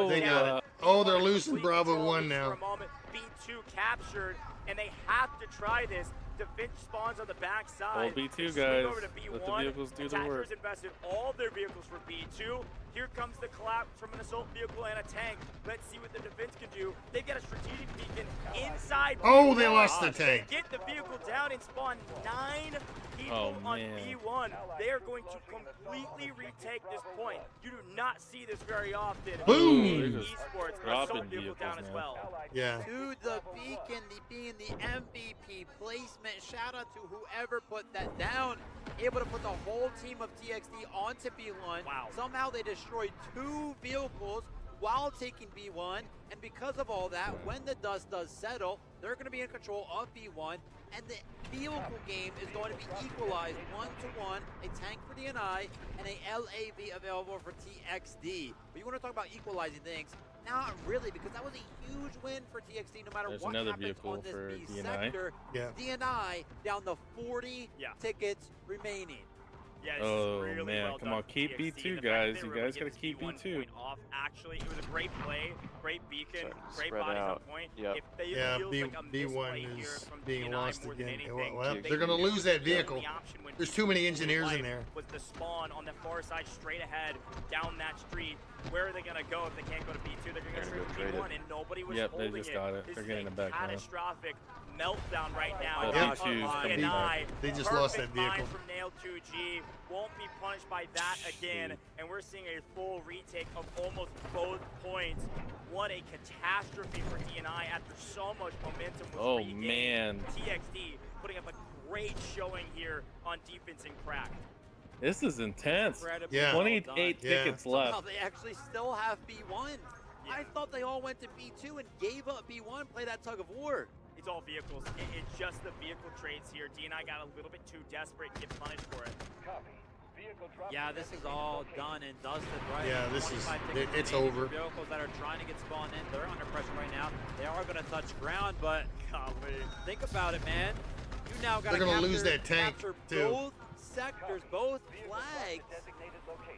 they got it. Oh, they're losing Bravo 1 now. For a moment, B2 captured, and they have to try this. Defense spawns on the backside. Oh, B2 They guys. swing over to B1. Let the vehicles do the work. Attackers invested all their vehicles for B2. Here comes the collapse from an assault vehicle and a tank. Let's see what the defense can do. They've got a strategic beacon inside. Oh, B1. they lost the tank. Get the vehicle down and spawn 9 people on B1. They are going to completely retake this point. You do not see this very often. Boom! In esports, assault vehicle down as well. Yeah. To the beacon, being the MVP placement. Shout out to whoever put that down. Able to put the whole team of TXT onto B1. Wow. Somehow they destroyed 2 vehicles while taking B1. And because of all that, when the dust does settle, they're going to be in control of B1. And the vehicle game is going to be equalized 1-to-1. A tank for DNI and a LAV available for TXD. But you want to talk about equalizing things? Not really, because that was a huge win for TXT no matter There's what another happens vehicle on this for B DNI. sector. Yeah. DNI down to 40 tickets remaining. Yeah, this Oh, is really man. well Come done on. from Keep TXT. B2, The fact guys. that they You were able guys to got to get keep this B1 B2. point off. Actually, it was a great play, great beacon, great spread bodies on out. point. Yep. If they Yeah, feels like a B1 misplay here is from being DNI lost more than again. anything, Well, they they're going to knew lose that the vehicle. option when There's too many engineers in life there. was the spawn on the far side straight ahead down that street. Where are they going to go if they can't go to B2? They're going to go to B1, and nobody was Yep, holding they just got it. This They're is getting a it back now. catastrophic meltdown right now. Yeah, Against B2's coming DNI. back. They just lost that Perfect mine vehicle. from Nail 2G. Won't be punished by that again. And we're seeing a full retake of almost both points. What a catastrophe for DNI after so much momentum was regained. Man. TXD putting up a great showing here on defense and crack. This is intense. Incredibly Yeah. well 28 done. tickets Somehow left. they actually still have B1. I thought they all went to B2 and gave up B1, play that tug of war. It's all vehicles. It's just the vehicle trades here. DNI got a little bit too desperate and get punished for it. Yeah, this is all done and dusted, right? Yeah, this is 25 tickets it's remaining over. for vehicles that are trying to get spawned in, they're under pressure right now. They are going to touch ground, but golly, think about it, man. You now got to They're gonna lose that tank, capture too. both sectors, both flags,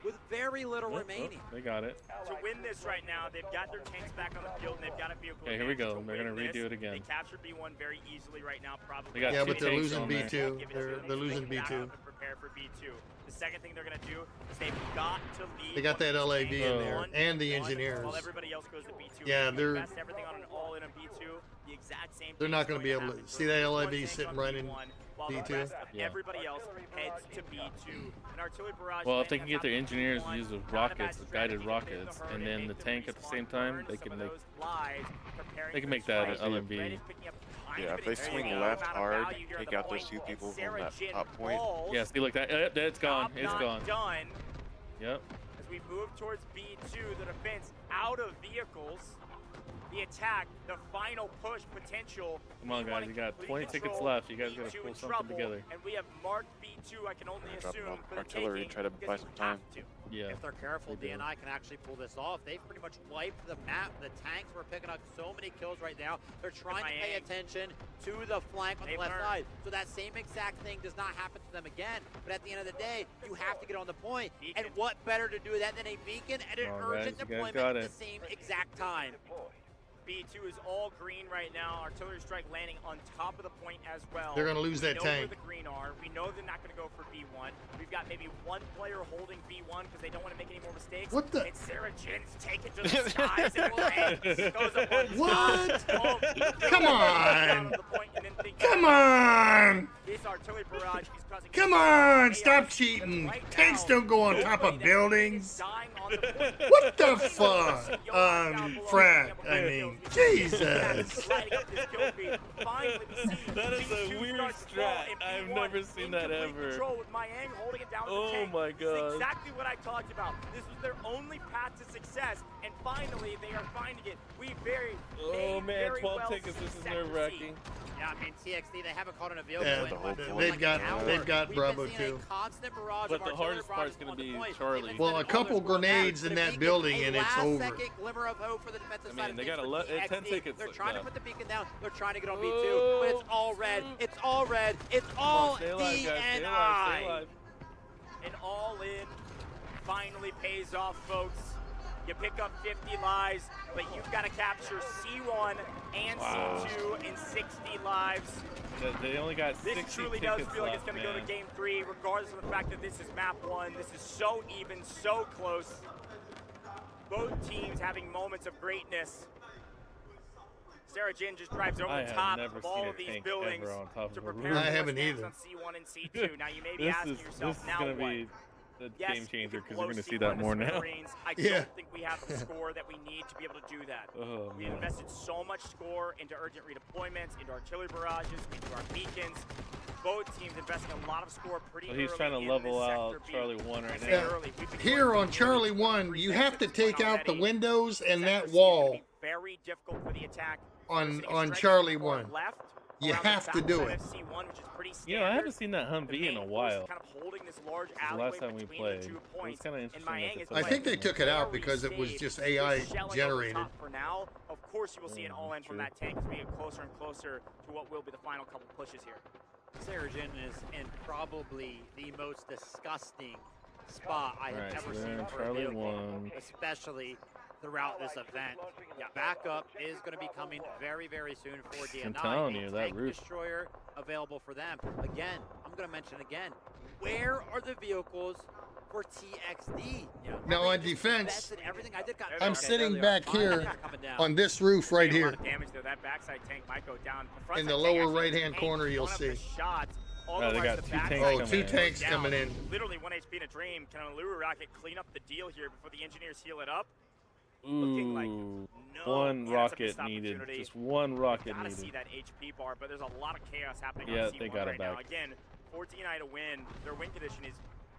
with very little remaining. They got it. To win this right now, they've got their tanks back on the field and they've got a vehicle. Okay, here we advantage go. to They're gonna win redo this. it again. They captured B1 very easily right now, probably. They got Yeah, two but they're tanks losing on there. B2. Give it to They're them so they losing can back B2. up and prepare for B2. The second thing they're going to do is they've got to leave. They got that LAV in there one and the by one engineers. While everybody else goes to B2. Yeah, They they're invest everything on an all-in on B2. The exact same. They're thing not is going to be able to happen. see that One LAV tank sitting on right in B1, while the B2. rest of Yeah. everybody else heads to B2. An artillery barrage. Well, if they landing can get on their top of engineers to B1, use the not a bad rockets, the guided strategy to clear rockets, herd and then make the tank at the respawn same time, burn they some can of make those lives, preparing they can for make that strikes. LMB. Red is picking up Yeah, if they swing left hard, take out those two people from that top point. Yeah, see, look, it's gone. It's gone. Done. Yep. As we move towards B2, the defense out of vehicles. The attack, the final push potential. Come on, guys. You got 20 tickets left. You guys got to pull something together. And we have marked B2, I can only assume. Artillery, try to buy some time. Yeah. If they're careful, DNI can actually pull this off. They've pretty much wiped the map. The tanks were picking up so many kills right now. They're trying to pay attention to the flank on the left side. So that same exact thing does not happen to them again. But at the end of the day, you have to get on the point. And what better to do that than a beacon and an urgent deployment at the same exact time. B2 is all green right now. Artillery strike landing on top of the point as well. They're going to lose that tank. We know where the green are. We know they're not going to go for B1. We've got maybe one player holding B1 because they don't want to make any more mistakes. What the? It's Sarah Jin's taken to the skies and goes up on what? top. Come on. Come on. This artillery barrage is causing Come on. Stop cheating. Tanks don't go on top of buildings. What the fuck? Frat. I mean. Jesus! That is a weird strat. I've never seen that ever. Oh my god. This is exactly what I talked about. This was their only path to success, and finally they are finding it. Oh man, 12 tickets. This is nerve-wracking. Yeah, I mean, TXD, they haven't caught on a vehicle. Yeah, they've got Bravo too. But the hardest part is going to be Charlie. Well, a couple grenades in that building and it's over. I mean, they got 10 tickets. They're trying to put the beacon down. They're trying to get on B2, but it's all red. It's all red. It's all DNI. And all in finally pays off, folks. You pick up 50 lives, but you've got to capture C1 and C2 in 60 lives. They only got 60 This truly does feel like it's going to go to game 3, regardless of the fact that this is map 1. This is so even, so close. Both teams having moments of greatness. Sarah Jin just drives over the top of all of these buildings to prepare for what's next on C1 and C2. Now you may be asking yourself, now what? The game changer, because you're going to see that more now. I don't think we have the score that we need to be able to do that. We've invested so much score into urgent redeployments, into artillery barrages, into our beacons. Both teams investing a lot of score pretty early. He's trying to level out Charlie 1 right now. Here on Charlie 1, you have to take out the windows and that wall very difficult for the attack on Charlie 1. You have to do it. You know, I haven't seen that Humvee in a while. Kind of holding this large the last time we played. It was kind of interesting. I think they took it out because it was just AI generated. For now, of course, you will see an all-in from that tank as we get closer and closer to what will be the final couple pushes here. Sarah Jin is in probably the most disgusting spot I have ever seen for a vehicle, especially throughout this event. Yeah, backup is going to be coming very, very soon for DNI. I'm telling you, that roof. Destroyer available for them. Again, I'm going to mention again, where are the vehicles for TXD? Now on defense, I'm sitting back here on this roof right here. That backside tank might go down. In the lower right-hand corner, you'll see. No, they got two tanks coming in. Literally 1 HP in a dream. Can a Luru rocket clean up the deal here before the engineers heal it up? Ooh, one rocket needed. Just one rocket needed. Gotta see that HP bar, but there's a lot of chaos happening on C1 they got right it back. now. Again, for DNI to win, their win condition is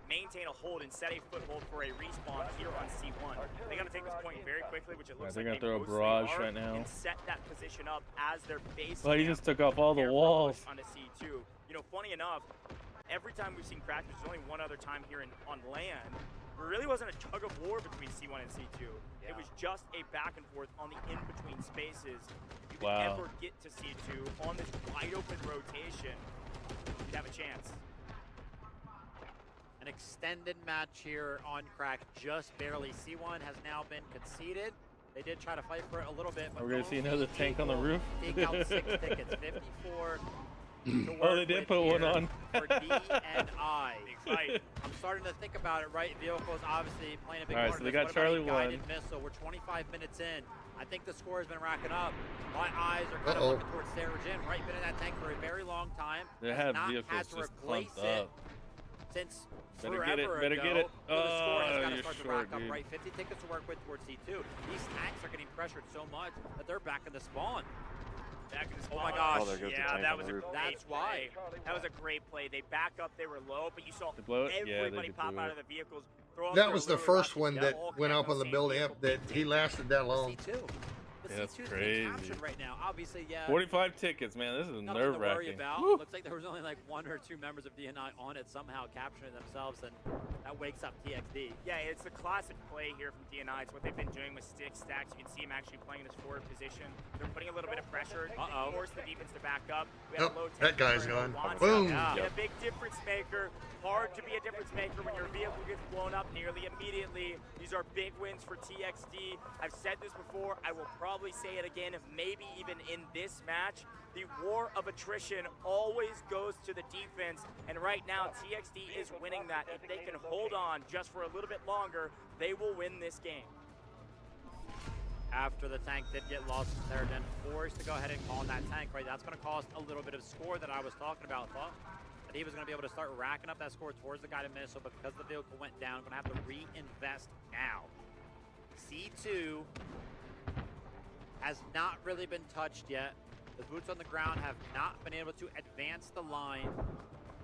maintain a hold and set a foothold for a respawn here on C1. They gotta take this point very quickly, which it looks they're like gonna throw a barrage right now. And set that position up as their base. Well, he just took off all the walls. On C2. You know, funny enough, every time we've seen crashes, there's only one other time here on land. There really wasn't a tug of war between C1 and C2. It was just a back and forth on the in-between spaces. If you could ever get to C2 on this wide open rotation, you'd have a chance. An extended match here on Crack, just barely. C1 has now been conceded. They did try to fight for it a little bit, but we're going to see another tank on the roof. Take out 6 tickets, 54. Oh, they did put one on. For DNI. I'm starting to think about it, right? Vehicles obviously playing a big part. So they got Charlie 1. Missile. We're 25 minutes in. I think the score has been racking up. My eyes are kind of looking towards Sarah Jin. Right, been in that tank for a very long time. They have vehicles just clumped up. Since better get it, better get it. Oh, you're short, dude. Right, 50 tickets to work with towards C2. These tanks are getting pressured so much that they're back in the spawn. Oh my gosh, there goes the yeah, tank that on was the a roof. great play. That was a great play. They back up, they were low, but you saw blow it? Yeah, everybody they pop blew out it. of the vehicles. Throw up That their was the lure first rockets, one they that all went connect up on the same building vehicle. up that he lasted that long. C2. The Yeah, that's C2 is crazy. being captured right now. Obviously, yeah. 45 tickets, man. This is Nothing to worry nerve-wracking. about. Looks like there was only like 1 or 2 members of DNI on it, somehow capturing themselves, and that wakes up TXD. Yeah, it's the classic play here from DNI. It's what they've been doing with stick stacks. You can see him actually playing in his forward position. They're putting a little bit of pressure. Uh-oh. Force the defense to back up. We have Oh, low that guy's temperature. gone. Wants Boom. up. Yeah. A big difference maker. Hard to be a difference maker when your vehicle gets blown up nearly immediately. These are big wins for TXD. I've said this before. I will probably say it again, maybe even in this match. The war of attrition always goes to the defense, and right now TXD is winning that. If they can hold on just for a little bit longer, they will win this game. After the tank did get lost, they're then forced to go ahead and call on that tank, right? That's going to cost a little bit of score that I was talking about. Thought that he was going to be able to start racking up that score towards the guided missile, but because the vehicle went down, going to have to reinvest now. C2 has not really been touched yet. The boots on the ground have not been able to advance the line,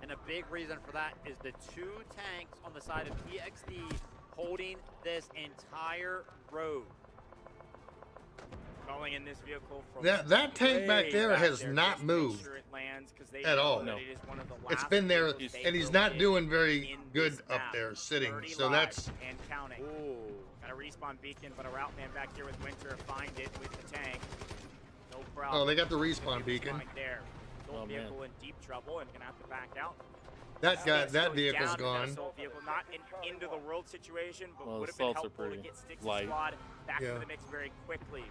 and a big reason for that is the 2 tanks on the side of TXD holding this entire road. Calling in this vehicle from That tank back there has not moved at all. No. It's been there, and he's not doing very good up there sitting. So that's and counting. Got a respawn beacon, but a route man back here with Winter find it with the tank. No problem. oh, they got the respawn beacon. Right there. Oh, vehicle in deep trouble and gonna have to back out. That guy, that Goes vehicle's down to gone. that assault vehicle, not an end of the world situation, but Well, would have been assaults are helpful to pretty get Sticks' light. squad back Yeah. into the mix very quickly.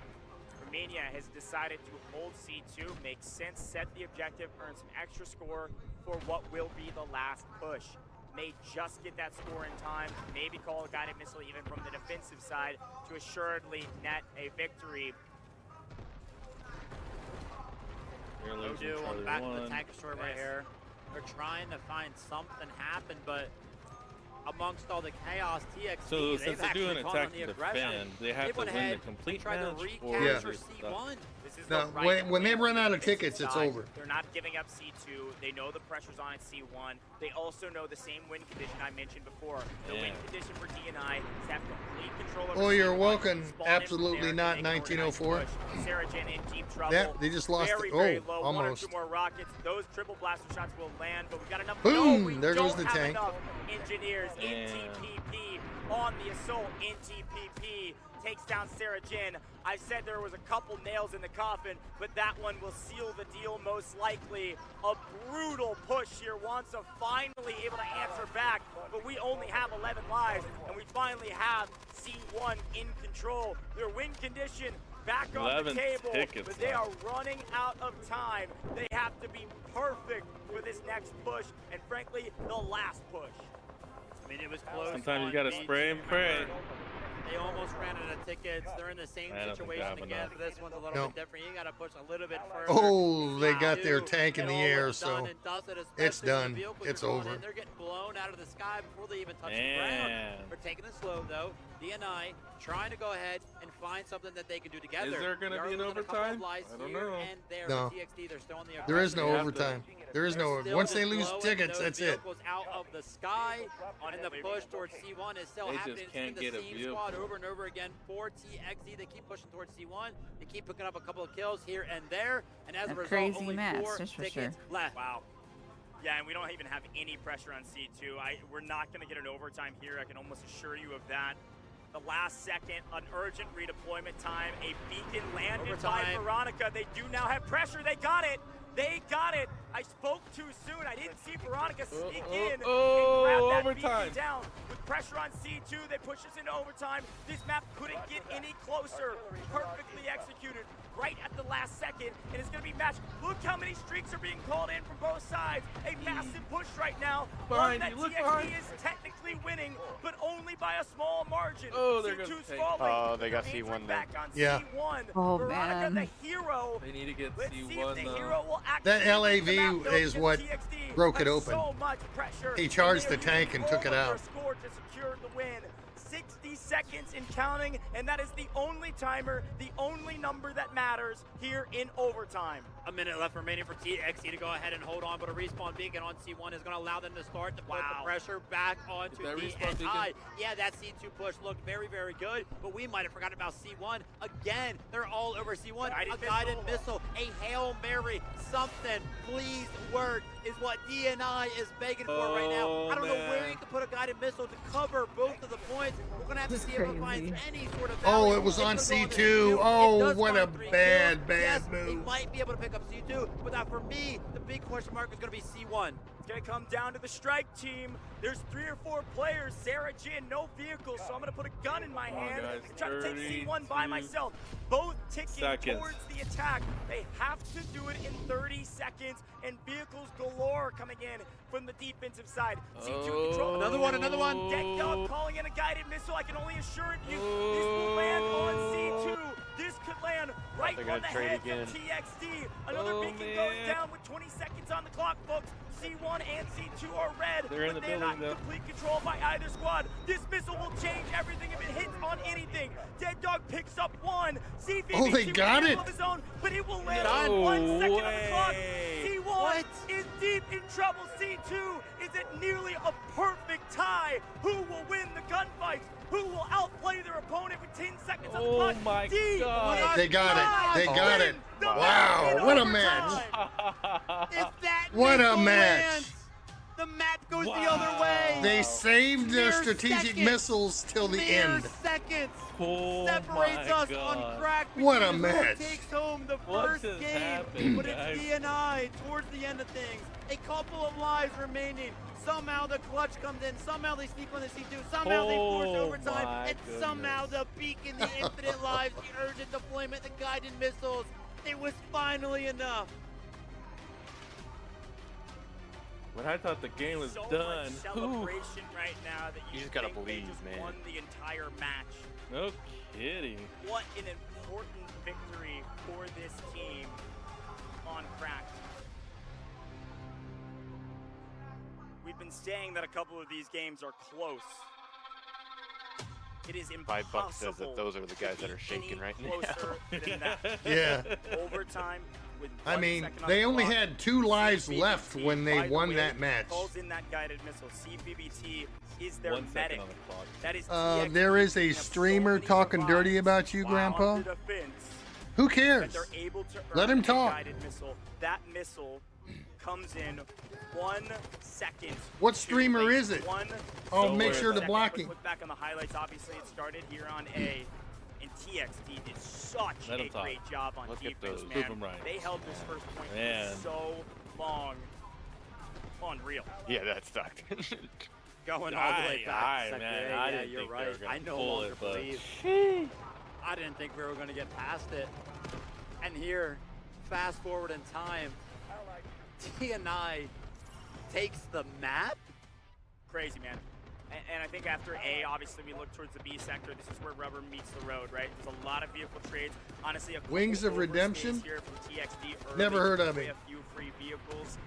Romania has decided to hold C2, makes sense, set the objective, earn some extra score for what will be the last push. May just get that score in time, maybe call a guided missile even from the defensive side to assuredly net a victory. No do on the back of the tank destroyer right here. They're trying to find something happen, but amongst all the chaos, TXD, So since they're doing actually gone on attack the and aggression. defend, they have They to went win the ahead complete and tried match to or recapture lose stuff. C1. This is No, the right when they run out of defensive tickets, it's side. over. They're not giving up C2. They know the pressure's on at C1. They also know the same win condition I mentioned before. The win condition for DNI is to have complete control over Oh, you're C1, welcome. spawn in Absolutely from there, not and make an organized 1904. push. Saracen in deep trouble. Yeah, they just lost very, the- very oh, low. almost. 1 or 2 more rockets. Those triple blaster shots will land, but we've got enough. Boom, No, we there goes don't the have tank. enough engineers in Damn. TPP on the assault. In TPP takes down Saracen. I said there was a couple nails in the coffin, but that one will seal the deal most likely. A brutal push here. Wansa finally able to answer back, but we only have 11 lives, and we finally have C1 in control. Their win condition back on the 11 table, tickets but they are left. running out of time. They have to be perfect for this next push, and frankly, the last push. I mean, it was close. Sometimes you on gotta beat. spray and pray. They almost ran out of tickets. They're in the same I don't think situation they have again. enough. This one's a little No. bit different. You got to push a little bit further. Oh, they got their C2, tank in and the all air, it's so done and dusted, it's especially when the done. vehicles It's are going over. in. They're getting blown out of the sky before they even touch the ground. Man. They're taking it slow, though. DNI trying to go ahead and find something that they can do together. Is there gonna They are be an losing a couple of overtime? lives I don't here know. and there. No. TXD, they're still in the There is no They have to- overtime. There is no. they're still Once they just lose blowing tickets, those that's it. vehicles out of the sky, and the push towards C1 is still They just happening. It's can't been get a the same vehicle. squad over and over again for TXD. They keep pushing towards C1. They keep picking up a couple of kills here and there, and as a A result, crazy only match, 4 that's for tickets sure. left. Wow. Yeah, and we don't even have any pressure on C2. We're not going to get an overtime here. I can almost assure you of that. The last second, an urgent redeployment time. A beacon landed by Overtime. Veronica. They do now have pressure. They got it. They got it. I spoke too soon. I didn't see Veronica sneak in and grab that overtime. beacon down. With pressure on C2, they push us into overtime. This map couldn't get any closer. Perfectly executed right at the last second, and it's going to be matched. Look how many streaks are being called in from both sides. A massive push right now. Behind One you, that look TXD behind. is technically winning, but only by a small margin. Oh, there goes C2's the tank. falling. Oh, they got They're C1 entering there. back on Yeah. C1. Oh, Veronica, man. the hero. They need to get Let's see if C1 the though. hero will actually That win the LAV map, though, is because what TXD broke it has open. So much pressure. He charged And the they're tank and took it using all of out. their score to secure the win. 67 seconds and counting, and that is the only timer, the only number that matters here in overtime. A minute left remaining for TXT to go ahead and hold on, but a respawn beacon on C1 is going to allow them to start to put the pressure back onto DNI. Yeah, that C2 push looked very, very good, but we might have forgotten about C1. Again, they're all over C1. A guided missile, a Hail Mary, something, please work, is what DNI is begging for right now. I don't know where you can put a guided missile to cover both of the points. We're going to have to see if it finds any sort of value. Oh, it was on C2. Oh, what a bad move. He might be able to pick up C2, but for me, the big question mark is going to be C1. It's going to come down to the strike team. There's 3 or 4 players. Sarah Jin, no vehicles, so I'm going to put a gun in my hand and try to take C1 by myself. Both ticking towards the attack. They have to do it in 30 seconds, and vehicles galore coming in from the defensive side. C2 control. Another one. Deck Dog calling in a guided missile. I can only assure you, this will land on C2. This could land right on the head of TXT. Another beacon goes down with 20 seconds on the clock, folks. C1 and C2 are red, but they're not in complete control by either squad. This missile will change everything if it hits on anything. Dead Dog picks up one. Oh, they got it. Of his own, but it will land on 1 second on the clock. C1 is deep in trouble. C2 is at nearly a perfect tie. Who will win the gunfights? Who will outplay their opponent with 10 seconds on the clock? Oh my God. They got it. They got it. Wow, what a match. What a match. The match goes the other way. They saved their strategic missiles till the end. Seconds separates us on crack. What a match. Takes home the first game, but it's DNI towards the end of things. A couple of lives remaining. Somehow the clutch comes in. Somehow they sneak on the C2. Somehow they force overtime. And somehow the beacon, the infinite lives, the urgent deployment, the guided missiles. It was finally enough. When I thought the game was done. Much celebration right now that you just gotta think believe, they just man. won the entire match. No kidding. What an important victory for this team on Cracked. We've been saying that a couple of these games are close. It is impossible. $5 says that those are the guys that are shaking right now. Than that. Yeah. Overtime. I mean, they only had 2 lives left when they won that match. Calls in that guided missile. CBBT is their 1 second medic. on the clock. That is there is a streamer talking dirty about you, Grandpa. Who cares? Let him talk. That missile comes in 1 second. What streamer is it? I'll make sure to block him. Look back on the highlights. Obviously, it started here on A. And TXT did such a great job on defense, man. They held this first point for so long. Unreal. Yeah, that sucked. Going all the way back. Man, I didn't you're think right. they were gonna I no pull longer it, but believe. I didn't think we were going to get past it. And here, fast forward in time, TNI takes the map. Crazy, man. And I think after A, obviously we look towards the B sector. This is where rubber meets the road, right? There's a lot of vehicle trades. Honestly, Wings of Redemption? Here from TXT early. Never heard of it. A few free vehicles.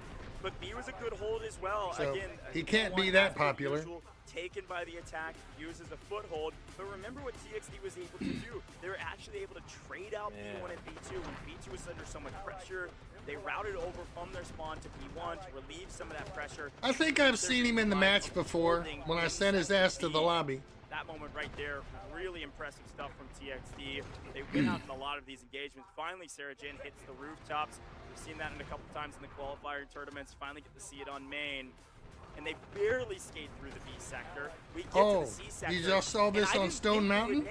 But B was a good hold as well. So again, he can't be that popular. Taken by the attack, used as a foothold. But remember what TXT was able to do. They were actually able to trade out B1 and B2. When B2 was under so much pressure, they routed over from their spawn to B1 to relieve some of that pressure. I think I've seen him in the match before when I sent his ass to the lobby. That moment right there, really impressive stuff from TXT. They win out in a lot of these engagements. Finally, Sarah Jane hits the rooftops. We've seen that in a couple times in the qualifier tournaments. Finally get to see it on main. And they barely skate through the B sector. We get to the C sector. You just saw this on Stone Mountain?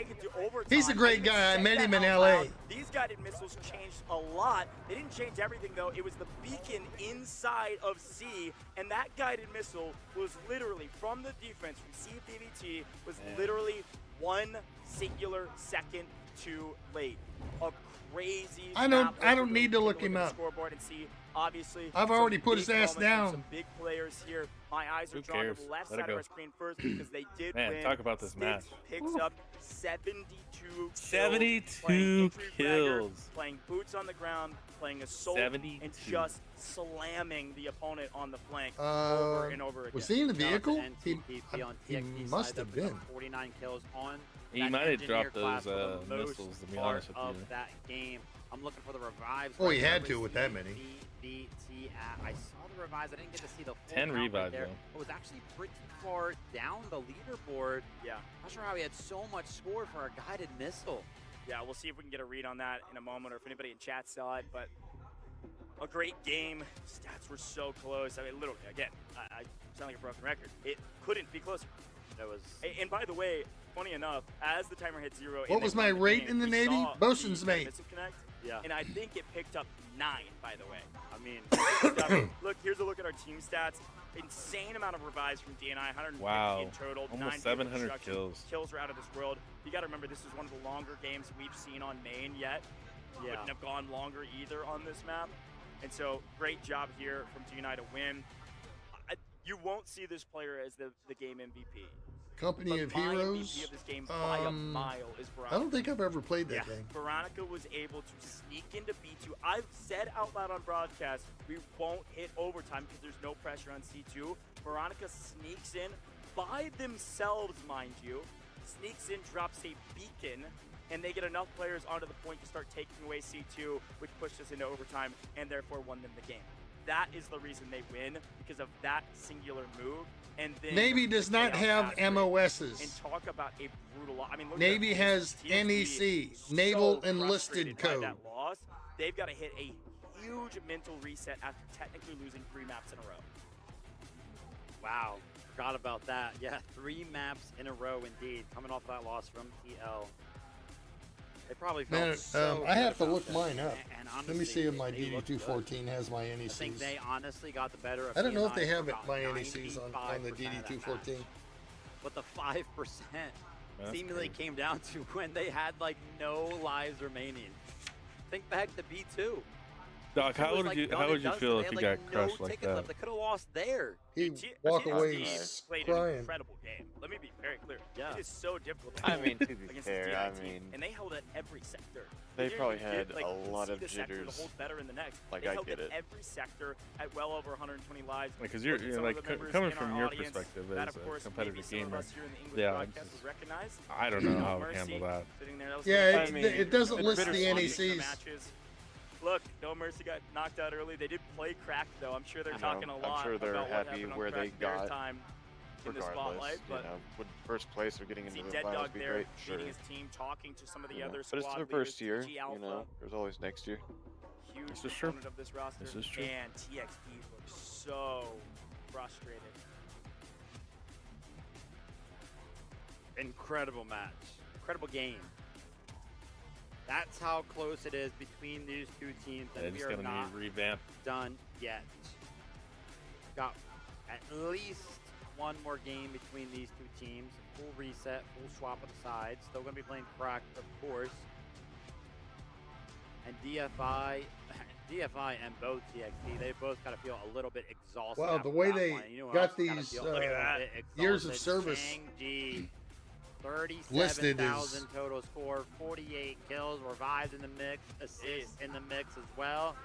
He's a great guy. I met him in LA. These guided missiles changed a lot. They didn't change everything though. It was the beacon inside of C, and that guided missile was literally from the defense from CPVT was literally 1 singular second too late. A crazy. I don't need to look him up. Scoreboard and see. Obviously, I've already put his ass down. Some big players here. My eyes are drawn to the left side of our screen first because they did win. Talk about this match. Picks up 72 kills. 72 kills. Playing boots on the ground, playing assault and just slamming the opponent on the flank over and over again. Was he in the vehicle? He must have been. 49 kills on. He might have dropped those missiles, to be honest with you. That game. I'm looking for the revives. Oh, he had to with that many. I saw the revives. I didn't get to see the full 10 revives there. though. It was actually pretty far down the leaderboard. Yeah. Not sure how he had so much score for a guided missile. Yeah, we'll see if we can get a read on that in a moment, or if anybody in chat saw it. But a great game. Stats were so close. I mean, literally, again, I sound like a broken record. It couldn't be closer. That was. And by the way, funny enough, as the timer hit 0, what was my rate in the Navy? Bosun's mate. Yeah. And I think it picked up 9, by the way. I mean, look, here's a look at our team stats. Insane amount of revives from DNI, 150 in total. Almost 700 kills. Kills are out of this world. You got to remember, this is one of the longer games we've seen on main yet. Yeah. Wouldn't have gone longer either on this map. And so, great job here from DNI to win. You won't see this player as the game MVP. Company of Heroes. MVP of this game by a mile is Veronica. I don't think I've ever played that game. Veronica was able to sneak into B2. I've said out loud on broadcast, we won't hit overtime because there's no pressure on C2. Veronica sneaks in by themselves, mind you. Sneaks in, drops a beacon, and they get enough players onto the point to start taking away C2, which pushed us into overtime and therefore won them the game. That is the reason they win, because of that singular move. And then Navy does not have MOSs. And talk about a brutal. I mean, look Navy has NEC, Naval Enlisted Code. That loss, they've got to hit a huge mental reset after technically losing 3 maps in a row. Wow, forgot about that. Yeah, 3 maps in a row indeed, coming off that loss from TL. They probably felt I have to look mine up. And honestly, let me see if my DD214 has my NECs. I think they honestly got the better of I don't know if DNI they have for my about NECs on the 95% of that DD214. match. But the 5% seemingly came down to when they had like no lives remaining. Think back to B2. Doc, how would you feel if you got crushed like that? They could have lost there. He'd walk away played crying. an incredible game. Let me be very clear. Yeah. It is so difficult. I mean, to be against fair, this I DI team, mean, and they held at every sector. they They probably did, had like, a lot see of the sector to jitters. hold better in the next. Like, they I held get at it. every sector at well over 120 lives. Because you're Some of like the members coming in from our your audience perspective that, as of a course, competitive maybe some of gamer. us here in the English Yeah, broadcast would recognize. I don't know how to Mercy handle that. sitting there, that was Yeah, the- it doesn't it's list the bittersweet. NECs. matches. Look, No Mercy got knocked out early. They did play cracked, though. I'm sure they're I know. talking a I'm lot sure they're about what happy happened on where they Cracked their got, time in the regardless. spotlight. You But know, would first place or getting into see the Dead finals Dog be there, great? Sure. leading his team, talking to some of the You know, other but it's squad their leaders, first year. TG You Alpha, know, there's always next year. huge This is true. component of this roster. This is true. And TXP looks so frustrated. Incredible match. Incredible game. That's how close it is between these two teams, Yeah, and we just are gonna not need revamp. done yet. Got at least one more game between these two teams. Full reset, full swap of the sides. Still going to be playing Cracked, of course. And DFI and both TXP, they both kind of feel a little bit exhausted. Wow, after the way that they one. You know what got else kinda these, feel a little bit years of exhausted? service Changji, listed 37,000 total score, 48 kills, revives in the mix, assists in the mix as well.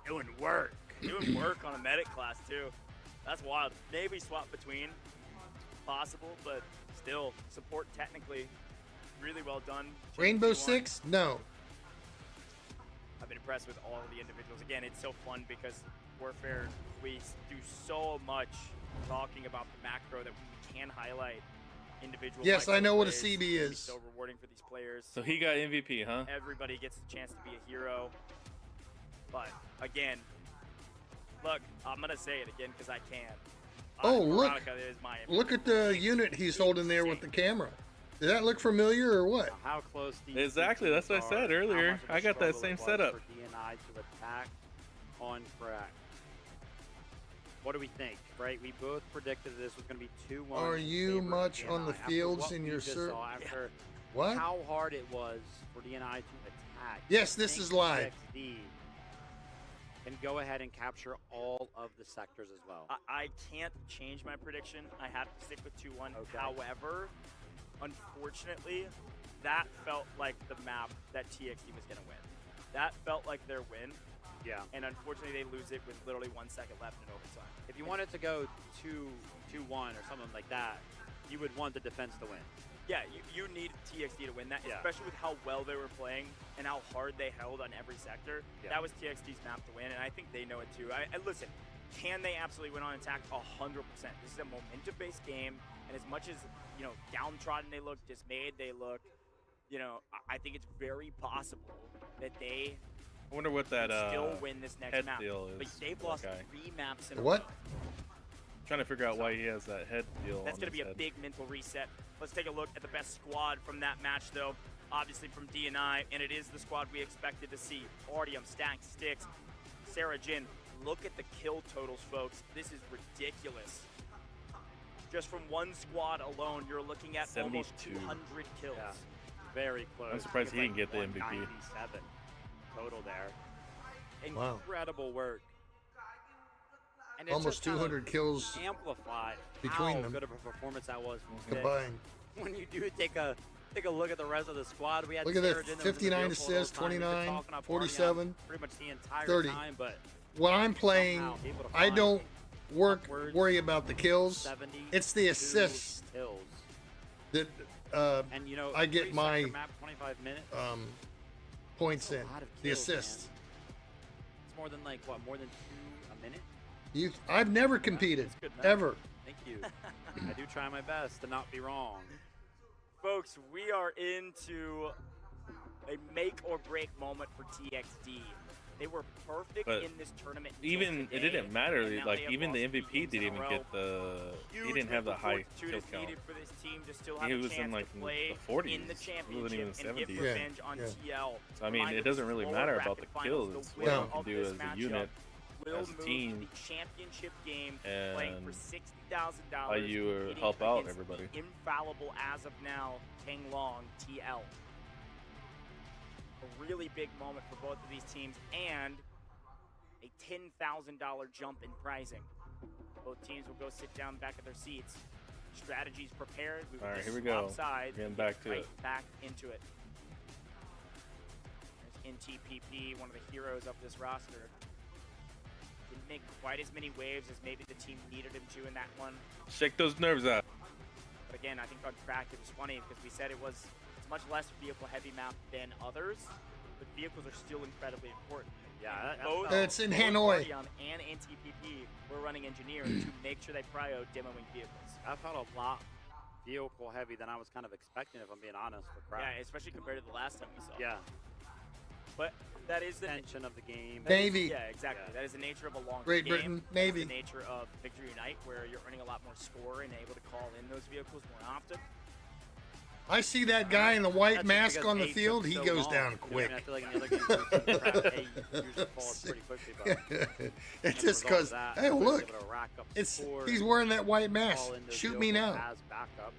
Doing work. Doing work on a medic class, too. That's wild. Maybe swap between. Possible, but still, support technically really well done. Rainbow 2v1. Six? No. I've been impressed with all of the individuals. Again, it's so fun because Warfare, we do so much talking about the macro that we can highlight individual. Yes, I know what a plays. CB It's gonna be is. so rewarding for these players. So he got MVP, huh? Everybody gets the chance to be a hero. But again, look, I'm gonna say it again because I can. Oh, look. Veronica is my Look at the unit he's holding there with the camera. Does that look familiar or what? How close these Exactly, that's what I said earlier. I got that same setup. For DNI to attack on Crack. What do we think, right? We both predicted this was going to be 2-1. Are you favor much DNI. on the After fields what in we your just ser- saw, after What? how hard it was for DNI to attack. Yes, this think is live. TXD can go ahead and capture all of the sectors as well. I can't change my prediction. I have to stick with 2-1. Okay. However, unfortunately, that felt like the map that TXD was going to win. that felt like their win. Yeah. And unfortunately, they lose it with literally 1 second left in overtime. If you wanted to go 2-1 or something like that, you would want the defense to win. Yeah, you need TXT to win that, especially with how well they were playing and how hard they held on every sector. Yeah. That was TXT's map to win, and I think they know it too. And listen, can they absolutely win on attack? 100%. This is a momentum-based game, and as much as, you know, downtrodden they look, dismayed they look, you know, I think it's very possible that they I wonder what that still win this next head map. deal is. But they've lost 3 maps in a what? row. Trying to figure out why he has that head deal. That's going to be head. a big mental reset. Let's take a look at the best squad from that match, though. Obviously from DNI, and it is the squad we expected to see. Artyom, Stack, Sticks, Sarah Jin. Look at the kill totals, folks. This is ridiculous. Just from one squad alone, you're looking at 72. almost 200 kills. Yeah. Very close. I'm surprised he didn't get the MVP. 197 total there. Wow. Incredible work. And Almost 200 kills amplified between how them. good of a performance that was from Combined. Sticks. When you do take a look at the rest of the squad, we had Look at Sarah that, Jin that was in the 59 field full assists, the whole time. We've been 29, talking up 47, Artyom pretty much the entire 30. time, but When I'm playing, somehow able to I find don't upwards worry about the kills. 72 It's the assists kills. that And you know, I get 3 my sector map, 25 minutes. points in. That's a lot of The kills, assists. man. It's more than like what? More than 2 a minute? I've never competed, That's good math. ever. Thank you. I do try my best to not be wrong. Folks, we are into a make or break moment for TXT. They were perfect But in this tournament. until Even today, it didn't matter. and now Like they have even the lost 3 MVP games in didn't a even row. get the. He Huge didn't have the mental high fortitude kill is count. needed for this team to still He have a was in chance like to play the 40s. in the He wasn't championship even and get 70s. revenge on Yeah. TL. So I mean, Reminder, it doesn't this really lower matter about bracket the finals, kills. It's the what winner you can of do this as a matchup unit, will as a move team, to the championship game, playing for and $60,000. how you competing help out against everybody. the infallible as of now, King Long TL. A really big moment for both of these teams, and a $10,000 jump in pricing. Both teams will go sit down back at their seats. Strategies prepared. We will All right, just here we go. swap sides Getting and back get to right it. back into it. There's NTPP, one of the heroes of this roster. Didn't make quite as many waves as maybe the team needed him to in that one. Shake those nerves out. But again, I think on track it was funny because we said it's much less vehicle heavy map than others, but vehicles are still incredibly important. Yeah, Both, It's in both Hanoi. Artyom and NTPP were running engineers to make sure they prio demoing vehicles. I felt a lot vehicle heavy than I was kind of expecting, if I'm being honest, for crap. Yeah, especially compared to the last time we saw. Yeah. But that is the Tension of the game. Navy. Yeah, exactly. Yeah. That is the nature of a long Great game. Britain, That's Navy. the nature of Victory Unite, where you're earning a lot more score and able to call in those vehicles more often. I see that guy in the white That's just mask because on the A field, took he so goes long. down You know what quick. I mean? I feel like in the other games, crap, A usually falls pretty quickly, but It's as a just result because, of that, hey, I was look, able to rack up it's score he's and wearing that white mask. call in those Shoot me vehicles now. as backup.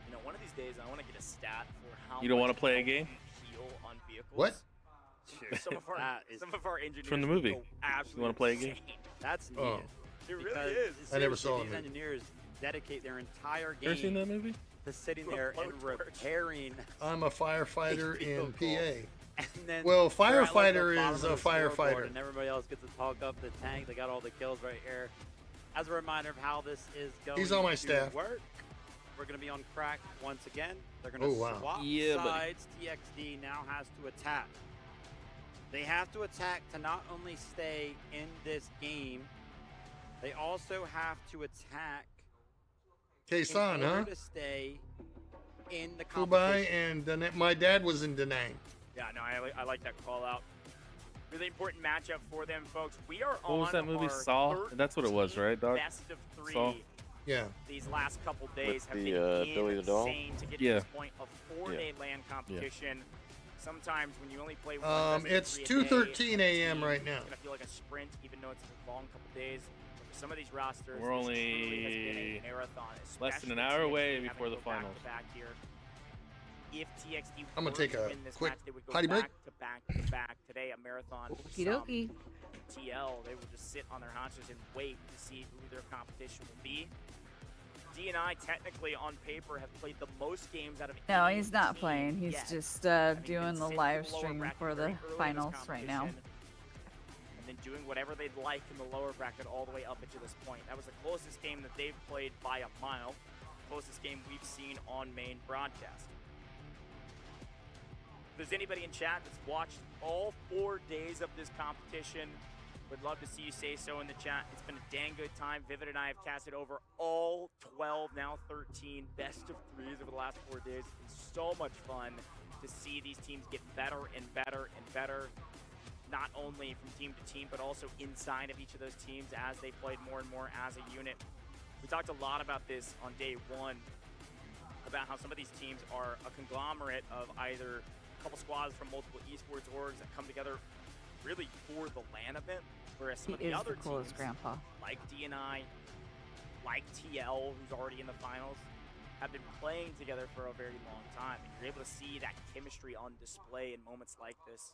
You know, one of these days, I want to get a stat for how You don't much want to play a health game? you heal on vehicles. What? Some of our, That is some of our engineers from the will movie. go absolutely You want to play a game? insane. That's neat. Oh. It really Because is. I never seriously, saw these it. engineers dedicate their entire You ever seen game that movie? to sitting To a there and blowtorch. repairing. I'm a firefighter in Vehicle. PA. And then Well, they're at, like, the firefighter bottom is of a the scoreboard, firefighter. and everybody else gets to talk up the tank. They got all the kills right here. As a reminder of how this is going He's on my to staff. work, we're going to be on crack once again. They're going Oh, to wow. swap Yeah, buddy. sides. TXD now has to attack. They have to attack to not only stay in this game, they also have to attack Quezon, in huh? order to stay in the Dubai competition. and my dad was in Da Nang. Yeah, no, I like that call out. Really important matchup for them, folks. We are What on was that movie? our Saw? That's what it was, right, dog? best of 3 Saw? Yeah. these last couple days With have the, been Billy the Doll? insane to get Yeah. to this point of 4-day land competition. Sometimes when you only play one best of It's 3 a 2:13 day, a.m. right now. It's gonna feel like a sprint, even though it's a long couple days. But for some of these rosters, We're this only truly has been a marathon. less than an especially hour TXT away having before to the go back finals. to back here. If TXT I'm gonna were take to a win this quick match, they would go potty break. back to back to back today. A marathon. for Okie some. dokie. TL, they will just sit on their haunches and wait to see who their competition will be. D&I technically on paper have played the most games out of No, any he's not team playing. He's yet. just Having doing been the sent to live lower stream bracket for very the early in this finals right now. competition, and then doing whatever they'd like in the lower bracket all the way up into this point. That was the closest game that they've played by a mile. Closest game we've seen on main broadcast. If there's anybody in chat that's watched all 4 days of this competition, would love to see you say so in the chat. It's been a dang good time. Vivid and I have casted over all 12, now 13 best of 3s over the last 4 days. It's been so much fun to see these teams get better and better and better, not only from team to team, but also inside of each of those teams as they played more and more as a unit. We talked a lot about this on day 1, about how some of these teams are a conglomerate of either a couple squads from multiple esports orgs that come together really for the LAN event, whereas some of the other teams, Grndpa. like D&I, like TL, who's already in the finals, have been playing together for a very long time, and you're able to see that chemistry on display in moments like this.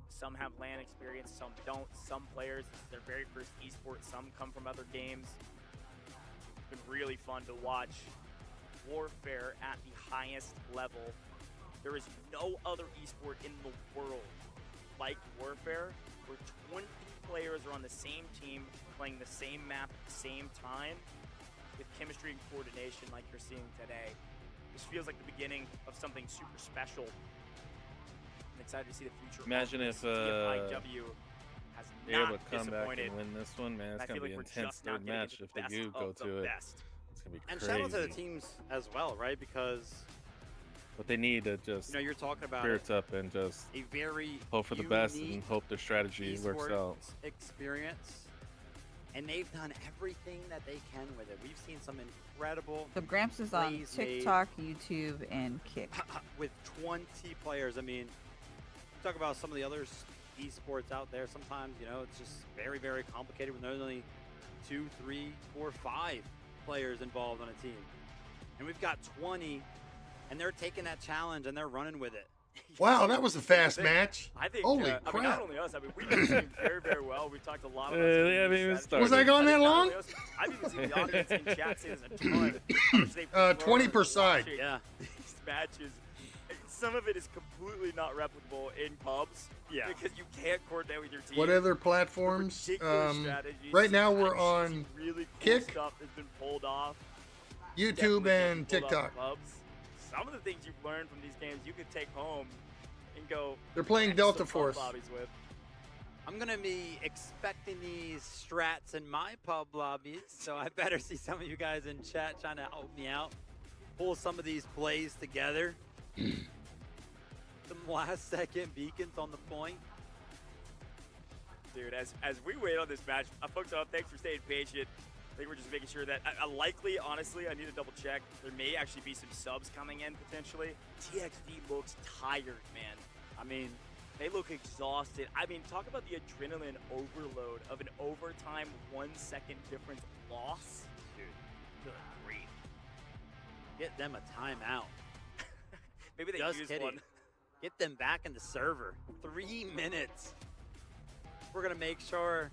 Some have LAN experience, some don't. Some players, this is their very first esports, some come from other games. It's been really fun to watch Warfare at the highest level. There is no other esport in the world like Warfare, where 20 players are on the same team, playing the same map at the same time, with chemistry and coordination like you're seeing today. This feels like the beginning of something super special. I'm excited to see the future. Imagine if DFIW has they're able not to come back disappointed. and win this one, man. It's I gonna feel be like an we're intense just now third getting match into if the they best do go of the to it. best. It's gonna be And crazy. shout out to the teams as well, right? Because But they need to just you're talking about spirits up and just a very hope for the best and unique hope their strategy works out. esports experience, and they've done everything that they can with it. We've seen some incredible So Gramps is on plays made TikTok, YouTube, and Kick. with 20 players. I mean, talk about some of the other esports out there. Sometimes, it's just very, very complicated when there's only 2, 3, 4, 5 players involved on a team. And we've got 20, and they're taking that challenge and they're running with it. Wow, that was a fast match. I think, Holy I crap. mean, not only us, I mean, we've been doing very, very well. We've talked a lot about They haven't even started. Was I gone that long? I've even seen the audience in chat say there's a ton. 20 per side. Yeah. These matches, some of it is completely not replicable in pubs. Yeah. Because you can't coordinate with your team. What other platforms? Ridiculous strategies. Right now we're Actually, on some really cool Kick, stuff has been pulled off. YouTube, Definitely and pulled off TikTok. in pubs. Some of the things you've learned from these games you could take home and go. They're playing hex Delta some pub Force. lobbies with. I'm going to be expecting these strats in my pub lobbies, so I better see some of you guys in chat trying to help me out. Pull some of these plays together. Some last-second beacons on the point. Dude, as we wait on this match, folks, thanks for staying patient. I think we're just making sure that, likely, honestly, I need to double check. There may actually be some subs coming in, potentially. TXD looks tired, man. I mean, they look exhausted. I mean, talk about the adrenaline overload of an overtime 1 second difference loss. Dude, good grief. Get them a timeout. Maybe they Just use kidding. one. Get them back in the server. 3 minutes. We're going to make sure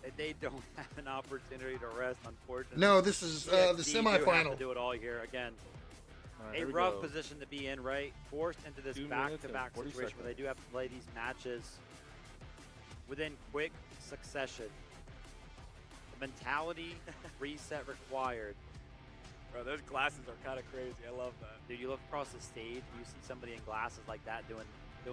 that they don't have an opportunity to rest, unfortunately. No, this is the TXD do have semifinal. to do it all here again. Here A we rough go. position to be in, right? Forced into this 2 minutes and back-to-back 40 situation where they do have to play these matches within quick succession. The mentality reset required. Bro, those glasses are kind of crazy. I love that. Dude, you look across the stage, you see somebody in glasses like that doing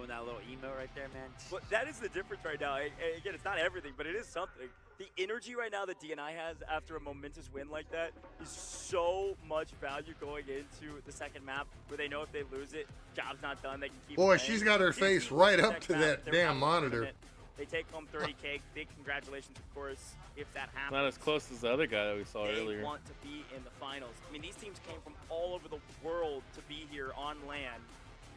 that little emote right there, man. Well, that is the difference right now. Again, it's not everything, but it is something. The energy right now that D&I has after a momentous win like that is so much value going into the second map, where they know if they lose it, job's not done. They can keep Boy, playing. she's got her TXD face wins right the up next to map, that they're damn out of the monitor. tournament. They take home 30K. Big congratulations, of course, if that happens. Not as close as the other guy that we saw They earlier. want to be in the finals. I mean, these teams came from all over the world to be here on LAN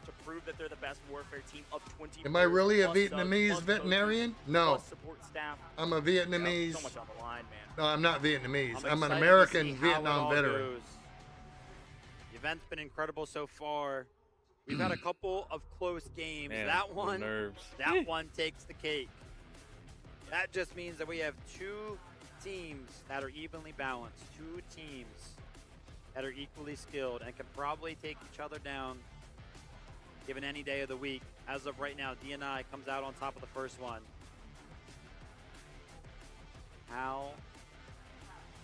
to prove that they're the best Warfare team of 20. Am I really a plus subs, Vietnamese plus veterinarian? coaches, No. plus support staff. I'm a Vietnamese. So much on the line, man. No, I'm not Vietnamese. I'm an excited to American see how it Vietnam all veteran. goes. The event's been incredible so far. We've had a couple of close games. Man, that the one, nerves. that one takes the cake. That just means that we have 2 teams that are evenly balanced, 2 teams that are equally skilled and can probably take each other down given any day of the week. As of right now, DNI comes out on top of the first one. How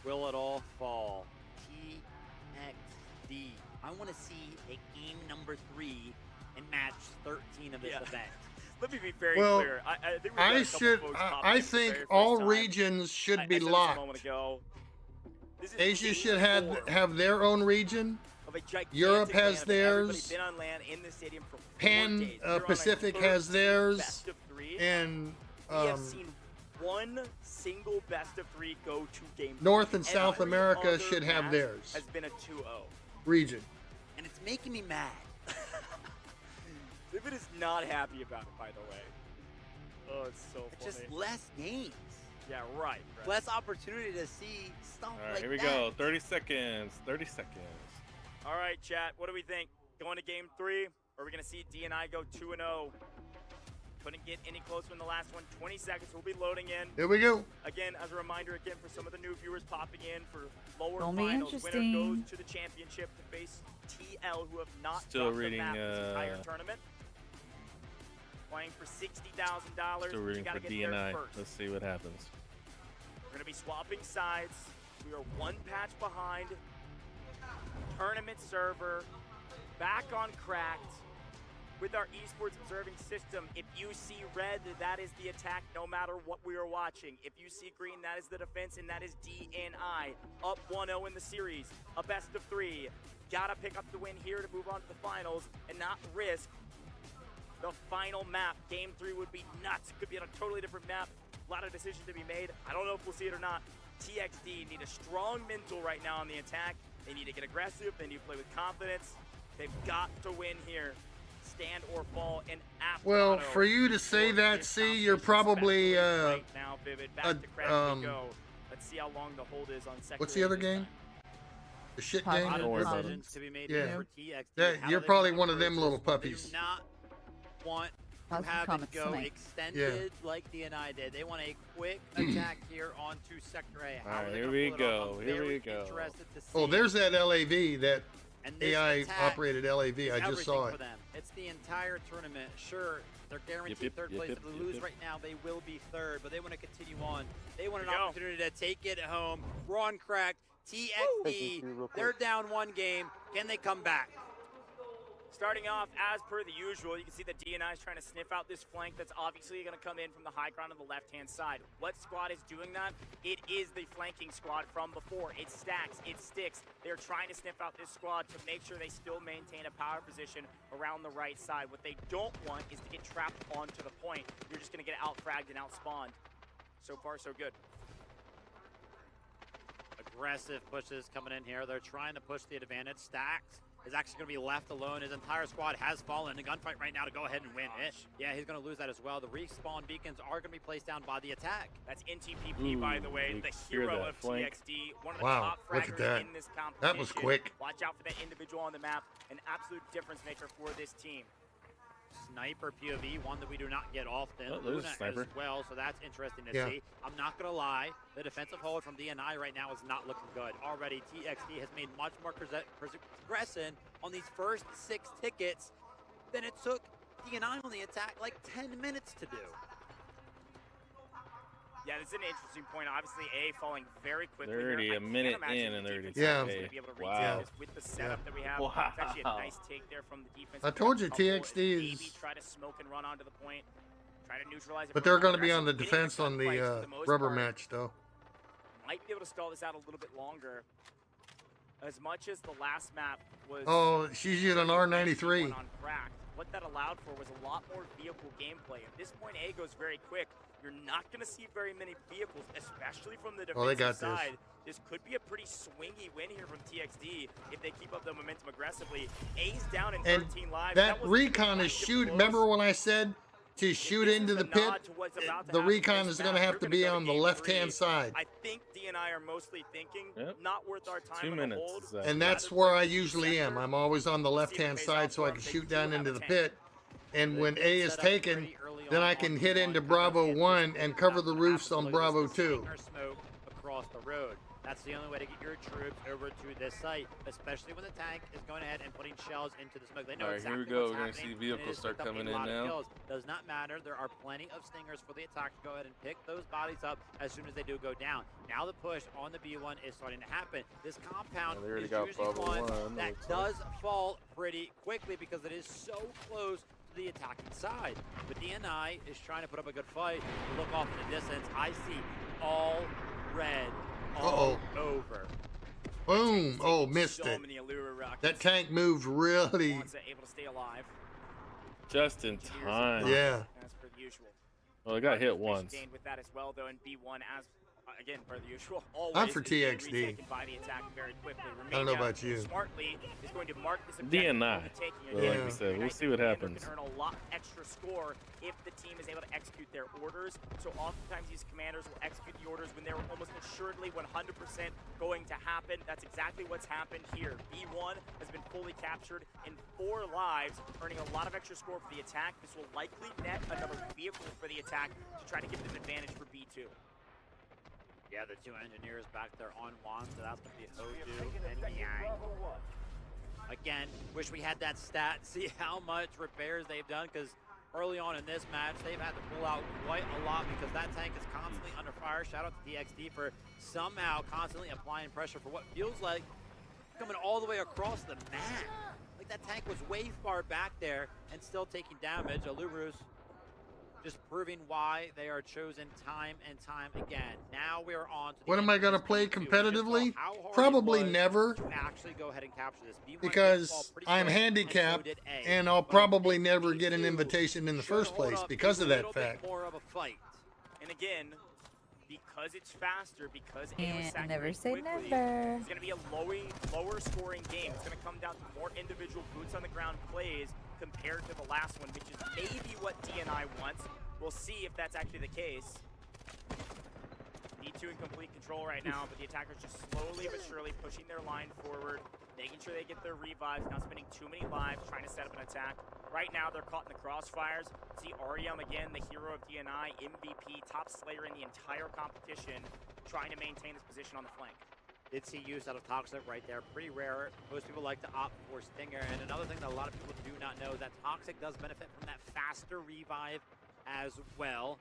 will it all fall? TXD. I want to see a game number 3 in match 13 of this event. Let me be very clear. I think all regions should be locked. Asia should have their own region. Europe has theirs. Pan Pacific has theirs. And we have seen one single best of 3 go to game. North and South America should have theirs. Has been a 2-0 region. And it's making me mad. David is not happy about it, by the way. Oh, it's so funny. It's just less games. Yeah, right. Less opportunity to see stuff All right, like here we that. go. 30 seconds. 30 seconds. All right, chat. What do we think? Going to game 3? Or are we going to see DNI go 2-0? Couldn't get any closer in the last one. 20 seconds. We'll be loading in. Here we go. Again, as a reminder, again, for some of the new viewers popping in for lower Gonna be finals, winner interesting. goes to the championship to face TL, who have not Still dropped reading, the map this entire tournament. Playing for $60,000. Still rooting for DNI. First. Let's see what happens. We're going to be swapping sides. We are 1 patch behind. Tournament server. Back on cracked. With our esports observing system, if you see red, that is the attack no matter what we are watching. If you see green, that is the defense, and that is DNI. Up 1-0 in the series. A best of 3. Gotta pick up the win here to move on to the finals and not risk the final map. Game 3 would be nuts. Could be on a totally different map. A lot of decisions to be made. I don't know if we'll see it or not. TXD need a strong mental right now on the attack. They need to get aggressive. They need to play with confidence. They've got to win here. Stand or fall in after. Well, for you to say that, see, you're probably right now, Vivid. Back to crack we go. Let's see how long the hold is on second. What's the other game? The shit game? Don't worry about it. To be made Yeah. for TXD. That, you're probably one of them little They puppies. do not want to have it go extended like DNI did. They want a quick attack here onto Sector A. How All are right, they here gonna we pull it off? go. I'm Here we very go. interested to see. Oh, there's that LAV, that And this AI attack operated LAV. I just saw everything it. for them. It's the entire tournament. Sure, they're guaranteed third place. If they lose right now, they will be third, but they want to continue on. They want an opportunity to take it home. We're on crack. TXD, they're down 1 game. Can they come back? Starting off, as per the usual, you can see that DNI is trying to sniff out this flank that's obviously going to come in from the high ground on the left-hand side. What squad is doing that? It is the flanking squad from before. It stacks, it sticks. They're trying to sniff out this squad to make sure they still maintain a power position around the right side. What they don't want is to get trapped onto the point. You're just going to get out-fragged and out-spawned. So far, so good. Aggressive pushes coming in here. They're trying to push the advantage. Stacks is actually going to be left alone. His entire squad has fallen. A gunfight right now to go ahead and win it. Yeah, he's going to lose that as well. The respawn beacons are going to be placed down by the attack. That's NTPP, by the way, the hero of TXD. One of the Wow, top look at fraggers that. in this competition. That was quick. Watch out for that individual on the map. An absolute difference maker for this team. Sniper POV, one that we do not get often. Oh, there's a Luna sniper. as well, so that's interesting to Yeah. see. I'm not going to lie, the defensive hold from DNI right now is not looking good. Already, TXD has made much more progression on these first 6 tickets than it took DNI on the attack like 10 minutes to do. Yeah, this is an interesting point. Obviously, A falling very quickly. They're already here. a minute I can't imagine in and the they're already defense Yeah. is gonna be able to retain Wow. this with the setup that we have. Wow. It's actually a nice take there from the defense. I told you Couple, TXD maybe is- try to smoke and run onto the point. Try to neutralize it. But from they're going to be aggressive, on the getting defense on gunfights the for the most rubber part. match, though. Might be able to stall this out a little bit longer. As much as the last map was... Oh, she's using an R93. On cracked. What that allowed for was a lot more vehicle gameplay. At this point, A goes very quick. You're not going to see very many vehicles, especially from the Oh, they defensive got this. side. This could be a pretty swingy win here from TXD if they keep up the momentum aggressively. A's down in And 13 lives. that was recon quite is shoot. close. Remember when I said to shoot This is into the pit? nod to what's about to The happen recon next is going to map. have You're to gonna be go to on the game left-hand 3. side. I think DNI are mostly thinking, Yep. not worth our time 2 on the minutes. hold. Exactly. And that's where I usually am. I'm always on the left-hand side so I can shoot down into the pit. And when A is taken, then I can hit into Bravo 1 and cover the roofs on Bravo 2. Smoke across That's the only way to get your troops over to this site, especially when the tank is going ahead and putting shells into the smoke. They know exactly here we go. what's We're going to see vehicles start coming in now. Does not matter. There are plenty of stingers for the attack to go ahead and pick those bodies up as soon as they do go down. Now the push on the B1 is starting to happen. This compound is usually one that does fall pretty quickly because it is so close to the attacking side. But DNI is trying to put up a good fight. Look off in the distance. I see all red. All over. Boom! Oh, missed it. That tank moved really. Able to stay alive. Just in time. Yeah. As per the usual. Well, I got hit once. With that as well, though, in B1 as again per the usual. I'm for TXD. By the attack very quickly. I don't know about you. Smartly is going to mark this DNI. Well, like I said, we'll see what happens. Can earn a lot extra score if the team is able to execute their orders. So oftentimes these commanders will execute the orders when they're almost assuredly 100% going to happen. That's exactly what's happened here. B1 has been fully captured in 4 lives, earning a lot of extra score for the attack. This will likely net another vehicle for the attack to try to give them advantage for B2. Yeah, the 2 engineers back there on one, so that's going to be Odu and Yang. Again, wish we had that stat, see how much repairs they've done, because early on in this match, they've had to pull out quite a lot because that tank is constantly under fire. Shout out to DXD for somehow constantly applying pressure for what feels like coming all the way across the map. Like that tank was way far back there and still taking damage. Alubrus just proving why they are chosen time and time again. Now we're on to what am I going to play competitively? Probably never. Actually go ahead and capture this. Because I'm handicapped and I'll probably never get an invitation in the first place because of that fact. More of a fight. And again, because it's faster, because aim is never say quickly, never. It's going to be a lower scoring game. It's going to come down to more individual boots on the ground plays compared to the last one, which is maybe what DNI wants. We'll see if that's actually the case. B2 in complete control right now, but the attackers just slowly but surely pushing their line forward, making sure they get their revives, not spending too many lives, trying to set up an attack. Right now, they're caught in the crossfires. See Ariam again, the hero of DNI, MVP, top slayer in the entire competition, trying to maintain this position on the flank. Did see use out of Toxic right there. Pretty rare. Most people like to opt for Stinger. And another thing that a lot of people do not know is that Toxic does benefit from that faster revive as well.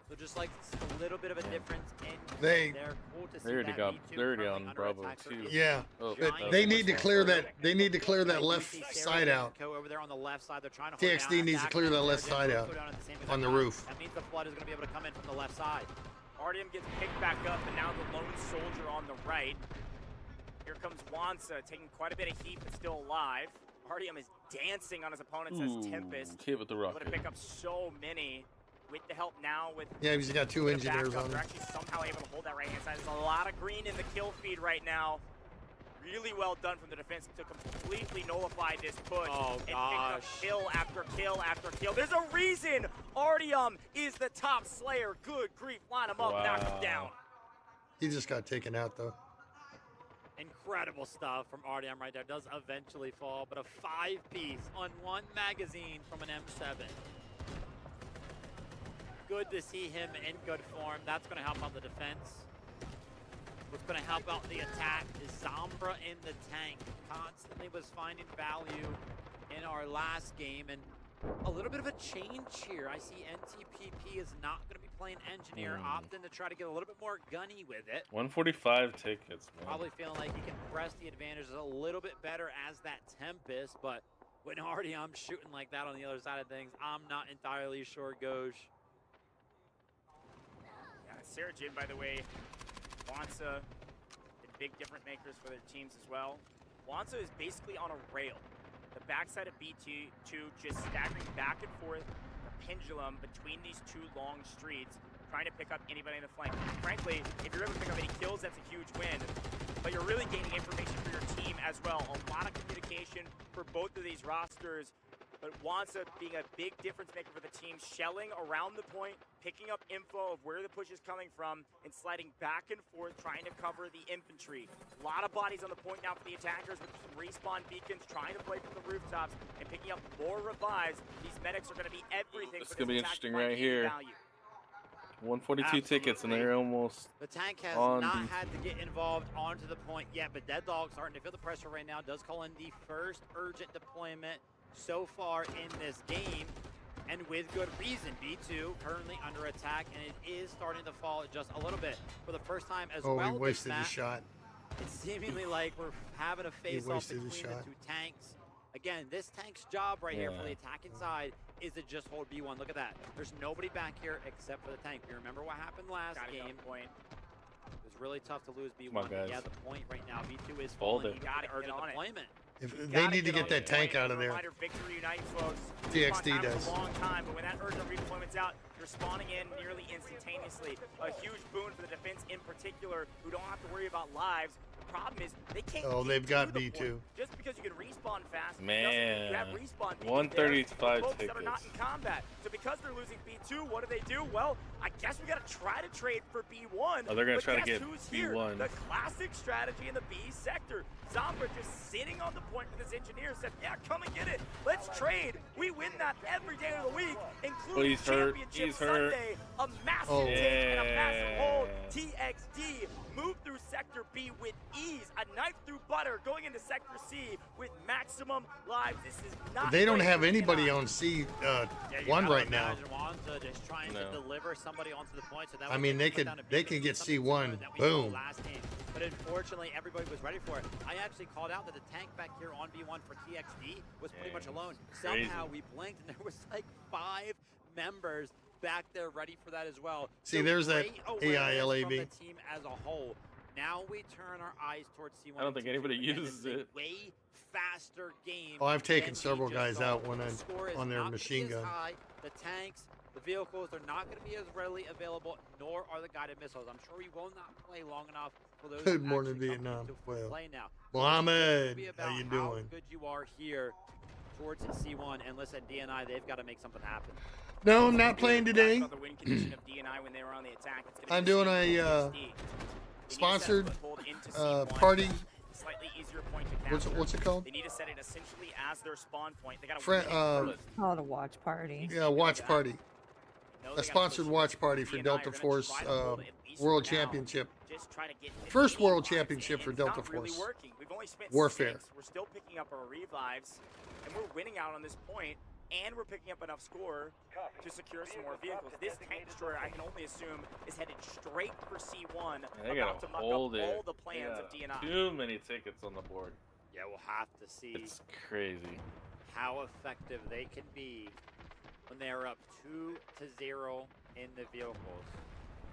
So just like a little bit of a difference in they already got dirty on Bravo too. Yeah, they need to clear that. They need to clear that left side out. Over there on the left side, they're trying to TXD needs to clear that left side out on the roof. That means the flood is going to be able to come in from the left side. Artyom gets picked back up, and now the lone soldier on the right. Here comes Wansa, taking quite a bit of heat, but still alive. Artyom is dancing on his opponents as Tempest. Hit with the rocket. Able to pick up so many. With the help now with... Yeah, he's got 2 engineers on him. They're actually somehow able to hold that right-hand side. There's a lot of green in the kill feed right now. Really well done from the defense to completely nullify this push. Oh, and pick up kill after kill after kill. There's a reason Artyom is the top slayer. Good grief, line him up, knock him down. He just got taken out, though. Incredible stuff from Artyom right there. Does eventually fall, but a 5-piece on 1 magazine from an M7. Good to see him in good form. That's going to help out the defense. What's going to help out the attack is Zambra in the tank. Constantly was finding value in our last game. And a little bit of a change here. I see NTPP is not going to be playing engineer, opting to try to get a little bit more gunny with it. 145 tickets, man. Probably feeling like he can press the advantages a little bit better as that Tempest. But when I'm shooting like that on the other side of things, I'm not entirely sure, Goj. Sarajin, by the way, Wansa did big difference makers for their teams as well. Wansa is basically on a rail. The backside of B2 just staggering back and forth, a pendulum between these 2 long streets, trying to pick up anybody in the flank. Frankly, if you're able to pick up any kills, that's a huge win. But you're really gaining information for your team as well. A lot of communication for both of these rosters. But Wansa being a big difference maker for the team, shelling around the point, picking up info of where the push is coming from, and sliding back and forth, trying to cover the infantry. A lot of bodies on the point now for the attackers with some respawn beacons, trying to play from the rooftops and picking up more revives. These medics are going to be everything. It's going to be interesting right here. 142 tickets, and they're almost The tank has on not B2. had to get involved onto the point yet, but Dead Dog starting to feel the pressure right now. Does call in the first urgent deployment so far in this game, and with good reason. B2 currently under attack, and it is starting to fall just a little bit for the first time as well. Oh, he wasted this a match. shot. It's seemingly like we're having a face-off between the two tanks. Again, this tank's job right here for the attacking side is to just hold B1. Look at that. There's nobody back here except for the tank. You remember what happened last game? Point. It was really tough to lose B1. Yeah, the point right now. B2 is falling. You got to urgent deployment. If they need to get that tank out of there. Victory Unite, folks. TXD does. A long time, but when that urgent redeployment's out, you're spawning in nearly instantaneously. A huge boon for the defense in particular, who don't have to worry about lives. The problem is they can't. Oh, they've got B2. Just because you can respawn fast, Man, you have respawn 135 folks tickets. that are not in combat. So because they're losing B2, what do? Well, I guess we got to try to trade for B1. Oh, they're gonna try to guess get who's here? B1. The classic strategy in the B sector. Zombra just sitting on the point with his engineer said, yeah, come and get it. Let's trade. We win that every day of the week, including Championship Sunday. A massive take and a massive hold. TXD moved through Sector B with ease. A knife through butter going into Sector C with maximum lives. This is not. They don't have anybody on C1 right now. Just trying to deliver somebody onto the point, so that I mean, they can get C1. Boom. But unfortunately, everybody was ready for it. I actually called out that the tank back here on B1 for TXD was pretty much alone. Somehow we blinked, and there was like 5 members back there ready for that as well. See, there's that AILAB. From the team as a whole. Now we turn our eyes towards C1. I don't think anybody uses it. Way faster game. Oh, I've taken several guys out when I'm on their machine gun. The tanks, the vehicles, they're not going to be as readily available, nor are the guided missiles. I'm sure we will not play long enough for those. Good morning, Vietnam. Well, play now. Mohammed, how you doing? How good you are here towards C1, and listen, DNI, they've got to make something happen. No, not playing today. I'm doing a sponsored party. Slightly easier point to capture. What's it called? They need to set it essentially as their spawn point. They got call it a watch party. Yeah, watch party. A sponsored watch party for Delta Force World Championship. First World Championship for Delta Force Warfare. We're still picking up our revives, and we're winning out on this point, and we're picking up enough score to secure some more vehicles. This tank destroyer, I can only assume, is headed straight for C1. They gotta hold it. All the plans of DNI. Too many tickets on the board. Yeah, we'll have to see. It's crazy how effective they can be when they are up 2-0 in the vehicles.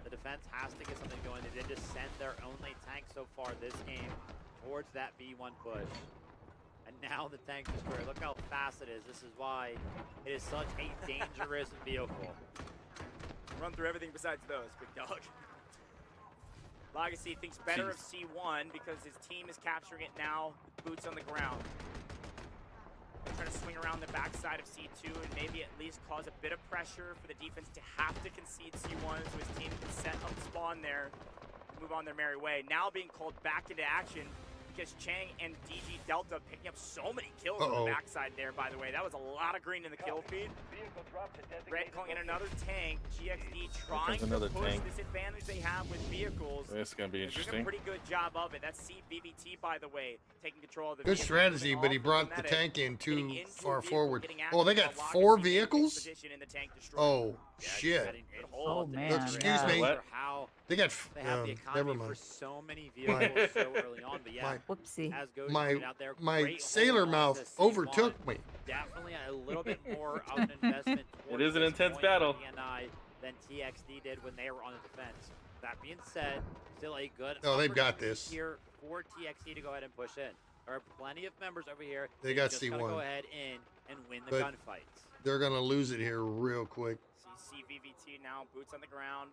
The defense has to get something going. They did just send their only tank so far this game towards that B1 push. And now the tank destroyer, look how fast it is. This is why it is such a dangerous vehicle. Run through everything besides those, big dog. Legacy thinks better of C1 because his team is capturing it now with boots on the ground. Trying to swing around the backside of C2 and maybe at least cause a bit of pressure for the defense to have to concede C1 so his team can set up spawn there, move on their merry way. Now being called back into action because Chang and DG Delta picking up so many kills on the backside there, by the way. That was a lot of green in the kill feed. Red calling in another tank. GXD trying to push this advantage they have with vehicles. This is going to be interesting. Doing a pretty good job of it. That's CVVT, by the way, taking control of the Good strategy, but he brought the tank in too far forward. Oh, they got 4 vehicles? Oh, shit. Oh, man. Excuse me. They got, never mind. For so many vehicles so early on, but yeah. Whoopsie. My sailor mouth overtook me. Definitely a little bit more of an investment. It is an intense battle. Than TXD did when they were on the defense. That being said, still a good. Oh, they've got this. Here for TXD to go ahead and push in. There are plenty of members over here. They got just C1. Go ahead in and win the gunfights. They're gonna lose it here real quick. CVVT now, boots on the ground,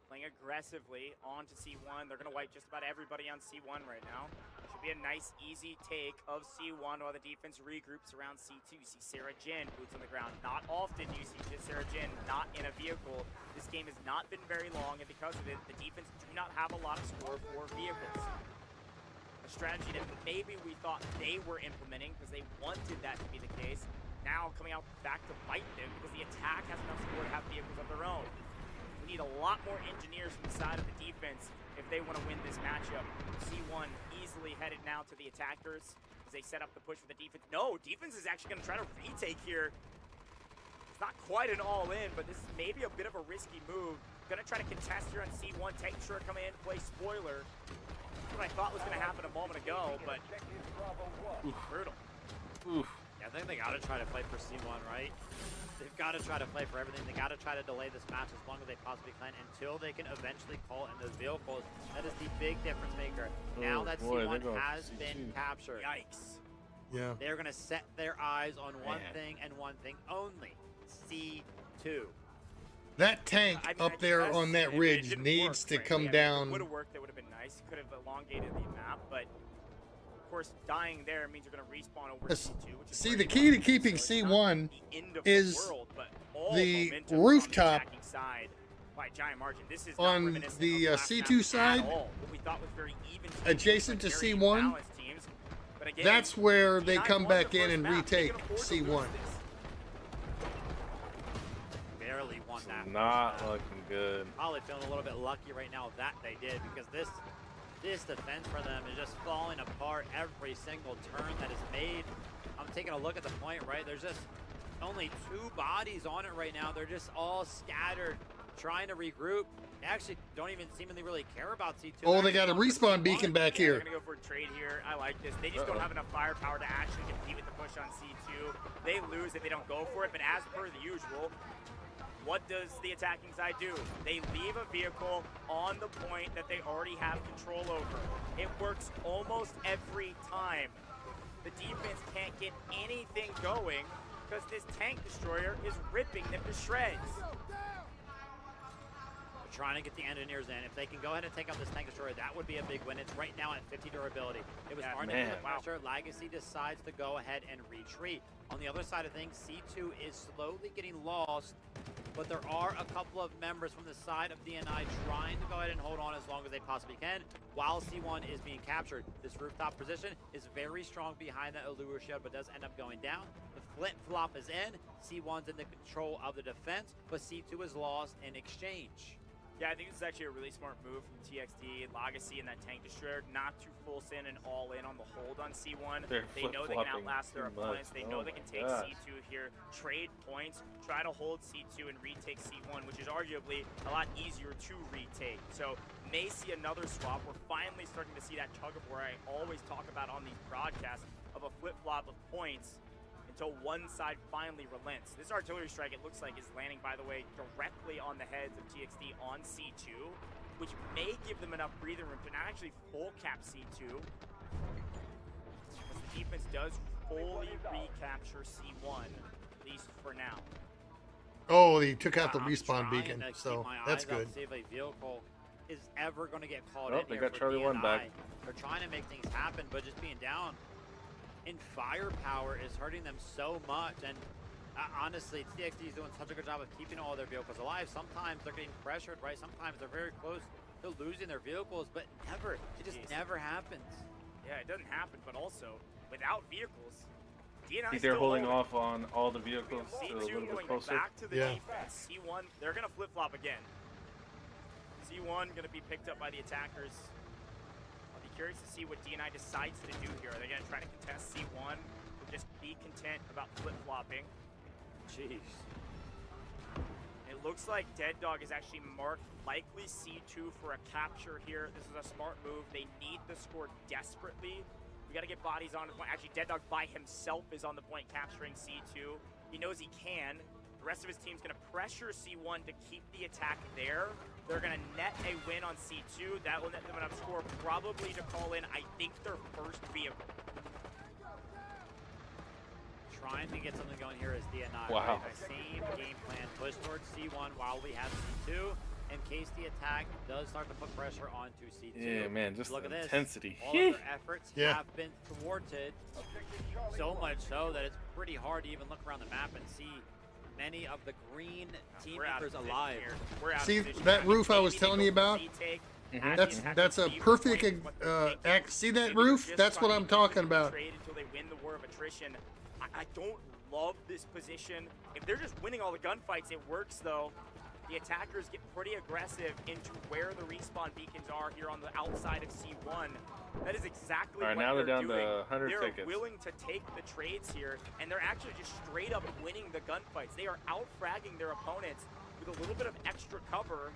playing aggressively onto C1. They're gonna wipe just about everybody on C1 right now. Should be a nice, easy take of C1 while the defense regroups around C2. You see Sarah Jin, boots on the ground. Not often do you see Sarah Jin not in a vehicle. This game has not been very long, and because of it, the defense do not have a lot of score for vehicles. A strategy that maybe we thought they were implementing because they wanted that to be the case. Now coming out back to bite them because the attack has enough score to have vehicles of their own. We need need a lot more engineers from the side of the defense if they want to win this matchup. C1 easily headed now to the attackers as they set up the push for the defense. No, defense is actually going to try to retake here. It's not quite an all-in, but this is maybe a bit of a risky move. Going to try to contest here on C1. Tank Destroyer coming in to play spoiler. That's what I thought was going to happen a moment ago, but brutal. Oof. Yeah, I think they got to try to fight for C1, right? They've got to try to fight for everything. They got to try to delay this match as long as they possibly can until they can eventually call in those vehicles. That is the big difference maker. Now that C1 has been captured. Yikes. Yeah. They're going to set their eyes on one thing and one thing only. C2. That tank up there on that ridge needs to come down. It would have worked. That would have been nice. Could have elongated the map, but of course, dying there means you're going to respawn over C2. See, the key to keeping C1 is the rooftop on the C2 side, adjacent to C1. That's where they come back in and retake C1. Barely won that. Not looking good. Probably feeling a little bit lucky right now that they did, because this defense for them is just falling apart every single turn that is made. I'm taking a look at the point, right? There's just only 2 bodies on it right now. They're just all scattered, trying to regroup. They actually don't even seemingly really care about C2. Oh, they got a respawn beacon back here. They're going to go for a trade here. I like this. They just don't have enough firepower to actually compete with the push on C2. They lose if they don't go for it, but as per the usual, what does the attacking side do? They leave a vehicle on the point that they already have control over. It works almost every time. The defense can't get anything going because this tank destroyer is ripping them to shreds. They're trying to get the engineers in. If they can go ahead and take out this tank destroyer, that would be a big win. It's right now at 50 durability. It was hard to get the pressure. Legacy decides to go ahead and retreat. On the other side of things, C2 is slowly getting lost, but there are a couple of members from the side of DNI trying to go ahead and hold on as long as they possibly can while C1 is being captured. This rooftop position is very strong behind that Allure shield, but does end up going down. The flip-flop is in. C1's in the control of the defense, but C2 is lost in exchange. Yeah, I think this is actually a really smart move from TXT, Legacy, and that tank destroyer not to full send and all in on the hold on C1. They know they can outlast their opponents. They know they can take C2 here, trade points, try to hold C2 and retake C1, which is arguably a lot easier to retake. So may see another swap. We're finally starting to see that tug of war I always talk about on these broadcasts of a flip-flop of points until one side finally relents. This artillery strike, it looks like, is landing, by the way, directly on the heads of TXT on C2, which may give them enough breathing room to not actually full cap C2. As the defense does fully recapture C1, at least for now. Oh, he took out the respawn beacon, so that's good. See if a vehicle is ever going to get called in. They got Charlie 1 back. They're trying to make things happen, but just being down in firepower is hurting them so much. And honestly, TXT is doing such a good job of keeping all their vehicles alive. Sometimes they're getting pressured, right? Sometimes they're very close to losing their vehicles, but never. It just never happens. Yeah, it doesn't happen, but also without vehicles, DNI they're holding off on all the vehicles to a little bit closer. Back to the defense. C1, they're going to flip-flop again. C1 going to be picked up by the attackers. I'll be curious to see what DNI decides to do here. Are they going to try to contest C1 or just be content about flip-flopping? Jeez. It looks like Dead Dog is actually marked likely C2 for a capture here. This is a smart move. They need the score desperately. We got to get bodies on the point. Actually, Dead Dog by himself is on the point capturing C2. He knows he can. The rest of his team's going to pressure C1 to keep the attack there. They're going to net a win on C2. That will net them enough score probably to call in, I think, their first vehicle. Trying to get something going here is DNI. Wow. Right? Same game plan. Push towards C1 while we have C2. In case the attack does start to put pressure onto C2. Yeah, man, just look at this. Intensity. All of their efforts have been thwarted, so much so that it's pretty hard to even look around the map and see many of the green team members alive. See that roof I was telling you about? That's a perfect see that roof? That's what I'm talking about. Until they win the war of attrition. I don't love this position. If they're just winning all the gunfights, it works though. the attackers get pretty aggressive into where the respawn beacons are here on the outside of C1. That is exactly what now they're they're down doing. to 100 they're tickets. willing to take the trades here, and they're actually just straight up winning the gunfights. They are out-fragging their opponents with a little bit of extra cover.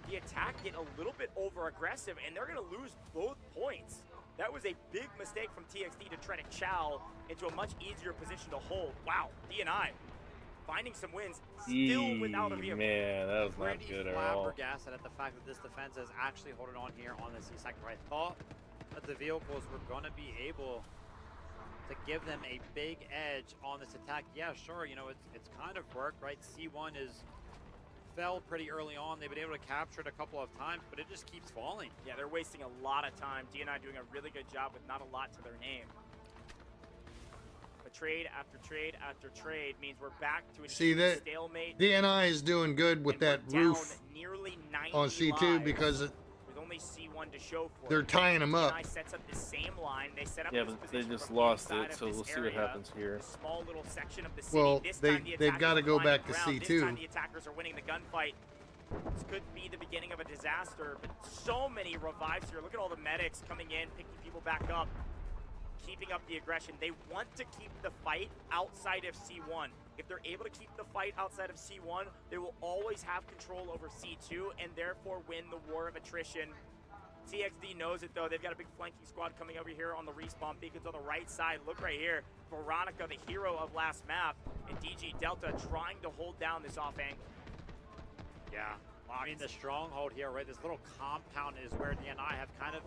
The attack get a little bit over-aggressive, and they're going to lose both points. That was a big mistake from TXD to try to chow into a much easier position to hold. Wow, DNI finding some wins, still without a vehicle. Man, that was not Pretty good at all. flabbergasted at the fact that this defense is actually holding on here on the C sector. I thought that the vehicles were going to be able to give them a big edge on this attack. Yeah, sure, you know, it's kind of worked, right? C1 fell pretty early on. They've been able to capture it a couple of times, but it just keeps falling. Yeah, they're wasting a lot of time. DNI doing a really good job with not a lot to their name. But trade after trade after trade means we're back to a stalemate. DNI is doing good with that roof nearly 90 on C2 lives, because with only C1 to show for they're it. tying them up. DNI sets up the same line. They set up Yeah, this but they position just from the lost inside it, of so this we'll see what area, happens here. a small little section of the city. Well, This time the they've attackers got to are go flying back to ground. C2. This time the attackers are winning the gunfight. This could be the beginning of a disaster, but so many revives here. Look at all the medics coming in, picking people back up, keeping up the aggression. They want to keep the fight outside of C1. If they're able to keep the fight outside of C1, they will always have control over C2 and therefore win the war of attrition. TXD knows it though. They've got a big flanking squad coming over here on the respawn beacons on the right side. Look right here. Veronica, the hero of last map, and DG Delta trying to hold down this off angle. Yeah, I mean the stronghold here, right? This little compound is where DNI have kind of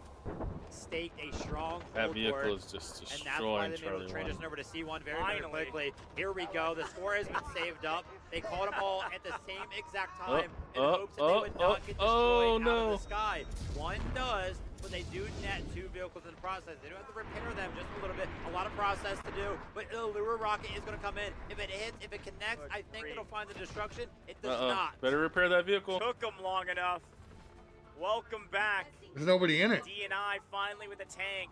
staked a stronghold. That vehicle towards, is just and that's why destroying they made able to Charlie transition 1. over to C1 very quickly. Here we go. The score has been saved up. They caught them all at the same exact time in hopes that they would not get destroyed out of the sky. One does, but they do net 2 vehicles in the process. They do have to repair them just a little bit. A lot of process to do, but the lure rocket is going to come in. If it hits, if it connects, I think it'll find the destruction. It does not. Better repair that vehicle. Took them long enough. Welcome back. There's nobody in it. DNI finally with a tank.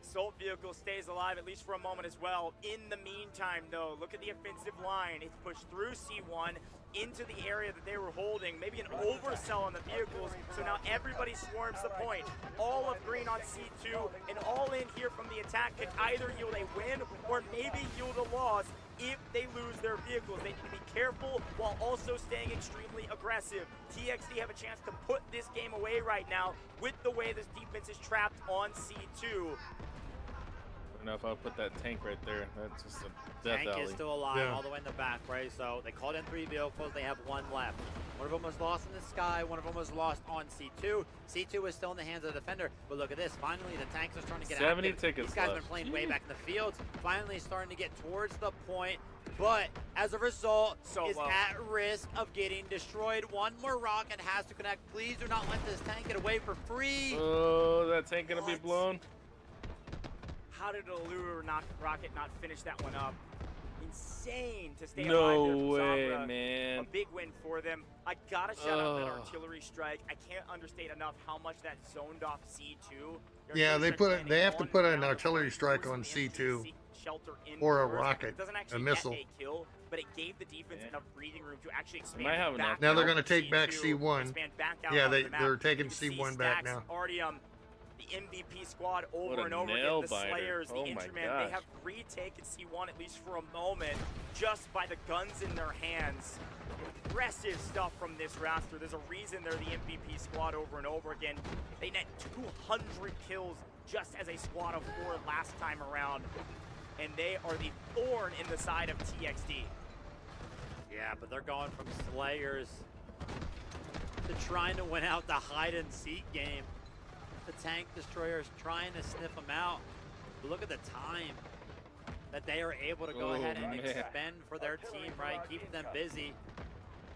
Assault vehicle stays alive at least for a moment as well. In the meantime, though, look at the offensive line. It's pushed through C1 into the area that they were holding. Maybe an oversell on the vehicles, so now everybody swarms the point. All of green on C2 and all in here from the attack could either yield a win or maybe yield a loss if they lose their vehicles. They need to be careful while also staying extremely aggressive. TXD have a chance to put this game away right now with the way this defense is trapped on C2. I don't know if I'll put that tank right there. That's just a death Tank alley. is still alive all the way in the back, right? So they called in 3 vehicles. They have 1 left. One of them was lost in the sky. One of them was lost on C2. C2 is still in the hands of the defender. But look at this. Finally, the tanks are starting to get 70 active. tickets These guys have left. been playing way back in the fields. Finally starting to get towards the point. But as a result, is at risk of getting destroyed. One more rocket has to connect. Please do not let this tank get away for free. Oh, that tank gonna be blown. How did a lure rocket not finish that one up? Insane to stay No alive there from way, Zambra. man. A big win for them. I gotta shout out that artillery strike. I can't understate enough how much that zoned off C2. Yeah, they have to put an artillery strike on C2 or a rocket, Doesn't a actually missile. get a kill, but it gave the defense enough breathing room to actually expand might have back enough. Now they're out going to to take back C2, C1. expand back out Yeah, on the map. they're taking You can see C1 back Stacks now. Already the MVP squad over What a and over again. nail The biter. Slayers, the Oh my Intraman, gosh. they have retaken C1 at least for a moment just by the guns in their hands. Impressive stuff from this roster. There's a reason they're the MVP squad over and over again. They net 200 kills just as a squad of 4 last time around. And they are the thorn in the side of TXD. Yeah, but they're going from Slayers to trying to win out the hide-and-seek game. The tank destroyers trying to sniff them out. But look at the time that they are able to go ahead and expend for their team, right? Keep them busy.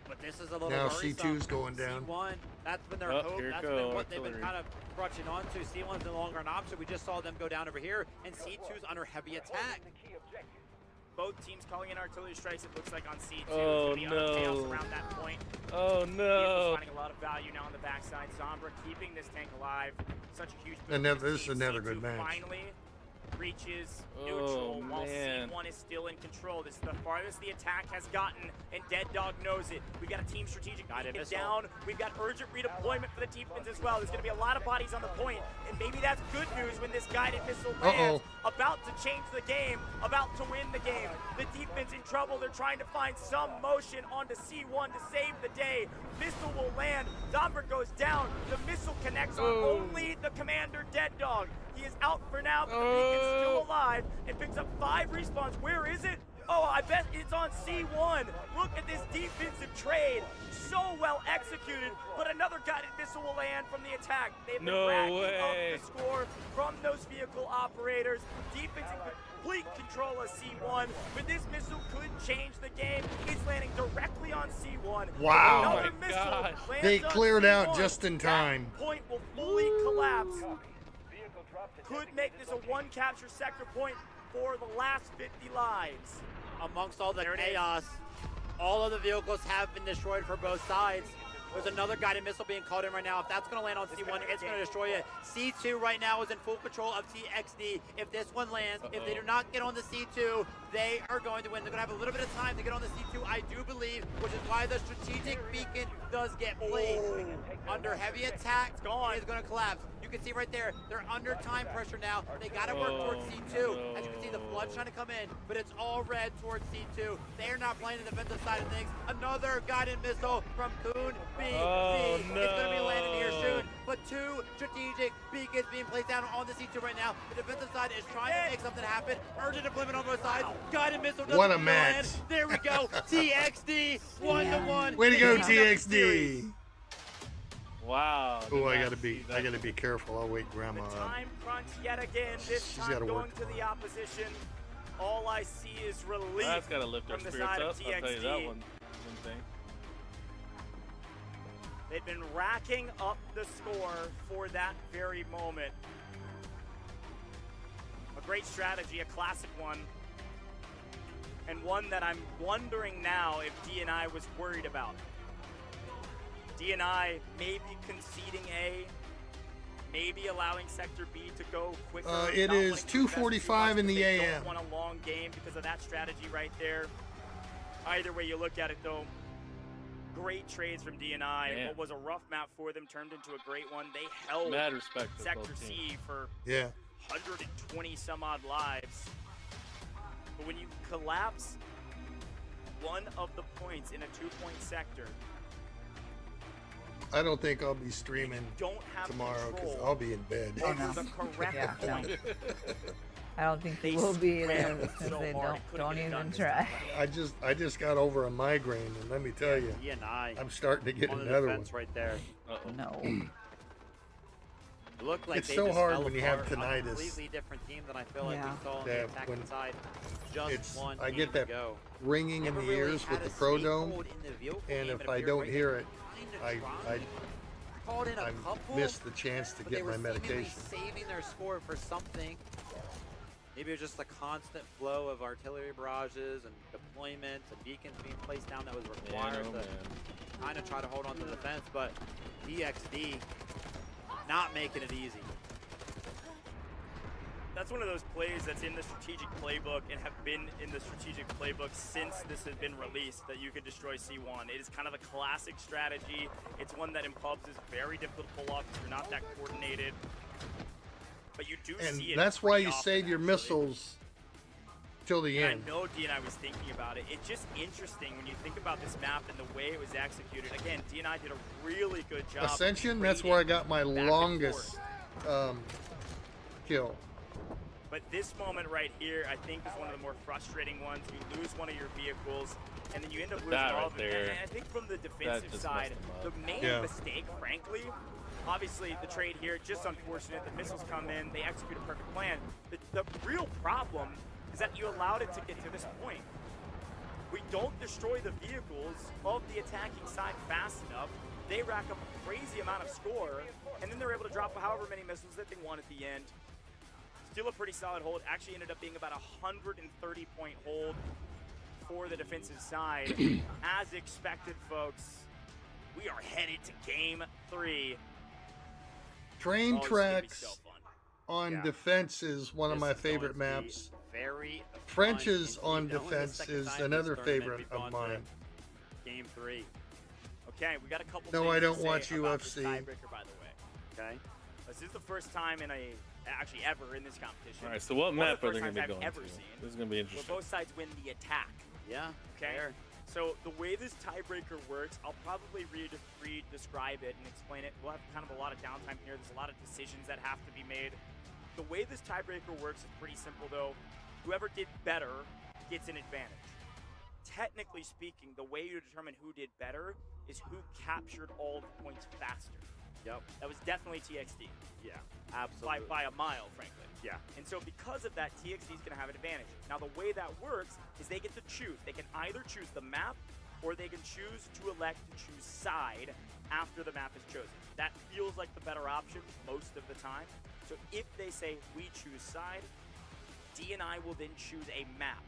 But this is a little Now worrisome. C2's going down. C1, that's been their hope. here That's go, been what they've been artillery. kind of crutching onto. C1's no longer an option. We just saw them go down over here, and C2's under heavy attack. Both teams calling in artillery strikes, it looks like, on C2. Oh, It's gonna be utter chaos no. around that point. Oh, Vehicles no. finding a lot of value now on the backside. Zambra keeping this tank alive. Such a huge boost. And that- for this is team. another C2 good match. Finally reaches neutral while C1 is still in control. This is the farthest the attack has gotten, and Dead Dog knows it. We've got a team strategic beacon down. We've got urgent redeployment for the defense as well. There's going to be a lot of bodies on the point, and maybe that's good news when this guided missile lands. About to change the game, about to win the game. The defense in trouble. They're trying to find some motion onto C1 to save the day. Missile will land. Domber goes down. The missile connects on only the commander, Dead Dog. He is out for now, but the beacon's still alive and picks up 5 respawns. Where is it? Oh, I bet it's on C1. Look at this defensive trade. So well executed, but another guided missile will land from the attack. They've been racking up the score from those vehicle operators. Defense in complete control of C1, but this missile could change the game. It's landing directly on C1. Wow. Another missile lands They cleared on out C1. just in time. That point will fully collapse. Could make this a 1 capture sector point for the last 50 lives. Amongst all the chaos, all of the vehicles have been destroyed for both sides. There's another guided missile being called in right now. If that's going to land on C1, it's going to destroy it. C2 right now is in full control of TXD. If this one lands, if they do not get on the C2, they are going to win. They're going to have a little bit of time to get on the C2, I do believe, which is why the strategic beacon does get placed. Under heavy attack, it is going to collapse. You can see right there, they're under time pressure now. They got to work towards C2. As you can see, the flood's trying to come in, but it's all red towards C2. They're not playing the defensive side of things. Another guided missile from Coon B. It's going to be landing here soon, but 2 strategic beacons being placed down on the C2 right now. The defensive side is trying to make something happen. Urgent deployment on both sides. Guided missile doesn't What a match. land. There we go. TXD 1-1. Way to go, TXD. Wow. Oh, I gotta be careful. I'll wake Grandma up. Time crunch yet again. This time going to the opposition. All I see is relief. That's gotta lift our from the spirits side up. of I'll tell you that TXD. one thing. They've been racking up the score for that very moment. A great strategy, a classic one, and one that I'm wondering now if DNI was worried about. DNI maybe conceding A, maybe allowing Sector B to go quicker. It not is wanting to invest too 2:45 much, in but the they AM. don't want a long game because of that strategy right there. Either way you look at it, though, great trades from DNI. Man. What was a rough map for them turned into a great one. They held Mad respect for Sector both C teams. for Yeah. 120 some odd lives. But when you collapse one of the points in a 2-point sector, I don't think I'll be streaming don't have tomorrow because control I'll be in bed. over the correct point. I don't think he will be there because they don't even try. I just got over a migraine, and let me tell you, DNI I'm starting to get on the another one. defense right there. No. It looked like It's they so just hard fell when you have apart. A tinnitus. completely different team than I feel like Yeah. we saw on Yeah, the attacking when side. Just one I game get that to go. ringing in Never the really ears had with the a Pro safe Dome, hold in the vehicle and game, if but I appeared don't right hear there it, trying to I try. Called in a couple, miss the chance to but get they were my seemingly medication. saving their score for something. Maybe it was just the constant flow of artillery barrages and deployments and beacons being placed down that was required to kind of try to hold on to the fence, but DXD not making it easy. That's one of those plays that's in the strategic playbook and have been in the strategic playbook since this has been released, that you could destroy C1. It is kind of a classic strategy. It's one that in pubs is very difficult to pull off if you're not that coordinated. But you do And see it. that's why pretty you often, save your actually. missiles till the And end. I know DNI was thinking about it. It's just interesting when you think about this map and the way it was executed. Again, DNI did a really good job. Ascension, that's where I got my longest kill. But this moment right here, I think, is one of the more frustrating ones. You lose one of your vehicles, and then you end up losing That all right of them. there. And I think from the defensive just side, messed the them up. main mistake, frankly, obviously the trade here, just unfortunate. The missiles come in, they execute a perfect plan. The real problem is that you allowed it to get to this point. We don't destroy the vehicles of the attacking side fast enough. They rack up a crazy amount of score, and then they're able to drop however many missiles that they want at the end. Still a pretty solid hold. Actually ended up being about a 130-point hold for the defensive side. As expected, folks, we are headed to Game 3. Train Oh, this is gonna be tracks so fun. on defense is one of my favorite maps. Trenches on defense is another favorite of mine. Game 3. Okay, we got a couple. No, I don't to watch say about this UFC. tiebreaker, by the way. Okay, this is the first time actually ever in this competition. All right, so what map are they going to be going to? This is going to be interesting. Where both sides win the attack. Yeah. Okay. Fair. So the way this tiebreaker works, I'll probably describe it and explain it. We'll have kind of a lot of downtime here. There's a lot of decisions that have to be made. The way this tiebreaker works is pretty simple, though. Whoever did better gets an advantage. Technically speaking, the way you determine who did better is who captured all the points faster. Yep. That was definitely TXD. Yeah, absolutely. By a mile, frankly. Yeah. And so because of that, TXD is going to have an advantage. Now, the way that works is they get to choose. They can either choose the map or they can choose to elect to choose side after the map is chosen. That feels like the better option most of the time. So if they say, we choose side, D and I will then choose a map.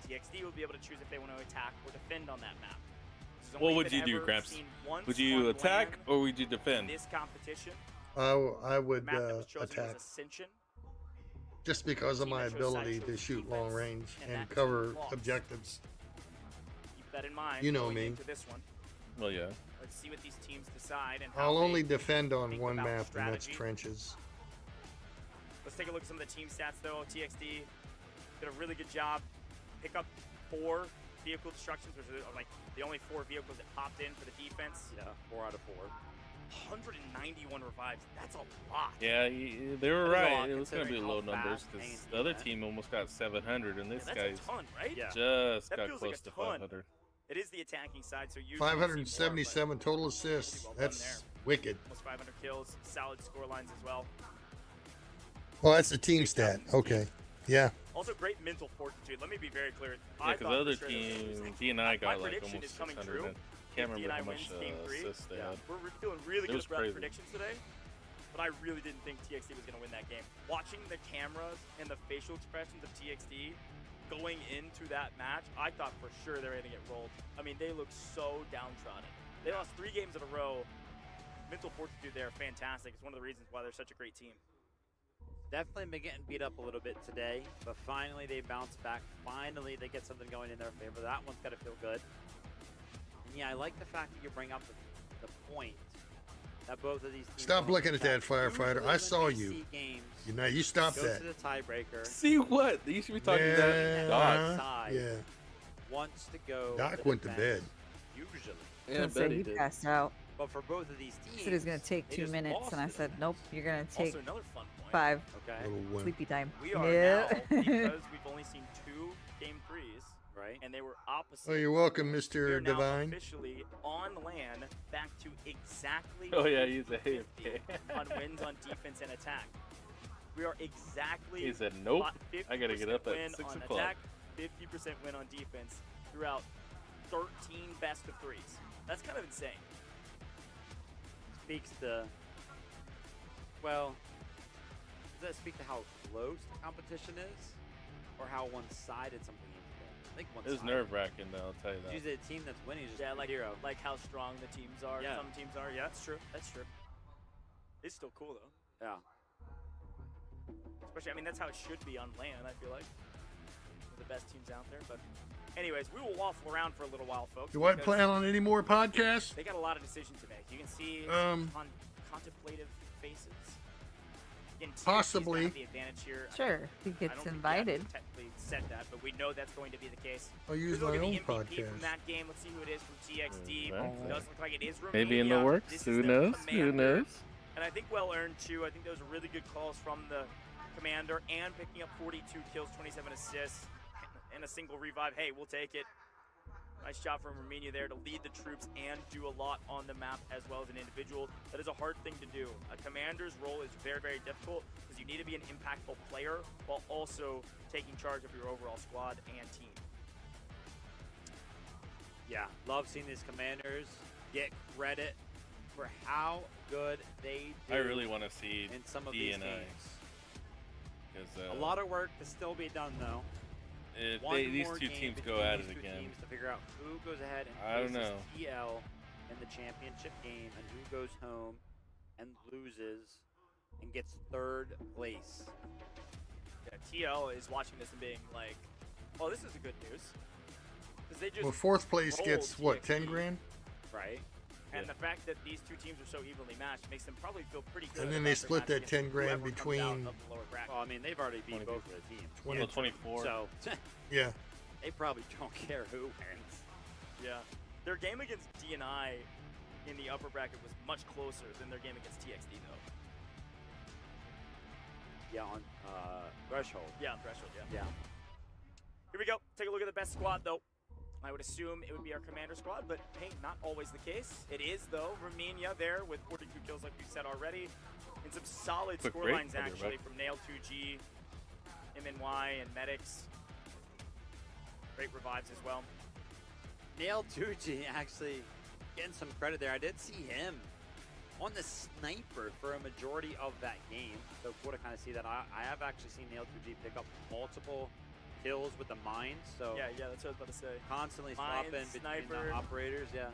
TXD will be able to choose if they want to attack or defend on that map. What would you do, Gramps? Would you attack or would you defend? This competition, I would attack. Just because of my ability to shoot long range and cover objectives. Keep that in mind. You know me. Into this one. Well, yeah. Let's see what these teams decide. And I'll only defend on one map, and that's trenches. Let's take a look at some of the team stats, though. TXD did a really good job. Pick up 4 vehicle destructions, which are like the only 4 vehicles that popped in for the defense. Yeah, 4 out of 4. 191 revives. That's a lot. Yeah, they were right. It was going to be low numbers because the other team almost got 700, and this guy's a ton, right? just got close to 500. It is the attacking side, so usually 577 total assists. That's wicked. Almost 500 kills, solid score lines as well. Well, that's a team stat. Okay. Yeah. Also, great mental fortitude. Let me be very clear. Yeah, because the other team, D&I got like almost 600. Can't remember how much assists they had. We're feeling really good about predictions today, but I really didn't think TXD was going to win that game. Watching the cameras and the facial expressions of TXD going into that match, I thought for sure they were going to get rolled. I mean, they look so downtrodden. They lost 3 games in a row. Mental fortitude there, fantastic. It's one of the reasons why they're such a great team. Definitely been getting beat up a little bit today, but finally they bounce back. Finally they get something going in their favor. That one's got to feel good. And yeah, I like the fact that you bring up the point that both of these teams. Stop looking at that, firefighter. I saw you. You stop that. Go to the tiebreaker. See what? You should be talking to that Doc. Yeah. Wants to go. Doc went to bed. Usually. Yeah, I bet he did. Passed out. But for both of these teams, he said it was going to take 2 minutes, and I said, nope, you're going to take another fun point. 5. Okay. Sleepy time. We are now, because we've only seen 2 game 3s, right? And they were opposite. Oh, you're welcome, Mr. Now Divine. Officially on land, back to exactly. Oh yeah, he's a AFK. on wins on defense and attack. We are exactly. He said, nope. I gotta get up at 6 o'clock. Attack, 50% win on defense throughout 13 best of 3s. That's kind of insane. Speaks to, well, does that speak to how close the competition is, or how one-sided something is? I think one-sided. It was nerve-wracking, though. I'll tell you that. Usually a team that's winning is just like hero. Like how strong the teams are. Yeah. Some teams are. Yeah, that's true. That's true. It's still cool though. Yeah. Especially, I mean, that's how it should be on land. I feel like the best teams out there, but. Anyways, we will waffle around for a little while, folks. You want to plan on any more podcasts? They got a lot of decisions to make. You can see contemplative faces. Again, possibly. The advantage here. Sure, he gets invited. Technically said that, but we know that's going to be the case. I'll use my own podcast. From that game. Let's see who it is from TXD. It does look like it is Romania. Maybe in the works. Who knows? Who knows? And I think well earned too. I think those are really good calls from the commander and picking up 42 kills, 27 assists. And a single revive. Hey, we'll take it. Nice job from Romania there to lead the troops and do a lot on the map as well as an individual. That is a hard thing to do. A commander's role is very, very difficult because you need to be an impactful player while also taking charge of your overall squad and team. Yeah, love seeing these commanders get credit for how good they do. I really want to see in some of these games. Because a lot of work to still be done, though. If these 2 teams go at it again, to figure out who goes ahead and I don't know. TL in the championship game and who goes home and loses and gets 3rd place. Yeah, TL is watching this and being like, "Oh, this is a good news." Because they just Well, 4th place gets what, 10 grand? Right. And the fact that these two teams are so evenly matched makes them probably feel pretty good. And then they split that 10 grand between. Well, I mean, they've already beat both of the teams. 24. So, yeah. They probably don't care who wins. Yeah. Their game against D&I in the upper bracket was much closer than their game against TXD, though. Yeah, on Threshold. Yeah, on Threshold, yeah. Yeah. Here we go. Take a look at the best squad, though. I would assume it would be our commander squad, but hey, not always the case. It is, though. Raminia there with 42 kills, like we said already. And some solid scorelines, actually, from Nail2G, MNY, and Medics. Great revives as well. Nail2G actually getting some credit there. I did see him on the sniper for a majority of that game. So cool to kind of see that. I have actually seen Nail2G pick up multiple kills with the mines. So yeah, that's what I was about to say. Constantly swapping between the operators. Yeah.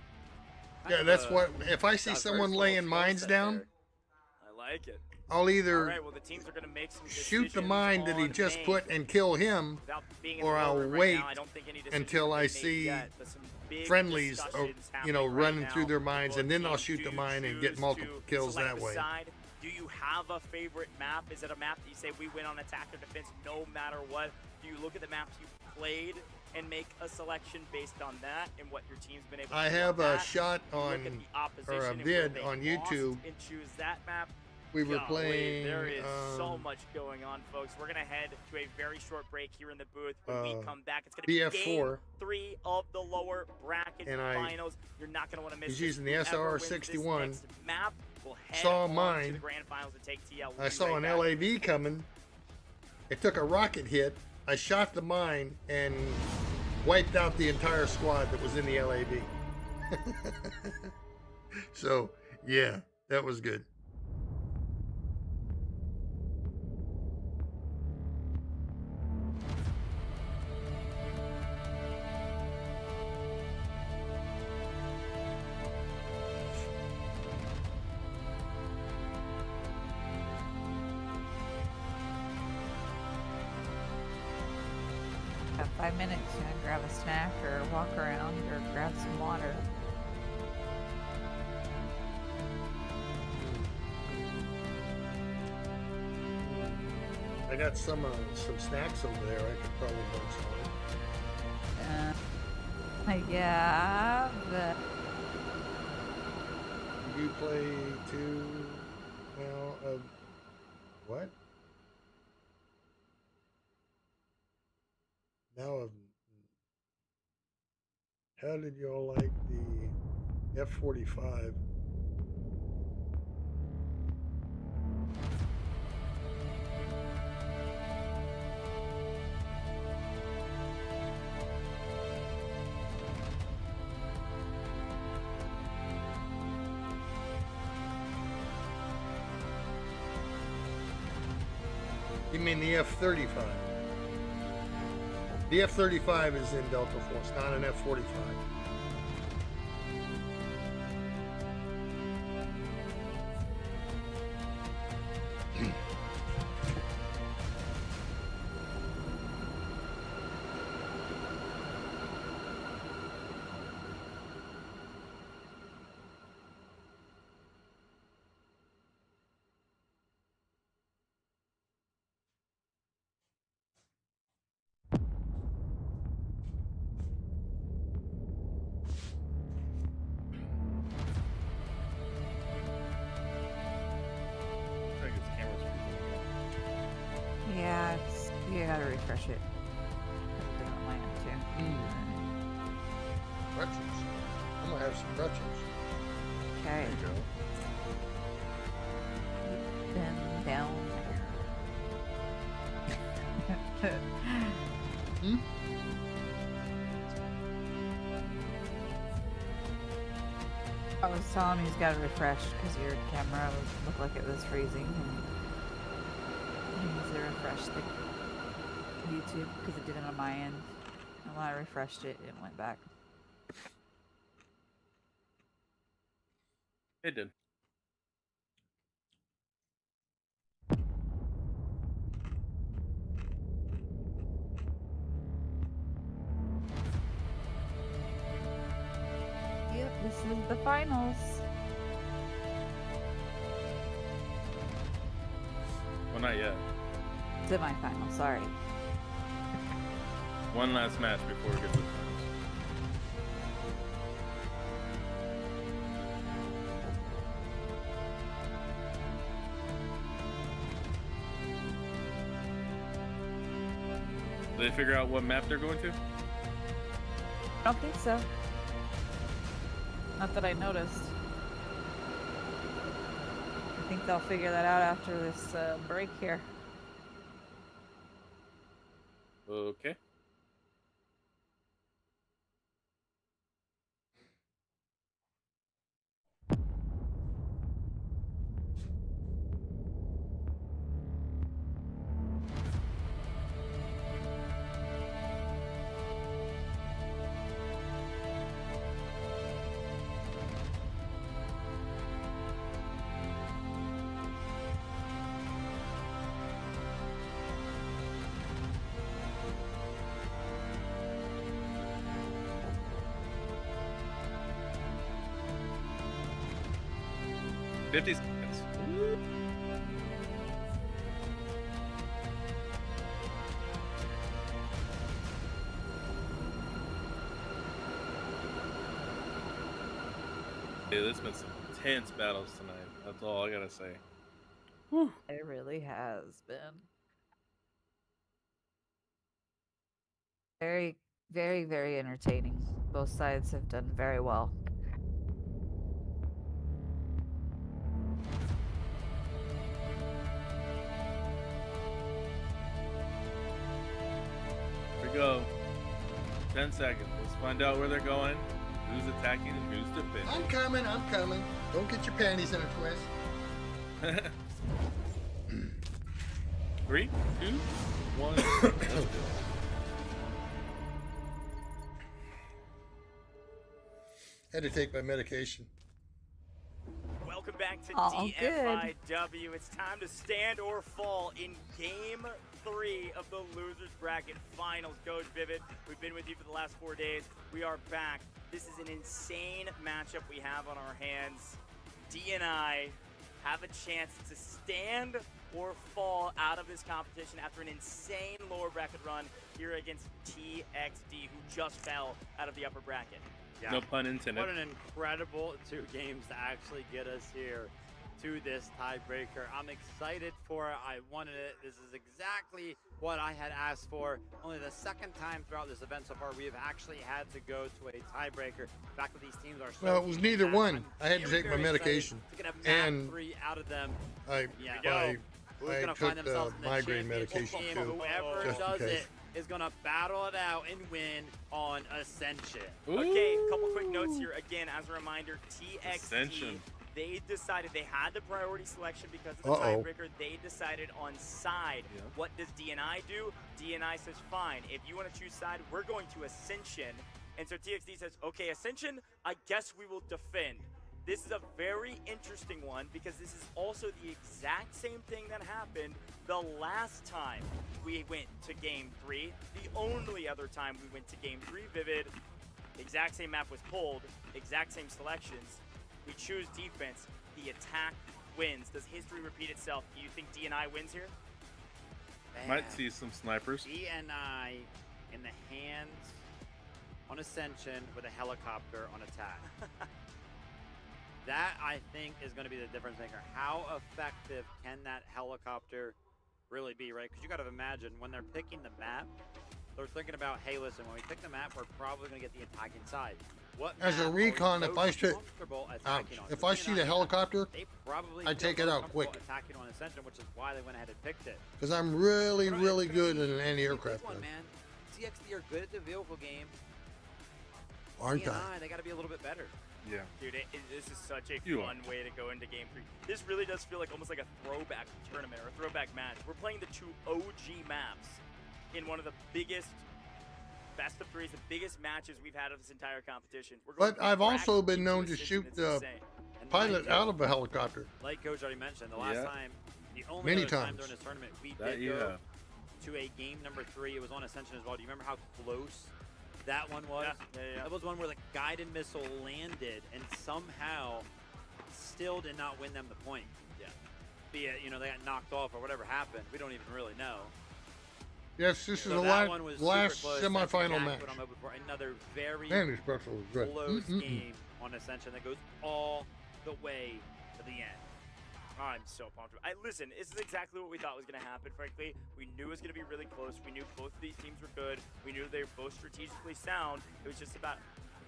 Yeah, that's what. If I see someone laying mines down, I like it. I'll either well, the teams are gonna make some shoot the mine that he just put and kill him, or I'll wait until I see friendlies, running through their mines, and then I'll shoot the mine and get multiple kills that way. Do you have a favorite map? Is it a map that you say we win on attack or defense no matter what? Do you look at the maps you played and make a selection based on that and what your team's been able to do? I have a shot on, or a vid on YouTube. And choose that map. We were playing. There is so much going on, folks. We're gonna head to a very short break here in the booth. When we come back, it's gonna be BF4. game 3 of the lower bracket finals. You're not gonna want to miss. He's using the SR61. Map will head saw on mine. to the grand finals and take TL. I saw an LAV coming. It took a rocket hit. I shot the mine and wiped out the entire squad that was in the LAV. So, yeah, that was good. Got 5 minutes, grab a snack or walk around or grab some water. I got some snacks over there. I could probably bunch on. Yeah, but You play two. Well, what? Now, how did y'all like the F-45? You mean the F-35? The F-35 is in Delta Force, not an F-45. yeah, you gotta refresh it. I did on my end too. Pretzels. I'm gonna have some pretzels. Okay. There you go. Keep them down there. I was telling him he's got to refresh because your camera looked like it was freezing. And he needs to refresh the YouTube because it did it on my end. And when I refreshed it, it went back. It did. This is the finals. Well, not yet. Semi-final, sorry. One last match before we get to the finals. Did they figure out what map they're going to? I don't think so. Not that I noticed. I think they'll figure that out after this break here. Okay. $50. Yeah, there's been some intense battles tonight. That's all I gotta say. Whew. It really has been. Very, very, very entertaining. Both sides have done very well. Here we go. 10 seconds. Let's find out where they're going, who's attacking, and who's defending. I'm coming, I'm coming. Don't get your panties in a twist. 3, 2, 1. Let's do it. Had to take my medication. Welcome back to Oh, DFIW. It's time to stand or fall in Game 3 of the Losers Bracket Finals. Coach Vivid, we've been with you for the last 4 days. We are back. This is an insane matchup we have on our hands. D and I have a chance to stand or fall out of this competition after an insane lower bracket run here against TXD, who just fell out of the upper bracket. Yeah. No pun intended. What an incredible 2 games to actually get us here to this tiebreaker. I'm excited for it. I wanted it. This is exactly what I had asked for. Only the second time throughout this event so far we have actually had to go to a tiebreaker. The fact that these teams are so Well, it was neither one. I had to take my medication. To get a map And 3 out of them. I took the migraine medication too. Whoever just does because. it is gonna battle it out and win on Ascension. Okay, a couple quick notes here. Again, as a reminder, TXT, Ascension. they decided they had the priority selection because of the tiebreaker. They decided on side. Yeah. What does DNI do? DNI says, fine, if you want to choose side, we're going to Ascension. And so TXT says, okay, Ascension, I guess we will defend. This is a very interesting one because this is also the exact same thing that happened the last time we went to Game 3. The only other time we went to Game 3, Vivid, exact same map was pulled, exact same selections. We choose defense, the attack wins. Does history repeat itself? Do you think DNI wins here? Might see some snipers. DNI in the hands on Ascension with a helicopter on attack. That, I think, is going to be the difference maker. How effective can that helicopter really be, right? Because you got to imagine, when they're picking the map, they're thinking about, hey, listen, when we pick the map, we're probably going to get the attacking side. What As a recon, if I see the helicopter, I take it out quick. Attacking on Ascension, which is why they went ahead and picked it. Because I'm really, really good at an anti-aircraft gun. Man, TXD are good at the vehicle game. Aren't DNI, I? they got to be a little bit better. Yeah. Dude, this is such a fun way to go into Game 3. This really does feel like almost like a throwback tournament or a throwback match. We're playing the 2 OG maps in one of the biggest best of 3s, the biggest matches we've had of this entire competition. But I've also been known to shoot the pilot out of a helicopter. Like Coach already mentioned, the last time, the only Many other time times. during this tournament, we did go to a game number 3. It was on Ascension as well. Do you remember how close that one was? Yeah. That was one where the guided missile landed and somehow still did not win them the point yet. Be it, you know, they got knocked off or whatever happened. We don't even really know. Yes, this is So the that one was last super close. semifinal That's match. what I'm hoping for. Another very Man, this special was good. close game on Ascension that goes all the way to the end. I'm so pumped. Listen, this is exactly what we thought was going to happen, frankly. We knew it was going to be really close. We knew both of these teams were good. We knew they were both strategically sound. It was just about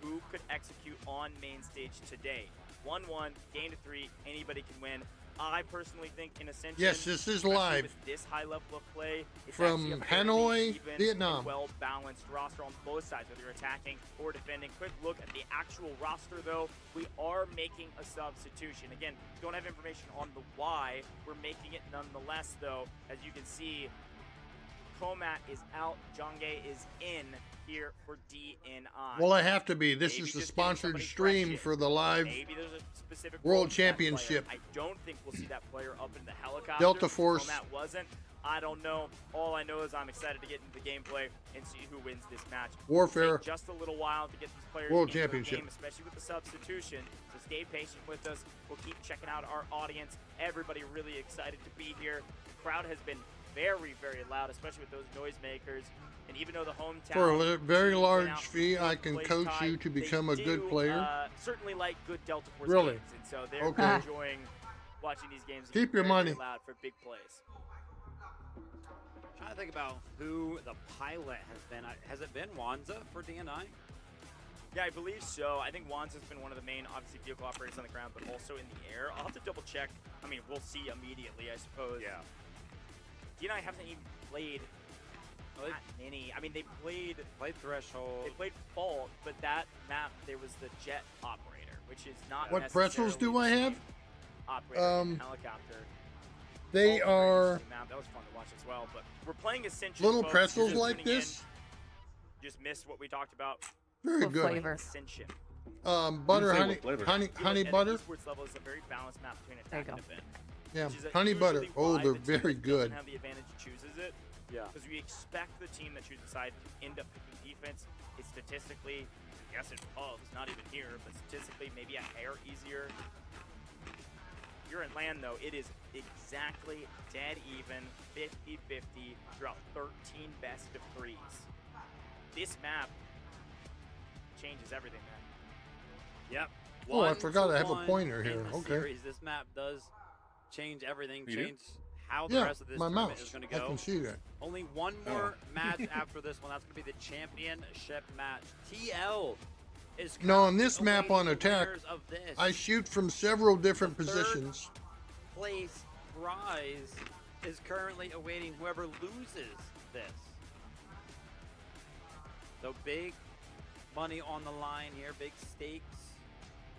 who could execute on main stage today. 1-1, game to 3, anybody can win. I personally think in Ascension, Yes, this is live with this high level of play, it's from Hanoi, Vietnam. Well-balanced roster on both sides, whether you're attacking or defending. Quick look at the actual roster, though. We are making a substitution. Again, don't have information on the why. We're making it nonetheless, though. As you can see, Komat is out. Jonghae is in here for DNI. Well, I have to be. This is the sponsored stream for the live Maybe there's a specific World Championship. I don't think we'll see that player up in the helicopter. Delta Force. Komat wasn't. I don't know. All I know is I'm excited to get into the gameplay and see who wins this match. Warfare. It'll take just a little while to get these players World into the Championship. game, especially with the substitution. So stay patient with us. We'll keep checking out our audience. Everybody really excited to be here. The crowd has been very, very loud, especially with those noisemakers. And even though the hometown For a very team large went out fee, I can plays coach tied, you to they become a do, good player. Certainly like good Delta Force Really? games, and so they're Okay. enjoying watching these games. Keep your very, money. very loud for big plays. Trying to think about who the pilot has been. Has it been Wanza for DNI? Yeah, I believe so. I think Wands has been one of the main, obviously, vehicle operators on the ground, but also in the air. I'll have to double check. I mean, we'll see immediately, I suppose. Yeah. DNI haven't even played that many. I mean, they played Threshold. They played Fault, but that map, there was the jet operator, which is not What pretzels do I necessarily have? the same operator in helicopter. They are Map. That was fun to watch as well, but we're playing Ascension. little folks. pretzels You're just like tuning in. this. Just missed what we talked about. Very Full good. flavor. Ascension. Butter, say honey, what flavor. honey At butter. the esports level, it's a very balanced map between There you attack and go. defense. Yeah, Which is honey butter. usually Oh, why they're the team very that good. doesn't have the advantage chooses it. Yeah. Because we expect the team that chooses side to end up picking defense. It's statistically, I guess it's not even here, but statistically maybe a hair easier. You're in land though, it is exactly dead even, 50-50 throughout 13 best of 3s. This map changes everything, man. Yep. Oh, I forgot I have a 1-1 pointer in here. the Okay. series. This map does change everything, You do? change how the Yeah, rest of this my tournament mouse. is going to I go. can see that. Only one more match after this one. That's going to be the championship match. TL is No, on this currently map on awaiting the attack, winners of this. I shoot from several different The third positions. place prize is currently awaiting whoever loses this. So big money on the line here, big stakes.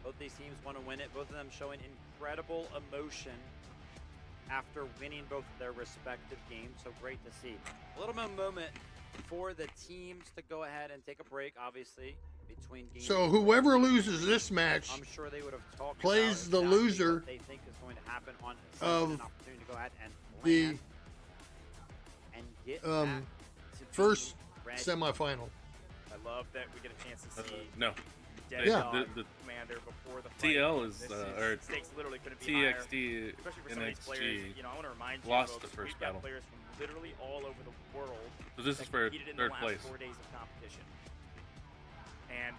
Both these teams want to win it. Both of them showing incredible emotion after winning both of their respective games. So great to see. A little moment for the teams to go ahead and take a break, obviously, between games. So whoever loses this match I'm sure they would have talked plays about the exactly loser what they think is going to happen on of an opportunity to go ahead and the land and get back to first being ready. semifinal. I love that we get a chance to see No. Dead Yeah. Dog The Commander before the fight. TL is, This or stakes literally couldn't be higher. TXT Especially for some of these players, NXG you know, I want to remind you lost folks, the first we've got battle. players from literally all over the world So this that is for competed in third the last place. 4 days of competition. And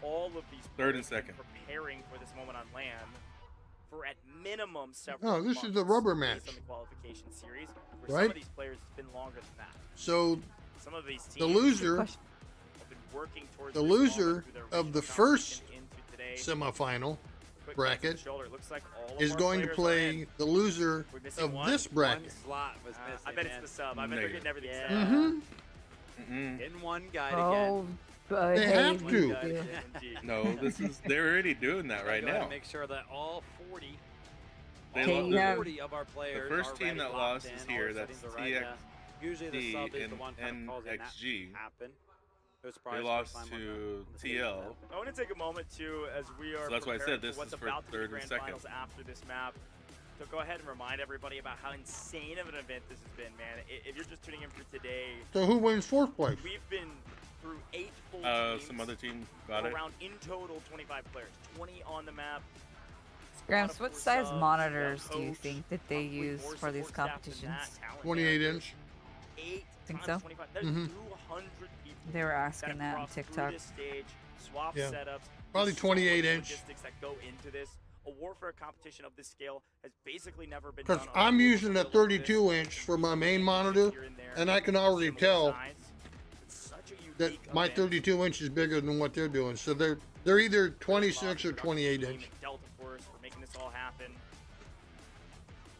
all of these Third players and have been second. preparing for this moment on land for at minimum several No, this is the months rubber based match. on the qualification series. For some Right? of these players, it's been longer than that. So Some of these teams the loser, have been working towards the this loser moment through their of the regional first competition into today. semifinal Quick bracket glance at the shoulder. It looks like all of is our going to players are play in. the loser We're missing of one. this bracket. One slot was missing. I bet it's man. the sub. I bet they're Negative. getting everything Yeah. set. Mm-hmm. Getting one guide Oh, again. but They have One to. guide Yeah. again. Indeed. No, they're already doing that right Go ahead now. and make sure that all 40, They Okay, lo- you have- 40 of our players first are team ready, that locked lost in, is all here, our that's settings are right. Usually the sub is the and one kind of causing that NXG. to happen. No They surprise, lost first time on to the stage TL. now. I want to take a moment too, as we are So that's why I preparing said this for what's is for about to be third the and grand second. finals after this map. So go ahead and remind everybody about how insane of an event this has been, man. If you're just tuning in for today, So who wins fourth place? we've been through 8 full teams. Some other team got it. Around in total 25 players, 20 on the map. Gramps, what size monitors do you think that they use for these competitions? 28 inch. Think so? Mm-hmm. They were asking that on TikTok. Yeah. Probably 28 inch. That go into this. A warfare competition of this scale has basically never been Because done. I'm using a 32 inch for my main monitor, and I can already tell that my 32 inch is bigger than what they're doing. So they're either 26 or 28 inch. Delta Force for making this all happen.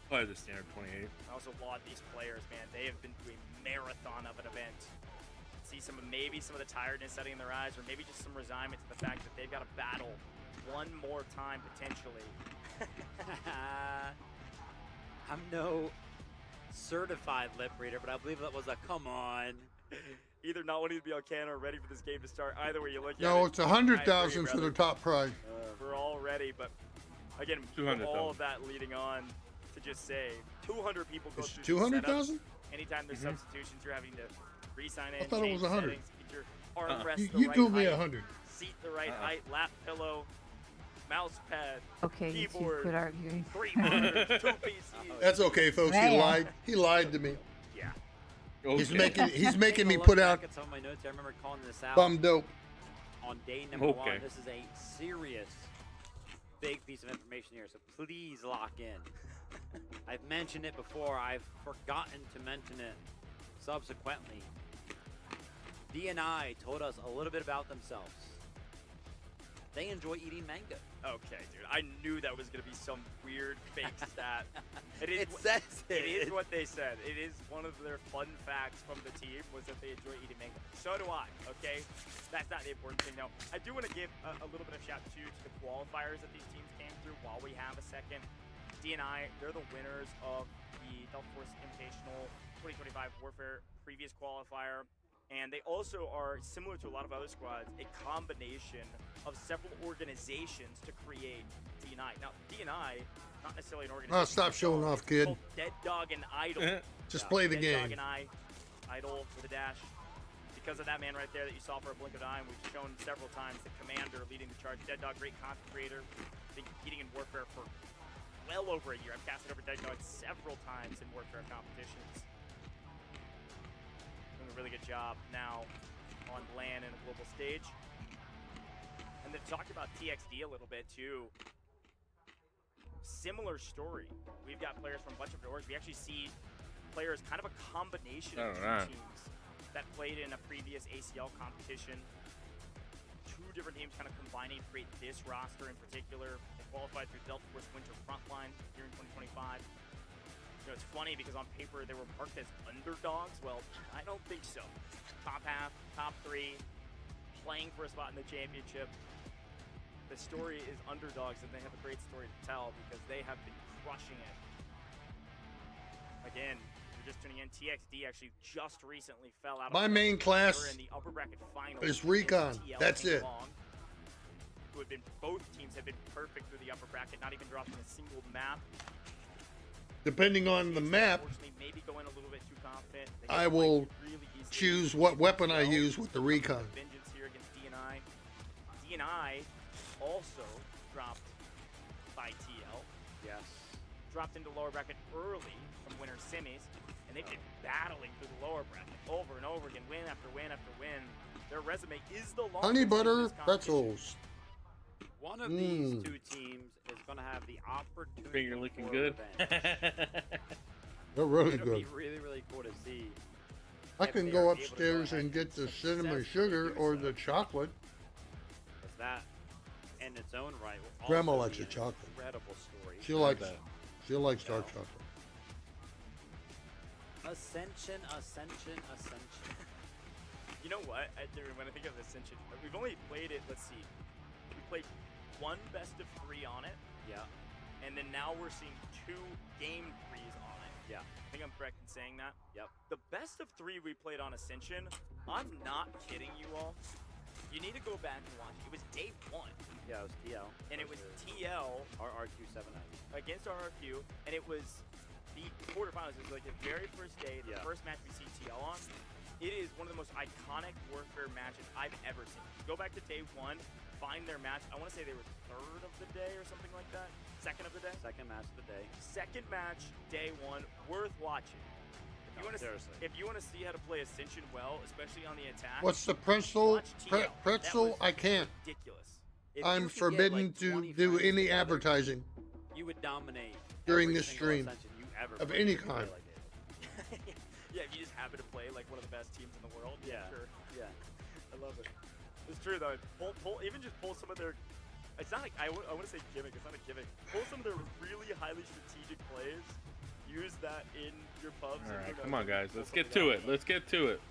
Probably the standard 28. I also laud these players, man. They have been through a marathon of an event. See maybe some of the tiredness setting in their eyes, or maybe just some resignment to the fact that they've got to battle one more time potentially. I'm no certified lip reader, but I believe that was a come on. Either not wanting to be on camera or ready for this game to start. Either way you look at it. No, it's 100,000 for the top prize. We're all ready, but again, all of that leading on to just say 200 people go through 200,000? Anytime there's substitutions, you're having to re-sign in. I thought it was 100. Settings, get your armrest the You right told me height, 100. Seat the right height, lap pillow, mouse pad, Okay, keyboard, you quit arguing. 3 monitors, 2 PCs. That's okay, folks. He lied. He lied to me. Yeah. Okay. He's making me put out Some of my notes, I remember calling this out bum dope. on day number 1. This is a serious, big piece of information here, so please lock in. I've mentioned it before. I've forgotten to mention it subsequently. DNI told us a little bit about themselves. They enjoy eating mango. Okay, dude. I knew that was going to be some weird fake stat. It is what they said. It is one of their fun facts from the team was that they enjoy eating mango. So do I, okay? That's not the important thing, though. I do want to give a little bit of shout to the qualifiers that these teams came through while we have a second. DNI, they're the winners of the Delta Force Invitational 2025 Warfare previous qualifier. And they also are, similar to a lot of other squads, a combination of several organizations to create DNI. Now, DNI, not necessarily an organization. Oh, stop showing off, kid. Dead Dog and Idol. Just play the Dead game. Dog and Idol with a dash. Because of that man right there that you saw for a blink of an eye, and we've shown several times the commander leading the charge. Dead Dog, great content creator. Been competing in Warfare for well over a year. I've casted over Dead Dog several times in Warfare competitions. A really good job now on LAN and a global stage. And then talk about TXD a little bit too. Similar story. We've got players from a bunch of different orgs. We actually see players, kind of a combination of two teams that played in a previous ACL competition. 2 different teams kind of combining to create this roster in particular. They qualified through Delta Force Winter Frontline here in 2025. You know, it's funny because on paper they were marked as underdogs. Well, I don't think so. Top half, top 3, playing for a spot in the championship. The story is underdogs, and they have a great story to tell because they have been crushing it. Again, if you're just tuning in, TXD actually just recently fell out. My main class in the upper bracket finals is Recon. That's it. Both teams have been perfect through the upper bracket, not even dropping a single map. Depending on the map, maybe going a little bit too confident. I will choose what weapon I use with the Recon. Vengeance here against DNI. DNI also dropped by TL. Yes. Dropped into lower bracket early from winter semis, and they've been battling through the lower bracket over and over again, win after win after win. Their resume is the longest. Honey butter pretzels. One of these 2 teams is going to have the opportunity. Finger looking good. They're really It'll good. be really, really cool to see. I can go upstairs and get the cinnamon sugar or the chocolate. Because that, in its own right, will Grandma also likes be the chocolate. an incredible story. She likes dark chocolate. Ascension. You know what? When I think of Ascension, we've only played it, let's see. We played 1 best of 3 on it. Yeah. And then now we're seeing 2 game 3s on it. Yeah. I think I'm correct in saying that. Yep. The best of 3 we played on Ascension, I'm not kidding you all. You need to go back and watch it. It was day 1. Yeah, it was TL. And it was TL RRQ7 against RRQ, and it was the quarterfinals. It was like the very first day, the first match we see TL on. It is one of the most iconic Warfare matches I've ever seen. Go back to day 1, find their match. I want to say they were 3rd of the day or something like that. 2nd of the day? Second match of the day. Second match, day 1, worth watching. If you want to see how to play Ascension well, especially on the attack. What's the pretzel? Pretzel? I can't. Ridiculous. I'm forbidden to do any advertising. You would dominate during this stream of any kind. Yeah, if you just happen to play like one of the best teams in the world. Yeah, sure. Yeah. I love it. It's true though. Even just pull some of their. It's not like I want to say gimmick. It's not a gimmick. Pull some of their really highly strategic plays. Use that in your pubs. All right, come on, guys. Let's get to it. Let's get to it.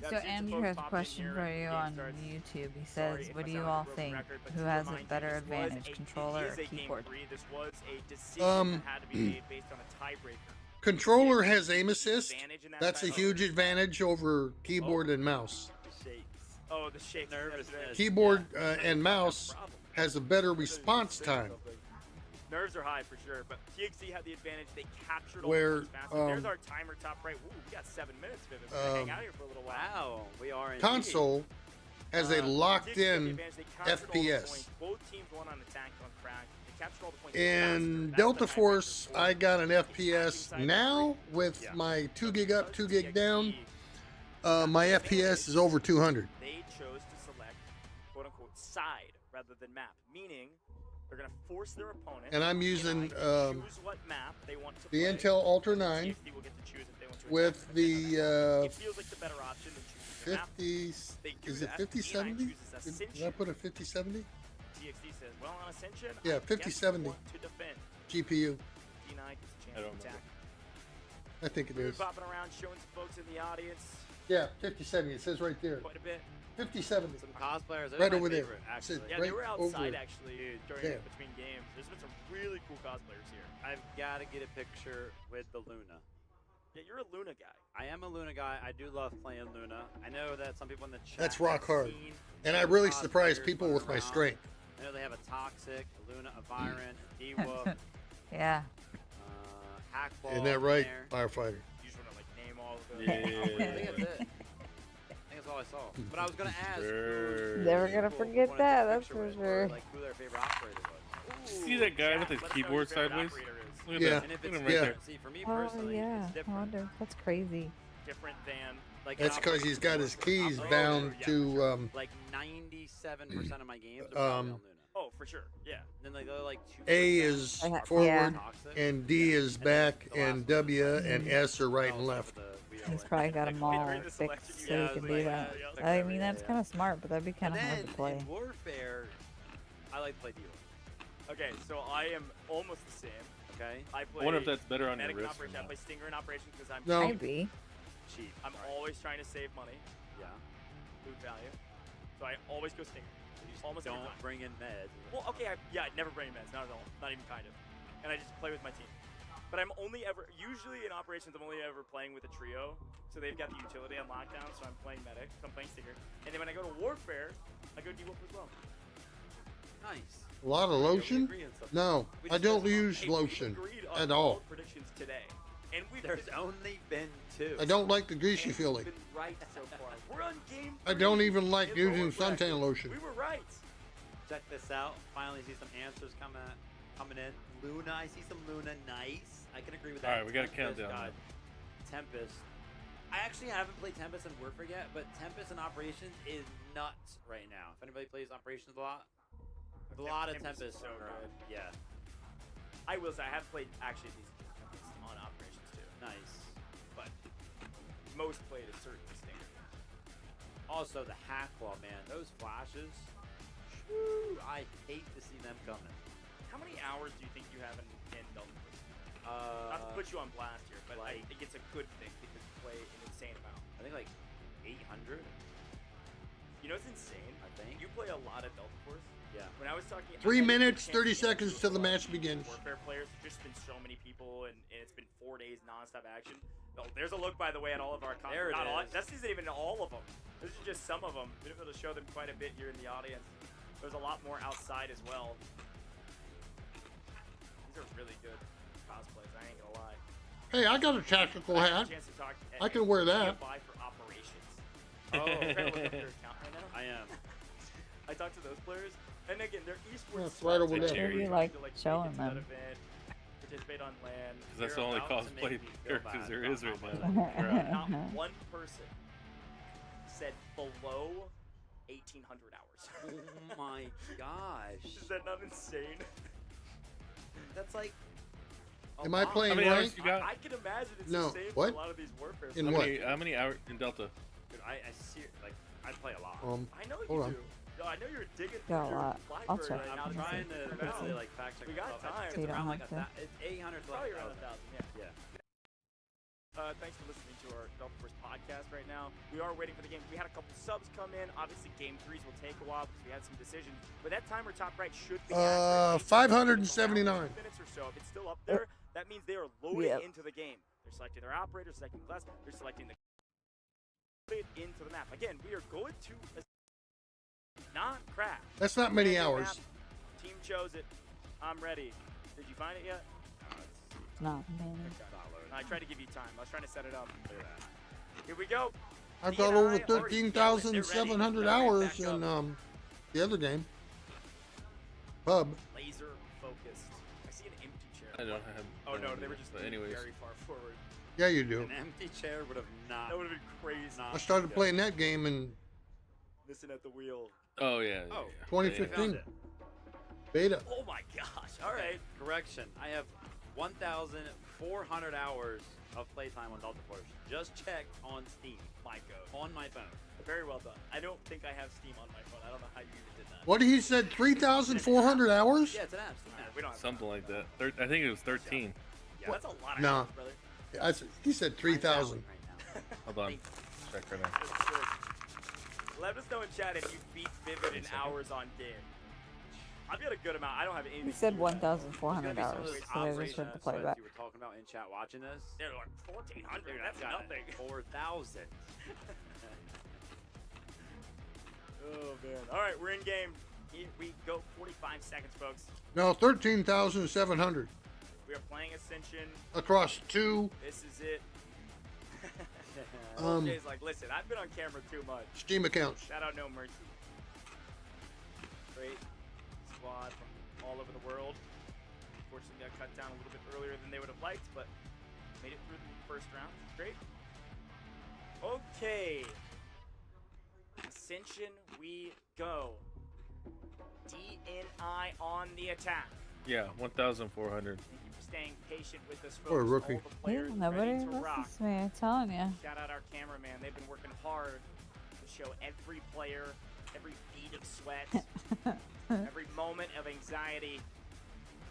So Andrew has a question for you on YouTube. He says, what do you all think? Who has a better advantage, controller or keyboard? Controller has aim assist. That's a huge advantage over keyboard and mouse. Oh, the shake. Nervousness. Keyboard and mouse has a better response time. Nerves are high for sure, but TXC had the advantage. They captured all where, the faster. There's our timer top right. Ooh, we got 7 minutes, Vivid. We're gonna hang out here for a little while. Wow, we are in console has a locked-in FPS. Both teams won on attack on crack. They captured all the points. In Delta Force, I got an FPS now with my 2 gig up, 2 gig down. My FPS is over 200. They chose to select quote-unquote side rather than map, meaning they're going to force their opponent. And I'm using choose what map they want to the play. Intel Ultra 9 will get to choose if they want to with the it feels like the better option than choosing 50. Is it 5070? Did I put a 5070? TXD says, well, on Ascension, yeah, 5070 to defend. GPU. D9 gets a chance to attack. I think it is. Popping around, showing some folks in the audience. Yeah, 5070. It says right there. Quite a bit. 5070. Some cosplayers. Right over there. Yeah, right they were outside over actually during between games. There's been some really cool cosplayers here. I've got to get a picture with the Luna. Yeah, you're a Luna guy. I am a Luna guy. I do love playing Luna. I know that some people in the chat. That's rock hard. And I really surprise people with my strength. I know they have a Toxic, a Luna, a Byron, a D-Whoop. Yeah. Hackball. Isn't that right, firefighter? You just want to like name all of them. Yeah. I think that's it. That's all I saw. But I was gonna ask. Never gonna forget that. That's for sure. Like who their favorite operator was. Ooh, see that guy with his keyboard sideways? Look at yeah. that. And if it's Yeah. See, for me personally, yeah. it's I different. wonder. That's crazy. Different than like. That's because he's got his keys bound to. Like 97% of my games are on Luna. Oh, for sure. Yeah. And then like the other like 2%. A is forward, and D is back, and W and S are right and left. He's probably got them all fixed so he can do that. I mean, that's kind of smart, but that'd be kind of hard to play. In Warfare, I like to play dealer. Okay, so I am almost the same. Okay. I play. I wonder if that's better on your medic and wrist. operation. I play Stinger in operation because I'm Maybe. cheap. I'm always trying to save money. Yeah. Loot value. So I always go Stinger. Almost don't bring in meds. Well, okay, I never bring meds, not at all, not even kind of. And I just play with my team. But I'm only ever, usually in operations, I'm only ever playing with a trio. So they've got the utility on lockdown, so I'm playing medic, so I'm playing Stinger. And then when I go to Warfare, I go D-Wolf as well. Nice. A lot of lotion? No, I don't use lotion at all. Predictions today. And There's only been 2. I don't like the greasy feeling. Been right so far. We're on game 3. I don't even like using suntan lotion. We were right. Check this out. Finally see some answers coming in. Luna, I see some Luna. Nice. I can agree with that. All right, we got a countdown. Tempest. I actually haven't played Tempest in Warfare yet, but Tempest in Operations is nuts right now. If anybody plays Operations a lot, there's a lot of Tempest. So good. Yeah. I will say I have played actually these on Operations too. Nice. But most played is certainly Stinger. Also the Hackball, man. Those flashes. Whew, I hate to see them coming. How many hours do you think you have in Delta Force? Not to put you on blast here, but I think it's a good thing because you play an insane amount. I think like 800. You know what's insane? I think. You play a lot of Delta Force. Yeah. When I was talking 3 minutes, 30 seconds till the match begins. Warfare players, there's just been so many people, and it's been 4 days non-stop action. Oh, there's a look, by the way, at all of our There it is. This isn't even all of them. This is just some of them. Been able to show them quite a bit here in the audience. There's a lot more outside as well. These are really good cosplays, I ain't gonna lie. Hey, I got a tactical hat. I can wear that. DFI for operations. Incredible with your account right now. I am. I talked to those players, and again, they're esports. That's right over there. Maybe like showing them. Participate on land. Because that's the only cosplay characters there is right now. Not one person said below 1,800 hours. Oh my gosh. Is that not insane? That's like. Am I playing How many hours ranked? you got? I can imagine it's No. insane What? for a lot of these warfare. In How what? How many hours in Delta? Dude, I see, like, I play a lot. I know you hold on. do. No, I know you're digging Got a through lot. your I'll library check. right now. I'm trying to eventually, like, fact check. We got myself. time. I So think you it's don't around like have to. it's 800 to Probably like around 1,000. Yeah. Thanks for listening to our Delta Force podcast right now. We are waiting for the game. We had a couple subs come in. Obviously, game 3s will take a while because we had some decisions. But that timer top right should be 579. minutes or so. If it's still up there, that means they are loading into the game. They're selecting their operator, selecting class. They're selecting the into the map. Again, we are going to not crash. That's not many hours. Team chose it. I'm ready. Did you find it yet? No, man. I tried to give you time. I was trying to set it up. Here we go. I've got over 13,700 hours in the other game. Pub. Laser focused. I see an empty chair. I don't have. Oh no, they were just anyways. very far forward. Yeah, you do. An empty chair would have not. That would have been crazy. I started playing that game in Missing at the wheel. Oh yeah. Oh. 2015. Beta. Oh my gosh. All right. Correction. I have 1,400 hours of playtime on Delta Force. Just check on Steam. On my phone. Very well done. I don't think I have Steam on my phone. I don't know how you even did that. What he said? 3,400 hours? Yeah, it's an app. We don't have Something like that. I think it was 13. Yeah, that's a lot of No. hours, brother. He said 3,000. Hold on. Check right now. Let us know in chat if you beat Vivid in hours on game. I've got a good amount. I don't have anything. He said 1,400 hours, so they just heard the playback. You were talking about in chat watching this. They're like 1,400. Dude, That's I've got nothing. 4,000. Oh man. All right, we're in game. Here we go. 45 seconds, folks. No, 13,700 We are playing Ascension. across 2 This is it. Jay's like, listen, I've been on camera too much. Steam accounts. Shout out No Mercy. Great squad from all over the world. Unfortunately, got cut down a little bit earlier than they would have liked, but made it through the first round. Great. Okay. Ascension, we go. DNI on the attack. Yeah, 1,400. Thank you for staying patient with us, folks. Or a rookie. All the players Nobody ready to rock. listens to me, I'm telling you. Shout out our cameraman. They've been working hard to show every player, every bead of sweat, every moment of anxiety.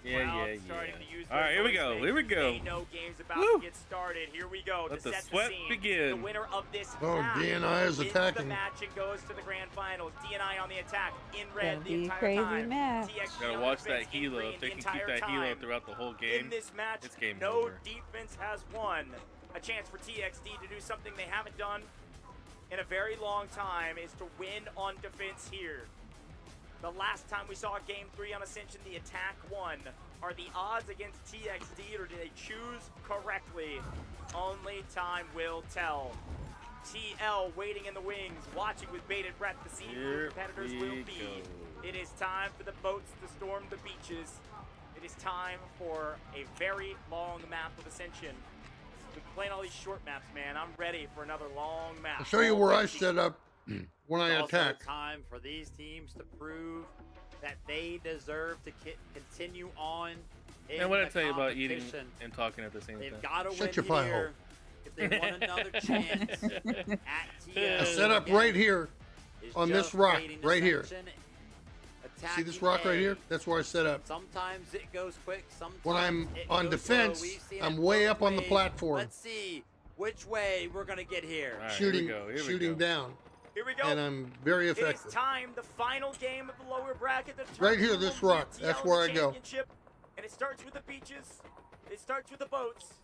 Yeah. Starting to use All right, here we go. Here we go. They know game's about Woo. to get started. Here we go. Let to the set sweat the scene. begin. The winner of this Oh, match DNI is wins attacking. the match and goes to the grand finals. DNI on the attack in red Gonna the be entire crazy time. match. TXG Gotta on watch that defense in helo. green If they the can keep entire that helo time. throughout the whole game, In this match, it's game no over. defense has won. A chance for TXD to do something they haven't done in a very long time is to win on defense here. The last time we saw Game 3 on Ascension, the attack won. Are the odds against TXD, or do they choose correctly? Only time will tell. TL waiting in the wings, watching with bated breath to see who the competitors will be. It is time for the boats to storm the beaches. It is time for a very long map of Ascension. We've been playing all these short maps, man. I'm ready for another long map. I'll show you where I set up when I It's attack. also time for these teams to prove that they deserve to continue on. And what I tell you about eating and talking at the same They've time? got to Shut win your pie here if they want another chance at TL. I set up right here on this rock, right here. See this rock right here? That's where I set up. Sometimes it goes quick. Sometimes When I'm it on goes defense, slow. We've seen I'm it way both up on the ways. platform. Let's see which way we're gonna get here. All right, Shooting, here we go. shooting down, Here we go. and I'm very It effective. is time, the final game of the lower bracket. Right here, this rock. That's where I go. And it starts with the beaches. It starts with the boats.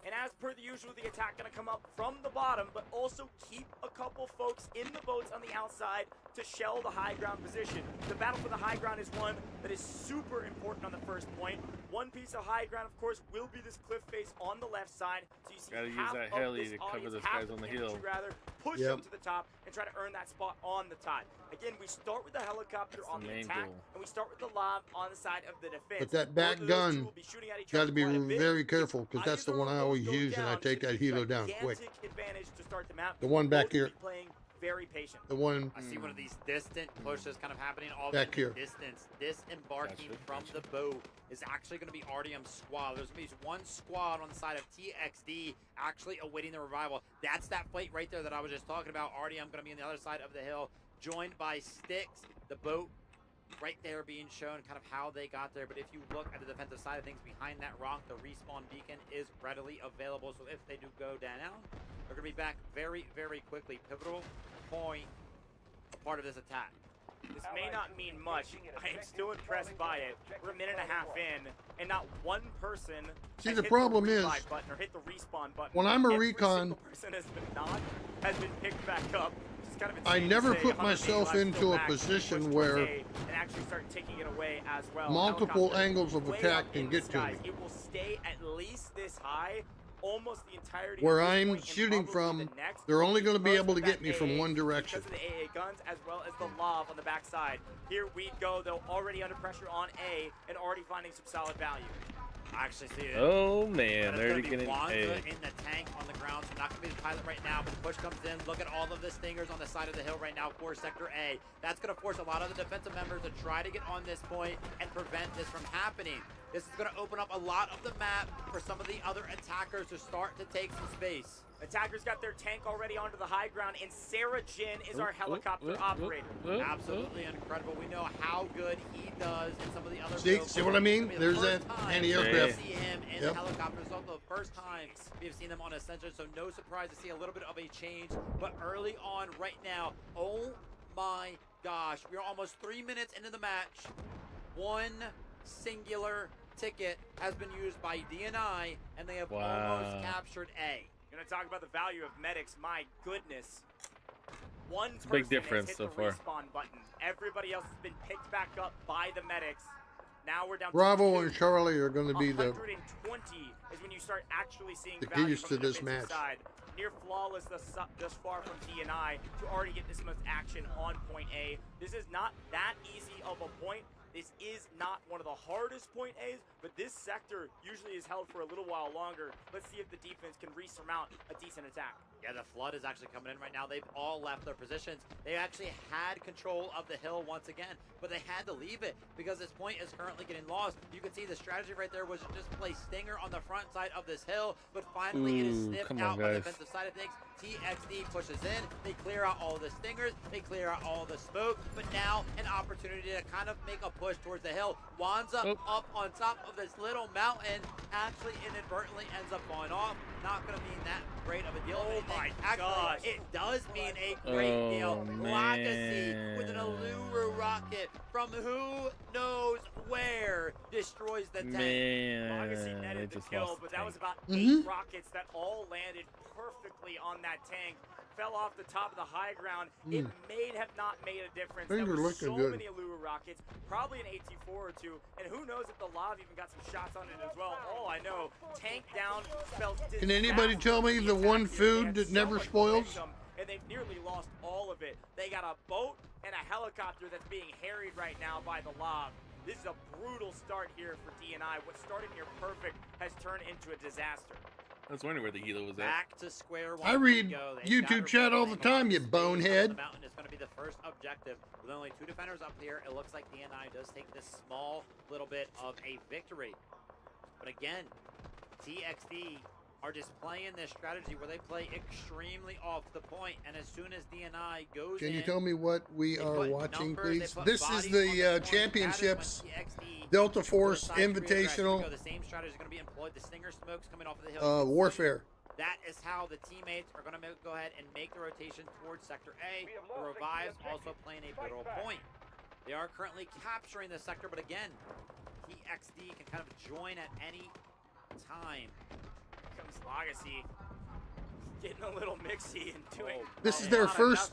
And as per the usual, the attack going to come up from the bottom, but also keep a couple folks in the boats on the outside to shell the high ground position. The battle for the high ground is one that is super important on the first point. One piece of high ground, of course, will be this cliff face on the left side. So you see gotta use half that of heli this to cover audience, those half guys of on the infantry hill. rather, push up to the top and try to earn that spot on the top. Again, we start with the helicopter on the attack, and we start with the lob on the side of the defense. But that back gun, got to be very careful, because that's the one I always use, and I take that helo down quick. Advantage to start the map. The one back here. Playing very patient. The one. I see one of these distant pushes kind of happening all back here. Distance. Disembarking from the boat is actually going to be RDM's squad. There's going to be one squad on the side of TXD actually awaiting the revival. That's that fight right there that I was just talking about. RDM going to be on the other side of the hill, joined by Sticks. The boat right there being shown kind of how they got there. But if you look at the defensive side of things, behind that rock, the respawn beacon is readily available. So if they do go down, they're going to be back very, very quickly. Pivotal point, a part of this attack. This may not mean much. I am still impressed by it. We're a minute and a half in, and not one person See, the problem is, button or hit the respawn button. when I'm a Every recon, person has been picked back up. Kind of I never put myself into a position where and actually start taking it away as well. multiple angles of attack can get to me. It will stay at least this high almost the entirety where of this I'm point, shooting from, they're only going to be able to get me from one direction. Because of the AA guns as well as the lob on the backside. Here we go, though, already under pressure on A and already finding some solid value. I actually see it. Oh man, they're already getting Wanza in the tank on the ground, so not going to be the pilot right now, but the push comes in. Look at all of the stingers on the side of the hill right now for Sector A. That's going to force a lot of the defensive members to try to get on this point and prevent this from happening. This is going to open up a lot of the map for some of the other attackers to start to take some space. Attackers got their tank already onto the high ground, and Sarah Jin is our helicopter operator. Absolutely incredible. We know how good he does in some of the other See what I mean? There's that anti-aircraft. See him in the helicopters. It's also the first time we've seen them on Ascension, so no surprise to see a little bit of a change. But early on right now, oh my gosh, we're almost 3 minutes into the match. One singular ticket has been used by DNI, and they have almost captured A. Gonna talk about the value of medics. My goodness, one person big difference has hit so the far. respawn button. Everybody else has been picked back up by the medics. Now we're down. Bravo to and Charlie are going to be the 120 is when you start actually seeing the value keys from to the this defensive match. side. Near flawless thus far from DNI to already get this much action on point A. This is not that easy of a point. This is not one of the hardest point A's, but this sector usually is held for a little while longer. Let's see if the defense can resurmount a decent attack. Yeah, the flood is actually coming in right now. They've all left their positions. They actually had control of the hill once again, but they had to leave it because this point is currently getting lost. You can see the strategy right there was to just play Stinger on the front side of this hill, but finally it is sniffed out by the defensive side of things. TXD pushes in. They clear out all the Stingers. They clear out all the smoke, but now an opportunity to kind of make a push towards the hill. Wanza up on top of this little mountain actually inadvertently ends up falling off. Not going to mean that great of a deal. Oh my gosh. It does mean a great deal. Legacy with an Allure rocket from who knows where destroys the tank. Legacy netted the kill, but that was about 8 rockets that all landed perfectly on that tank. Fell off the top of the high ground. It may have not made a difference. Things There are were looking so good. many Allure rockets, probably an AT4 or 2, and who knows if the Lav even got some shots on it as well. All I know, tank down spells disaster. Can anybody tell me the one food that never spoils? And they've nearly lost all of it. They got a boat and a helicopter that's being harried right now by the Lav. This is a brutal start here for DNI. What started here perfect has turned into a disaster. I was wondering where the helo was at. Back to square one. I read YouTube chat all the time, you bonehead. The mountain is going to be the first objective. With only 2 defenders up here, it looks like DNI does take this small little bit of a victory. But again, TXD are just playing this strategy where they play extremely off the point, and as soon as DNI goes Can you in, tell me what we are watching, please? put This is the championships Delta Force Invitational the same strategy is going to be employed. The Stinger smokes coming off of the hill. warfare. That is how the teammates are going to go ahead and make the rotation towards Sector A. The Revives also playing a pivotal point. They are currently capturing the sector, but again, TXD can kind of join at any time. comes Legacy. Getting a little mixy and doing. This is their first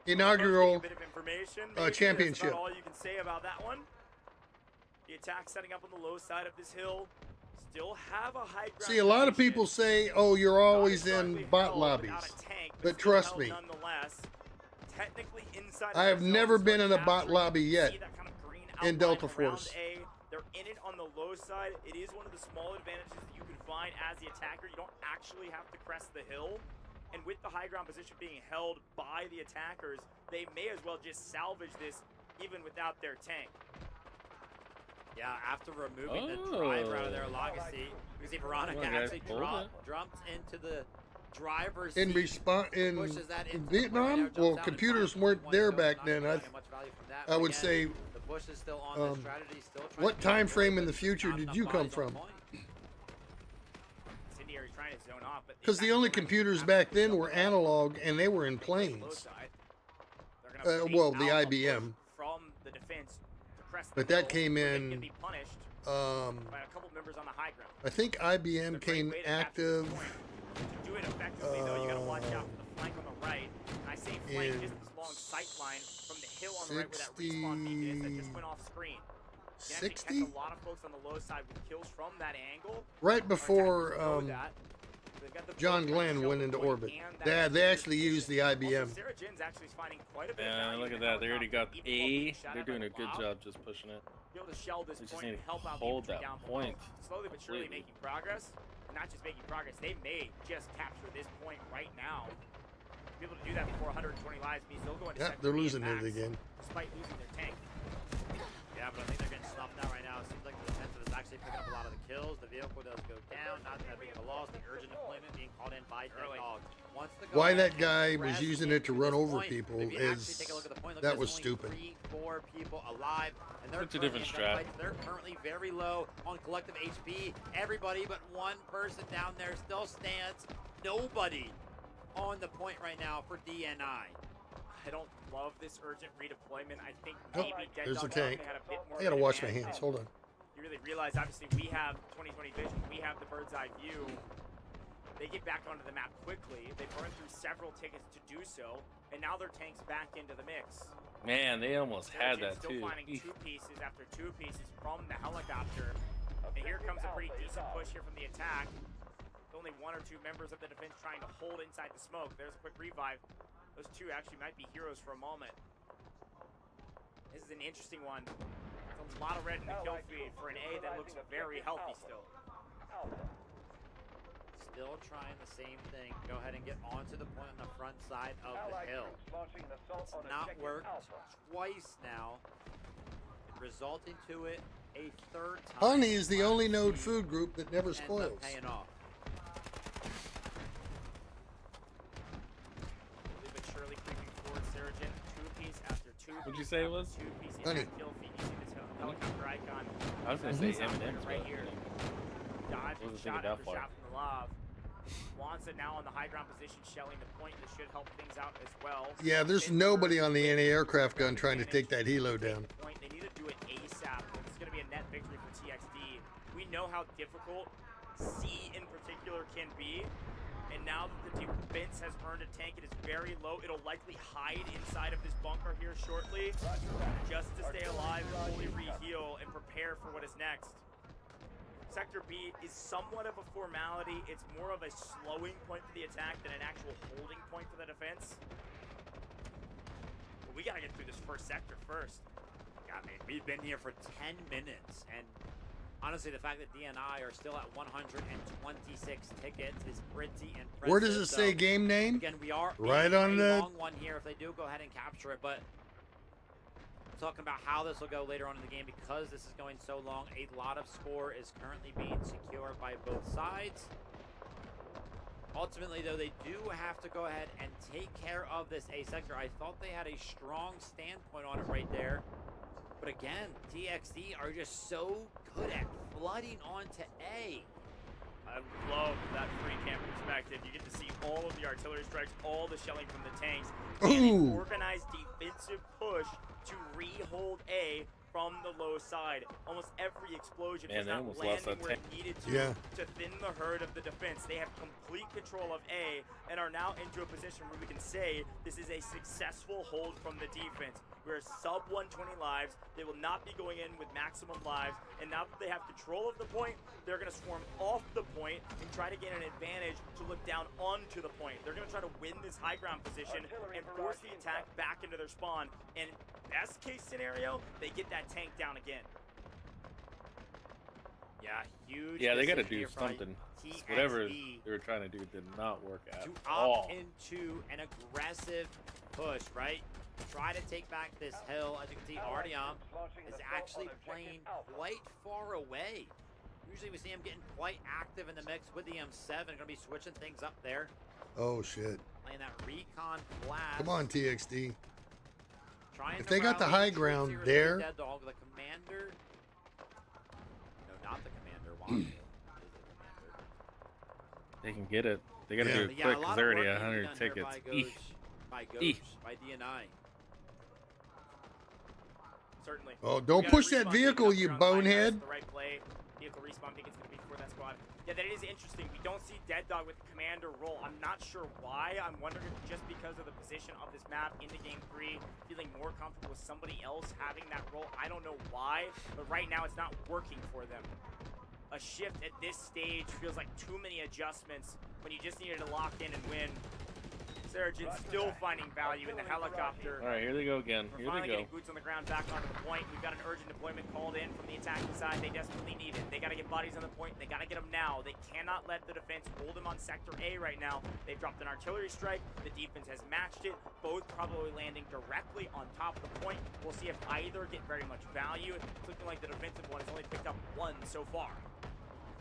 inaugural championship. That's all you can say about that one. The attack setting up on the low side of this hill. Still have a high ground. See, a lot of people say, "Oh, you're always in bot lobbies," but trust me, technically inside I have never been in a bot lobby yet in Delta Force. They're in it on the low side. It is one of the small advantages that you can find as the attacker. You don't actually have to crest the hill. And with the high ground position being held by the attackers, they may as well just salvage this even without their tank. Yeah, after removing the driver out of their Legacy, you see Veronica actually jumps into the driver's in Vietnam, well, computers weren't there back then. I would say, what time frame in the future did you come from? Because the only computers back then were analog, and they were in planes. Well, the IBM. But that came in, I think IBM came active To do it effectively, though, you got to watch out for the flank on the right. And I say flank just this long sight line from the hill on the right where that respawn beacon is that just went off screen. 60? A lot of folks on the low side with kills from that angle. Right before John Glenn went into orbit. Yeah, they actually used the IBM. Yeah, look at that. They already got A. They're doing a good job just pushing it. They just need to hold that point. Slowly but surely making progress. Not just making progress, they may just capture this point right now. To be able to do that before 120 lives means they'll go into yeah, they're losing it again. Despite losing their tank. Yeah, but I think they're getting snuffed out right now. It seems like the defensive is actually picking up a lot of the kills. The vehicle does go down, not that big of a loss. The urgent deployment being called in by Dog. Why that guy was using it to run over people is, that was stupid. 3-4 people alive, and they're It's a different strat. They're currently very low on collective HP. Everybody but one person down there still stands. Nobody on the point right now for DNI. I don't love this urgent redeployment. I think maybe there's a tank. I gotta wash my hands. Hold on. You really realize, obviously, we have 2020 vision. We have the bird's eye view. They get back onto the map quickly. They burn through several tickets to do so, and now their tank's back into the mix. Man, they almost had that still too. Finding two pieces after two pieces from the helicopter. And here comes a pretty decent push here from the attack. Only one or two members of the defense trying to hold inside the smoke. There's a quick revive. Those two actually might be heroes for a moment. This is an interesting one. There's a lot of red in the kill feed for an A that looks very healthy still. Still trying the same thing. Go ahead and get onto the point on the front side of the hill. It's not worked twice now, resulting to it a third time. Honey is the only node food group that never spoils. Paying off. But surely creeping towards Surgeon. Two-piece after two-piece. What'd you say it was? Two-piece Honey. kill feed. You see this helicopter icon. I was gonna say M&M's right here. Dodging Wasn't shot thinking that after far. shot from the lob. Wants it now on the high ground position, shelling the point. This should help things out as well. Yeah, there's nobody on the anti-aircraft gun trying to take that helo down. They need to do it ASAP. It's going to be a net victory for TXD. We know how difficult C in particular can be. And now that the defense has earned a tank, it is very low. It'll likely hide inside of this bunker here shortly, just to stay alive and fully re-heal and prepare for what is next. Sector B is somewhat of a formality. It's more of a slowing point for the attack than an actual holding point for the defense. But we gotta get through this first sector first. I mean, we've been here for 10 minutes, and honestly, the fact that DNI are still at 126 tickets is pretty impressive. Where does it say game name? Again, we are right on the long one here. If they do go ahead and capture it, but talking about how this will go later on in the game, because this is going so long, a lot of score is currently being secured by both sides. Ultimately, though, they do have to go ahead and take care of this A sector. I thought they had a strong standpoint on it right there. But again, TXD are just so good at flooding onto A. I love that free camp perspective. You get to see all of the artillery strikes, all the shelling from the tanks, and an organized defensive push to re-hold A from the low side. Almost every explosion was not almost lost landing that where it tank. needed to thin the herd of the defense. They have complete control of A and are now into a position where we can say this is a successful hold from the defense. We're sub 120 lives. They will not be going in with maximum lives. And now that they have control of the point, they're going to swarm off the point and try to gain an advantage to look down onto the point. They're going to try to win this high ground position and force the attack back into their spawn. And best case scenario, they get that tank down again. Yeah, huge. Yeah, they got to decision do here from something. TXD Whatever they were trying to do did not work at to all. opt into an aggressive push, right? Try to take back this hill. As you can see, Artyom is actually playing quite far away. Usually we see him getting quite active in the mix with the M7. Going to be switching things up there. Oh, shit. Playing that recon blast. Come on, TXD. Trying If to they got the rally high troops ground here with there. Dead Dog, the commander. No, not the commander. Wanda is the They can get it. They got to do it Yeah, quick a because lot they're of already work needing to be 100 done here tickets. by Ghost, by DNI. Certainly. Oh, don't push that vehicle, you bonehead. The right play. Vehicle respawn beacon's going to be for that squad. Yeah, that is interesting. We don't see Dead Dog with the commander role. I'm not sure why. I'm wondering if just because of the position of this map into Game 3, feeling more comfortable with somebody else having that role. I don't know why, but right now it's not working for them. A shift at this stage feels like too many adjustments when you just needed to lock in and win. Surgeon's still finding value in the helicopter. All right, here they go again. We're Here they finally go. getting boots on the ground back onto the point. We've got an urgent deployment called in from the attacking side. They desperately need it. They got to get bodies on the point. They got to get them now. They cannot let the defense hold them on Sector A right now. They've dropped an artillery strike. The defense has matched it. Both probably landing directly on top of the point. We'll see if either get very much value. It's looking like the defensive one has only picked up one so far.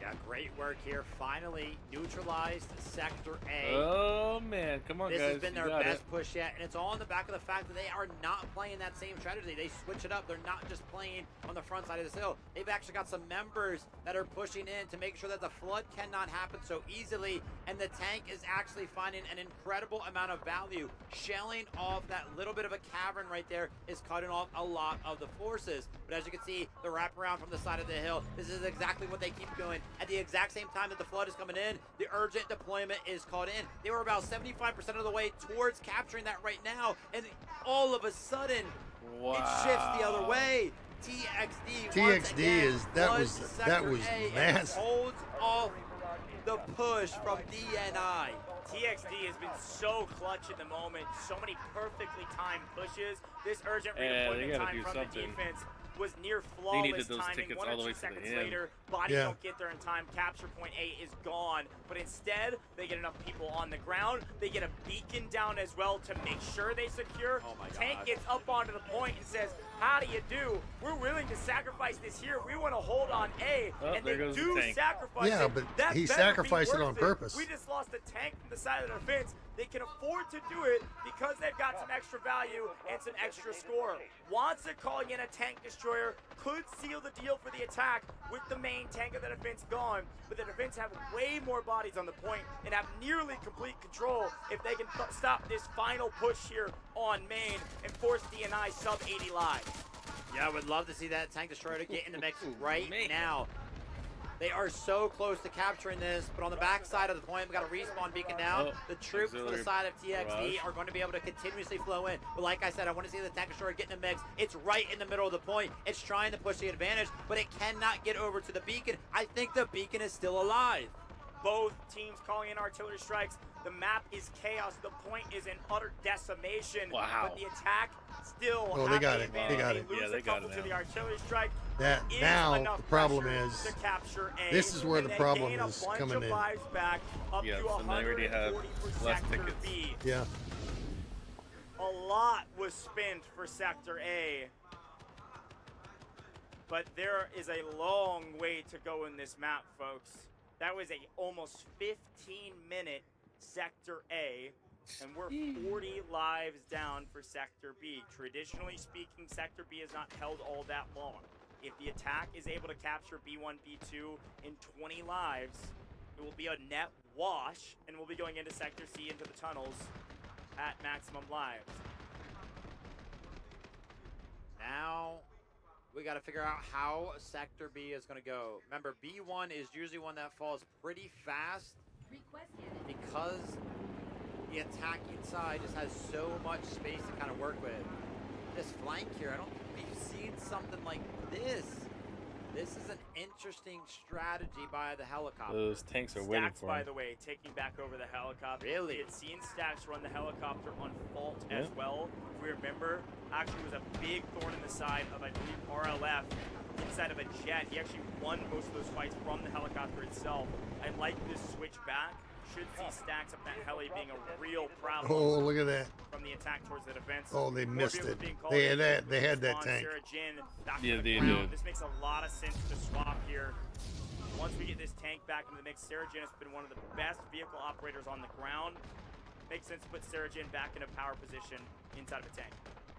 Yeah, great work here. Finally neutralized Sector A. Oh, man. Come on, this guys. This has been their best push yet, and it's all on the back of the fact that they are not playing that same strategy. They switch it up. They're not just playing on the front side of this hill. They've actually got some members that are pushing in to make sure that the flood cannot happen so easily, and the tank is actually finding an incredible amount of value. Shelling off that little bit of a cavern right there is cutting off a lot of the forces. But as you can see, the wraparound from the side of the hill, this is exactly what they keep doing. At the exact same time that the flood is coming in, the urgent deployment is called in. They were about 75% of the way towards capturing that right now, and all of a sudden, it shifts the other way. TXD is that was massive. Holds off the push from DNI. TXD has been so clutch at the moment. So many perfectly timed pushes. This urgent redeployment time from the defense was near flawless timing. 1 or 2 seconds later, bodies don't get there in time. Capture point A is gone. But instead, they get enough people on the ground. They get a beacon down as well to make sure they secure. Oh my God. Tank gets up onto the point and says, how do you do? We're willing to sacrifice this here. We want to hold on A. And they do sacrifice it. But he sacrificed it on purpose. We just lost a tank from the side of the defense. They can afford to do it because they've got some extra value and some extra score. Wants it calling in a tank destroyer could seal the deal for the attack with the main tank of the defense gone, but the defense have way more bodies on the point and have nearly complete control if they can stop this final push here on main and force DNI sub 80 lives. Yeah, I would love to see that tank destroyer get in the mix right now. They are so close to capturing this, but on the back side of the point, we've got a respawn beacon now. The troops from the side of TXD are going to be able to continuously flow in. But like I said, I want to see the tank destroyer get in the mix. It's right in the middle of the point. It's trying to push the advantage, but it cannot get over to the beacon. I think the beacon is still alive. Both teams calling in artillery strikes. The map is chaos. The point is in utter decimation. Wow. But the attack still Oh, they got it. They got it. Yeah, they got it to the artillery strike. That now the problem is this is where the problem is coming in. Back up yeah, to so they already have less tickets. B. Yeah. A lot was spent for Sector A. But there is a long way to go in this map, folks. That was a almost 15-minute Sector A, and we're 40 lives down for Sector B. Traditionally speaking, Sector B is not held all that long. If the attack is able to capture B1, B2 in 20 lives, it will be a net wash, and we'll be going into Sector C into the tunnels at maximum lives. Now, we got to figure out how Sector B is going to go. Remember, B1 is usually one that falls pretty fast because the attacking side just has so much space to kind of work with. This flank here, I don't think we've seen something like this. This is an interesting strategy by the helicopter. Those tanks are waiting Stacks, for by him. the way, taking back over the helicopter. Really? We had seen Stacks run the helicopter on fault as well. If we remember, actually was a big thorn in the side of, I believe, RLF inside of a jet. He actually won most of those fights from the helicopter itself. I like this switch back. Should see Stacks up that heli being a real problem. Oh, look at that. From the attack towards the defense. Oh, they More missed vehicles it. being called They had in. that. They had that Spawn, tank. Sarah Jin back Yeah, to the they ground. did. This makes a lot of sense to swap here. Once we get this tank back into the mix, Sarah Jin has been one of the best vehicle operators on the ground. Makes sense to put Sarah Jin back in a power position inside of a tank.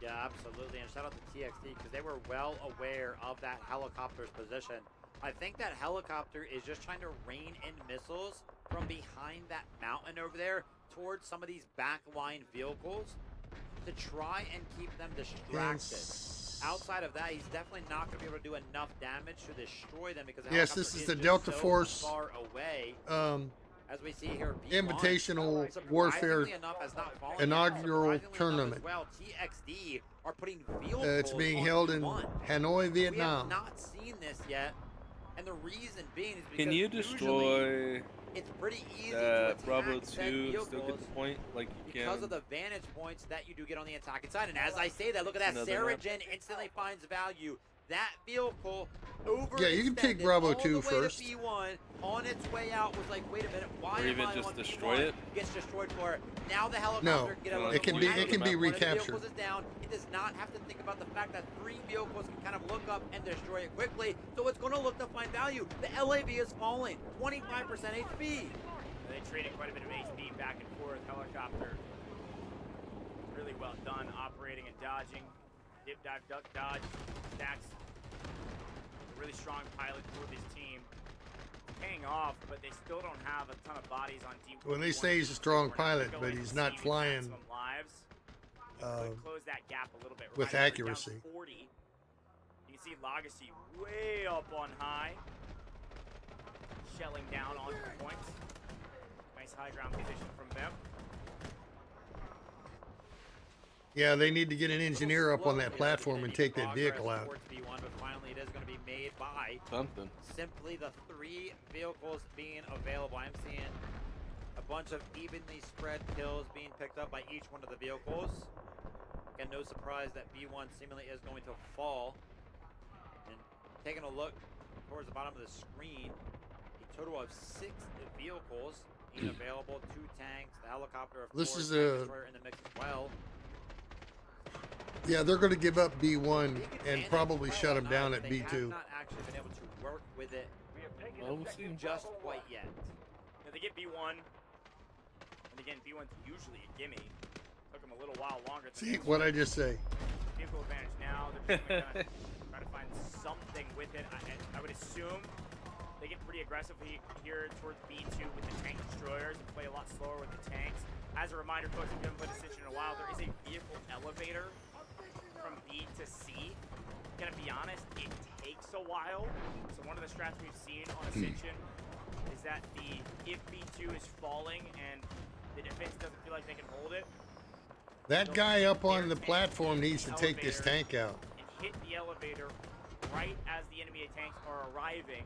Yeah, absolutely. And shout out to TXT because they were well aware of that helicopter's position. I think that helicopter is just trying to rain in missiles from behind that mountain over there towards some of these backline vehicles to try and keep them distracted. Outside of that, he's definitely not going to be able to do enough damage to destroy them because the Yes, this is the just Delta so Force far away. As we see here, B1, Invitational Warfare enough, has not fallen inaugural yet. tournament. Well, TXD are putting vehicles It's being on held in B1. Hanoi, We Vietnam. have not seen this yet, and the reason being is because Can you destroy it's pretty easy to that attack Bravo said 2 vehicles still get the point like you can? because of the vantage points that you do get on the attacking side. And as I say that, look at that, Another Sarah map. Jin instantly finds value. That vehicle overextended Yeah, you can take Bravo all 2 the way first. to B1 on its way out was like, wait a minute, why Or am even I just on destroy B1? it? Gets destroyed for it. Now the No, helicopter get out it can be One of the recaptured. vehicles is down. It does not have to think about the fact that 3 vehicles can kind of look up and destroy it quickly. So it's going to look to find value. The LAV is falling, 25% HP. They traded quite a bit of HP back and forth. Helicopter, really well done, operating and dodging. Dip, dive, duck, dodge. Stacks, a really strong pilot for this team. Paying off, but they still don't have a ton of bodies on team. When they say he's a strong pilot, but he's not flying close that gap a little bit. with Right, accuracy. down 40. You can see Legacy way up on high, shelling down onto the points. Nice high ground position from them. Yeah, they need to get an engineer up on that platform and take that vehicle out. B1, but finally it is going to be made by Something. simply the 3 vehicles being available. I'm seeing a bunch of evenly spread kills being picked up by each one of the vehicles. Again, no surprise that B1 seemingly is going to fall. And taking a look towards the bottom of the screen, a total of 6 vehicles being available, 2 tanks, the helicopter, of This course, is tank a- destroyer in the mix as well. Yeah, they're going to give up B1 and probably shut him down at They have B2. not actually been able to work with it Well, we'll see. just quite yet. Now they get B1, and again, B1's usually a gimme. Took them a little while longer. Than See what I just say? Vehicle advantage now. They're just gonna try to find something with it. I would assume they get pretty aggressive here towards B2 with the tank destroyers and play a lot slower with the tanks. As a reminder, folks, if you haven't played Ascension in a while, there is a vehicle elevator from B to C. Gonna be honest, it takes a while. So one of the strats we've seen on Ascension is that if B2 is falling and the defense doesn't feel like they can hold it, That guy up on the platform needs to take this tank out. and hit the elevator right as the enemy tanks are arriving.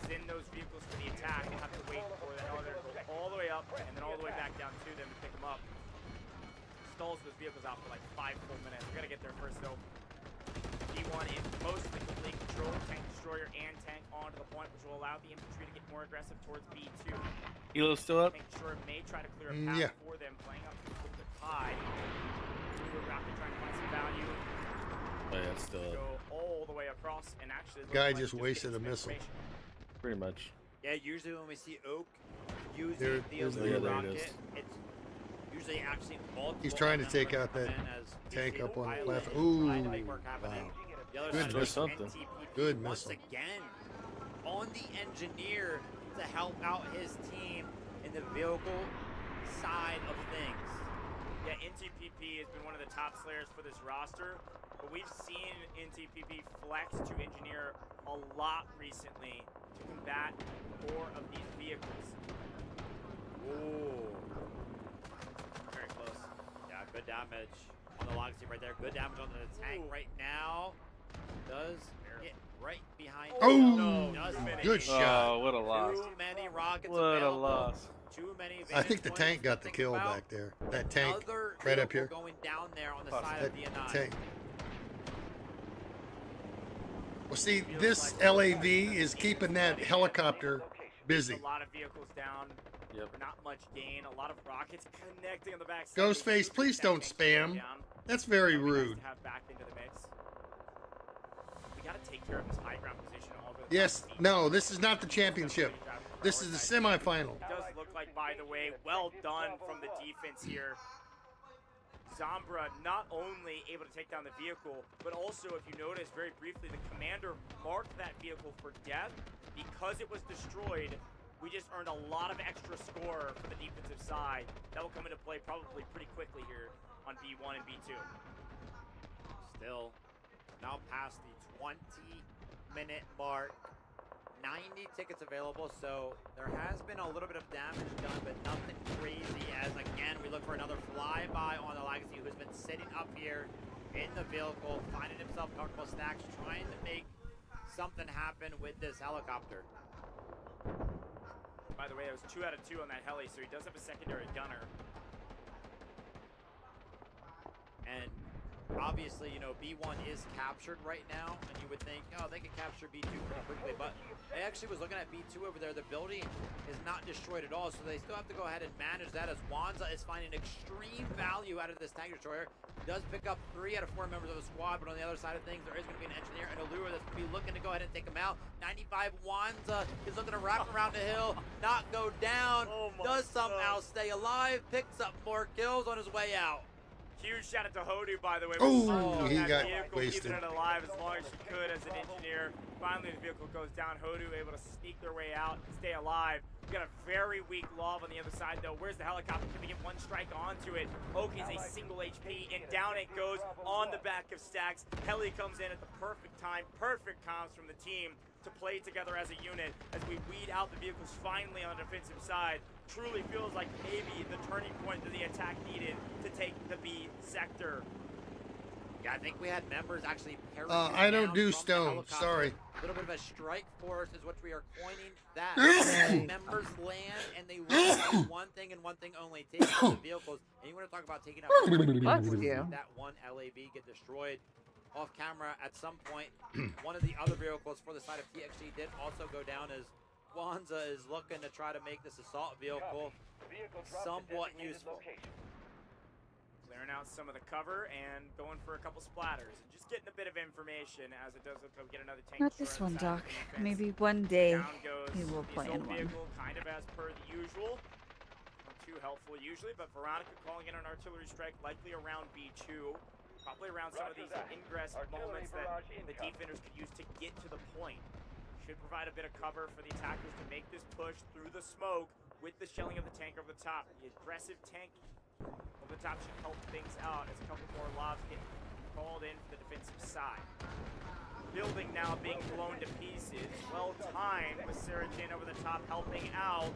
Send those vehicles for the attack and have to wait for that elevator to go all the way up and then all the way back down to them to pick them up. Stalls those vehicles out for like 5 full minutes. We gotta get there first though. B1 in mostly complete control, tank destroyer and tank onto the point, which will allow the infantry to get more aggressive towards B2. Elo's still up? Tank destroyer may try to clear a path Yeah. for them, playing up with the tide. We were rapidly trying to find some value. Oh yeah, it's still up. Go all the way across and actually Guy look like just wasted getting a some missile. information. Pretty much. Yeah, usually when we see Oak using There- the there's the elite other- rocket, it is. it's usually actually multiple. He's trying to of them take out come that in as tank you see up on the pilot platform. trying to make Ooh, work happening. wow. The other Good side of missile. it, NTPP Good once missile. again on the engineer to help out his team in the vehicle side of things. Yeah, NTPP has been one of the top slayers for this roster. but we've seen NTPP flex to engineer a lot recently to combat more of these vehicles. Ooh. Very close. Yeah, good damage on the Legacy right there. Good damage on the tank right now. Does get right behind. Oh, no, good shot. Oh, what a loss. Too many rockets What available. a loss. Too many. I think the tank got the kill back there. That tank right up here. Going down there on the side That of DNI. tank. Well, see, this LAV is keeping that helicopter busy. A lot of vehicles down. Yep. Not much gain. A lot of rockets connecting on the back. Ghostface, please don't spam. That's very rude. Have back into the mix. We gotta take care of this high ground position. Yes, no, this is not the championship. This is the semifinal. It does look like, by the way, well done from the defense here. Zambra not only able to take down the vehicle, but also, if you notice very briefly, the commander marked that vehicle for death. Because it was destroyed, we just earned a lot of extra score for the defensive side. That will come into play probably pretty quickly here on B1 and B2. Still, now past the 20-minute mark. 90 tickets available, so there has been a little bit of damage done, but nothing crazy, as again we look for another flyby on the Legacy, who's been sitting up here in the vehicle, finding himself comfortable stacks, trying to make something happen with this helicopter. By the way, it was 2 out of 2 on that heli, so he does have a secondary gunner. And obviously, you know, B1 is captured right now, and you would think, oh, they could capture B2 pretty quickly, but I actually was looking at B2 over there. The building is not destroyed at all, so they still have to go ahead and manage that, as Wanza is finding extreme value out of this tank destroyer. He does pick up 3 out of 4 members of the squad, but on the other side of things, there is going to be an engineer and a lure that's going to be looking to go ahead and take him out. 95 Wanza is looking to wrap around the hill, not go down, does somehow stay alive, picks up more kills on his way out. Huge shout out to Hodu, by the way. Oh, he got wasted. Keeping it alive as long as she could as an engineer. Finally, the vehicle goes down. Hodu able to sneak their way out and stay alive. We got a very weak Love on the other side, though. Where's the helicopter? Can we get one strike onto it? Oak is a single HP, and down it goes on the back of Stacks. Heli comes in at the perfect time. Perfect comms from the team to play together as a unit as we weed out the vehicles finally on the defensive side. Truly feels like maybe the turning point that the attack needed to take the B sector. Yeah, I think we had members actually I don't do stone, sorry. A little bit of a strike force is what we are coining that. Members land and they will do one thing and one thing only, take out the vehicles. And you want to talk about taking out that one LAV get destroyed off camera at some point. One of the other vehicles for the side of TXG did also go down, as Wanza is looking to try to make this assault vehicle somewhat useful. Clearing out some of the cover and going for a couple splatters and just getting a bit of information, as it does look like we get another tank. Not this one, Doc. Maybe one day he will play in one. Kind of as per the usual. Not too helpful usually, but Veronica calling in an artillery strike, likely around B2. Probably around some of these ingress moments that the defenders could use to get to the point. Should provide a bit of cover for the attackers to make this push through the smoke with the shelling of the tank over the top. The aggressive tank over the top should help things out as a couple more lobs get called in for the defensive side. Building now being blown to pieces. Well timed with Sarah Jane over the top helping out.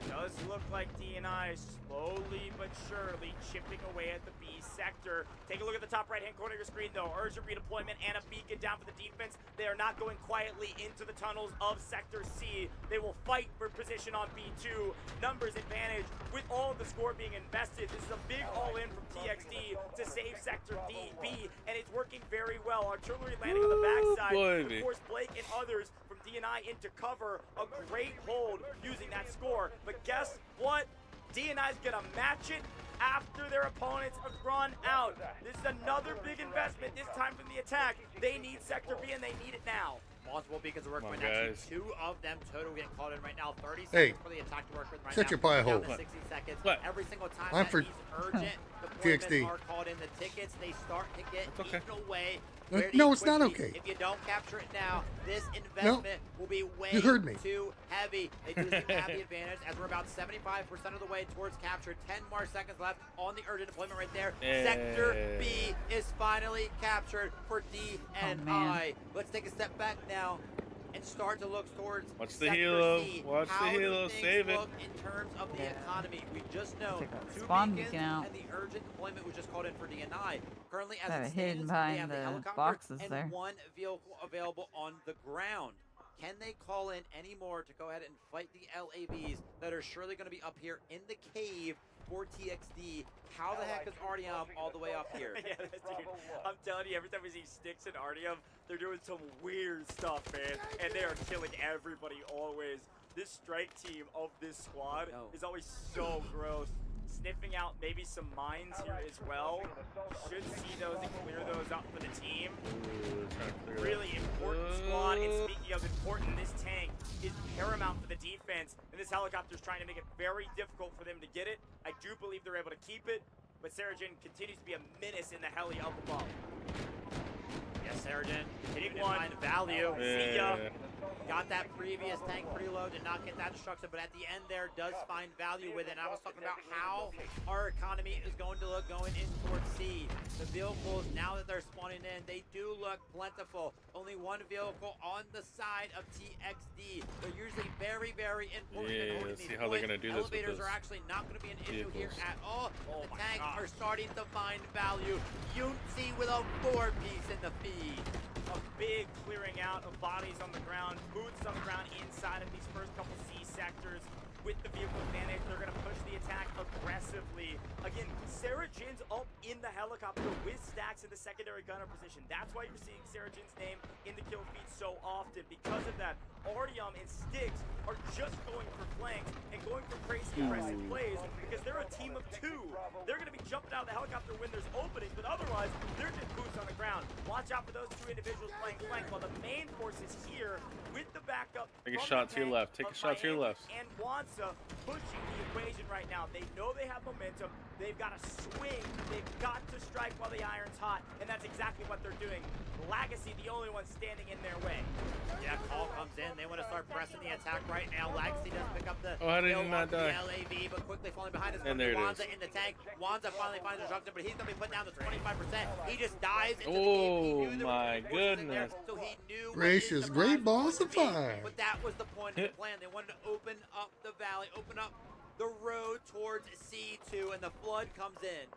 Does look like DNI is slowly but surely chipping away at the B sector. Take a look at the top right-hand corner of your screen, though. Urgent redeployment and a beacon down for the defense. They are not going quietly into the tunnels of Sector C. They will fight for position on B2. Numbers advantage with all of the score being invested. This is a big all-in from TXD to save Sector B, and it's working very well. Artillery landing on the backside. Of course, Blake and others from DNI into cover. A great hold using that score. But guess what? DNI's gonna match it after their opponents have run out. This is another big investment, this time from the attack. They need Sector B and they need it now. Multiple beacons are working right now. 2 of them total get called in right now. 30 seconds for the attack to work with right now. Shut your pie hole. 60 seconds. Every single time I'm that for these urgent deployments are called in, the tickets, they start to get eaten away No, it's not okay. If you don't capture it now, this investment will be way too heavy. They do seem to have the advantage as we're about 75% of the way towards capture. 10 more seconds left on the urgent deployment right there. Sector B is finally captured for DNI. Let's take a step back now and start to look towards Watch the helo. Watch the helo. Save it. In terms of the economy, we just know two spawn beacons out. and the urgent deployment was just called in for DNI. Currently, as They're it hidden stands, they behind have the the helicopter boxes and there. one vehicle available on the ground. Can they call in any more to go ahead and fight the LAVs that are surely going to be up here in the cave for TXD? How the heck is Artyom all the way up here? Yeah, dude, I'm telling you, every time we see Sticks and Artyom, they're doing some weird stuff, man, and they are killing everybody always. This strike team of this squad is always so gross. Sniffing out maybe some mines here as well. Should see those and clear those up for the team. Really important squad, and speaking of important, this tank is paramount for the defense, and this helicopter is trying to make it very difficult for them to get it. I do believe they're able to keep it, but Sarajin continues to be a menace in the heli up above. Yes, Sarajin continuing to find value. See ya. Got that previous tank preload, did not get that destruction, but at the end there does find value with it. And I was talking about how our economy is going to look going in towards C. The vehicles, now that they're spawning in, they do look plentiful. Only one vehicle on the side of TXD. They're usually very, very important in holding these see how they're gonna do this with Elevators those are actually not going to be an issue here vehicles. at all. The tanks are starting to find value. Yunzi with a 4-piece in the feed. A big clearing out of bodies on the ground, boots on the ground inside of these first couple C sectors. With the vehicle advantage, they're going to push the attack aggressively. Again, Sarajin's up in the helicopter with Stacks in the secondary gunner position. That's why you're seeing Sarajin's name in the kill feed so often. Because of that, Artyom and Sticks are just going for flanks and going for crazy aggressive plays because they're a team of two. They're going to be jumping out of the helicopter when there's openings, but otherwise, they're just boots on the ground. Watch out for those two individuals playing flank while the main force is here with the backup. Take a shot to your left. Take a shot to your left. And Wanza pushing the equation right now. They know they have momentum. They've got to swing. They've got to strike while the iron's hot, and that's exactly what they're doing. Legacy, the only one standing in their way. Yeah, call comes in. They want to start pressing the attack right now. Legacy does pick up the how did he not die? LAV, but quickly falling behind is And there it Wanza is. in the tank. Wanza finally finds destruction, but he's going to be put down to 25%. He just dies into the game. He knew there was goodness. there, so he knew Gracious, great balls of fire. But that was the point of the plan. They wanted to open up the valley, open up the road towards C2, and the flood comes in.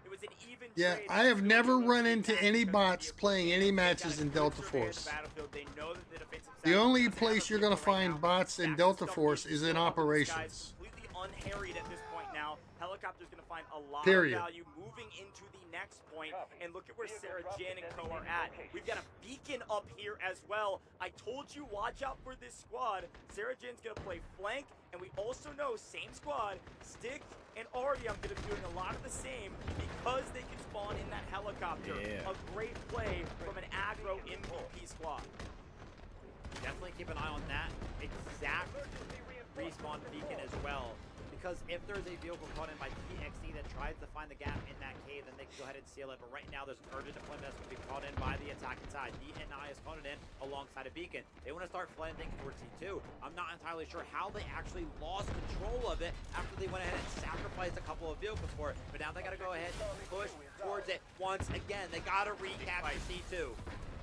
It was an even Yeah, trade. I have never run into any bots playing any matches in Delta Force. They know that the defensive The side only is place you're going to find bots in Delta Force is in operations. completely unharried at this point now. Helicopter's going to find a lot Period. of value moving into the next point. And look at where Sarajin and Co are at. We've got a beacon up here as well. I told you, watch out for this squad. Sarajin's going to play flank. And we also know, same squad, Stick and Artyom going to be doing a lot of the same because they can spawn in that helicopter. Yeah. A great play from an aggro MVP squad. Definitely keep an eye on that exact respawn beacon as well. Because if there's a vehicle caught in by TXD that tries to find the gap in that cave, then they can go ahead and seal it. But right now, there's an urgent deployment that's going to be caught in by the attacking side. DNI is caught in alongside a beacon. They want to start flanking towards C2. I'm not entirely sure how they actually lost control of it after they went ahead and sacrificed a couple of vehicles for it. But now they got to go ahead and push towards it once again. They got to recapture C2.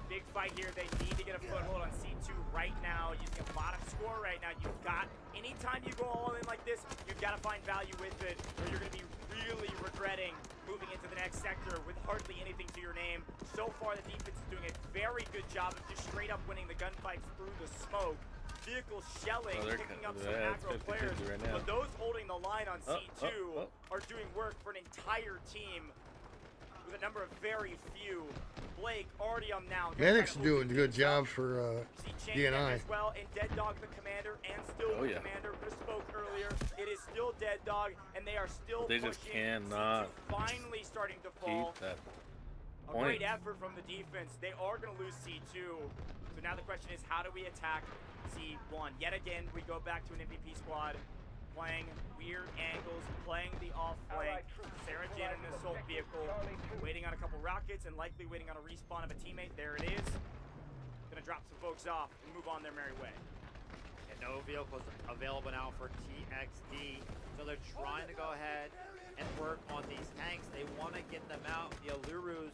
Big fight here. They need to get a foothold on C2 right now. Using a bottom score right now. You've got, anytime you go all in like this, you've got to find value with it, or you're going to be really regretting moving into the next sector with hardly anything to your name. So far, the defense is doing a very good job of just straight up winning the gunfights through the smoke. Vehicles shelling, picking up some aggro players, right but those holding the line on C2 are doing work for an entire team with a number of very few. Blake, Artyom now. Medic's doing a good job for DNI. As well, and Dead Dog the commander, and still the commander who spoke earlier. It is still Dead Dog, and they are still They just pushing. cannot C2 finally starting to fall. keep that A point. great effort from the defense. They are going to lose C2. So now the question is, how do we attack C1? Yet again, we go back to an MVP squad. playing weird angles, playing the off flank. Sarah Jane in an assault vehicle, waiting on a couple rockets and likely waiting on a respawn of a teammate. There it is. Gonna drop some folks off and move on their merry way. And no vehicles available now for TXD, so they're trying to go ahead and work on these tanks. They want to get them out. The Alurus,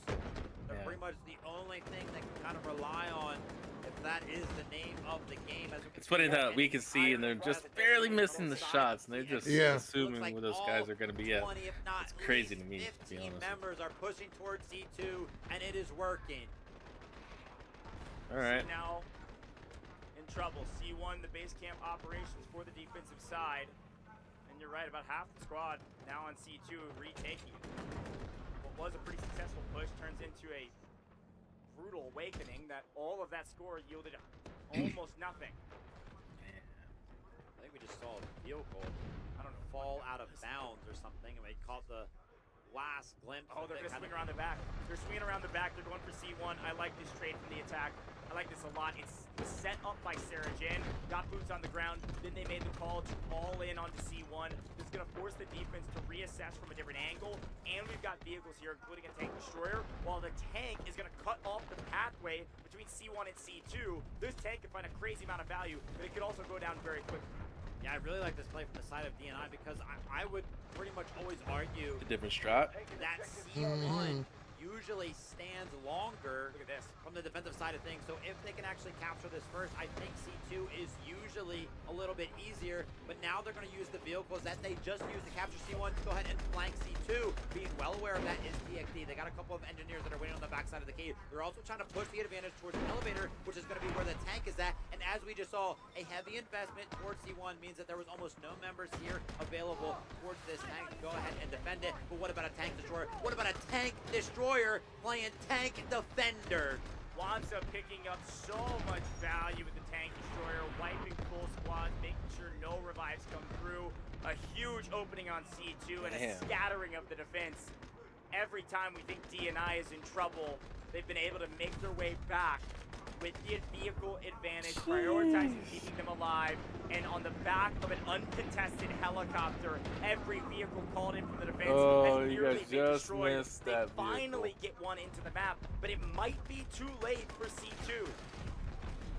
they're pretty much the only thing they can kind of rely on, if that is the name of the game. As it's funny that we can see, and they're just barely missing the shots, and they're just assuming where those guys are going to be at. It's crazy to me, to be 15 honest. members are pushing towards C2, and it is working. All right. Now in trouble. C1, the base camp operations for the defensive side. And you're right, about half the squad now on C2 retaking it. What was a pretty successful push turns into a brutal awakening that all of that score yielded almost nothing. I think we just saw a vehicle, I don't know, fall out of bounds or something, and we caught the last glimpse. Oh, they're going to swing around the back. They're swinging around the back. They're going for C1. I like this trade from the attack. I like this a lot. It's set up by Sarah Jin. Got boots on the ground. Then they made the call to all in onto C1. This is going to force the defense to reassess from a different angle. And we've got vehicles here, including a tank destroyer, while the tank is going to cut off the pathway between C1 and C2. This tank can find a crazy amount of value, but it could also go down very quickly. Yeah, I really like this play from the side of DNI because I would pretty much always argue A different strat. that C1 usually stands longer from the defensive side of things. So if they can actually capture this first, I think C2 is usually a little bit easier. But now they're going to use the vehicles that they just used to capture C1 to go ahead and flank C2. Being well aware of that is TXD. They got a couple of engineers that are waiting on the backside of the cave. They're also trying to push the advantage towards the elevator, which is going to be where the tank is at. And as we just saw, a heavy investment towards C1 means that there was almost no members here available towards this tank to go ahead and defend it. But what about a tank destroyer? What about a tank destroyer playing tank defender? Wanza picking up so much value with the tank destroyer, wiping full squads, making sure no revives come through. A huge opening on C2 and a scattering of the defense. Every time we think DNI is in trouble, they've been able to make their way back with the vehicle advantage, prioritizing keeping them alive, and on the back of an uncontested helicopter, every vehicle called in from the defense has nearly been destroyed. They finally get one into the map, but it might be too late for C2.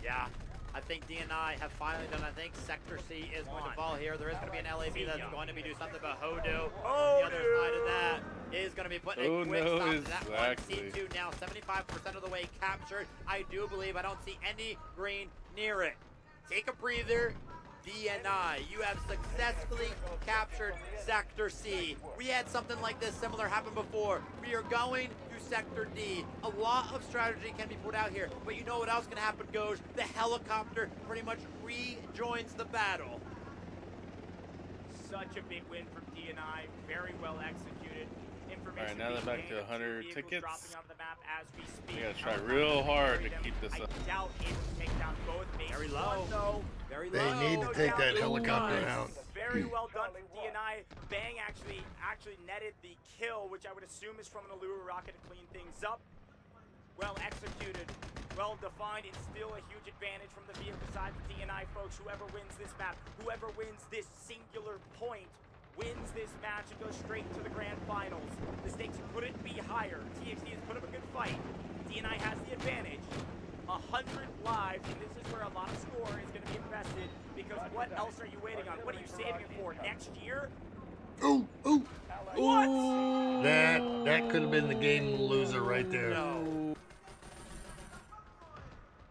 Yeah, I think DNI have finally done. I think Sector C is going to fall here. There is going to be an LAB that's going to be doing something, but Hodo, on the other side of that, is going to be putting a quick stop to that one. C2 now 75% of the way captured. I do believe I don't see any green near it. Take a breather. DNI, you have successfully captured Sector C. We had something like this similar happen before. We are going to Sector D. A lot of strategy can be put out here, but you know what else can happen, Goj? The helicopter pretty much rejoins the battle. Such a big win from DNI, very well executed. Alright, now they're back to 100 tickets. On the map as we speak. We gotta try real hard to keep this up. I doubt able to take down both. Very low. Very low. They need to take that helicopter out. Very well done from DNI. Bang actually netted the kill, which I would assume is from an Allura rocket to clean things up. Well executed, well defined. It's still a huge advantage from the vehicle side for DNI, folks. Whoever wins this map, whoever wins this singular point, wins this match and goes straight to the grand finals. The stakes couldn't be higher. TXD has put up a good fight. DNI has the advantage. 100 lives, and this is where a lot of score is going to be invested, because what else are you waiting on? What are you saving it for? Next year? Ooh, ooh. What? That could have been the game loser right there.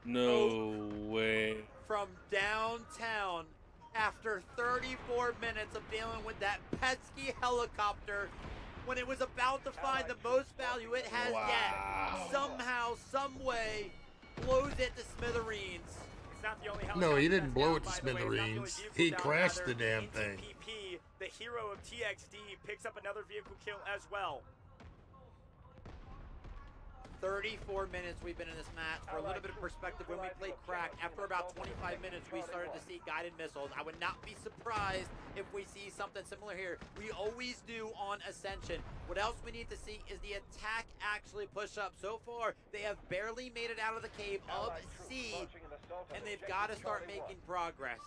No way. From downtown, after 34 minutes of dealing with that pesky helicopter, when it was about to find the most value it has yet, somehow, some way, blows it to smithereens. It's not the only No, he didn't blow it to smithereens. He crashed the damn thing. ATPP, the hero of TXD, picks up another vehicle kill as well. 34 minutes we've been in this match. For a little bit of perspective, when we played Crack, after about 25 minutes, we started to see guided missiles. I would not be surprised if we see something similar here. We always do on Ascension. What else we need to see is the attack actually push up. So far, they have barely made it out of the cave of C, and they've got to start making progress.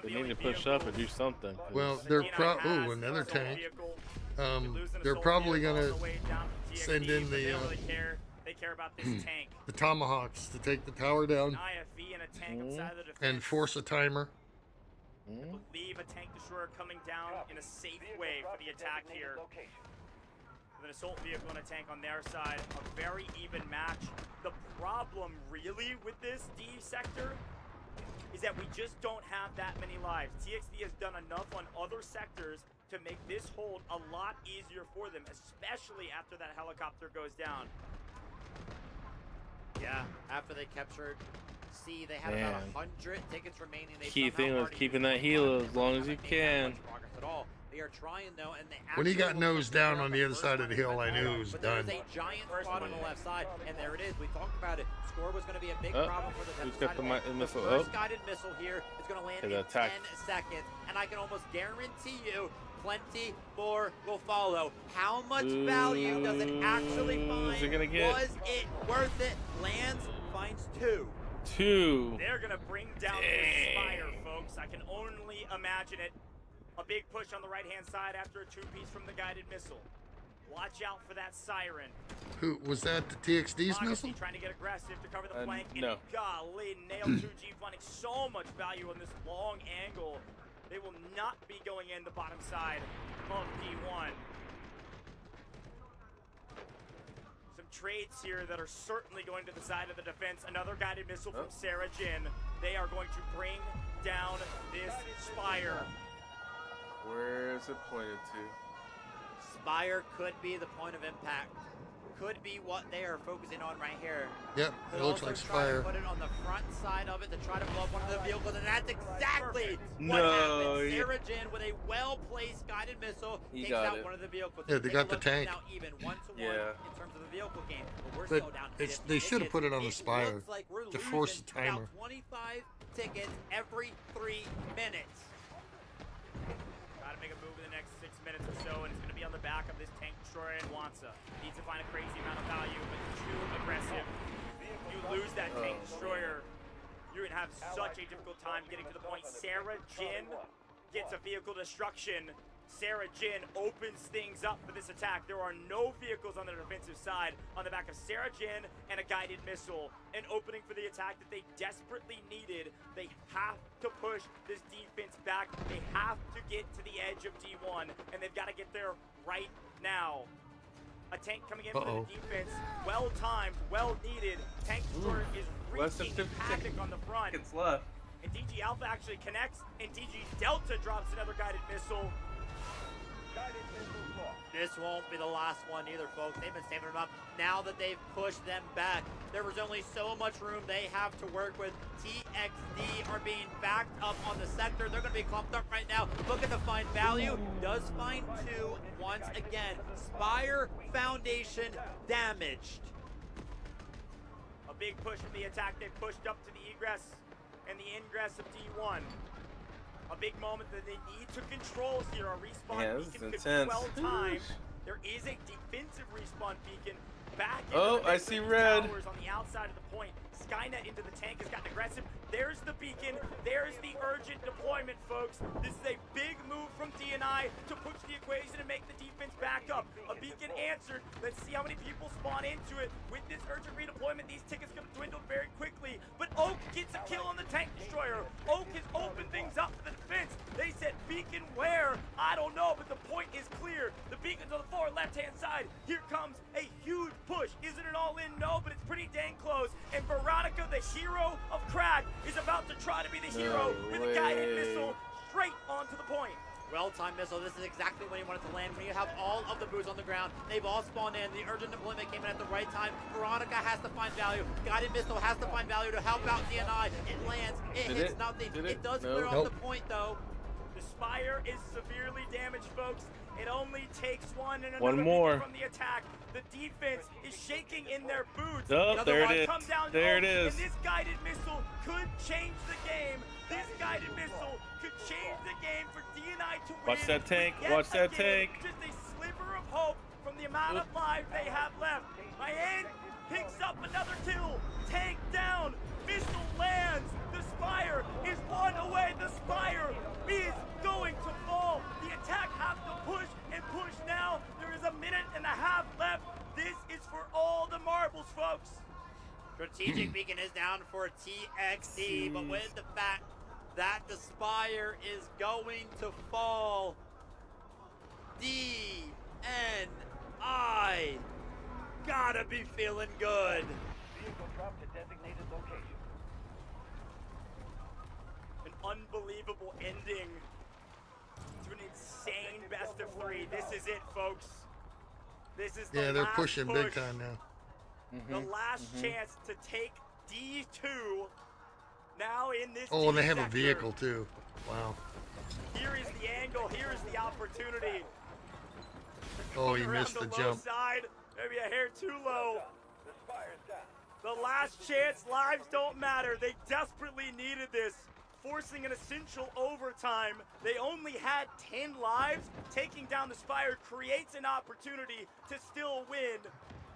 They need to push up and do something. Well, they're ooh, another tank. They're probably gonna send in the They care about this tank. the tomahawks to take the tower down IFV and a tank on the side of the defense. and force a timer. I believe a tank destroyer coming down in a safe way for the attack here. With an assault vehicle and a tank on their side, a very even match. The problem really with this D sector is that we just don't have that many lives. TXD has done enough on other sectors to make this hold a lot easier for them, especially after that helicopter goes down. Yeah, after they captured C, they had about 100 tickets remaining. They Key thing was keeping that heal as long as you can. At all. They are trying though, and they When he got nosed down on the other side of the hill, I knew it was done. There's a giant squad on the left side, and there it is. We talked about it. Score was going to be a big problem for the Who's got the missile The first guided missile here is going to land in 10 seconds, and I can almost guarantee you plenty more will follow. How much value does it actually find? Was it worth it? Lands, finds 2. 2. They're going to bring down this Spire, folks. I can only imagine it. A big push on the right-hand side after a 2-piece from the guided missile. Watch out for that siren. Who was that? The TXD's missile? Trying to get aggressive to cover the flank. No. And golly, nailed 2G, finding so much value on this long angle. They will not be going in the bottom side of D1. Some trades here that are certainly going to the side of the defense. Another guided missile from Sarah Jin. They are going to bring down this Spire. Where is it pointed to? Spire could be the point of impact. Could be what they are focusing on right here. Yep, it looks like Spire. Put it on the front side of it to try to blow up one of the vehicles, and that's exactly what No, happened. Sarah Jin with a well-placed guided missile takes out one of the vehicles. Yeah, they got the tank. Now even 1-1 in terms of the vehicle game, but we're But still down. they should have put it on the Spire like to force the timer. 25 tickets every 3 minutes. Gotta make a move in the next 6 minutes or so, and it's gonna be on the back of this tank destroyer and Wansa. Needs to find a crazy amount of value, but too aggressive. You lose that tank destroyer, you're gonna have such a difficult time getting to the point. Sarah Jin gets a vehicle destruction. Sarah Jin opens things up for this attack. There are no vehicles on the defensive side. On the back of Sarah Jin and a guided missile. An opening for the attack that they desperately needed. They have to push this defense back. They have to get to the edge of D1, and they've got to get there right now. A tank coming in for the defense. Well-timed, well-needed. Tank destroyer is wreaking havoc on the front. It's left. And DG Alpha actually connects, and DG Delta drops another guided missile. This won't be the last one either, folks. They've been saving them up. Now that they've pushed them back, there was only so much room they have to work with. TXD are being backed up on the sector. They're going to be clumped up right now. Looking to find value. Does find 2 once again. Spire Foundation damaged. A big push from the attack. They pushed up to the egress and the ingress of D1. A big moment that they need to control here. A respawn beacon could be well timed. There is a defensive respawn beacon back into I see red. Towers on the outside of the point. Skynet into the tank has gotten aggressive. There's the beacon. There's the urgent deployment, folks. This is a big move from DNI to push the equation and make the defense back up. A beacon answered. Let's see how many people spawn into it. With this urgent redeployment, these tickets going to dwindle very quickly. But Oak gets a kill on the tank destroyer. Oak has opened things up for the defense. They said beacon where? I don't know, but the point is clear. The beacon's on the far left-hand side. Here comes a huge push. Isn't it all in? No, but it's pretty dang close. And Veronica, the hero of Crack, is about to try to be the hero with a guided missile straight onto the point. Well-timed missile. This is exactly when you want it to land. When you have all of the boots on the ground, they've all spawned in. The urgent deployment came in at the right time. Veronica has to find value. Guided missile has to find value to help out DNI. It lands. It hits nothing. It does clear off the point, though. The Spire is severely damaged, folks. It only takes one and one more from the attack. The defense is shaking in their boots. Oh, there it is. There it is. And this guided missile could change the game. This guided missile could change the game for DNI to win. Watch that tank. Watch that tank. Just a sliver of hope from the amount of lives they have left. Mayan picks up another kill. Tank down. Missile lands. The Spire is one away. The Spire is down for TXD, but with the fact that the Spire is going to fall, DNI gotta be feeling good. Vehicle drop to designated location. An unbelievable ending to an insane best of 3. This is it, folks. This is the they're last pushing push. big time now. The last chance to take D2 now in this Oh, and they have a sector. vehicle too. Wow. Here is the angle. Here is the opportunity. Oh, he Around missed the low jump. side, maybe a hair too low. The last chance. Lives don't matter. They desperately needed this, forcing an essential overtime. They only had 10 lives. Taking down the Spire creates an opportunity to still win,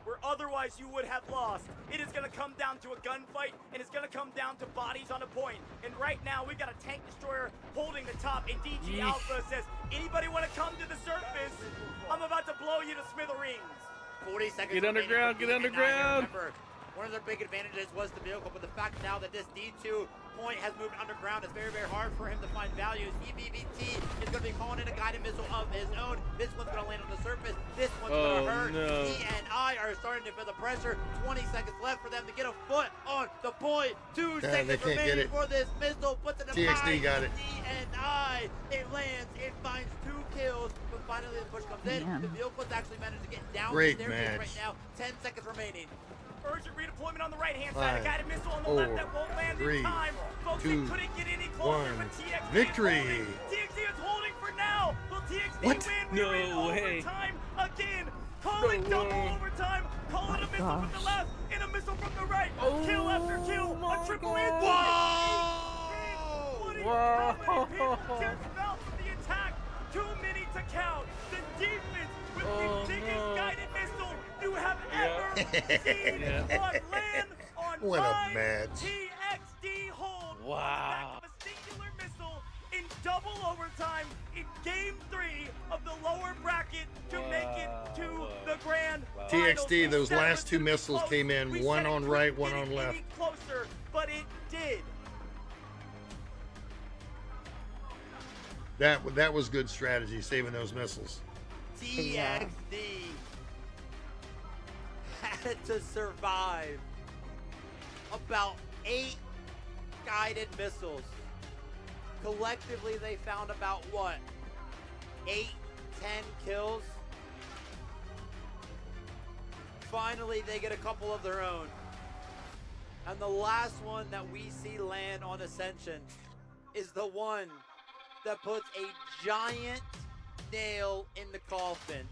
where otherwise you would have lost. It is going to come down to a gunfight, and it's going to come down to bodies on a point. And right now, we got a tank destroyer holding the top, and DG Alpha says, anybody want to come to the surface? I'm about to blow you to smithereens. 40 seconds. Get underground, get underground. Remember, one of their big advantages was the vehicle, but the fact now that this D2 point has moved underground, it's very, very hard for him to find values. EBBT is going to be calling in a guided missile of his own. This one's going to land on the surface. This one's going to hurt. No. DNI are starting to feel the pressure. 20 seconds left for them to get a foot on the point. 2 They seconds can't get remaining it. for this missile. Puts it in TXD got it. DNI, it lands. It finds 2 kills, but finally the push comes in. The vehicle's actually managed to get down Great the staircase match. right now. 10 seconds remaining. Urgent redeployment on the right-hand side. A 5, guided missile on the 4, left that won't land 3, in time. Folks, 2, they couldn't get any closer, 1. but TXD Victory. is holding. TXD is holding for now. Will TXD What? win? No We're in way. overtime again. Calling No double way. overtime. Calling a missile from the left and a missile from the right. Kill after kill. A triple hit. Whoa. How many people just fell from the attack? Too many to count. The defense with the biggest guided missile you have ever seen on land on What a my match. TXD hold. Wow. A singular missile in double overtime in game 3 of the lower bracket to make it to the grand finals. TXD, those That last was 2 too missiles close. came in, We one said it on couldn't right, one get on any left. closer, but it did. That was good strategy, saving those missiles. TXD had to survive about 8 guided missiles. Collectively, they found about what? 8, 10 kills. Finally, they get a couple of their own. And the last one that we see land on Ascension is the one that puts a giant nail in the coffin.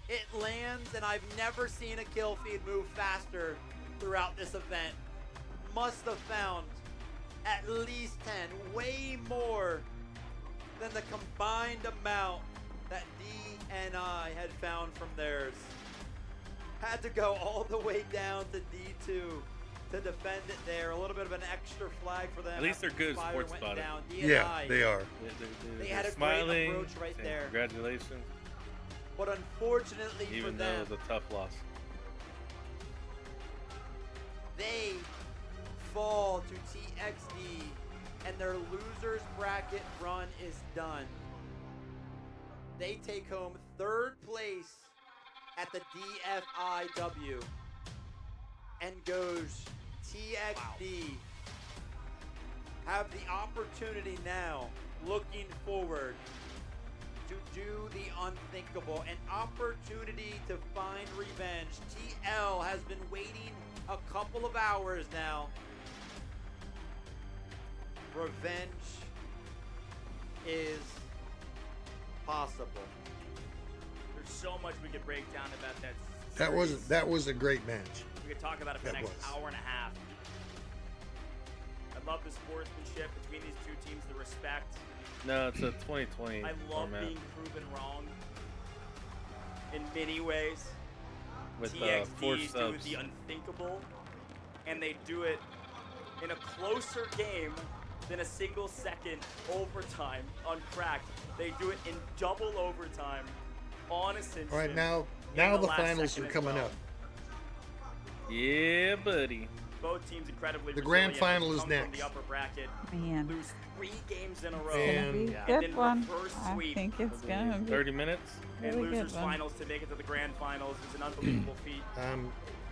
It lands, and I've never seen a kill feed move faster throughout this event. Must have found at least 10, way more than the combined amount that DNI had found from theirs. Had to go all the way down to D2 to defend it there. A little bit of an extra flag for them. At least they're good at sports went spotting. down. Yeah, DNI, they are. They They're had a smiling, great approach right saying there. Congratulations. But unfortunately Even for though them, it was a tough loss. they fall to TXD, and their losers bracket run is done. They take home 3rd place at the DFIW, and goes TXD. Have the opportunity now, looking forward, to do the unthinkable, an opportunity to find revenge. TL has been waiting a couple of hours now. Revenge is possible. There's so much we could break down about that. That was a great match. We could talk about it for the That next was. hour and a half. I love the sportsmanship between these two teams, the respect. No, it's a 2020 I love format being proven wrong in many ways. with 4 TXD do subs. the unthinkable, and they do it in a closer game than a single second overtime on Cracked. They do it in double overtime on Ascension. All right, now in the last finals second are as coming well. up. Yeah, buddy. Both teams incredibly The grand resilient. final is Come next. From the upper bracket, Man. lose 3 games in a row, And Be a and good then one. reverse I sweep think it's gonna be 30 minutes. and really losers good one. finals to make it to the grand finals is an unbelievable feat.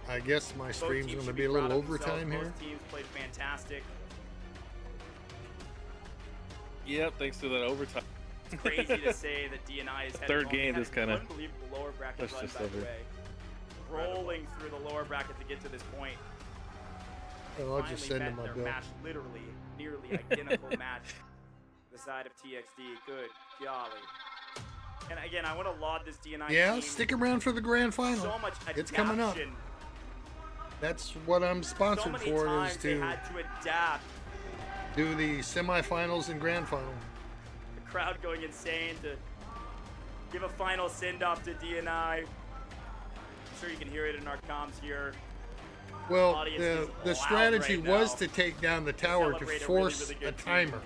I guess my Both stream's teams going to should be a little proud of themselves. overtime here. Both teams played fantastic. Yep, thanks to that overtime. It's crazy to say that D&I is Third game just kind of unbelievable lower bracket pushed run, us by the over. way. Rolling through the lower bracket to get to this point. Well, I'll just send Finally him my met bill. their match, literally, nearly identical match. The side of TXD, good golly. And again, I want to laud this D&I Yeah, team. stick around for the grand final. So much It's coming up. adaptation. That's what I'm So sponsored many for, times is they to had to adapt. do the semifinals and grand final. The crowd going insane to give a final send-off to D&I. I'm sure you can hear it in our comms here. Well, Audience is the loud strategy right was now. to take down the tower to Celebrate a force really, really a good team. timer.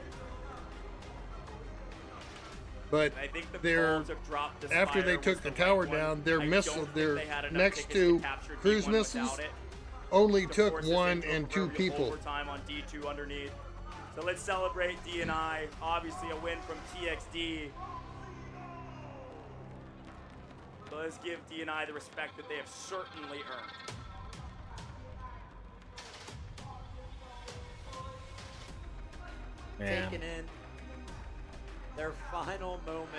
But I think the they're Bulls have dropped the after they Spire took was the right tower one. down, their I missile, don't think their they had enough next tickets two to capture cruise D1 missiles without it. only To took force us one into a and 2 proverbial people. Overtime on D2 underneath. So let's celebrate D&I. Obviously a win from TXD. So let's give D&I the respect that they have certainly earned. Man. Taking in their final moments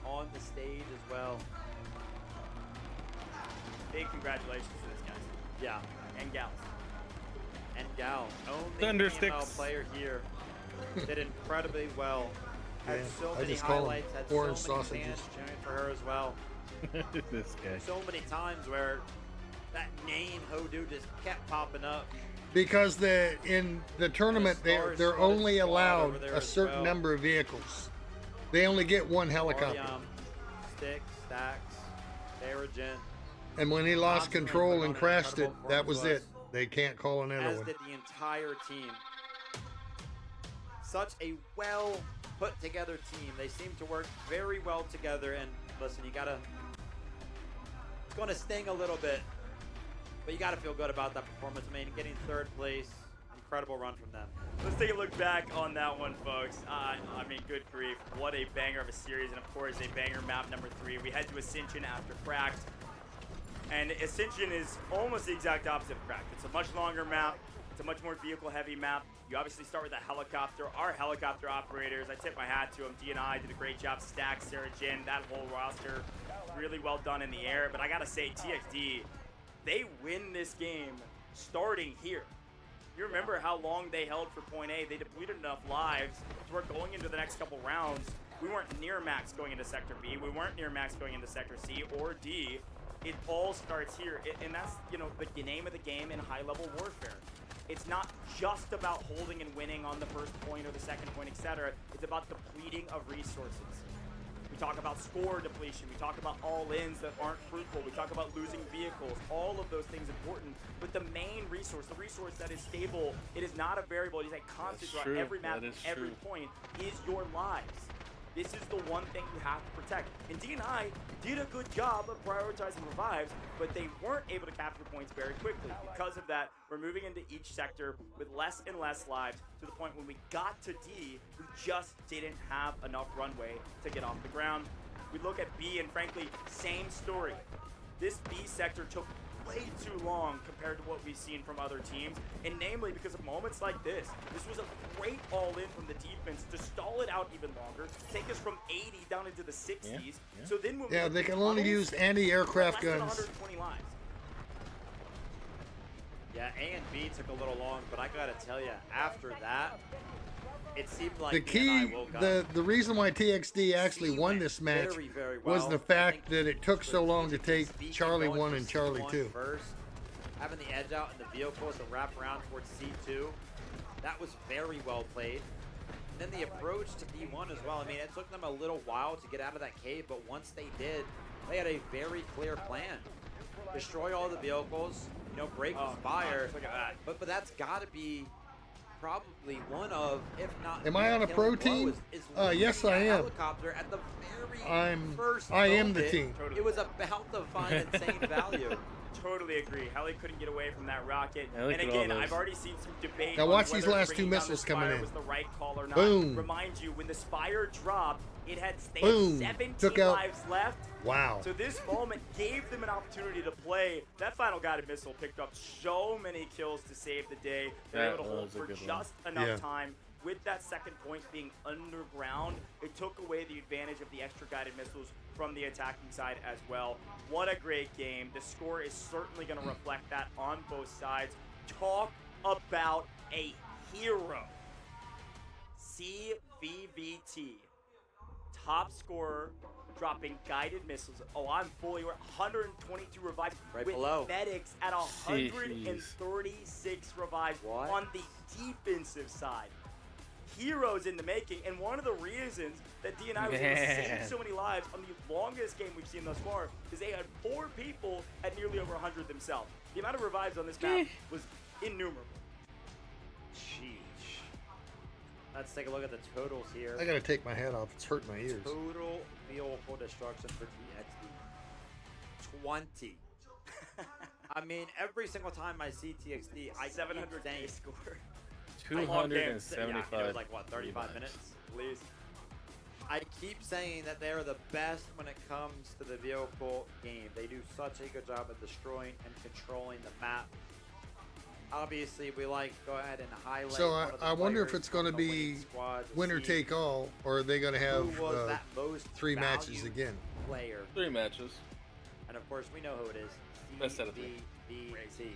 on the stage as well. Big congratulations to this guys. Yeah. And gals. And gal, only Thundersticks. female player here, did incredibly well. Had Yeah, so I many just call 'em highlights, had orange so many sausages. fans cheering for her as well. This guy. So many times where that name Hodu just kept popping up. Because in the tournament they're only allowed a certain number of vehicles. They only get one helicopter. Sticks, Stacks, Darajin. And when he lost Constantly control put on and an crashed it, incredible that was performance it. They can't call another As one. did the entire team. Such a well put together team. They seem to work very well together. And listen, you gotta, it's gonna sting a little bit, but you gotta feel good about that performance. I mean, getting 3rd place, incredible run from them. Let's take a look back on that one, folks. I mean, good grief. What a banger of a series, and of course, a banger map number 3. We head to Ascension after Cracked. And Ascension is almost the exact opposite of Cracked. It's a much longer map. It's a much more vehicle-heavy map. You obviously start with a helicopter. Our helicopter operators, I tip my hat to them. D&I did a great job. Stack, Sarah Jin, that whole roster, really well done in the air. But I gotta say, TXD, they win this game starting here. You remember how long they held for point A. They depleted enough lives to where going into the next couple rounds, we weren't near max going into Sector B. We weren't near max going into Sector C or D. It all starts here, and that's, you know, the name of the game in high-level warfare. It's not just about holding and winning on the first point or the second point, etc. It's about depleting of resources. We talk about score depletion. We talk about all-ins that aren't fruitful. We talk about losing vehicles. All of those things important. But the main resource, the resource that is stable, it is not a variable. It is a constant throughout every map, every point, is your lives. This is the one thing you have to protect. And D&I did a good job of prioritizing revives, but they weren't able to capture points very quickly. Because of that, we're moving into each sector with less and less lives to the point when we got to D, we just didn't have enough runway to get off the ground. We look at B, and frankly, same story. This B sector took way too long compared to what we've seen from other teams, and namely because of moments like this. This was a great all-in from the defense to stall it out even longer, take us from 80 down into the 60s. So then when Yeah, they can only use anti-aircraft less than guns. 120 lives. Yeah, A and B took a little long, but I gotta tell you, after that, it seemed like The key, the reason why TXD actually won this match very was well. the fact that it took so long to take Charlie 1 and Charlie 2. First, having the edge out in the vehicles to wrap around towards C2, that was very well played. And then the approach to D1 as well. I mean, it took them a little while to get out of that cave, but once they did, they had a very clear plan. Destroy all the vehicles, you know, break the Spire. Look at that. But that's got to be probably one of, if not. Am I on a pro team? Yes, I am. Helicopter at the very first I am the moment, team. It was about to find insane value. Totally agree. Heli couldn't get away from that rocket. Yeah, and again, I've already seen some debate. Now watch on these whether last two bringing down missiles the coming Spire in. was the right call or not. Boom. Remind you, when the Spire dropped, they had Boom. 17 Took out. lives left. Wow. So this moment gave them an opportunity to play. That final guided missile picked up so many kills to save the day. They were able to hold for just enough time. With that second point being underground, it took away the advantage of the extra guided missiles from the attacking side as well. What a great game. The score is certainly going to reflect that on both sides. Talk about a hero. CVVT, top scorer, dropping guided missiles. Oh, I'm fully aware. 122 revives right with below. medics at 136 revives on the defensive side. Heroes in the making, and one of the reasons that DNI was able to save so many lives on the longest game we've seen thus far is they had 4 people at nearly over 100 themselves. The amount of revives on this map was innumerable. Sheesh. Let's take a look at the totals here. I gotta take my hat off. It's hurting my ears. Total vehicle destruction for TXD. 20. I mean, every single time I see TXD, I 700K score. 275. It was like, what, 35 minutes? Please. I keep saying that they're the best when it comes to the vehicle game. They do such a good job of destroying and controlling the map. Obviously, we like to go ahead and highlight. So I wonder if it's going to be winner take all, or are they going to have 3 matches again? Player. 3 matches. And of course, we know who it is. Best out of 3. CVVT.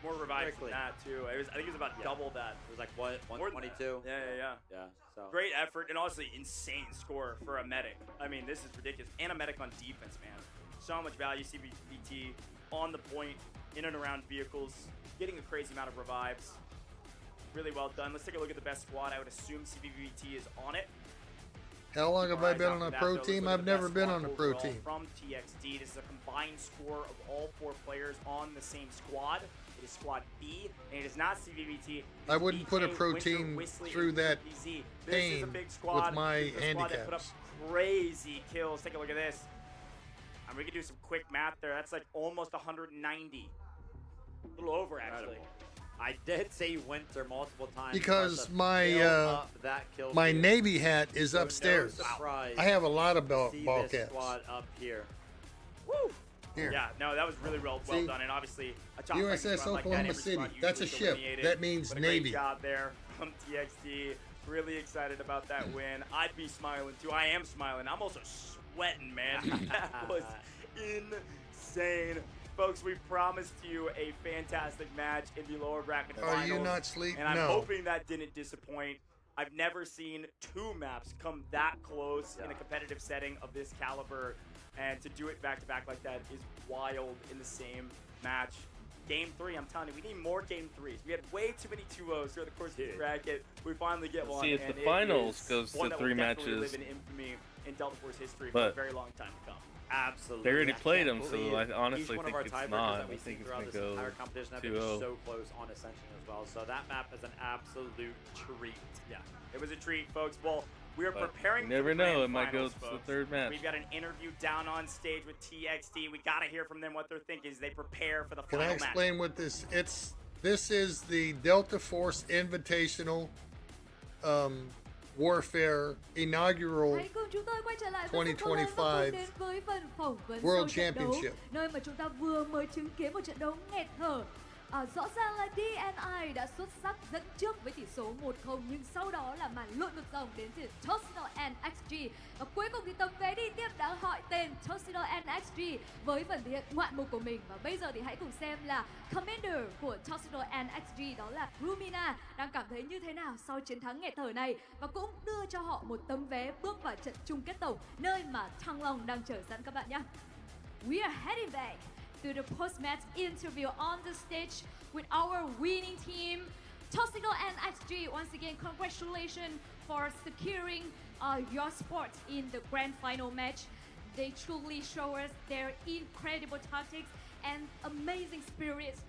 More revives than that too. I think it was about double that. It was like what, 122? Yeah. So great effort and honestly insane score for a medic. I mean, this is ridiculous. And a medic on defense, man. So much value. CVVT on the point, in and around vehicles, getting a crazy amount of revives. Really well done. Let's take a look at the best squad. I would assume CVVT is on it. How long have I been on a pro team? I've never been on a pro team. From TXD, this is a combined score of all 4 players on the same squad. It is Squad B, and it is not CVVT. I wouldn't put a pro team through that pain is a big squad. with my This is a squad that put up handicaps. crazy kills. Take a look at this. And we can do some quick math there. That's like almost 190. A little over, actually. I did say winter multiple times. Because my Navy hat is upstairs. I have a lot of ball caps. Squad up here. Woo! Here. Yeah, no, that was really well done, and obviously a top USS squad like that, Oklahoma every City. squad That's a usually ship. eliminated. That means But a Navy. Great job there from TXD. Really excited about that win. I'd be smiling too. I am smiling. I'm also sweating, man. That was insane. Folks, we promised you a fantastic match in the lower bracket finals. Are you not sleep? And I'm No. hoping that didn't disappoint. I've never seen 2 maps come that close in a competitive setting of this caliber. And to do it back-to-back like that is wild in the same match. Game 3, I'm telling you, we need more Game 3s. We had way too many 2-0s throughout the course of this bracket. We finally get one. See, if and the it finals is goes one to that will 3 definitely matches. live in infamy in Delta Force history for a But very long time to come. Absolutely. They already I played can't them, so believe I honestly each one think of our it's tiebreakers not. that we I see think it's throughout going to this go entire competition have been 2-0. so close on Ascension as well. So that map is an absolute treat. Yeah, it was a treat, folks. Well, we are But preparing you never for the know, grand it might go finals, to the folks. 3rd match. We've got an interview down on stage with TXD. We got to hear from them what they're thinking as they prepare for the Can final I explain what this? This is the Delta Force Invitational Warfare inaugural Hãy cùng chúng tôi quay trở lại với 2025 đến với phần phỏng vấn World sau trận đấu, Championship. nơi mà chúng ta vừa mới chứng kiến một trận đấu nghẹt thở. Rõ ràng là DNI đã xuất sắc dẫn trước với tỷ số 1-0, nhưng sau đó là màn lội ngược dòng đến từ Tuxedo and XG. Và cuối cùng thì tấm vé đi tiếp đã gọi tên Tuxedo and XG với phần thể hiện ngoạn mục của mình. Và bây giờ thì hãy cùng xem là Commander của Tuxedo and XG, đó là Rumina, đang cảm thấy như thế nào sau chiến thắng nghẹt thở này, và cũng đưa cho họ một tấm vé bước vào trận chung kết tổng, nơi mà Thăng Long đang chờ sẵn các bạn nhé. We are heading back to the post-match interview on the stage with our winning team, Tuxedo and XG. Once again, congratulations for securing your spot in the grand final match. They truly show us their incredible tactics and amazing spirits.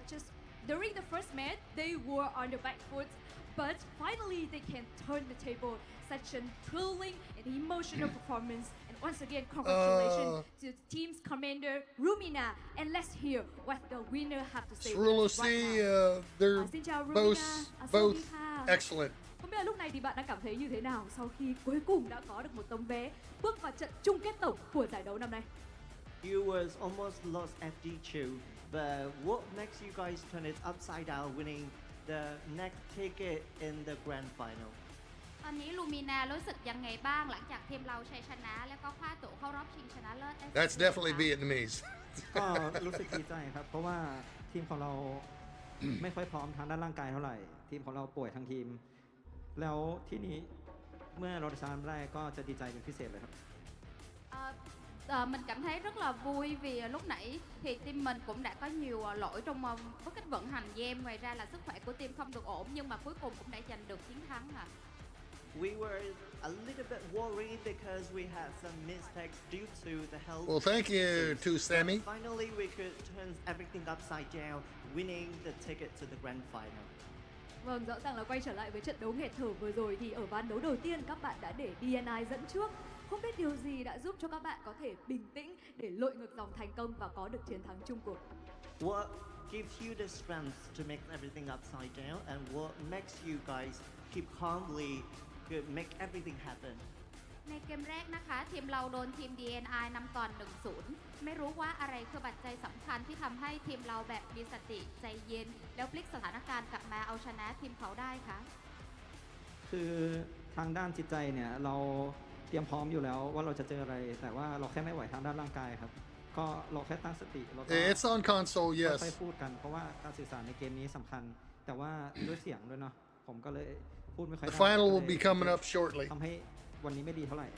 Just During the first match, they were on the back foot, but finally they can turn the table. Such a thrilling and emotional performance. And once again, congratulations to the team's commander, Rumina. And let's hear what the winner have to say. They're both excellent. Không biết là lúc này thì bạn đang cảm thấy như thế nào sau khi cuối cùng đã có được một tấm vé bước vào trận chung kết tổng của giải đấu năm nay? You was almost lost FD2, but what makes you guys turn it upside down, winning the next ticket in the grand final? ตอนนี้ลูมินารู้สึกยังไงบ้างหลังจากทีมเราชัยชนะแล้วก็คว้าตั๋วเข้ารอบชิงชนะเลิศ That's definitely Vietnamese. ก็รู้สึกดีใจครับเพราะว่าทีมของเรา ไม่ค่อยพร้อมทางด้านร่างกายเท่าไหร่ทีมของเราป่วยทั้งทีมแล้วที่นี้เมื่อเราชนะได้ก็จะดีใจเป็นพิเศษเลยครับ mình cảm thấy rất là vui vì lúc nãy thì team mình cũng đã có nhiều lỗi trong với cách vận hành game, ngoài ra là sức khỏe của team không được ổn nhưng mà cuối cùng cũng đã giành được chiến thắng ạ. We were a little bit worried because we had some mistakes due to the health. Well, thank you to Sammy. Finally, we could turn everything upside down, winning the ticket to the grand final. Vâng, rõ ràng là quay trở lại với trận đấu nghẹt thở vừa rồi thì ở ván đấu đầu tiên các bạn đã để DNI dẫn trước. Không biết điều gì đã giúp cho các bạn có thể bình tĩnh để lội ngược dòng thành công và có được chiến thắng chung cuộc. What gives you the strength to make everything upside down, and what makes you guys keep calmly to make everything happen? ในเกมแรกนะคะทีมเราโดนทีม DNI นำก่อน 1-0 ไม่รู้ว่าอะไรคือปัจจัยสำคัญที่ทำให้ทีมเราแบบมีสติใจเย็นแล้วพลิกสถานการณ์กลับมาเอาชนะทีมเขาได้คะคือทางด้านจิตใจเนี่ยเราเตรียมพร้อมอยู่แล้วว่าเราจะเจออะไรแต่ว่าเราแค่ไม่ไหวทางด้านร่างกายครับก็เราแค่ตั้งสติแล้วก็ It's on console, yes. ค่อยๆพูดกันเพราะว่าการสื่อสารในเกมนี้สำคัญแต่ว่าด้วยเสียงด้วยเนาะผมก็เลยพูดไม่ค่อยได้ The final will be coming up shortly. ทำให้วันนี้ไม่ดีเท่าไหร่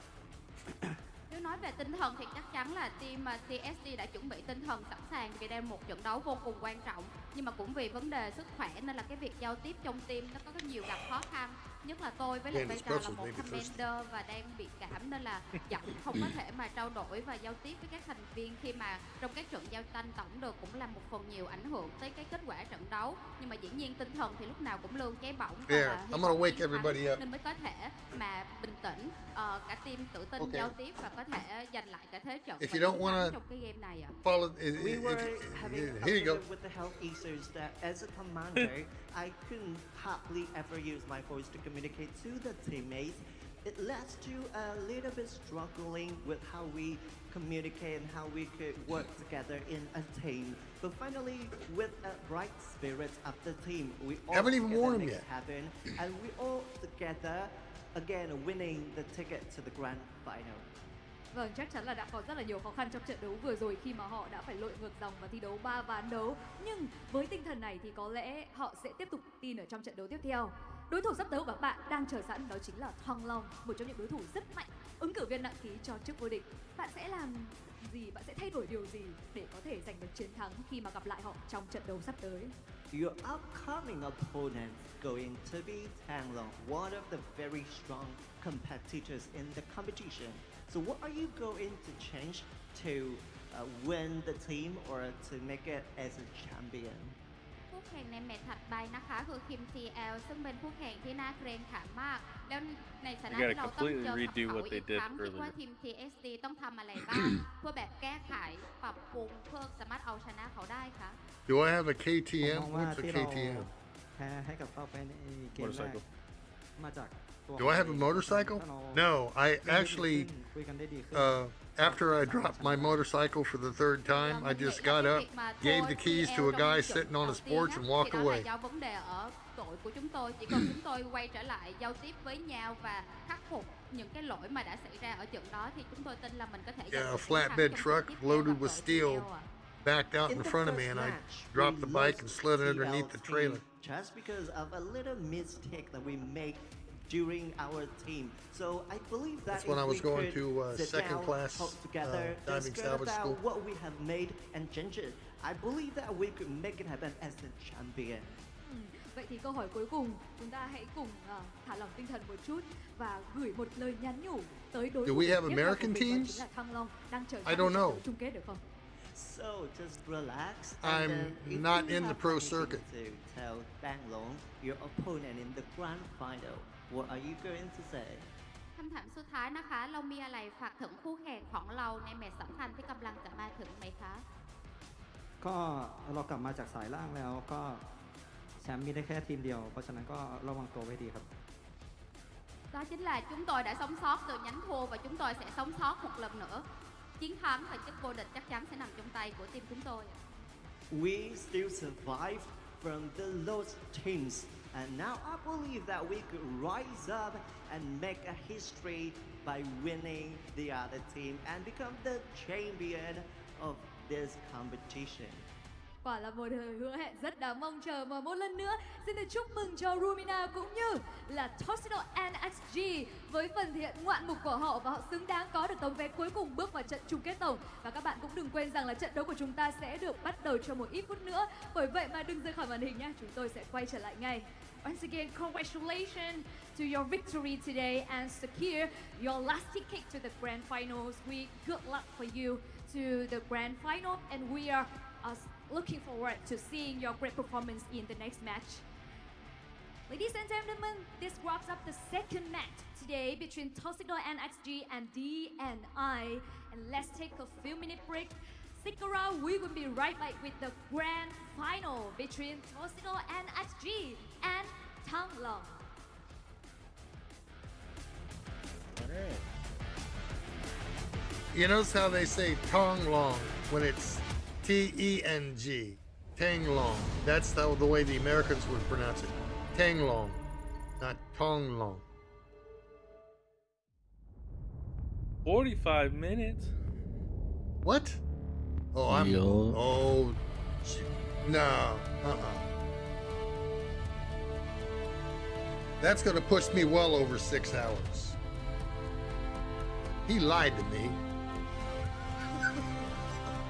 Nếu nói về tinh thần thì chắc chắn là team TSD đã chuẩn bị tinh thần sẵn sàng vì đây là một trận đấu vô cùng quan trọng, nhưng mà cũng vì vấn đề sức khỏe nên là cái việc giao tiếp trong team nó có nhiều gặp khó khăn, nhất là tôi với lại vai trò là một commander và đang bị cảm nên là giọng không có thể mà trao đổi và giao tiếp với các thành viên khi mà trong các trận giao tranh tổng được cũng là một phần nhiều ảnh hưởng tới cái kết quả trận đấu, nhưng mà dĩ nhiên tinh thần thì lúc nào cũng luôn cháy bỏng và I'm gonna wake everybody up. nên mới có thể mà bình tĩnh, cả team tự tin giao tiếp và có thể giành lại cả thế trận. If you don't want to follow, We were having a here you go. problem with the health issues that as a commander, I couldn't hardly ever use my voice to communicate to the teammates. It led to a little bit struggling with how we communicate and how we could work together in a team. But finally, with a bright spirit of the team, we all Haven't even worn them make yet. it happen, and we all together again winning the ticket to the grand final. Vâng, chắc chắn là đã có rất là nhiều khó khăn trong trận đấu vừa rồi khi mà họ đã phải lội ngược dòng và thi đấu 3 ván đấu. Nhưng với tinh thần này thì có lẽ họ sẽ tiếp tục tin ở trong trận đấu tiếp theo. Đối thủ sắp tới của các bạn đang chờ sẵn đó chính là Thong Long, một trong những đối thủ rất mạnh, ứng cử viên nặng ký cho chức vô địch. Bạn sẽ làm gì, bạn sẽ thay đổi điều gì để có thể giành được chiến thắng khi mà gặp lại họ trong trận đấu sắp tới? Your upcoming opponent going to be Thang Long, one of the very strong competitors in the competition. So what are you going to change to win the team or to make it as a champion? คู่แข่งในแมตช์ถัดไปนะคะคือคิม TL ซึ่งเป็นคู่แข่งที่น่าเกรงขามมากแล้วในสถานะที่เราต้องเจอกับเขาอีกครั้งคิดว่าทีม TSD ต้องทำอะไรบ้างเพื่อแบบแก้ไขปรับปรุงเพื่อสามารถเอาชนะเขาได้คะ Do I have a KTM? What's a KTM? แพ้ให้กับเข้าไปในเกมแรกมาจาก Do I have a motorcycle? No, I actually, after I dropped my motorcycle for the third time, I just got up, gave the keys to a guy sitting on his porch and walked away. Vấn đề ở tội của chúng tôi, chỉ cần chúng tôi quay trở lại giao tiếp với nhau và khắc phục những cái lỗi mà đã xảy ra ở trận đó thì chúng tôi tin là mình có thể. Yeah, a flatbed truck loaded with steel backed out in front of me, and I dropped the bike and slid underneath the trailer. Just because of a little mistake that we made during our team. So I believe that that's when I was going to second class diving salvage school. What we have made and changed it. I believe that we could make it happen as a champion. Vậy thì câu hỏi cuối cùng, chúng ta hãy cùng thả lỏng tinh thần một chút và gửi một lời nhắn nhủ tới đối thủ tiếp theo của mình, đó chính là Thăng Long đang chờ sẵn trận chung kết được không? So just relax. I'm not in the pro circuit. To tell Bang Long, your opponent in the grand final, what are you going to say? คำถามสุดท้ายนะคะเรามีอะไรฝากถึงคู่แข่งของเราในแมตช์สำคัญที่กำลังจะมาถึงไหมคะ ก็เรากลับมาจากสายล่างแล้วก็แชมป์มีได้แค่ทีมเดียวเพราะฉะนั้นก็ระวังตัวไว้ดีครับ Đó chính là chúng tôi đã sống sót từ nhánh thua và chúng tôi sẽ sống sót một lần nữa. Chiến thắng và chức vô địch chắc chắn sẽ nằm trong tay của team chúng tôi. We still survive from the lost teams, and now I believe that we could rise up and make a history by winning the other team and become the champion of this competition. Quả là một lời hứa hẹn rất đáng mong chờ, và một lần nữa xin được chúc mừng cho Rumina cũng như là Tuxedo NXG với phần thể hiện ngoạn mục của họ, và họ xứng đáng có được tấm vé cuối cùng bước vào trận chung kết tổng. Và các bạn cũng đừng quên rằng là trận đấu của chúng ta sẽ được bắt đầu trong một ít phút nữa, bởi vậy mà đừng rời khỏi màn hình nhé, chúng tôi sẽ quay trở lại ngay. Once again, congratulations to your victory today and secure your last ticket to the grand finals. We good luck for you to the grand final, and we are looking forward to seeing your great performance in the next match. Ladies and gentlemen, this wraps up the second match today between Tuxedo NXG and DNI. And let's take a few minute break. Stick around, we will be right back with the grand final between Tuxedo NXG and Thang Long. You notice how they say Tong Long when it's T-E-N-G, Tang Long. That's the way the Americans would pronounce it. Tang Long, not Tong Long. 45 minutes. What? Oh, I'm. Yo. Oh, no. That's going to push me well over 6 hours. He lied to me.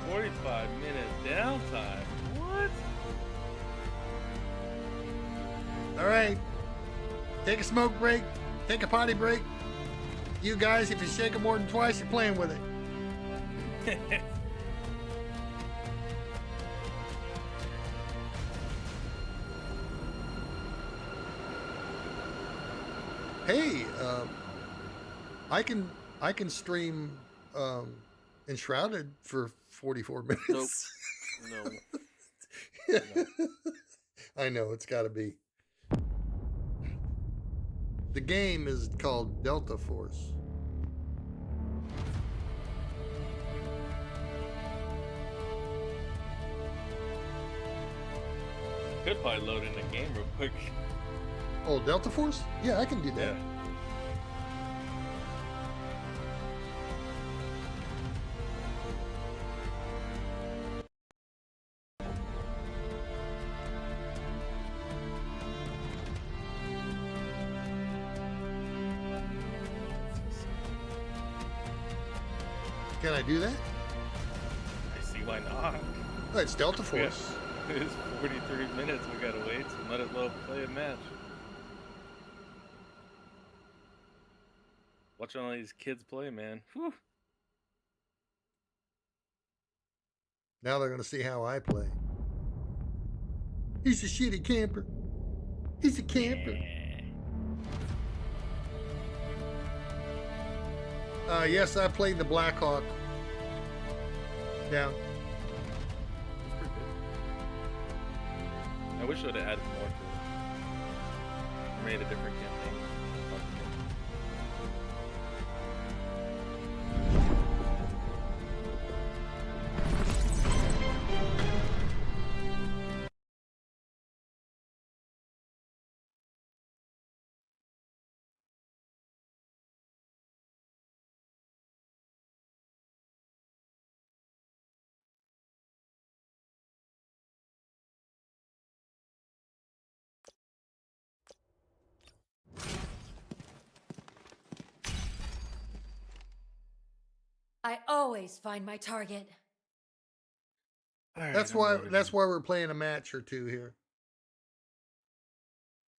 45 minutes downtime. What? All right. Take a smoke break. Take a potty break. You guys, if you shake it more than twice, you're playing with it. Hey, I can stream Enshrouded for 44 minutes. Nope. No. I know, it's got to be. The game is called Delta Force. Could probably load in the game real quick. Oh, Delta Force? Yeah, I can do that. Yeah. Can I do that? I see why not. Oh, it's Delta Force. Yeah. It's 43 minutes. We gotta wait, so might as well play a match. Watching all these kids play, man. Whew. Now they're going to see how I play. He's a shitty camper. He's a camper. Yes, I played the Blackhawk. Yeah. That's pretty good. I wish I would have added more to it. Or made a different campaign. I always find my target. Right, that's why we're playing a match or two here.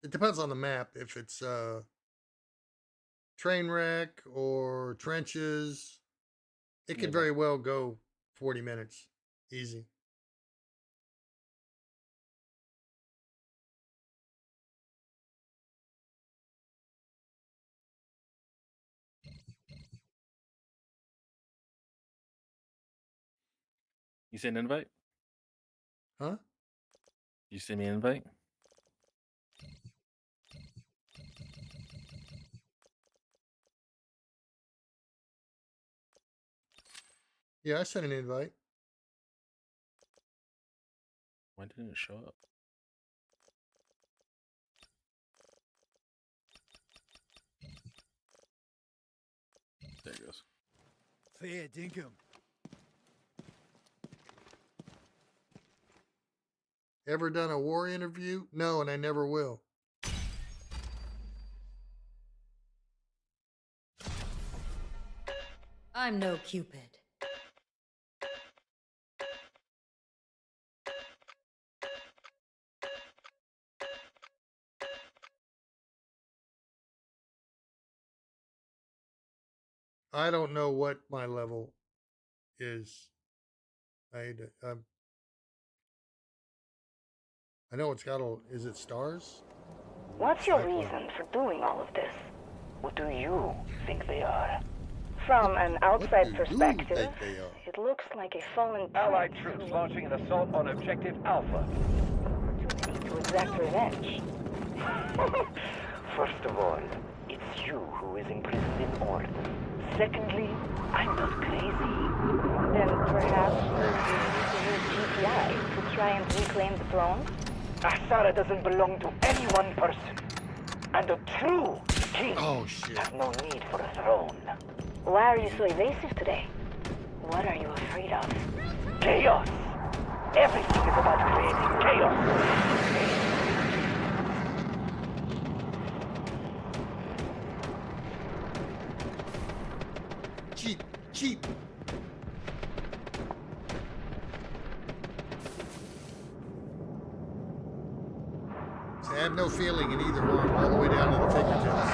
It depends on the map. If it's train wreck or trenches, it could very well go 40 minutes. Easy. You send an invite? Huh? You send me an invite? Yeah, I sent an invite. Why didn't it show up? There it goes. Fair dinkum. Ever done a war interview? No, and I never will. I'm no Cupid. I don't know what my level is. I know it's got a. Is it stars? What's your reason for doing all of this? What do you think they are? From an outside perspective, it looks like a fallen Allied troops launching an assault on Objective Alpha. to exact revenge. First of all, it's you who is imprisoned in Ord. Secondly, I'm not crazy. Then perhaps you use GTI to try and reclaim the throne? Ahsara doesn't belong to any one person. And a true king has no need for a throne. Why are you so evasive today? What are you afraid of? Chaos! Everything is about creating chaos! Cheap. So I have no feeling in either arm, all the way down to the fingertips.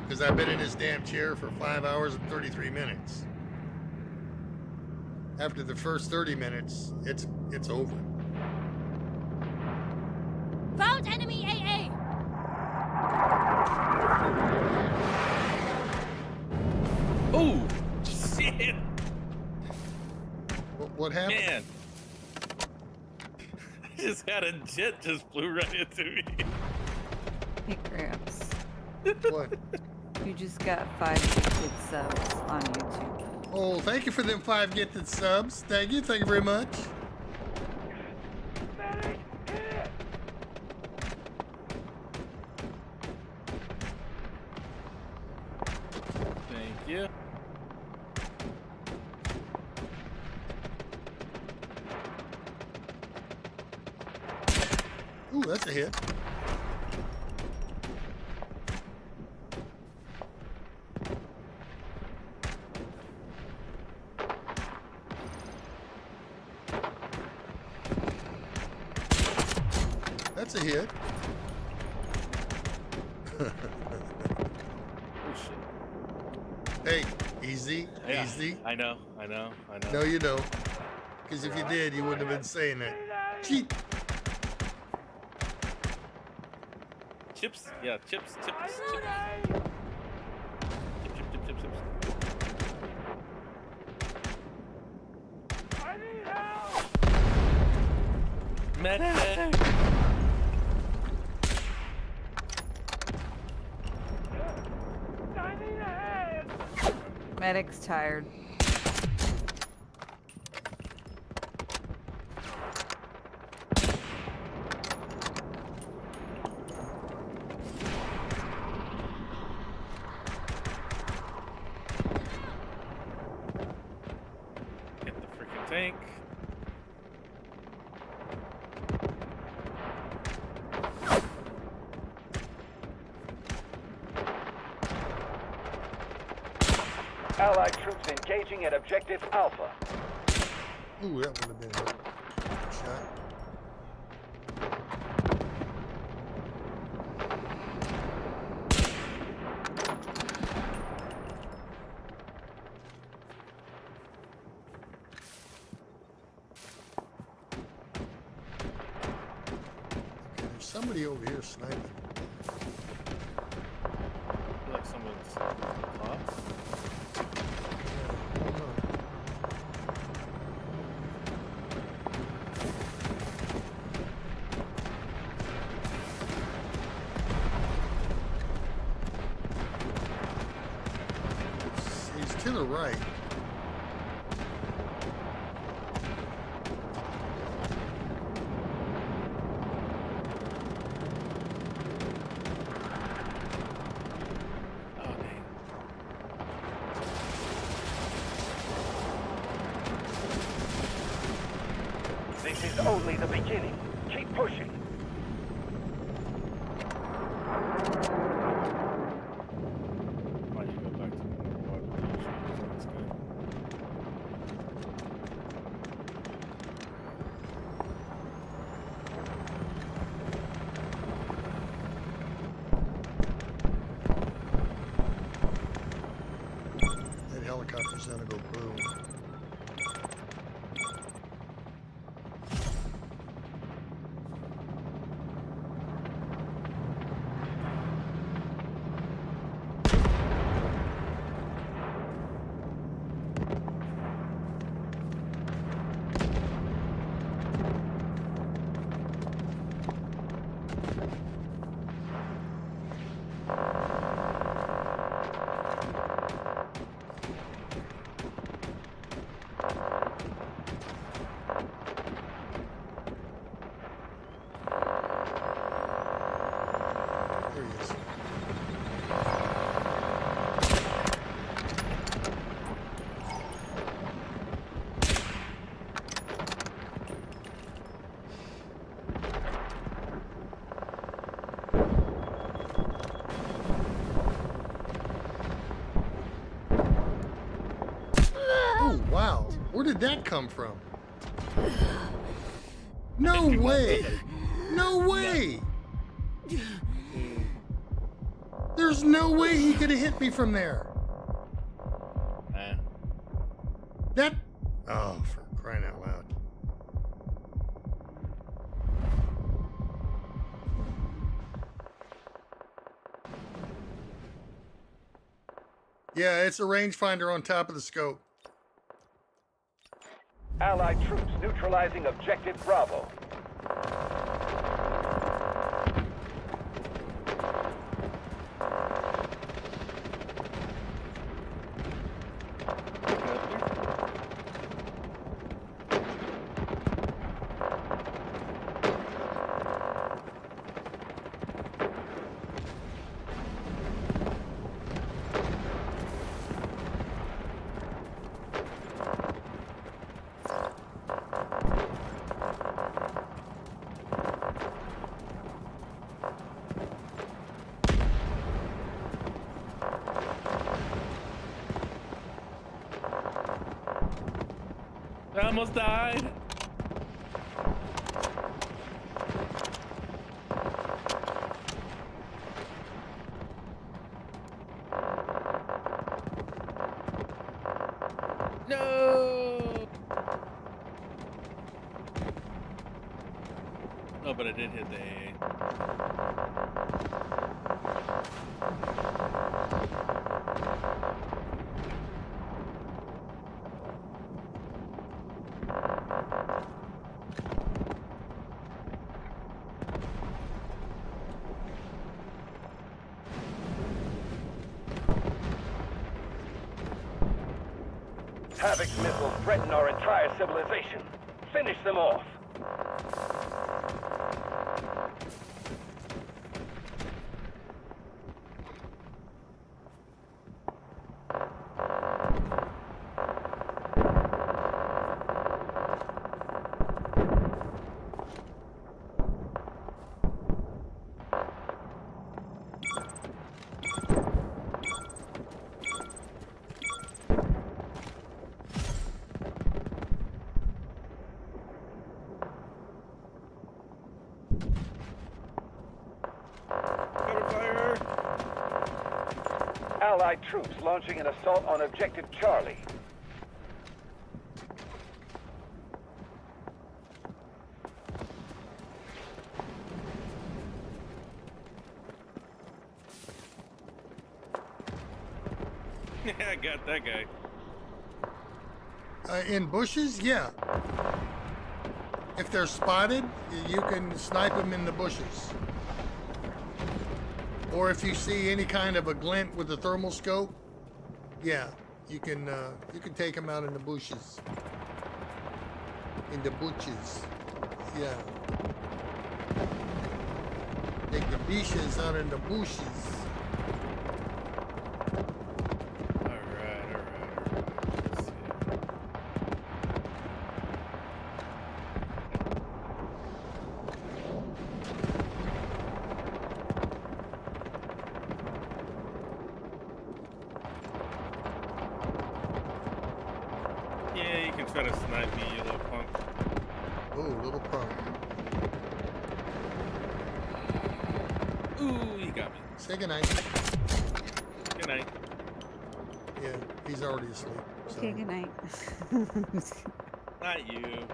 Because I've been in this damn chair for 5 hours and 33 minutes. After the first 30 minutes, it's over. Found enemy AA! Oh, shit! What happened? Man, I just had a jet just flew right into me. Hey, Gramps. What? You just got 5 gifted subs on YouTube. Oh, thank you for them 5 gifted subs. Thank you very much. Thank you. Ooh, that's a hit. That's a hit. Hey, easy, Yeah, easy. I know. No, you don't. Because if you did, you wouldn't have been saying that. Cheap. Chips? Yeah, chips. Chip. Medic! Medic's tired. Hit the freaking tank. Allied troops engaging at Objective Alpha. Ooh, that would have been a shot. somebody over here sniping. I feel like someone's top. He's to the right. This is only the beginning. Keep pushing. Why do you go back to normal weapon? That's good. That helicopter's gonna go boom. There he is. Oh, wow. Where did that come from? No way! No way! There's no way he could have hit me from there. That... Oh, for crying out loud. Yeah, it's a rangefinder on top of the scope. Allied troops neutralizing objective Bravo. I almost died. No. Oh, but I did hit the AA. Havoc's missiles threaten our entire civilization. Finish them off. Allied troops launching an assault on objective Charlie. I got that guy. In bushes, yeah. If they're spotted, you can snipe them in the bushes. Or if you see any kind of a glint with the thermal scope, yeah, you can take them out in the bushes. In the bushes, yeah. Take the beaches out in the bushes. Yeah, you can try to snipe me, you little punk. Oh, little punk. Ooh, you got me. Say goodnight. Good night. Yeah, he's already asleep. So. Okay, good night. Not you.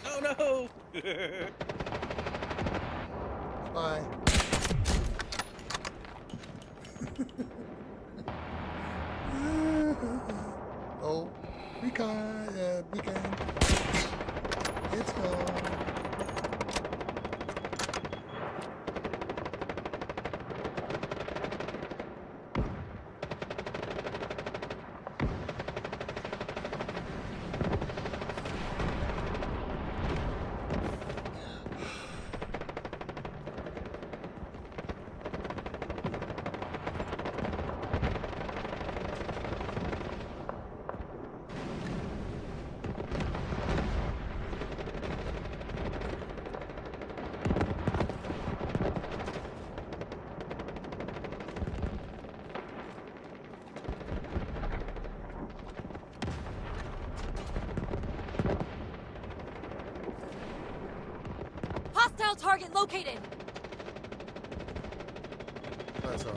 Oh no! Bye. Oh, beacon. It's gone. Hostile target located. That's ours.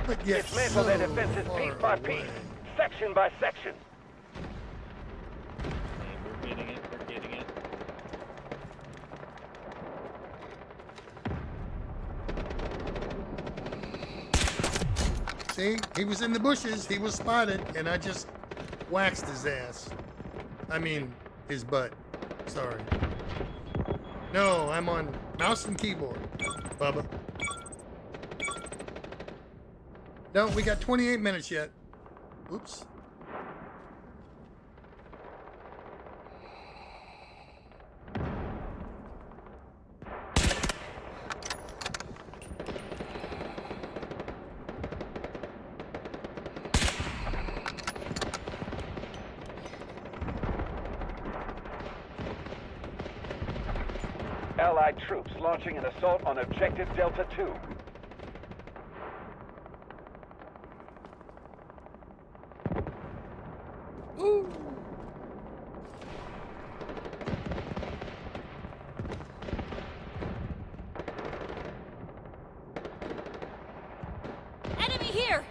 But yet Dismantle their defenses piece by piece, section by section. We're getting it. We're getting it. See, he was in the bushes. He was spotted, and I just waxed his ass. I mean, his butt. Sorry. No, I'm on mouse and keyboard, Bubba. No, we got 28 minutes yet. Oops. Allied troops launching an assault on Objective Delta 2. Ooh. Enemy here.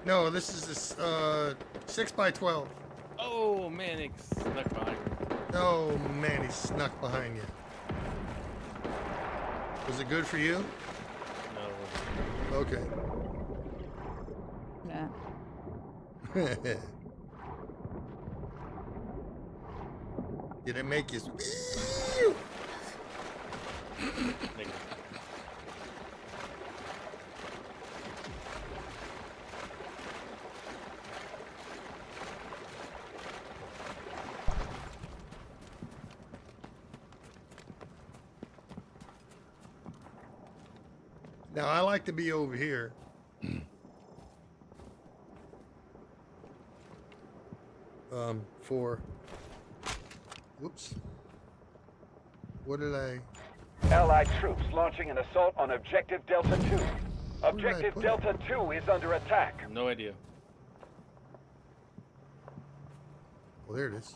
No, this is this 6x12. Oh man, he snuck behind me. Oh man, he snuck behind you. Was it good for you? No. Okay. Yeah. Did it make you? Now I like to be over here. For whoops. What did I? Allied troops launching an assault on Objective Delta 2. Objective Delta 2 is under attack. No idea. Well, there it is.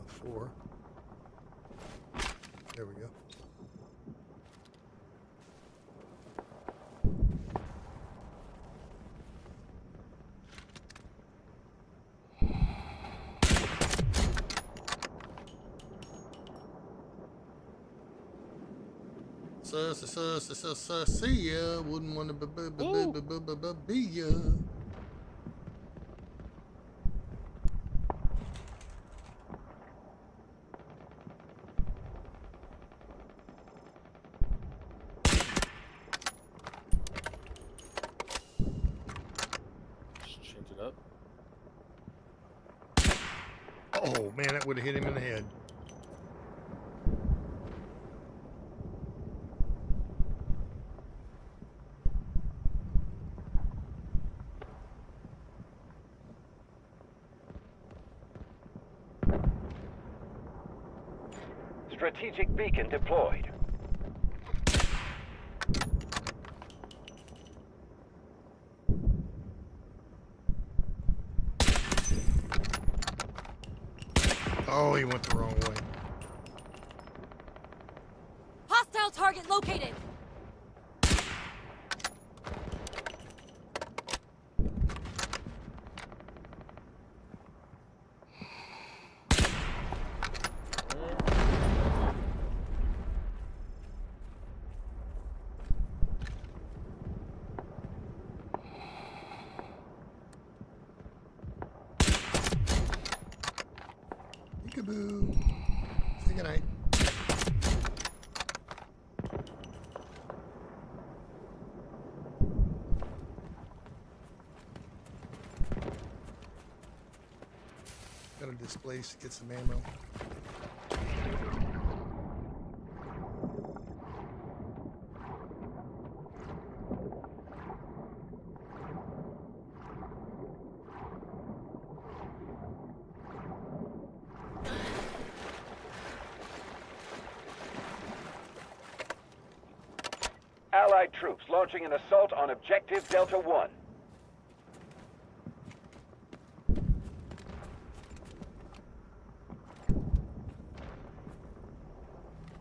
Four. There we go. See ya. Wouldn't want to be ya. Just change it up. Oh man, that would have hit him in the head. Strategic beacon deployed. Oh, he went the wrong way. Hostile target located. Peekaboo. Say goodnight. Gotta displace, get some ammo. Allied troops launching an assault on Objective Delta 1.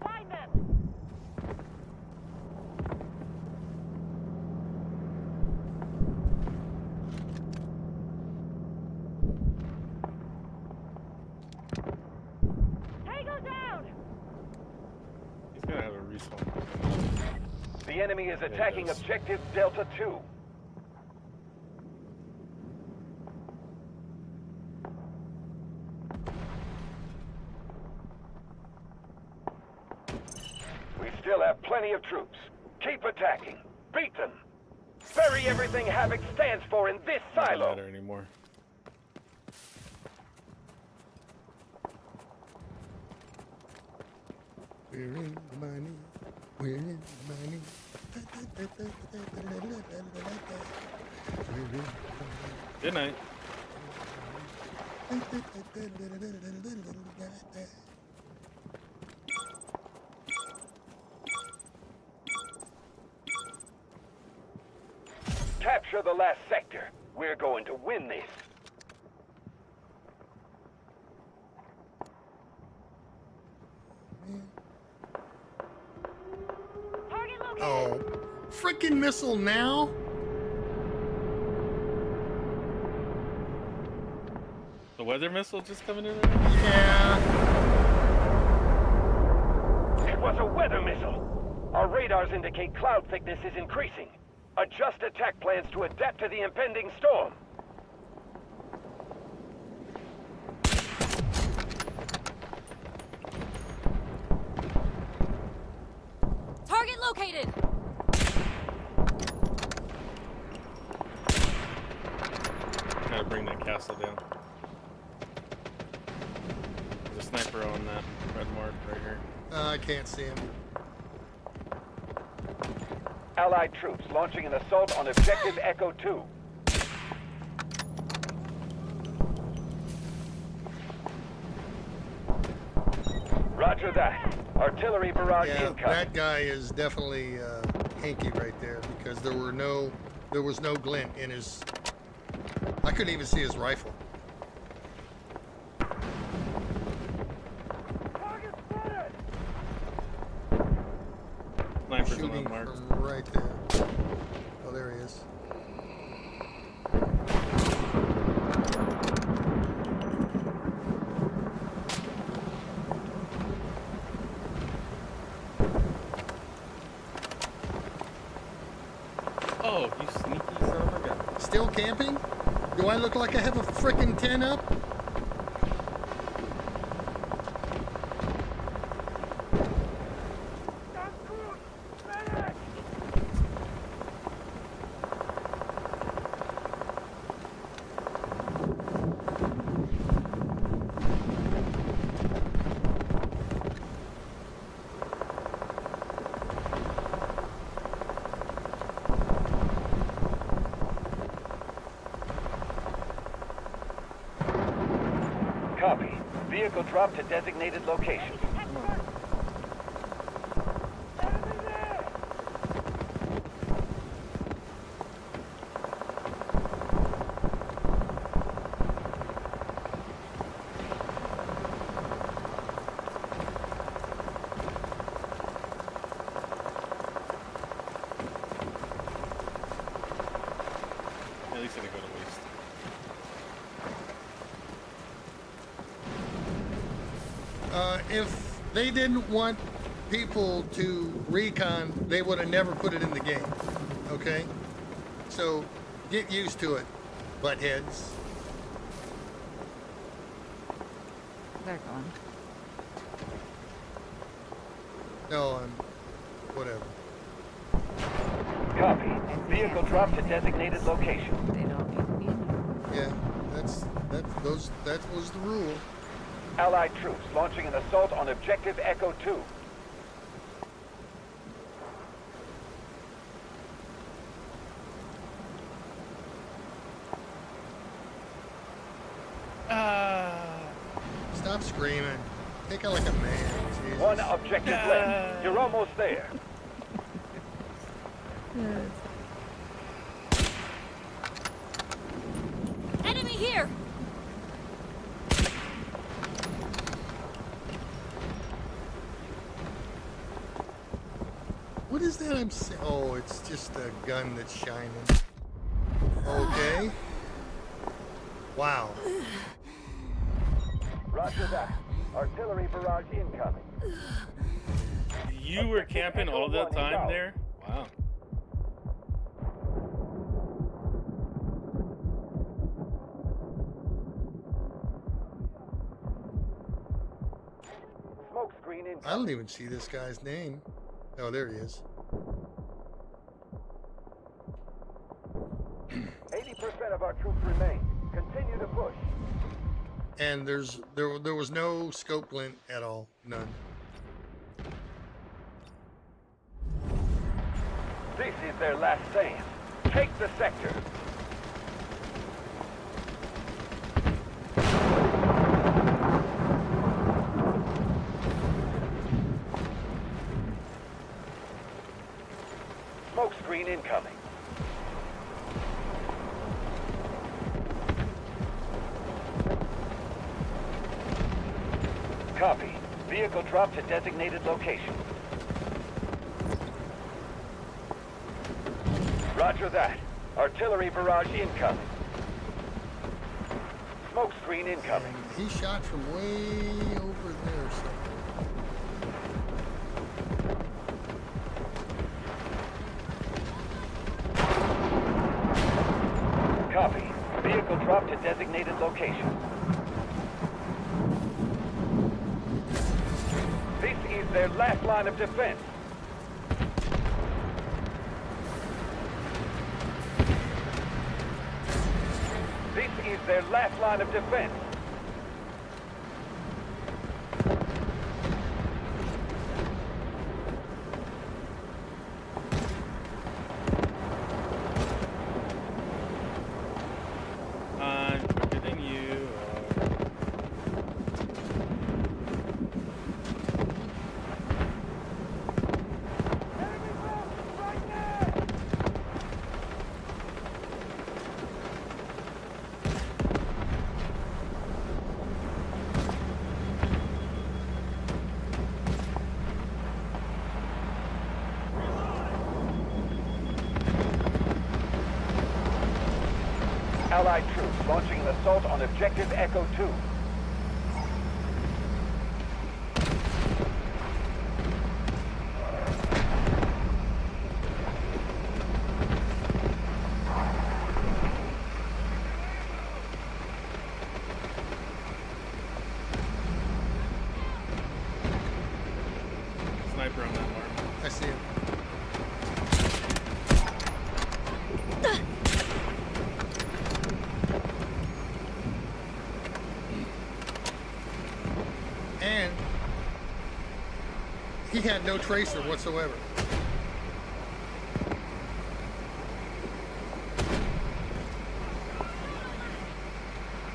Find them. Tango down. He's gonna have a respawn. The enemy is attacking Objective Delta 2. We still have plenty of troops. Keep attacking. Beat them. Bury everything Havoc stands for in this Doesn't silo. matter anymore. We're in the money. We're in the money. Good night. Capture the last sector. We're going to win this. man. Oh, freaking missile now? The weather missile just coming in there? Yeah. It was a weather missile. Our radars indicate cloud thickness is increasing. Adjust attack plans to adapt to the impending storm. Target located! Gotta bring that castle down. There's a sniper on that red mark right here. I can't see him. Allied troops launching an assault on objective Echo 2. Roger that. Artillery barrage Yeah, incoming. that guy is definitely hanky right there because there was no glint in his. I couldn't even see his rifle. Snipers on Shooting that mark. from right there. Oh, there he is. Oh, you sneaky son of a gun. Still camping? Do I look like I have a frickin' 10 up? Copy. Vehicle drop to designated location. At least I didn't go to waste. If they didn't want people to recon, they would have never put it in the game. Okay? So, get used to it, buttheads. They're gone. No, whatever. Copy. Vehicle drop to designated location. They don't need to be in here. Yeah, that was the rule. Allied troops launching an assault on objective Echo 2. Stop screaming. Take it like a man. Jesus. One objective left. You're almost there. Enemy here! What is that I'm saying? Oh, it's just a gun that's shining. Okay. Wow. Roger that. Artillery barrage incoming. You were camping all that time there? Wow. Smoke screen incoming. I don't even see this guy's name. Oh, there he is. 80% of our troops remain. Continue to push. And there was no scope glint at all. None. This is their last stand. Take the sector. Smoke screen incoming. Copy. Vehicle dropped to designated location. Roger that. Artillery barrage incoming. Smoke screen incoming. He shot from way over there somewhere. Copy. Vehicle dropped to designated location. This is their last line of defense. This is their last line of defense. Forgetting you. Allied troops launching an assault on Objective Echo 2. Sniper on that mark. I see him. And he had no tracer whatsoever.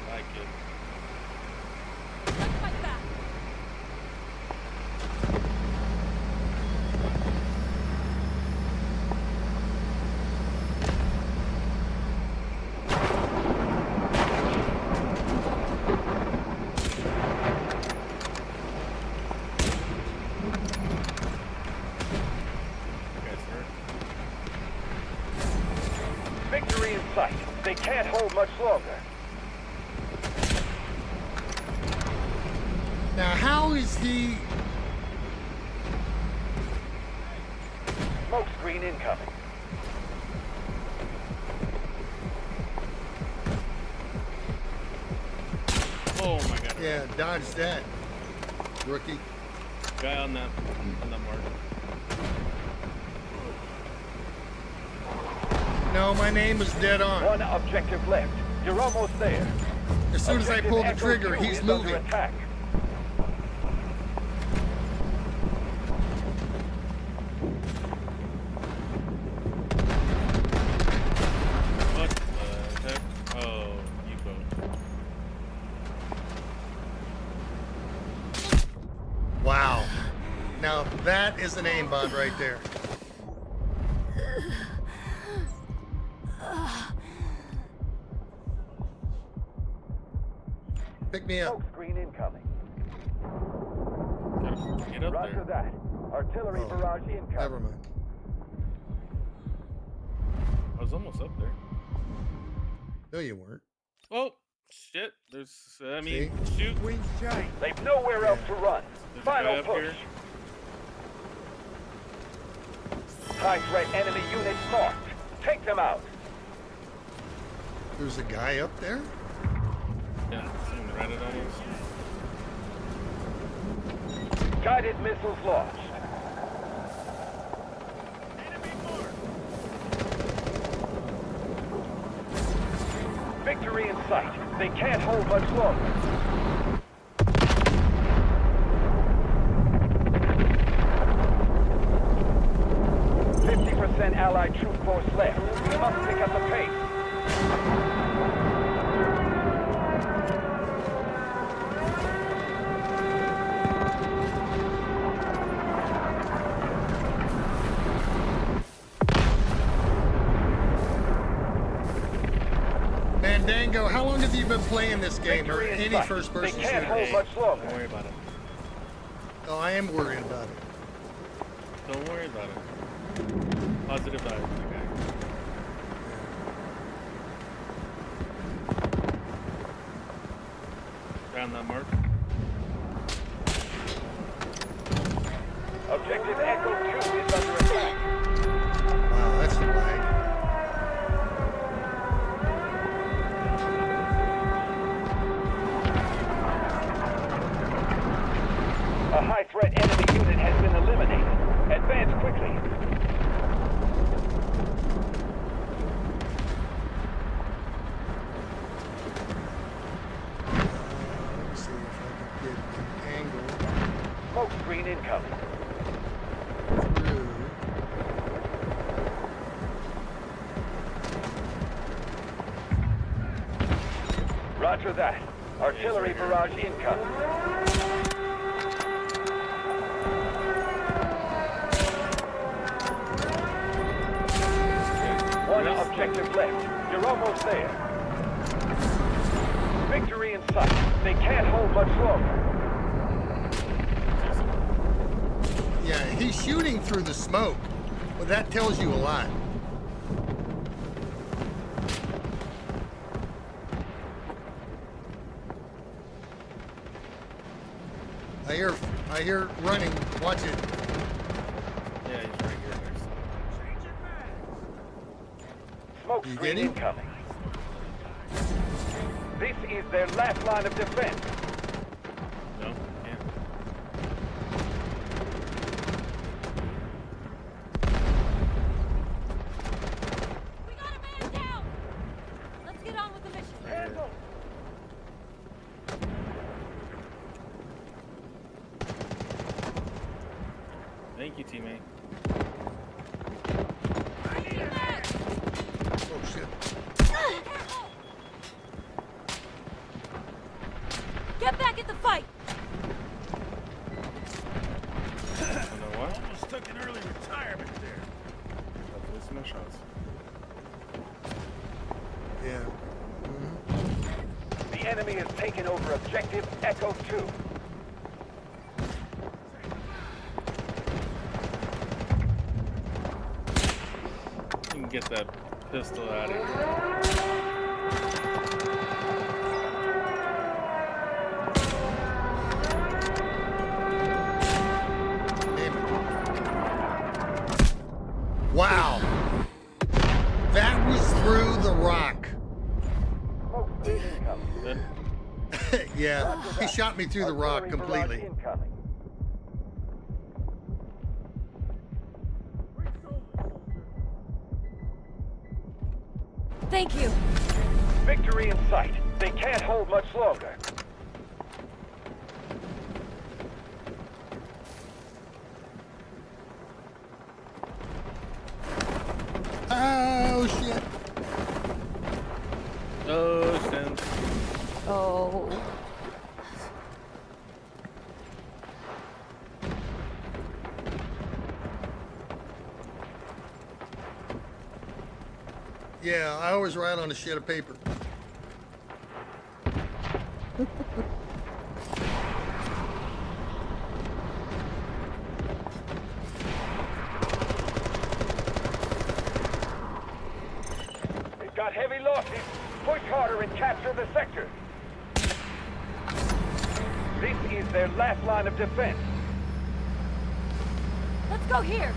Like it. Victory in sight. They can't hold much longer. Now, how is he? Smoke screen incoming. Oh my god. Yeah, dodge that, rookie. Guy on that mark. No, my name is dead on. One objective left. You're almost there. As soon as I pull the trigger, he's moving. Attack. What the heck? Oh, you both. Wow. Now that is an aimbot right there. Pick me up. Smoke screen incoming. Get up Roger there. that. Artillery barrage incoming. Never mind. I was almost up there. No, you weren't. Oh, shit. There's, shoot. They've nowhere else to run. There's a Final guy up push. here. High threat enemy units marked. Take them out. There's a guy up there? Yeah, someone read it almost. Guided missiles launched. Victory in sight. They can't hold much longer. Allied troop force left. We must pick up the pace. Mandango, how long have you been playing this game or any first-person shooter? Hold much longer. Don't worry about it. Oh, I am worried about it. Don't worry about it. Positive vibes, okay. Found that mark. Objective Echo 2 is under attack. Wow, that's a lag. A high-threat enemy unit has been eliminated. Advance quickly. Let's see if I can get an angle Smoke screen incoming. through. Roger that. Artillery barrage incoming. One objective left. You're almost there. Victory in sight. They can't hold much longer. Yeah, he's shooting through the smoke. Well, that tells you a lot. I hear running. Watch it. Yeah, he's right here next. Smoke You screen get him? incoming. This is their last line of defense. No, can't. We got a man down! Let's get on with the mission. Handle. Thank you, teammate. Oh shit. Get back at the fight! You know what? Almost took an early retirement there. I've missed my shots. Yeah. The enemy has taken over objective Echo 2. You can get that pistol out of here. Wow. That was through the rock. Smoke screen incoming. Yeah, he shot me through the rock Artillery barrage completely. incoming. Thank you. Victory in sight. They can't hold much longer. Oh shit. Oh, shit. Oh. Yeah, I always write on a sheet of paper. They've got heavy losses. Push harder and capture the sector. This is their last line of defense. Let's go here.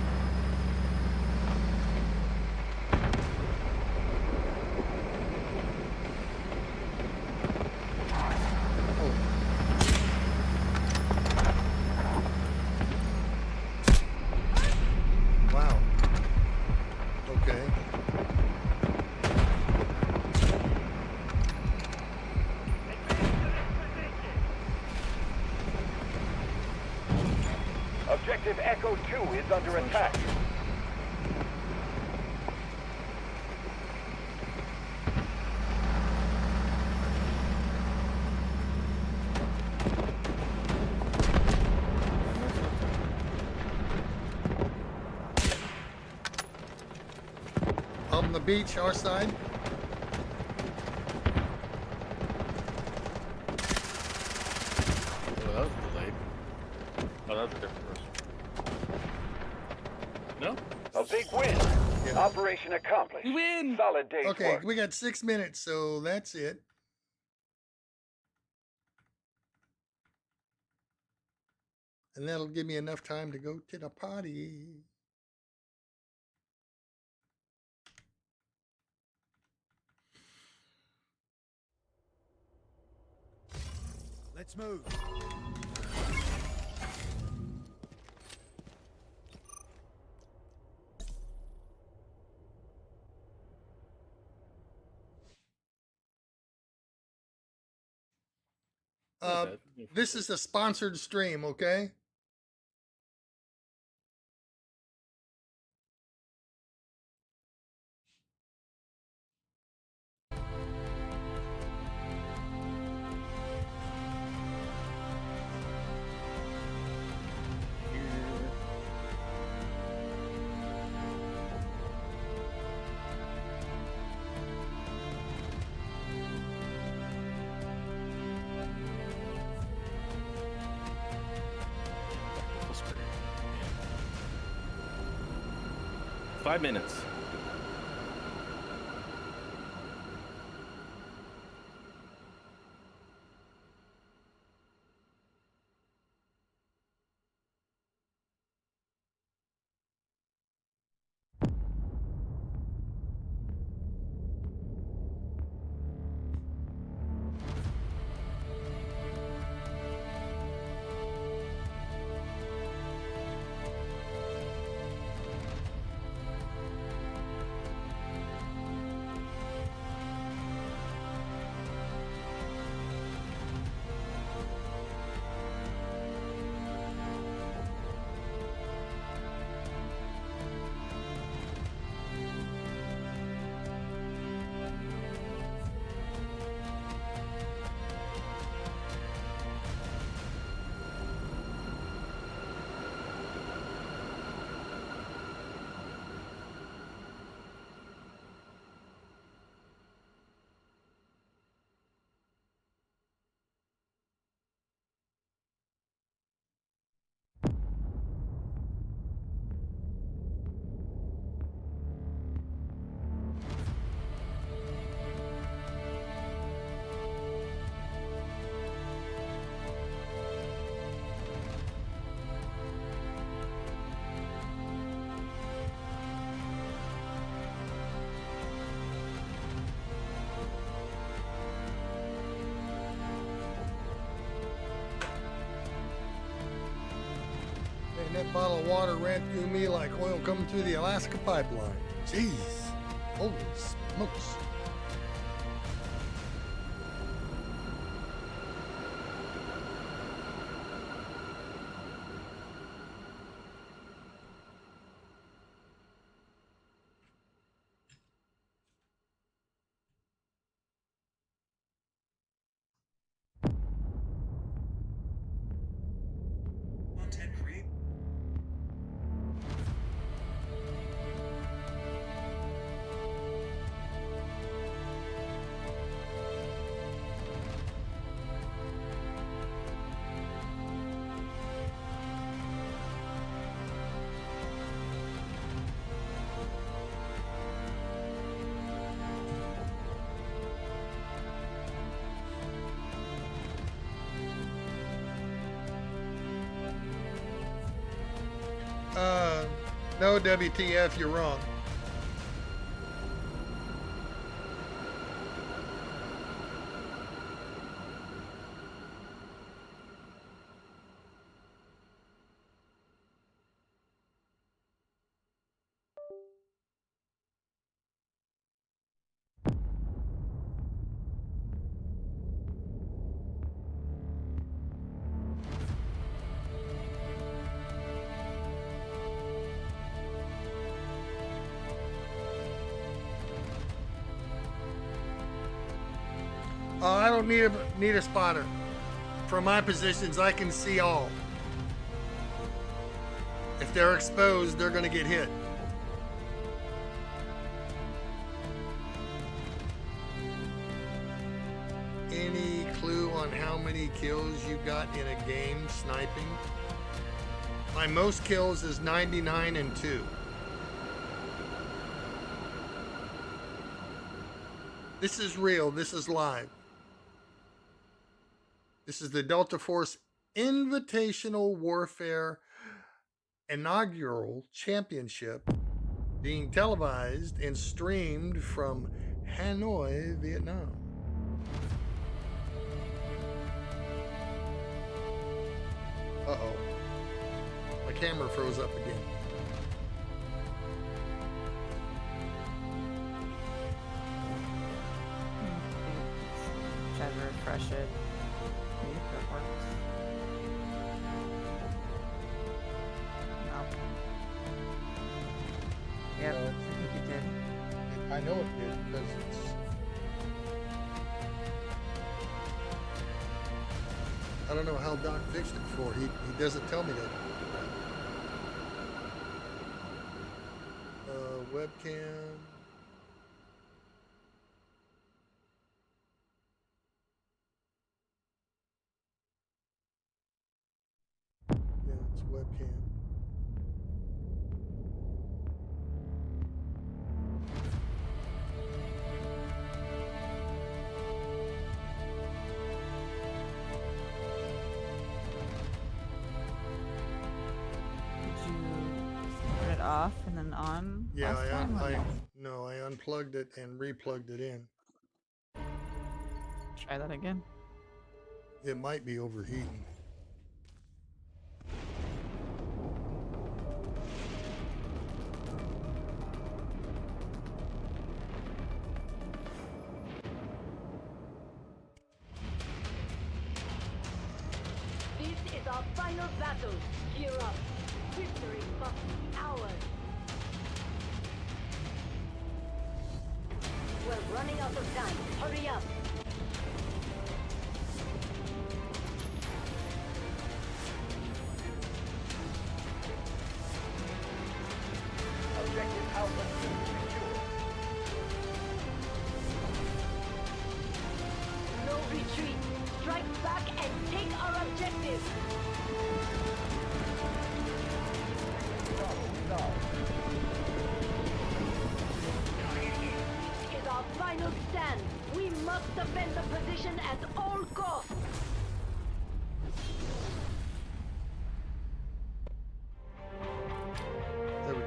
Wow. Okay. Objective Echo 2 is under attack. On the beach, our side. Oh, that was delayed. Oh, that's up there first. No? A big win. Yeah. Operation accomplished. We win. Solid day's Okay, work. we got 6 minutes, so that's it. And that'll give me enough time to go to the potty. Let's move. This is a sponsored stream, okay? Five minutes. And that bottle of water ran through me like oil coming through the Alaska pipeline. Jeez. Holy smokes. No, WTF, you're wrong. I don't need a spotter. From my positions, I can see all. If they're exposed, they're going to get hit. Any clue on how many kills you got in a game sniping? My most kills is 99 and 2. This is real. This is live. This is the Delta Force Invitational Warfare Inaugural Championship being televised and streamed from Hanoi, Vietnam. Uh-oh. My camera froze up again. Try to refresh it. See if it works. No. Yep, I think it did. I know it did because it's... I don't know how Doc fixed it before. He doesn't tell me that. Webcam. Yeah, it's webcam. Off and then on. Yeah, I unplugged it and replugged it in. Try that again. It might be overheating. This is our final battle. Gear up. Victory must be ours. We're running out of time. Hurry up. Objective Alpha 2 secure. No retreat. Strike back and take our objective. This is our final stand. We must defend the position at all costs. There we go.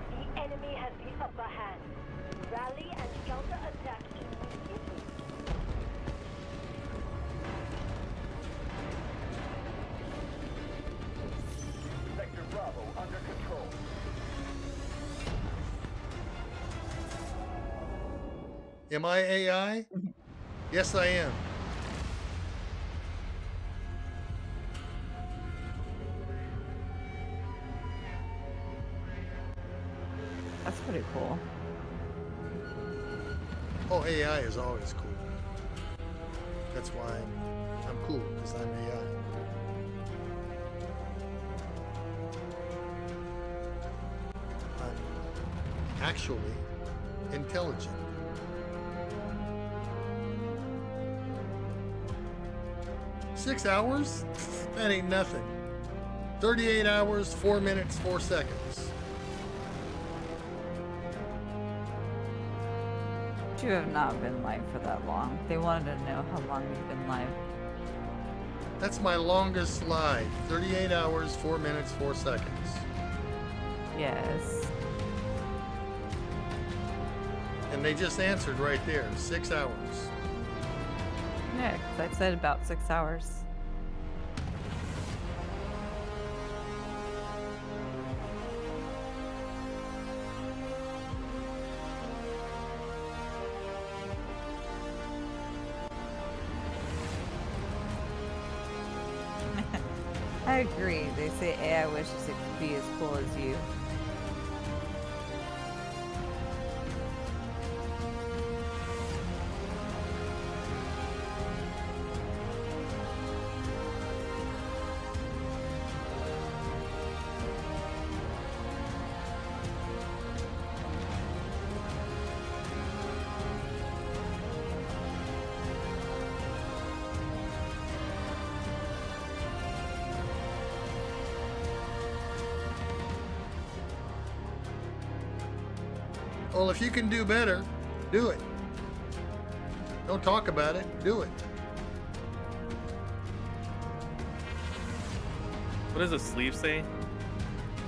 The enemy has the upper hand. Rally and counter-attack immediately. Sector Bravo under control. Am I AI? Yes, I am. That's pretty cool. Oh, AI is always cool. That's why I'm cool, because I'm AI. I'm actually intelligent. Six hours? That ain't nothing. 38 hours, 4 minutes, 4 seconds. You have not been live for that long. They wanted to know how long you've been live. That's my longest live. 38 hours, 4 minutes, 4 seconds. Yes. And they just answered right there, 6 hours. Yeah, 'cause I said about 6 hours. I agree. They say AI wishes it could be as cool as you. Well, if you can do better, do it. Don't talk about it, do it. What does a sleeve say?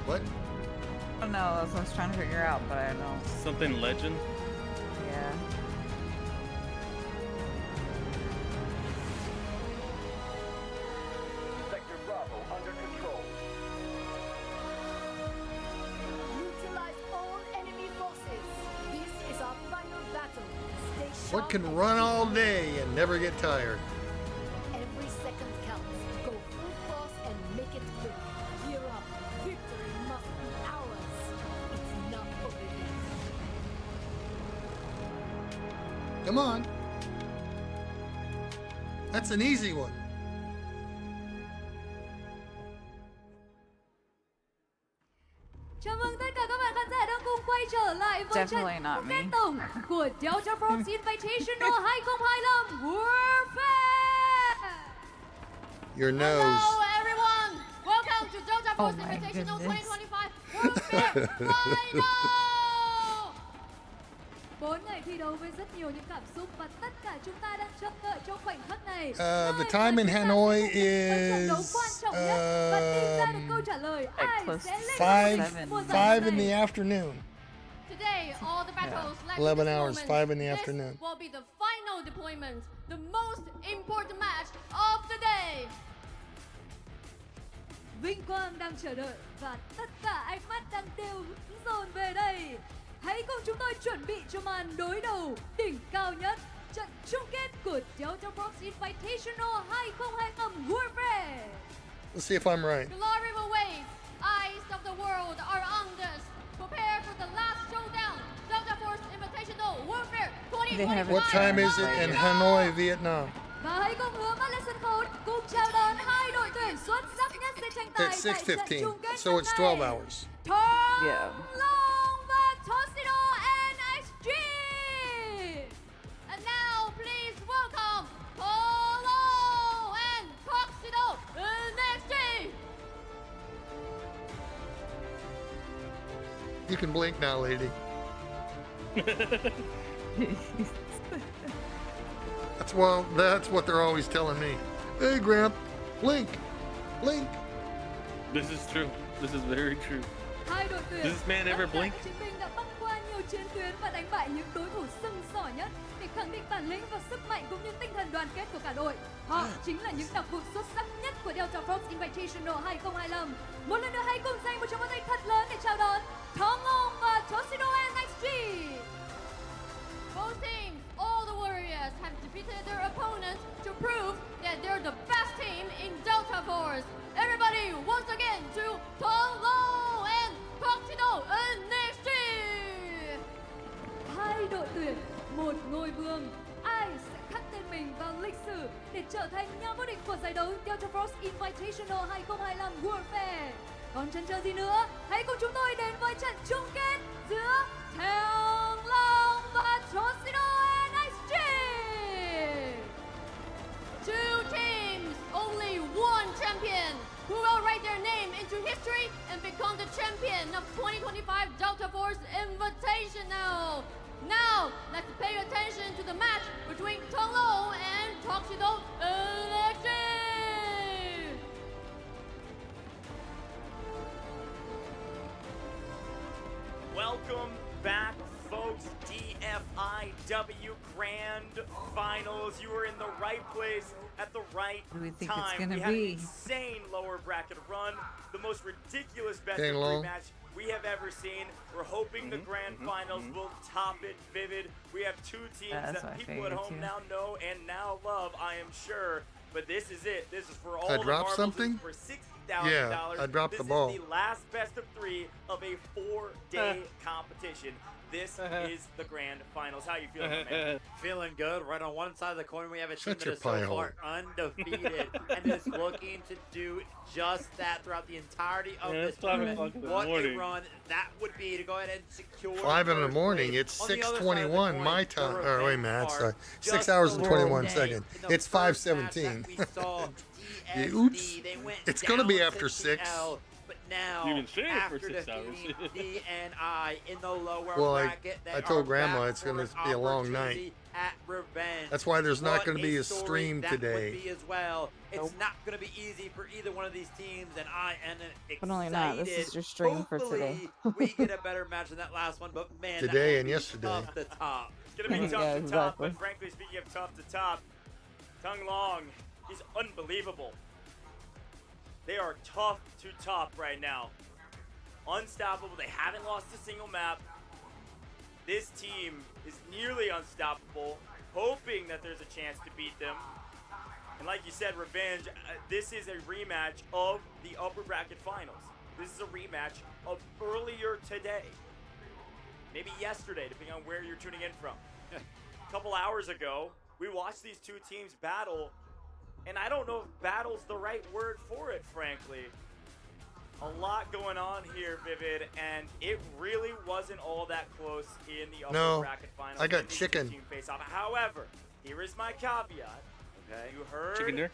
What? I don't know. That's what I was trying to figure out, but I don't know. Something legend? Yeah. Sector Bravo under control. Neutralize all enemy forces. This is our final battle. Stay sharp. What can run all day and never get tired? Every second counts. Go full force and make it quick. Gear up. Victory must be ours. It's not over yet. Come on. That's an easy one. Chào mừng tất cả các bạn khán giả đang cùng quay trở lại với trận Definitely not me. kết tổng của Delta Force Invitational 2025 Warfare. Your nose. Hello, everyone. Welcome to Delta Oh Force my Invitational goodness. 2025 Warfare Final. 4 ngày thi đấu với rất nhiều những cảm xúc và tất cả chúng ta đang chờ đợi trong khoảnh khắc này. The time in Hanoi trận đấu is quan trọng nhất và tìm ra được câu trả lời ai close sẽ lên five mùa giải in the này. afternoon. Today, all the battles led 11 to this hours, moment. 5 in the This afternoon. will be the final deployment, the most important match of the day. Vinh quang đang chờ đợi và tất cả ánh mắt đang đều hướng dồn về đây. Hãy cùng chúng tôi chuẩn bị cho màn đối đầu đỉnh cao nhất, trận chung kết của Delta Force Invitational 2025 Warfare. Let's see if I'm right. Glory will wait. Eyes of the world are on us. Prepare for the last showdown. Delta Force Invitational Warfare 2025. What time is it in Hanoi, Vietnam? Và hãy cùng hướng mắt lên sân khấu cùng chào đón hai đội tuyển xuất sắc nhất sẽ tranh tài It's tại trận 6:15, chung kết so năm it's 12 nay. hours. Yeah. Long và Toshiro NXG. And now, please welcome Polo and Tuxedo NXT. You can blink now, lady. That's what they're always telling me. Hey, Grandpa, blink, blink. This is true. This is very true. Hai đội tuyển Does this man ever tất cả blink? các chiến binh đã băng qua nhiều chiến tuyến và đánh bại những đối thủ sưng sỏ nhất để khẳng định bản lĩnh và sức mạnh cũng như tinh thần đoàn kết của cả đội. Họ chính là những đặc vụ xuất sắc nhất của Delta Force Invitational 2025. Một lần nữa hãy cùng dành một tràng pháo tay thật lớn để chào đón Thong Long và Toshiro NXG. Both teams, all the Warriors, have defeated their opponents to prove that they're the best team in Delta Force. Everybody, once again, to Tolo and Tuxedo NXT! Hai đội tuyển, một ngôi vương. Ai sẽ khắc tên mình vào lịch sử để trở thành nhà vô địch của giải đấu Delta Force Invitational 2025 Warfare? Còn chần chờ gì nữa? Hãy cùng chúng tôi đến với trận chung kết giữa Thang Long và Toshiro NXT! Two teams, only one champion, who will write their name into history and become the champion of 2025 Delta Force Invitational. Now, let's pay attention to the match between Tolo and Tuxedo NXT. Welcome back, folks. DFIW Grand Finals. You were in the right place at the right What do we think time. it's gonna We had an be? insane lower bracket run, the most ridiculous best Dang of long. three match we have ever seen. We're hoping the Grand Finals will top it. Vivid. We have two teams That's my that people at favorite home too. now know and now love, I am sure. But this is it. This is for all I the dropped marbles. something? This is for $60,000. Yeah, I dropped the ball. This is the last best of 3 of a 4-day competition. This is the Grand Finals. How you feeling, my man? Feeling good. Right on one side of the coin, we have a team Shut that your is so pie far undefeated and is looking to do just that throughout the entirety of this it's 5 tournament. o'clock in the What a morning. run that would be to go ahead and secure 5 in the first morning. place. It's On the other side of the 6:21 coin, my the time. Or wait a minute, revenge that's part, 6 just hours the and 21 day. seconds. In the It's first match 5:17. that we saw, Oops. DSD, they went It's gonna be down after to 6. TL, but now, You've been streaming for after 6 hours. defeating DNI in the lower Well, bracket, I told Grandma it's going to be a long night. At revenge. That's why there's not What going to be a story stream that today. Would be as well. It's not going to be easy for either one of these teams, and I am excited. But only not. This is your stream for today. we get a better match than that last one, but man, Today that and yesterday. Tough to top. It's gonna be tough Yeah, to top, exactly. but frankly speaking of tough to top, Tung Long is unbelievable. They are tough to top right now. Unstoppable. They haven't lost a single map. This team is nearly unstoppable, hoping that there's a chance to beat them. And like you said, Revenge, this is a rematch of the upper bracket finals. This is a rematch of earlier today. Maybe yesterday, depending on where you're tuning in from. A couple hours ago, we watched these two teams battle, and I don't know if battle's the right word for it, frankly. A lot going on here, Vivid, and it really wasn't all that close in the upper bracket finals. I got chicken. Face-off. However, here is my caveat. Okay, you heard Chicken dinner?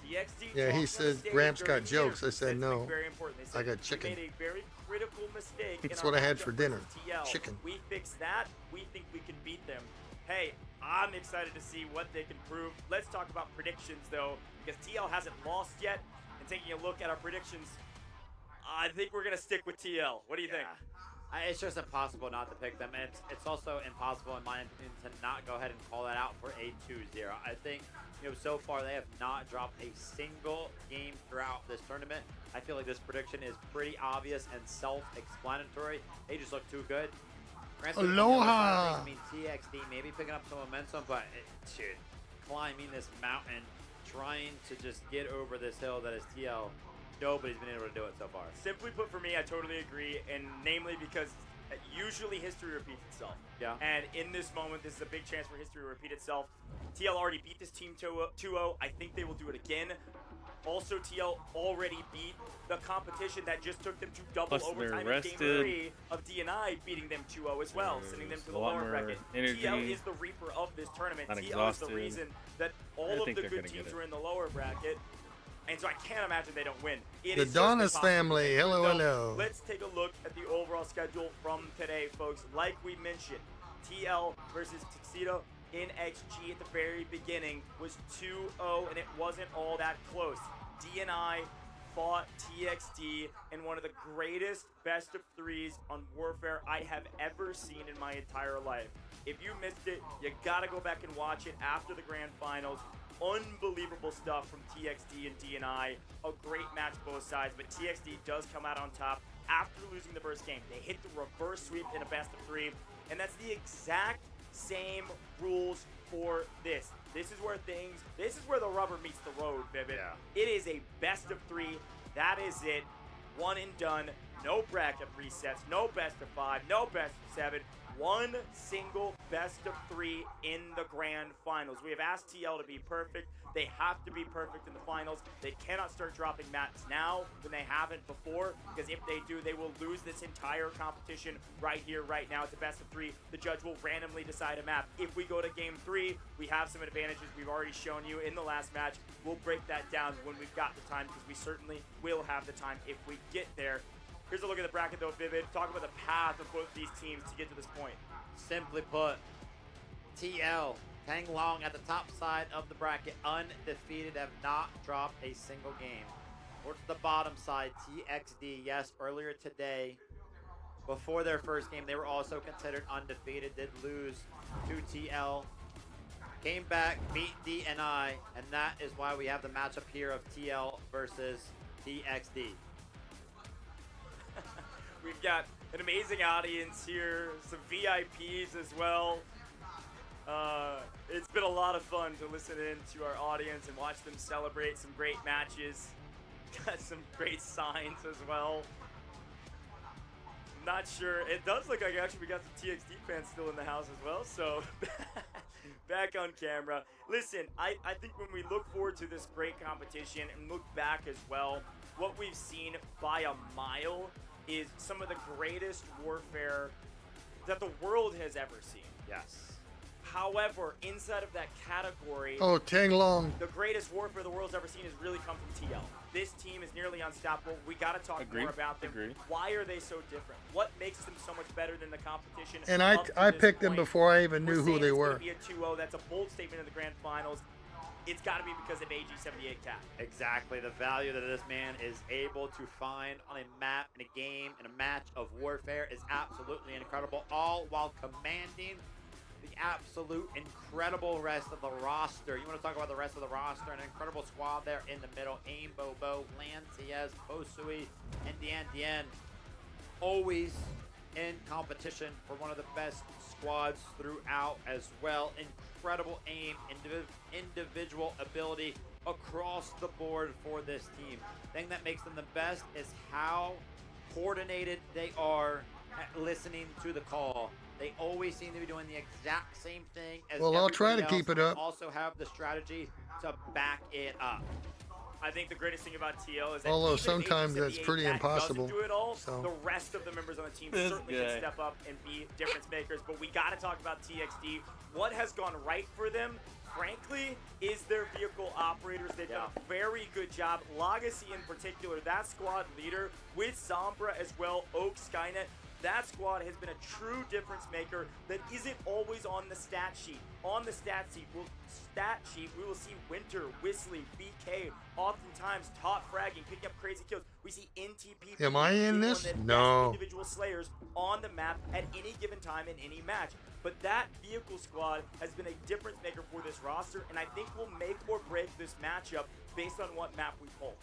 TXD. Yeah, he said Gramps got jokes. I said That's no. very important. They said I got we chicken. made a very critical mistake. It's in what our I had matchup for dinner. versus TL. Chicken. We fixed that. We think we can beat them. Hey, I'm excited to see what they can prove. Let's talk about predictions, though, because TL hasn't lost yet. And taking a look at our predictions, I think we're going to stick with TL. What do you think? It's just impossible not to pick them, and it's also impossible, in my opinion, to not go ahead and call that out for a 2-0. I think, so far they have not dropped a single game throughout this tournament. I feel like this prediction is pretty obvious and self-explanatory. They just look too good. Granted, Aloha! I mean, TXD maybe picking up some momentum, but dude, climbing this mountain, trying to just get over this hill that is TL. Nobody's been able to do it so far. Simply put, for me, I totally agree, and namely because usually history repeats itself. Yeah. And in this moment, this is a big chance for history to repeat itself. TL already beat this team 2-0. I think they will do it again. Also, TL already beat the competition that just took them to double overtime in game 3 of DNI, beating them 2-0 as well, sending them to the lower bracket. TL is the reaper of this tournament. TL is the reason that all of the good teams are in the lower bracket. And so I can't imagine they don't win. The Donis family. Hello, hello. Let's take a look at the overall schedule from today, folks. Like we mentioned, TL versus Tuxedo in XG at the very beginning was 2-0, and it wasn't all that close. DNI fought TXD in one of the greatest best of threes on Warfare I have ever seen in my entire life. If you missed it, you gotta go back and watch it after the grand finals. Unbelievable stuff from TXD and DNI. A great match both sides, but TXD does come out on top after losing the first game. They hit the reverse sweep in a best of 3, and that's the exact same rules for this. This is where the rubber meets the road, Vivid. Yeah. It is a best of 3. That is it. One and done. No bracket resets. No best of 5. No best of 7. One single best of 3 in the grand finals. We have asked TL to be perfect. They have to be perfect in the finals. They cannot start dropping maps now when they haven't before, because if they do, they will lose this entire competition right here, right now. It's a best of 3. The judge will randomly decide a map. If we go to game 3, we have some advantages we've already shown you in the last match. We'll break that down when we've got the time, because we certainly will have the time if we get there. Here's a look at the bracket, though, Vivid. Talk about the path of both these teams to get to this point. Simply put, TL, Tang Long at the top side of the bracket, undefeated, have not dropped a single game. Towards the bottom side, TXD, yes, earlier today, before their first game, they were also considered undefeated, did lose to TL. Came back, beat DNI, and that is why we have the matchup here of TL versus TXD. We've got an amazing audience here, some VIPs as well. It's been a lot of fun to listen in to our audience and watch them celebrate some great matches. Got some great signs as well. Not sure. It does look like actually we got some TXD fans still in the house as well, so back on camera. Listen, I think when we look forward to this great competition and look back as well, what we've seen by a mile is some of the greatest warfare that the world has ever seen. Yes. However, inside of that category, Tang Long. the greatest warfare the world's ever seen has really come from TL. this team is nearly unstoppable. We got to talk more about them. Why are they so different? What makes them so much better than the competition? And I picked them before I even knew who they were. It's going to be a 2-0. That's a bold statement in the grand finals. It's got to be because of AG78 Cat. Exactly. The value that this man is able to find on a map, in a game, in a match of warfare is absolutely incredible, all while commanding the absolute incredible rest of the roster. You want to talk about the rest of the roster? An incredible squad there in the middle. Aim, Bobo, Lanciez, Posui, and Dien. Always in competition for one of the best squads throughout as well. Incredible aim, individual ability across the board for this team. The thing that makes them the best is how coordinated they are at listening to the call. They always seem to be doing the exact same thing as I'll try to else, keep it up. Also have the strategy to back it up. I think the greatest thing about TL is that although even sometimes if that's pretty impossible. Do it all, so. The rest of the members on the team certainly can step up and be difference makers. But we got to talk about TXD. What has gone right for them, frankly, is their vehicle operators. They've done a very good job. Legacy in particular, that squad leader with Sombra as well, Oak, Skynet. That squad has been a true difference maker that isn't always on the stat sheet. On the stat sheet, we will see Winter, Whistly, BK, oftentimes top fragging, picking up crazy kills. We see NTP. Am I in this? No. Individual slayers on the map at any given time in any match. But that vehicle squad has been a difference maker for this roster, and I think will make or break this matchup based on what map we pull.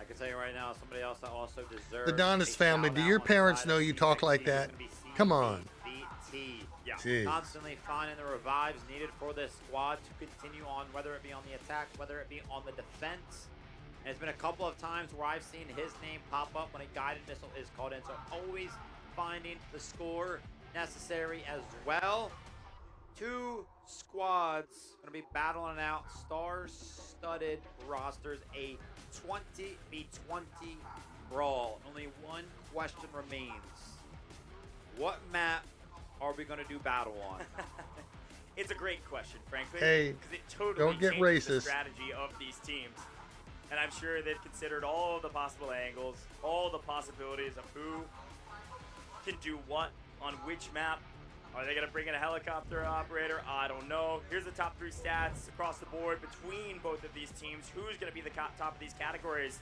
I can tell you right now, somebody else that also deserves The Donis family, do your parents know you talk like that? Come on. Yeah. Jeez. Constantly finding the revives needed for this squad to continue on, whether it be on the attack, whether it be on the defense. And it's been a couple of times where I've seen his name pop up when a guided missile is called in. So always finding the score necessary as well. Two squads going to be battling out star-studded rosters, a 20v20 brawl. Only one question remains. What map are we going to do battle on? It's a great question, frankly. Hey, because it totally don't get changes the racist. strategy of these teams. And I'm sure they've considered all the possible angles, all the possibilities of who can do what on which map. Are they going to bring in a helicopter operator? I don't know. Here's the top 3 stats across the board between both of these teams. Who's going to be the top of these categories?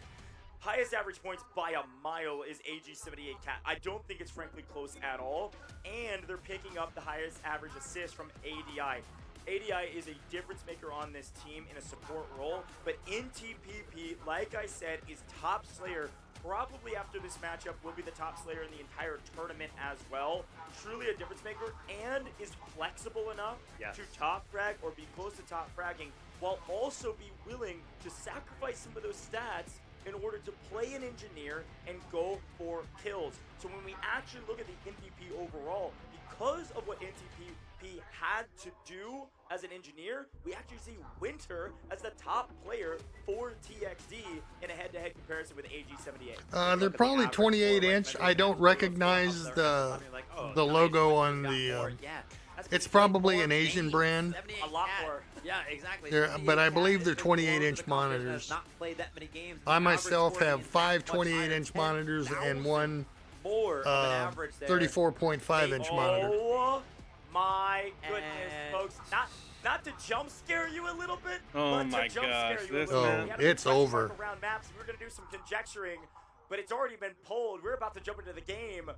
Highest average points by a mile is AG78 Cat. I don't think it's frankly close at all. And they're picking up the highest average assist from ADI. ADI is a difference maker on this team in a support role. But in TPP, like I said, is top slayer. Probably after this matchup will be the top slayer in the entire tournament as well. Truly a difference maker and is flexible enough to top frag or be close to top fragging while also be willing to sacrifice some of those stats in order to play an engineer and go for kills. So when we actually look at the NTP overall, because of what NTP had to do as an engineer, we actually see Winter as the top player for TXD in a head-to-head comparison with AG78. They're probably 28-inch. I don't recognize the logo on the. It's probably an Asian brand. A lot more. Yeah, exactly. But I believe they're 28-inch monitors. I myself have 5 28-inch monitors and one 34.5-inch monitor. Oh my goodness, folks! Not to jump scare you a little bit, oh but my to jump gosh, scare you a this little man. bit. It's over. Around maps, we're gonna do some conjecturing, but it's already been pulled. We're about to jump into the game.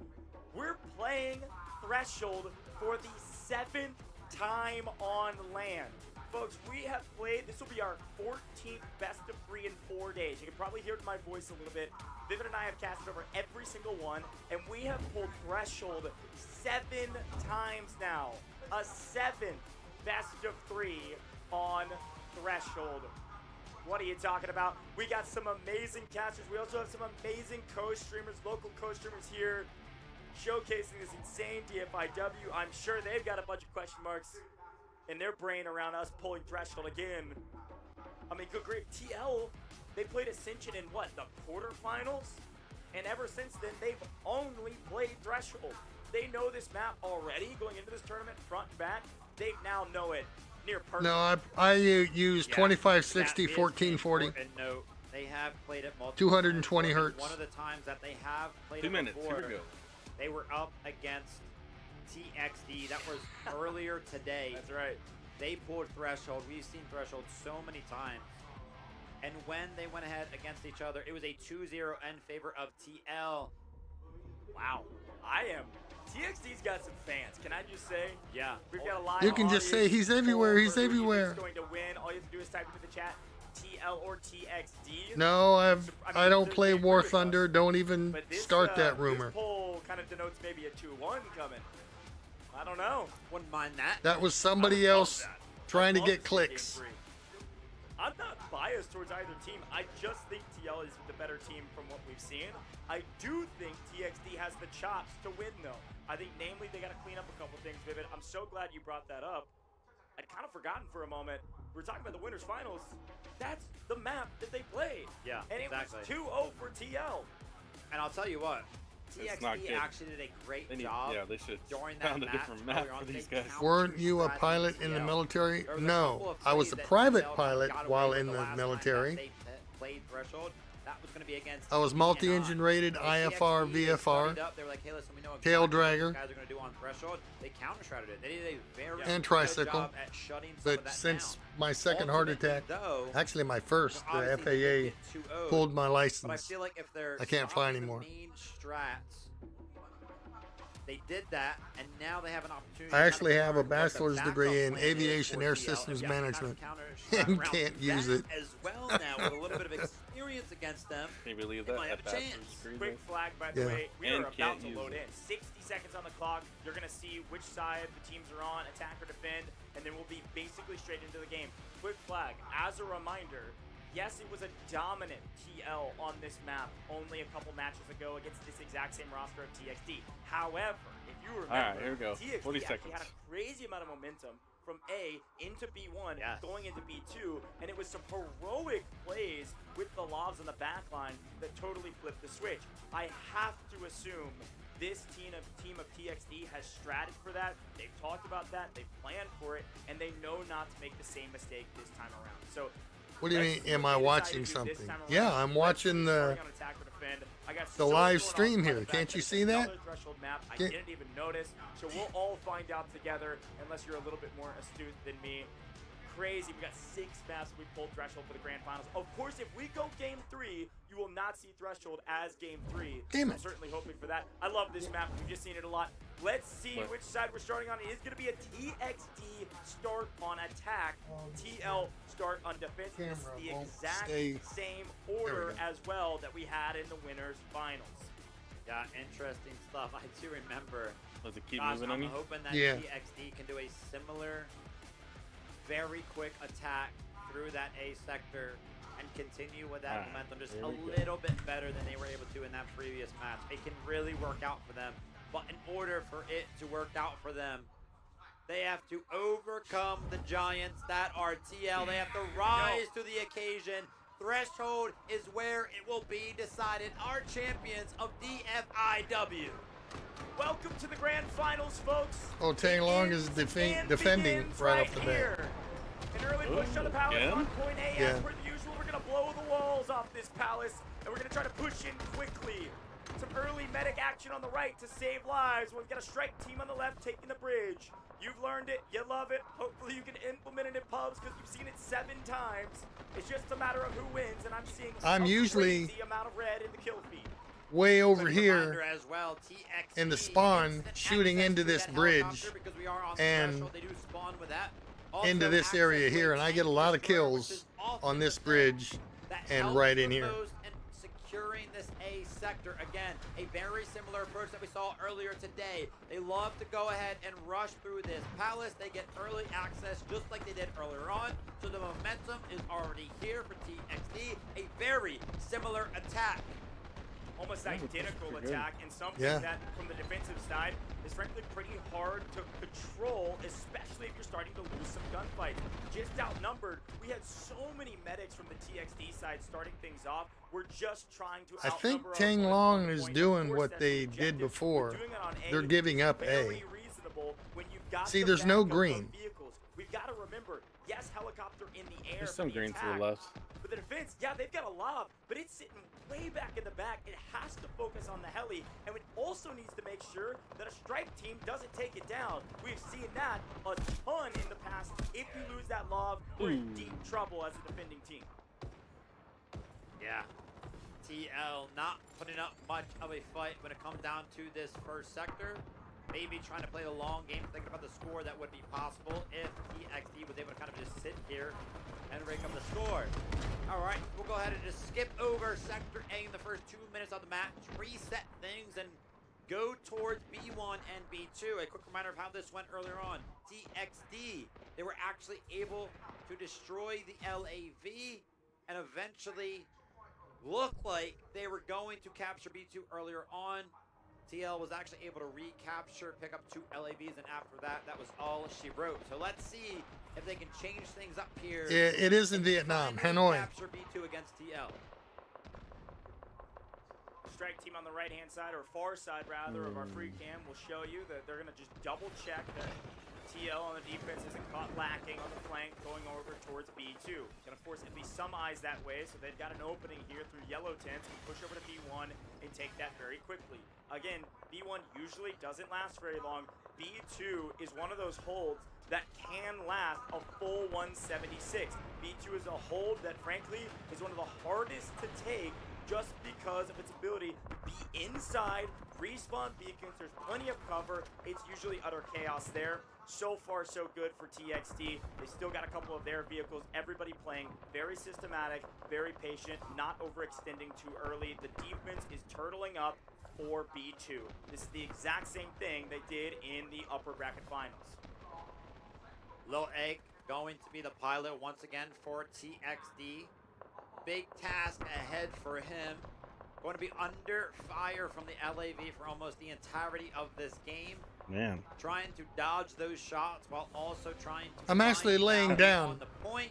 We're playing Threshold for the 7th time on land. Folks, we have played, this will be our 14th best of 3 in 4 days. You can probably hear it in my voice a little bit. Vivid and I have casted over every single one, and we have pulled Threshold 7 times now. A 7th best of 3 on Threshold. What are you talking about? We got some amazing casters. We also have some amazing co-streamers, local co-streamers here, showcasing this insane DFIW. I'm sure they've got a bunch of question marks in their brain around us pulling Threshold again. I mean, good grief. TL, they played Ascension in what, the quarterfinals? And ever since then, they've only played Threshold. They know this map already going into this tournament, front and back. They now know it near perfect. No, I use 2560, 1440. Note They have played it multiple 220 times. hertz. One of the times that they have played 2 it minutes. before, Here we go. they were up against TXD. That was earlier today. That's right. They pulled Threshold. We've seen Threshold so many times. And when they went ahead against each other, it was a 2-0 in favor of TL. Wow. TXD's got some fans. Can I just say? Yeah. We've got a live You can just say he's everywhere. He's everywhere. He's going to win. All you have to do is type into the chat TL or TXD. No, I don't they're- play they agree War with us. Thunder. Don't even But this, start that rumor. This poll kind of denotes maybe a 2-1 coming. I don't know. Wouldn't mind that. That was somebody else trying to Love get to see clicks. Game 3. I'm not biased towards either team. I just think TL is the better team from what we've seen. I do think TXD has the chops to win, though. I think, namely, they got to clean up a couple things, Vivid. I'm so glad you brought that up. I'd kind of forgotten for a moment. We were talking about the winners finals. That's the map that they played. Yeah, and exactly. it was 2-0 for TL. And I'll tell you what, It's not TXD good. actually did a great They need, job. yeah, they should during that found a match different map early on. for these They guys. Weren't you a pilot in the military? No, I was a private pilot while in the military. They played Threshold. That was going to be against I was multi-engine rated IFR, VFR, They were like, hey, listen, we know tail exactly what dragger, these guys are going to do on Threshold. They counter-shrouded it. They did a very and good tricycle. job at shutting some of But that since down. my second heart attack, though, actually my first, the obviously they did FAA get 2-0'd, pulled my But I license. feel like if they're I can't fly anymore. main strats, they did that, and now they have an opportunity. I actually have a bachelor's degree in aviation air systems management and can't use it. As well now, with a little bit of experience against them. Can you believe They that? might have a That chance. bachelor's degree Quick thing? flag, by the Yeah. way. We And are about can't to use load it. in. 60 seconds on the clock. You're going to see which side the teams are on, attack or defend, and then we'll be basically straight into the game. Quick flag. As a reminder, yes, it was a dominant TL on this map only a couple matches ago against this exact same roster of TXD. However, if you remember, All right, here we go. TXD 40 actually seconds. had a crazy amount of momentum from A into B1, Yes. going into B2, and it was some heroic plays with the lobs on the back line that totally flipped the switch. I have to assume this team of TXD has stratted for that. They've talked about that, they've planned for it, and they know not to make the same mistake this time around. So What do you let's mean, see am what I they decide watching to do this something? time around. Yeah, I'm watching the Starting on attack or defend. I got the so much live going on stream by here. the fact Can't that you it's see that? another Threshold map I Can't- didn't even notice. So we'll all find out together, unless you're a little bit more astute than me. Crazy. We got 6 maps we pulled Threshold for the grand finals. Of course, if we go game 3, you will not see Threshold as game 3. Damn it. I'm certainly hoping for that. I love this map. We've just seen it a lot. Let's see What? which side we're starting on. It is going to be a TXD start on attack, TL start on defense. This is Camera the won't exact stay. same There we order go. as well that we had in the winners finals. Yeah, interesting stuff. I do remember. Does it keep Gosh, moving I'm on you? hoping that Yeah. TXD can do a similar, very quick attack through that A sector and continue with that momentum just here a we go. little bit better than they were able to in that previous match. It can really work out for them. But in order for it to work out for them, they have to overcome the giants that are TL. They have to rise to the occasion. Threshold is where it will be decided. Our champions of DFIW. Welcome to the grand finals, folks. Oh, Tang Long is And defending begins right off the bat. here. An early push on the palace again? on point A. Yeah. As per the usual, we're going to blow the walls off this palace, and we're going to try to push in quickly. Some early medic action on the right to save lives. We've got a strike team on the left taking the bridge. You've learned it. You love it. Hopefully you can implement it in pubs because you've seen it 7 times. It's just a matter of who wins, and I'm seeing I'm a usually crazy amount of red in the kill feed. way over Quick here reminder as well, TXD in the spawn, instant shooting access into to this that bridge helicopter because we are on and Threshold. They do spawn with that. into Also, this area access here, to and I tank get a lot of destroyer, which kills is often on this the thing bridge that and helps right in the here. most in securing this A sector. Again, a very similar approach that we saw earlier today. They love to go ahead and rush through this palace. They get early access just like they did earlier on. So the momentum is already here for TXD. A very similar attack. Almost Yeah, that's identical pretty good. attack, and something Yeah. that from the defensive side is frankly pretty hard to control, especially if you're starting to lose some gunfights. Just outnumbered. We had so many medics from the TXD side starting things off. We're just trying to I think outnumber our Tang opponents Long on is point. doing Of course, what that's they the did objective. before. We're doing it on A. They're giving up Very A. reasonable when you've got See, the there's no backup of green. vehicles. We've got to remember, yes, helicopter in the air. There's for some the green to attack, the left. but the defense, yeah, they've got a lob, but it's sitting way back in the back. It has to focus on the heli, and it also needs to make sure that a strike team doesn't take it down. We've seen that a ton in the past. If you lose that lob, we're in deep trouble as a defending team. Yeah. TL not putting up much of a fight when it comes down to this first sector. Maybe trying to play the long game, thinking about the score that would be possible if TXD was able to kind of just sit here and rake up the score. All right, we'll go ahead and just skip over Sector A in the first 2 minutes of the match, reset things, and go towards B1 and B2. A quick reminder of how this went earlier on. TXD, they were actually able to destroy the LAV and eventually look like they were going to capture B2 earlier on. TL was actually able to recapture, pick up 2 LAVs, and after that, that was all she wrote. So let's see if they can change things up here. It is in Vietnam, Hanoi. Capture B2 against TL. Strike team on the right-hand side, or far side rather, of our free cam will show you that they're going to just double check that TL on the defense isn't caught lacking on the flank going over towards B2. Going to force at least some eyes that way, so they've got an opening here through yellow tents and push over to B1 and take that very quickly. Again, B1 usually doesn't last very long. B2 is one of those holds that can last a full 176. B2 is a hold that, frankly, is one of the hardest to take just because of its ability to be inside, respawn beacons, there's plenty of cover. It's usually utter chaos there. So far, so good for TXT. They still got a couple of their vehicles. Everybody playing very systematic, very patient, not overextending too early. The defense is turtling up for B2. This is the exact same thing they did in the upper bracket finals. Lil Egg going to be the pilot once again for TXD. Big task ahead for him. Going to be under fire from the LAV for almost the entirety of this game. Man. Trying to dodge those shots while also trying to I'm actually laying down. On the point.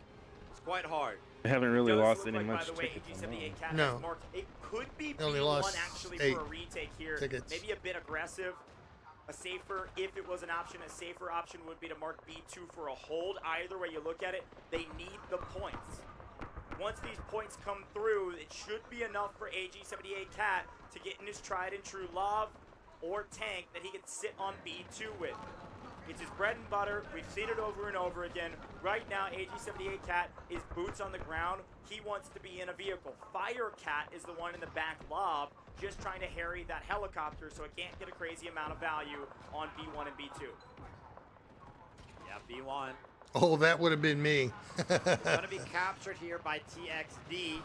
It's quite hard. They haven't really lost any By much the way, tickets. AG78 No. marked. It could be They only B1 lost actually 8 for a retake here. tickets. Maybe a bit aggressive. A safer, if it was an option, a safer option would be to mark B2 for a hold. Either way you look at it, they need the points. Once these points come through, it should be enough for AG78 Cat to get in his tried and true lob or tank that he can sit on B2 with. It's his bread and butter. We've seen it over and over again. Right now, AG78 Cat is boots on the ground. He wants to be in a vehicle. Fire Cat is the one in the back lob, just trying to harry that helicopter so it can't get a crazy amount of value on B1 and B2. Yeah, B1. Oh, that would have been me. Going to be captured here by TXD.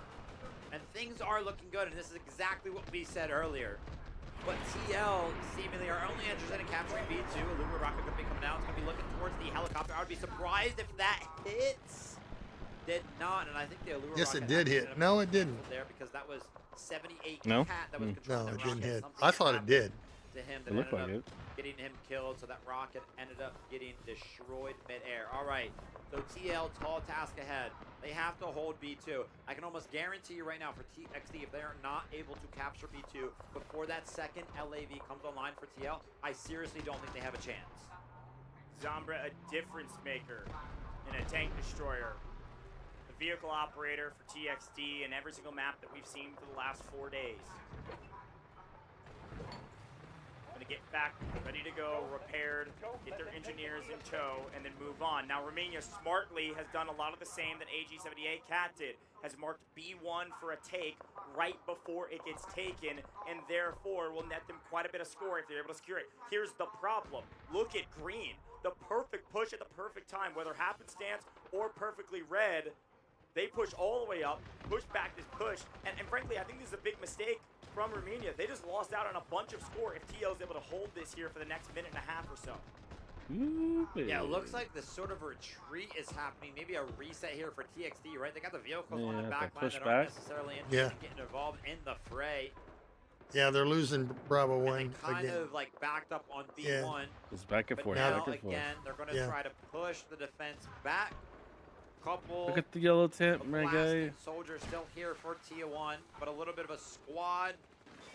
And things are looking good, and this is exactly what we said earlier. But TL seemingly are only interested in capturing B2. Illumina rocket could be coming out. It's going to be looking towards the helicopter. I would be surprised if that hits. Did not, and I think the Illumina Yes, rocket it did hit. No, it didn't. There because that was 78 No? Cat that was No, controlling it that didn't rocket. hit. Something I thought it happened did. To him that It looked ended like up getting him killed, so that rocket ended up getting destroyed midair. All right, so TL, tall task ahead. They have to hold B2. I can almost guarantee you right now for TXD, if they are not able to capture B2 before that second LAV comes online for TL, I seriously don't think they have a chance. Zombra, a difference maker and a tank destroyer. The vehicle operator for TXD in every single map that we've seen for the last 4 days. Gonna get back, ready to go, repaired, get their engineers in tow, and then move on. Now, Romania smartly has done a lot of the same that AG78 Cat did, has marked B1 for a take right before it gets taken, and therefore will net them quite a bit of score if they're able to secure it. Here's the problem. Look at green. The perfect push at the perfect time, whether happenstance or perfectly red. They push all the way up, push back this push, and frankly, I think this is a big mistake from Romania. They just lost out on a bunch of score if TL is able to hold this here for the next minute and a half or so. Yeah, it looks like this sort of retreat is happening. Maybe a reset here for TXD, right? They got the vehicles on the back line that aren't necessarily interested in getting involved in the fray. Yeah, they're losing Bravo 1 and they kind again. of like backed up on B1. Yeah. It's back and forth. Now, Back and forth. again, they're going to try to push the defense back. Couple Look at the yellow tent, my guy. blasting soldiers still here for T1, but a little bit of a squad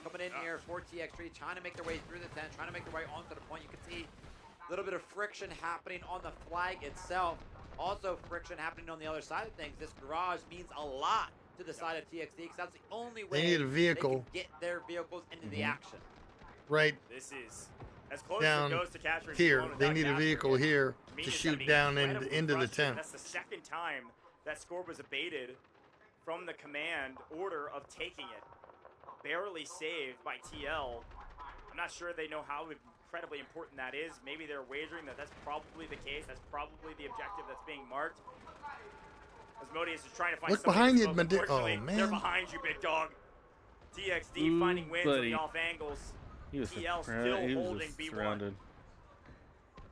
coming in here for TX3, trying to make their way through the tent, trying to make their way onto the point. You can see little bit of friction happening on the flag itself. Also friction happening on the other side of things. This garage means a lot to the side of TXT because that's the only way They need a vehicle. they can get their vehicles into the action. Right This is as close down as it goes to capturing here. P1 They without need a capturing vehicle it. here to Armenia's shoot gonna be down incredibly into the frustrated. tent. That's the second time that score was abated from the command order of taking it. Barely saved by TL. I'm not sure they know how incredibly important that is. Maybe they're wagering that that's probably the case. That's probably the objective that's being marked. Asmodeus is trying to find Look somebody behind to you, smoke. Medi- Unfortunately, oh, man. they're behind you, big dog. TXD Ooh, finding wins on buddy. the off angles. He was TL surrounded. still He was holding just B1. surrounded.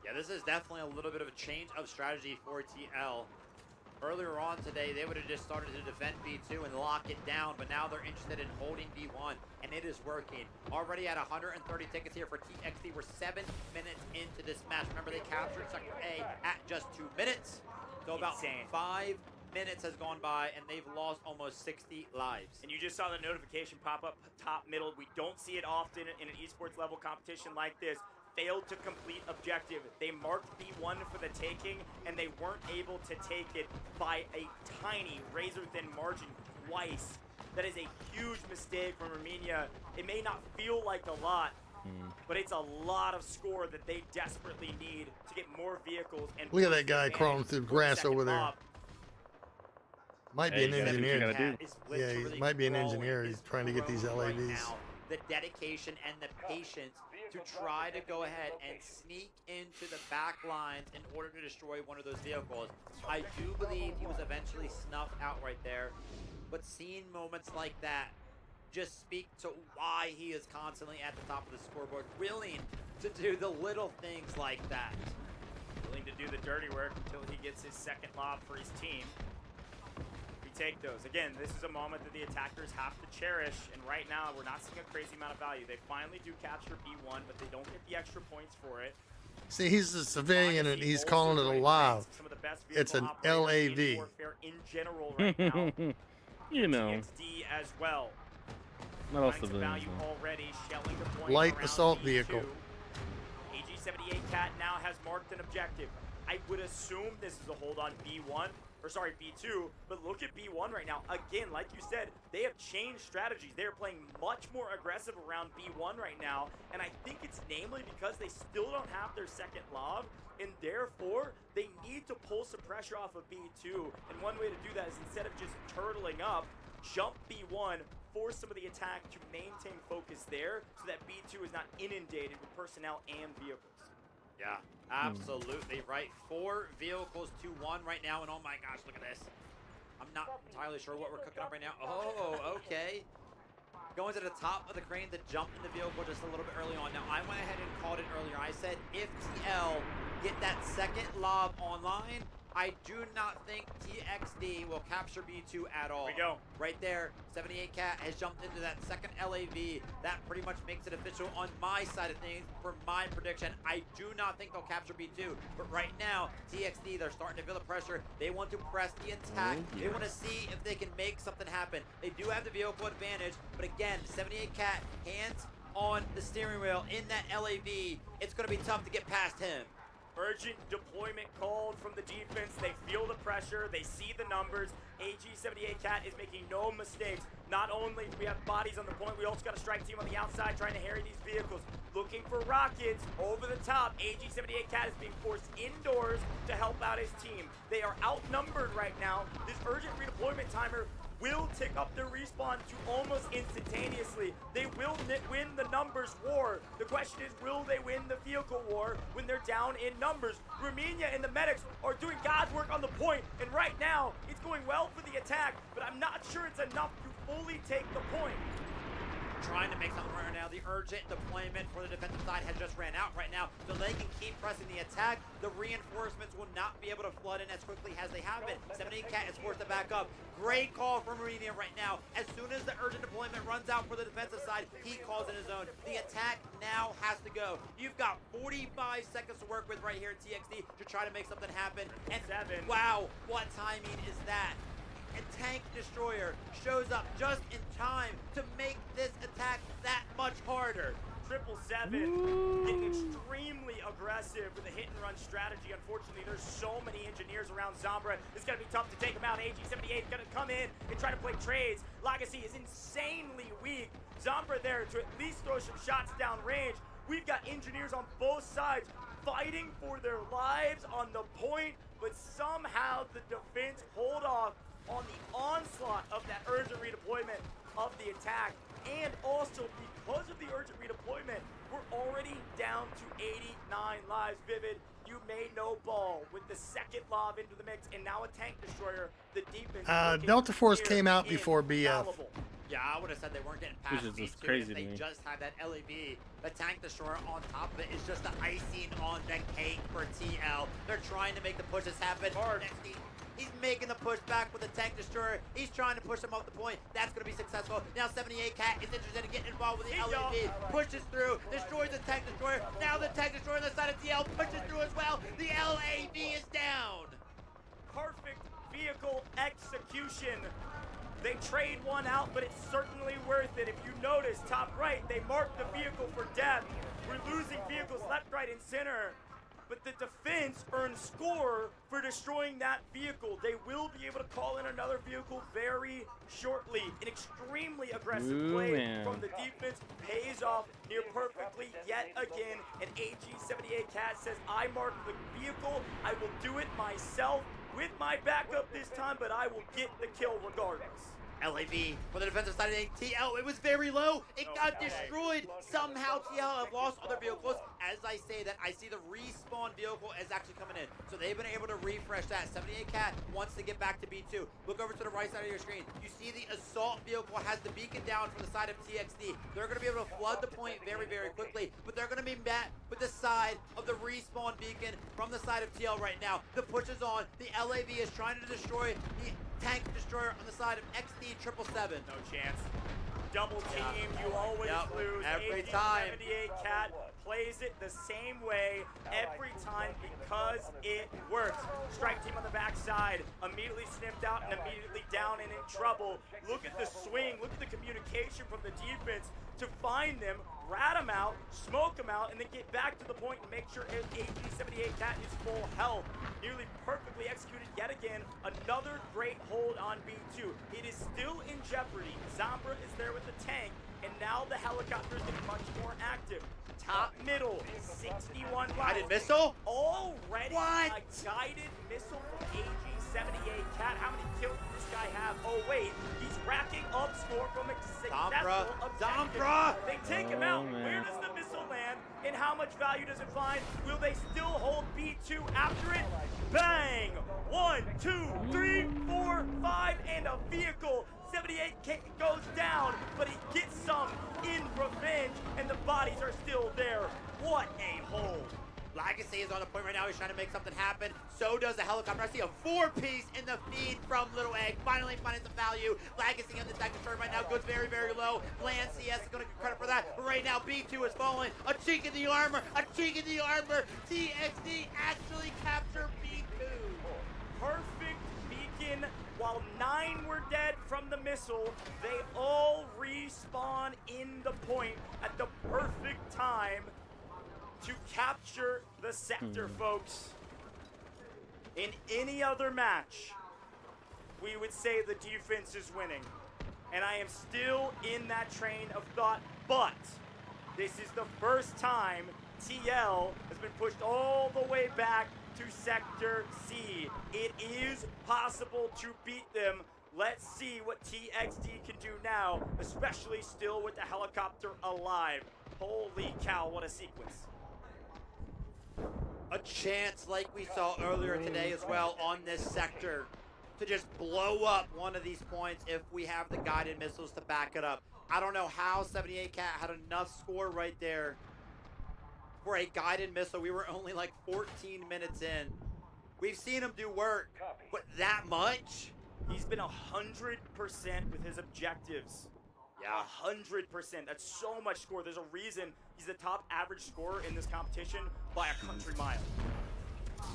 Yeah, this is definitely a little bit of a change of strategy for TL. Earlier on today, they would have just started to defend B2 and lock it down, but now they're interested in holding B1, and it is working. Already at 130 tickets here for TXT. We're 7 minutes into this match. Remember, they captured Sector A at just 2 minutes. So about 5 minutes has gone by, and they've lost almost 60 lives. And you just saw the notification pop up top middle. We don't see it often in an esports level competition like this. Failed to complete objective. They marked B1 for the taking, and they weren't able to take it by a tiny, razor-thin margin twice. That is a huge mistake from Armenia. It may not feel like a lot, but it's a lot of score that they desperately need to get more vehicles. And Look at that guy crawling through the grass over there. Might be an engineer. Yeah, he might be an engineer. He's trying to get these LAVs. The dedication and the patience to try to go ahead and sneak into the back lines in order to destroy one of those vehicles. I do believe he was eventually snuffed out right there, but seeing moments like that just speak to why he is constantly at the top of the scoreboard, willing to do the little things like that. Willing to do the dirty work until he gets his second lob for his team. Take those. Again, this is a moment that the attackers have to cherish, and right now we're not seeing a crazy amount of value. They finally do capture B1, but they don't get the extra points for it. See, he's a civilian and he's calling it a LAV. It's an LAV. In general right now. You know. TXD as well. Not all Finds some civilians, value though. already, shelling the point Light around assault B2. vehicle. AG-78 Cat now has marked an objective. I would assume this is a hold on B1. Or sorry, B2, but look at B1 right now. Again, like you said, they have changed strategies. They are playing much more aggressive around B1 right now, and I think it's namely because they still don't have their second lob, and therefore, they need to pull some pressure off of B2, and one way to do that is instead of just turtling up, jump B1, force some of the attack to maintain focus there, so that B2 is not inundated with personnel and vehicles. Yeah, absolutely right. 4 vehicles to 1 right now, and oh my gosh, look at this. I'm not entirely sure what we're cooking up right now. Oh, okay. Going to the top of the crane to jump in the vehicle just a little bit early on. Now, I went ahead and called it earlier. I said if TL get that second lob online, I do not think TXD will capture B2 at all. Here we go. Right there, 78 Cat has jumped into that second LAV. That pretty much makes it official on my side of things for my prediction. I do not think they'll capture B2, but right now, TXD, they're starting to feel the pressure. They want to press the attack. They want to see if they can make something happen. They do have the vehicle advantage, but again, 78 Cat, hands on the steering wheel in that LAV. It's going to be tough to get past him. Urgent deployment called from the defense. They feel the pressure. They see the numbers. AG-78 Cat is making no mistakes. Not only do we have bodies on the point, we also got a strike team on the outside trying to harry these vehicles. Looking for rockets over the top. AG-78 Cat is being forced indoors to help out his team. They are outnumbered right now. This urgent redeployment timer will tick up their respawn to almost instantaneously. They will win the numbers war. The question is, will they win the vehicle war when they're down in numbers? Armenia and the medics are doing God's work on the point, and right now, it's going well for the attack, but I'm not sure it's enough to fully take the point. Trying to make something right now. The urgent deployment for the defensive side has just ran out right now, so they can keep pressing the attack. The reinforcements will not be able to flood in as quickly as they have been. 78 Cat is forced to back up. Great call from Armenia right now. As soon as the urgent deployment runs out for the defensive side, he calls in his own. The attack now has to go. You've got 45 seconds to work with right here at TXD to try to make something happen. And wow, what timing is that? And Tank Destroyer shows up just in time to make this attack that much harder. 777 getting extremely aggressive with a hit-and-run strategy. Unfortunately, there's so many engineers around Zombra. It's going to be tough to take him out. AG78 is going to come in and try to play trades. Legacy is insanely weak. Zombra there to at least throw some shots down range. We've got engineers on both sides fighting for their lives on the point, but somehow the defense hold off on the onslaught of that urgent redeployment of the attack. And also, because of the urgent redeployment, we're already down to 89 lives. Vivid, you made no ball with the second lob into the mix, and now a tank destroyer. The defense. Delta Force came out before BF. Yeah, I would have said they weren't getting past Which is just B2 crazy if to they me. just had that LAV. The tank destroyer on top of it is just the icing on the cake for TL. They're trying to make the pushes happen. He's making the push back with the tank destroyer. He's trying to push him off the point. That's going to be successful. Now 78 Cat is interested in getting involved with the LAV. Pushes through, destroys the tank destroyer. Now the tank destroyer on the side of TL pushes through as well. The LAV is down. Perfect vehicle execution. They trade one out, but it's certainly worth it. If you notice, top right, they marked the vehicle for death. We're losing vehicles left, right, and center. But the defense earned score for destroying that vehicle. They will be able to call in another vehicle very shortly. An extremely aggressive play from the defense pays off near perfectly yet again. And AG78 Cat says, I marked the vehicle. I will do it myself with my backup this time, but I will get the kill regardless. LAV for the defensive side of TL. It was very low. It got destroyed. Somehow TL have lost other vehicles. As I say that, I see the respawn vehicle is actually coming in. So they've been able to refresh that. 78 Cat wants to get back to B2. Look over to the right side of your screen. You see the assault vehicle has the beacon down from the side of TXD. They're going to be able to flood the point very, very quickly. But they're going to be met with the side of the respawn beacon from the side of TL right now. The push is on. The LAV is trying to destroy the tank destroyer on the side of XD 777. No chance. Double team, you always lose. Every time. 78 Cat plays it the same way every time because it works. Strike team on the backside, immediately sniffed out and immediately down and in trouble. Look at the swing, look at the communication from the defense to find them, rat them out, smoke them out, and then get back to the point and make sure AG78 Cat is full health. Nearly perfectly executed yet again. Another great hold on B2. It is still in jeopardy. Zombra is there with the tank, and now the helicopter is getting much more active. Top middle, 61 Guided missile? Already What? a guided missile from AG78 Cat. How many kills does this guy have? Oh wait, he's racking up score from a successful objective. They take him out. Where does the missile land? And how much value does it find? Will they still hold B2 after it? Bang! 1, 2, 3, 4, 5, and a vehicle. 78K goes down, but he gets some in revenge, and the bodies are still there. What a hold. Legacy is on the point right now. He's trying to make something happen. So does the helicopter. I see a 4-piece in the feed from Little Egg. Finally finding some value. Legacy on the tank destroyer right now goes very, very low. Land CS is going to get credit for that. But right now, B2 is falling. A chink in the armor. A chink in the armor. TXD actually capture B2. Perfect beacon. While 9 were dead from the missile, they all respawn in the point at the perfect time to capture the sector, folks. In any other match, we would say the defense is winning. And I am still in that train of thought, but this is the first time TL has been pushed all the way back to Sector C. It is possible to beat them. Let's see what TXD can do now, especially still with the helicopter alive. Holy cow, what a sequence. A chance like we saw earlier today as well on this sector to just blow up one of these points if we have the guided missiles to back it up. I don't know how 78 Cat had enough score right there for a guided missile. We were only like 14 minutes in. We've seen him do work, but that much? He's been 100% with his objectives. Yeah, 100%. That's so much score. There's a reason he's the top average scorer in this competition by a country mile.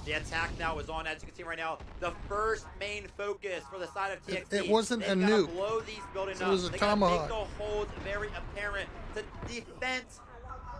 The attack now is on, as you can see right now. The first main focus for the side of TXT. It wasn't a nuke. Blow these buildings It was up. a tomahawk. They gotta make the holds very apparent. The defense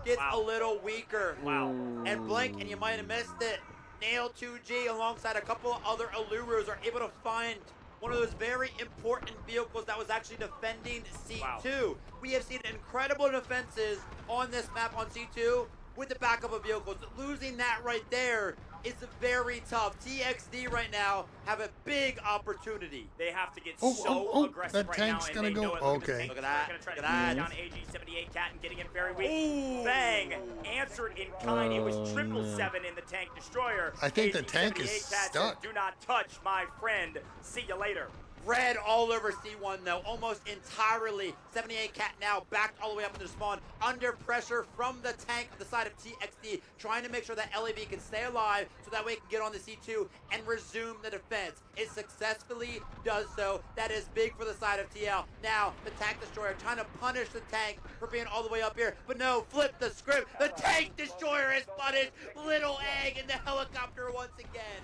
gets a little weaker. And Blink, and you might have missed it, Nail 2G alongside a couple of other Allurus are able to find one of those very important vehicles that was actually defending C2. We have seen incredible defenses on this map on C2 with the backup of vehicles. Losing that right there is very tough. TXD right now have a big opportunity. They have to get so aggressive that right tank's now. gonna And go. they know it. Okay. Look at that. They're gonna try to down AG78 Cat and getting it very weak. Bang! Answered in kind. It was 777 in the tank destroyer. I think the tank is AG78 Cat stuck. says, do not touch my friend. See you later. Red all over C1 though, almost entirely. 78 Cat now backed all the way up into the spawn, under pressure from the tank on the side of TXD, trying to make sure that LAB can stay alive so that way it can get on the C2 and resume the defense. It successfully does so. That is big for the side of TL. Now, the tank destroyer trying to punish the tank for being all the way up here, but no, flip the script. The tank destroyer is punished. Little Egg in the helicopter once again.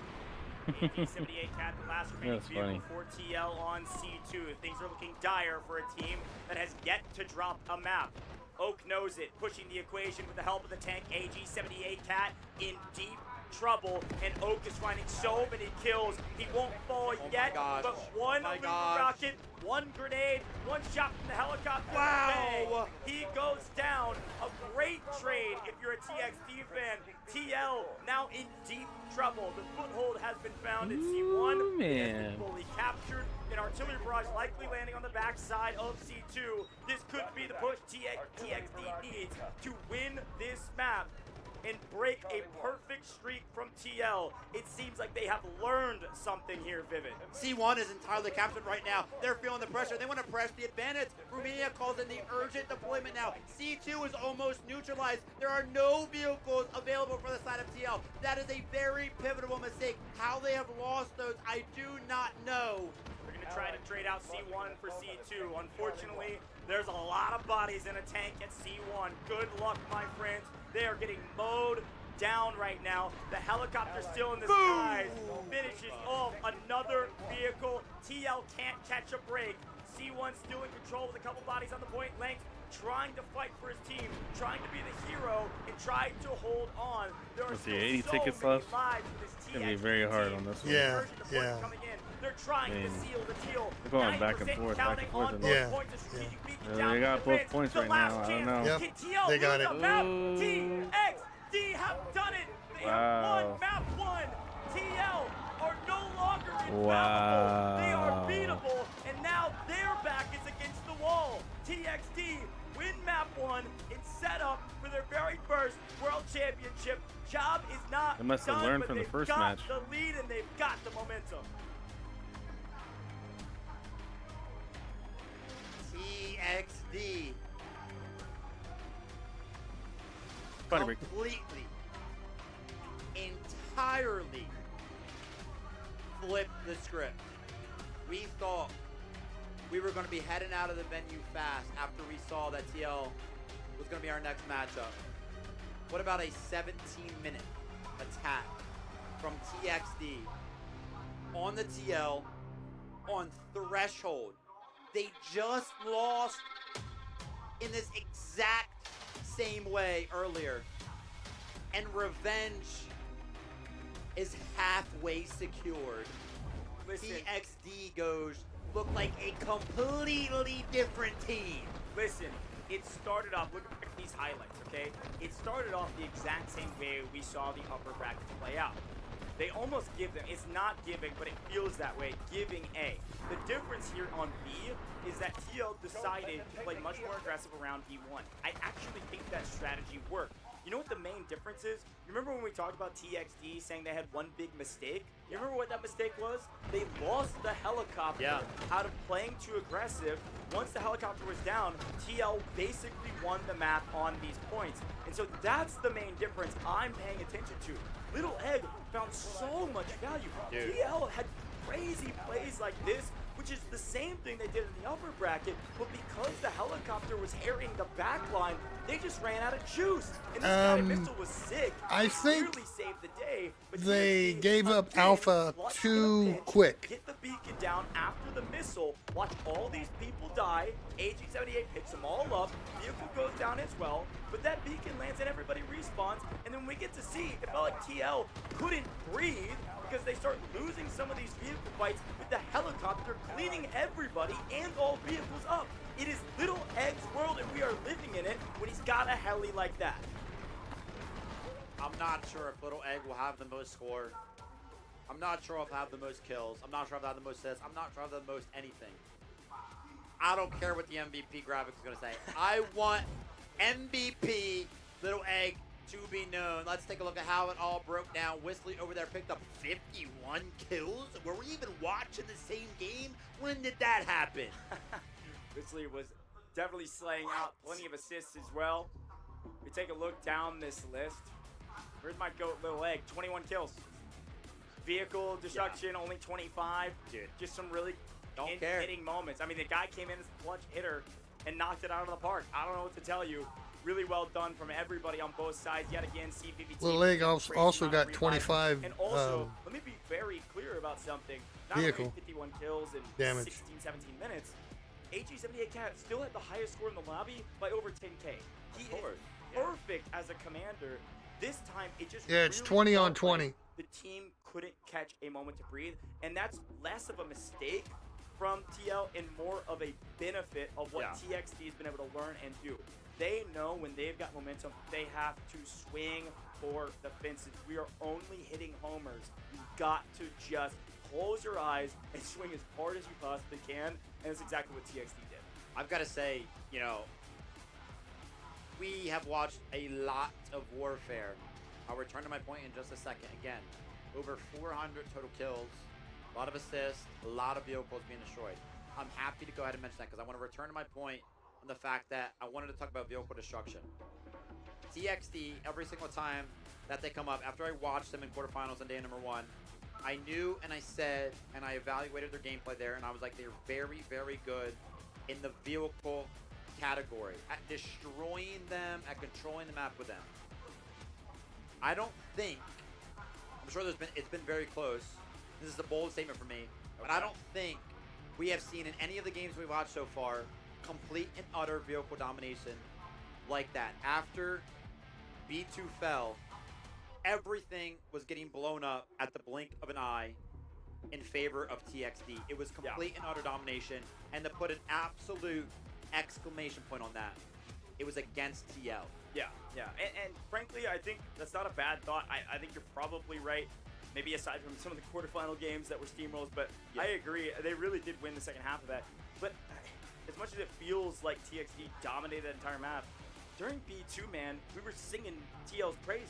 AG78 Cat, the last remaining vehicle for TL on C2. Things are looking dire for a team that has yet to drop a map. Oak knows it, pushing the equation with the help of the tank. AG78 Cat in deep trouble, and Oak is finding so many kills. He won't fall yet, but one rocket, one grenade, one shot from the helicopter. Wow! He goes down. A great trade if you're a TXD fan. TL now in deep trouble. The foothold has been found in C1. It has been fully captured. An artillery barrage likely landing on the backside of C2. This could be the push TXD needs to win this map and break a perfect streak from TL. It seems like they have learned something here, Vivid. C1 is entirely captured right now. They're feeling the pressure. They want to press the advantage. Romania calls in the urgent deployment now. C2 is almost neutralized. There are no vehicles available for the side of TL. That is a very pivotal mistake. How they have lost those, I do not know. They're going to try to trade out C1 for C2. Unfortunately, there's a lot of bodies in a tank at C1. Good luck, my friends. They are getting mowed down right now. The helicopter still in the skies. Finishes off another vehicle. TL can't catch a break. C1 still in control with a couple bodies on the point length, trying to fight for his team, trying to be the hero, and trying to hold on. There are still 80 so tickets many left. lives in this It's gonna be very hard on this one. Yeah, They're trying to seal the deal. They're going back and forth. Yeah. They got both points right now. I don't know. Yep, they got it. TXD have done it. They have won map 1. TL are no longer infallible. They are beatable, and now their back is against the wall. TXD win map 1 and set up for their very first World Championship. Job is not They must have done, learned but from the they've first got match. the lead and they've got the momentum. TXD Funny completely, entirely flipped the script. We thought we were going to be heading out of the venue fast after we saw that TL was going to be our next matchup. What about a 17-minute attack from TXD on the TL on Threshold? They just lost in this exact same way earlier, and revenge is halfway secured. TXD goes look like a completely different team. Listen, it started off, look at these highlights, okay? It started off the exact same way we saw the upper brackets play out. They almost give them, it's not giving, but it feels that way, giving A. The difference here on B is that TL decided to play much more aggressive around B1. I actually think that strategy worked. You know what the main difference is? You remember when we talked about TXD saying they had one big mistake? You remember what that mistake was? They lost the helicopter out of playing too aggressive. Once the helicopter was down, TL basically won the map on these points. And so that's the main difference I'm paying attention to. Little Egg found so much value. Dude. TL had crazy plays like this, which is the same thing they did in the upper bracket, but because the helicopter was harrying the back line, they just ran out of juice. And this guy Missile was sick. I think Clearly saved the day, but they TXD gave up Alpha too quick. Get the beacon down after the missile. Watch all these people die. AG-78 picks them all up. Vehicle goes down as well. But that beacon lands and everybody respawns. And then we get to see, it felt like TL couldn't breathe because they start losing some of these vehicle fights with the helicopter cleaning everybody and all vehicles up. It is Little Egg's world, and we are living in it when he's got a heli like that. I'm not sure if Little Egg will have the most score. I'm not sure if he'll have the most kills. I'm not sure if he'll have the most assists. I'm not sure if he'll have the most anything. I don't care what the MVP graphics is going to say. I want MVP Little Egg to be known. Let's take a look at how it all broke down. Whistly over there picked up 51 kills. Were we even watching the same game? When did that happen? Whistly was definitely slaying out plenty of assists as well. We take a look down this list. Where's my goat, Little Egg? 21 kills. Vehicle destruction, only 25. Dude. Just some really care. hitting moments. I mean, the guy came in as a clutch hitter and knocked it out of the park. I don't know what to tell you. Really well done from everybody on both sides. Yet again, CPVT. Little Egg also got 25 And also, let me be very clear about something. Not vehicle only 51 kills in damage. 16, 17 minutes, AG-78 Cat still had the highest score in the lobby by over 10K. He is perfect as a commander. This time, it just it's really 20 on felt 20. like the team couldn't catch a moment to breathe, and that's less of a mistake from TL and more of a benefit of what TXT has been able to learn and do. They know when they've got momentum, they have to swing for the fences. We are only hitting homers. You've got to just close your eyes and swing as hard as you possibly can, and that's exactly what TXT did. I've got to say, you know, we have watched a lot of warfare. I'll return to my point in just a second. Again, over 400 total kills, a lot of assists, a lot of vehicles being destroyed. I'm happy to go ahead and mention that because I want to return to my point on the fact that I wanted to talk about vehicle destruction. TXT, every single time that they come up, after I watched them in quarterfinals on day number 1, I knew and I said and I evaluated their gameplay there, and I was like, they're very, very good in the vehicle category, at destroying them, at controlling the map with them. I don't think, I'm sure it's been very close. This is a bold statement for me, but I don't think we have seen in any of the games we've watched so far complete and utter vehicle domination like that. After B2 fell, everything was getting blown up at the blink of an eye in favor of TXT. It was complete and utter domination, and to put an absolute exclamation point on that, it was against TL. Yeah. And frankly, I think that's not a bad thought. I think you're probably right. Maybe aside from some of the quarterfinal games that were steamrolls, but I agree. They really did win the second half of that. But as much as it feels like TXT dominated that entire map, during B2, man, we were singing TL's praises.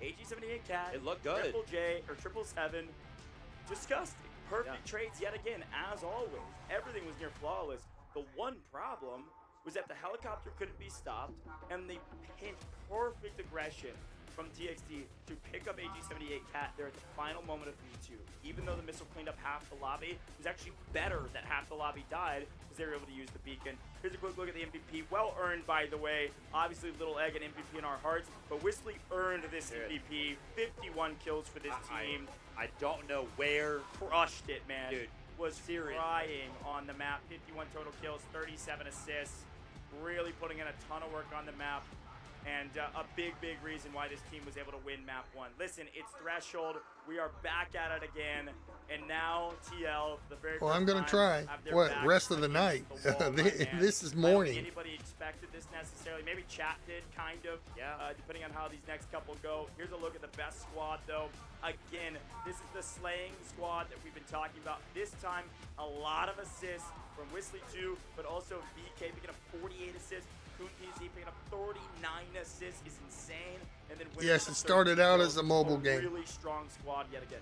AG-78 Cat, it looked good. Triple J or 777, disgusting. Perfect trades yet again, as always. Everything was near flawless. The one problem was that the helicopter couldn't be stopped, and they pinned perfect aggression from TXT to pick up AG-78 Cat there at the final moment of B2. Even though the missile cleaned up half the lobby, it was actually better that half the lobby died because they were able to use the beacon. Here's a quick look at the MVP. Well earned, by the way. Obviously, Little Egg an MVP in our hearts, but Whistly earned this MVP. 51 kills for this team. I don't know where. Crushed it, man. Dude, was flying on the map. 51 total kills, 37 assists. Really putting in a ton of work on the map. And a big reason why this team was able to win map 1. Listen, it's Threshold. We are back at it again. And now TL, the very I'm going to try. What, rest of the night? This is morning. I don't think anybody expected this necessarily. Maybe chat did, kind of. Depending on how these next couple go. Here's a look at the best squad, though. Again, this is the slaying squad that we've been talking about. This time, a lot of assists from Whistly 2, but also BK picking up 48 assists. KoonPZ picking up 39 assists is insane. And then yes, it started out as a mobile game. Really strong squad yet again.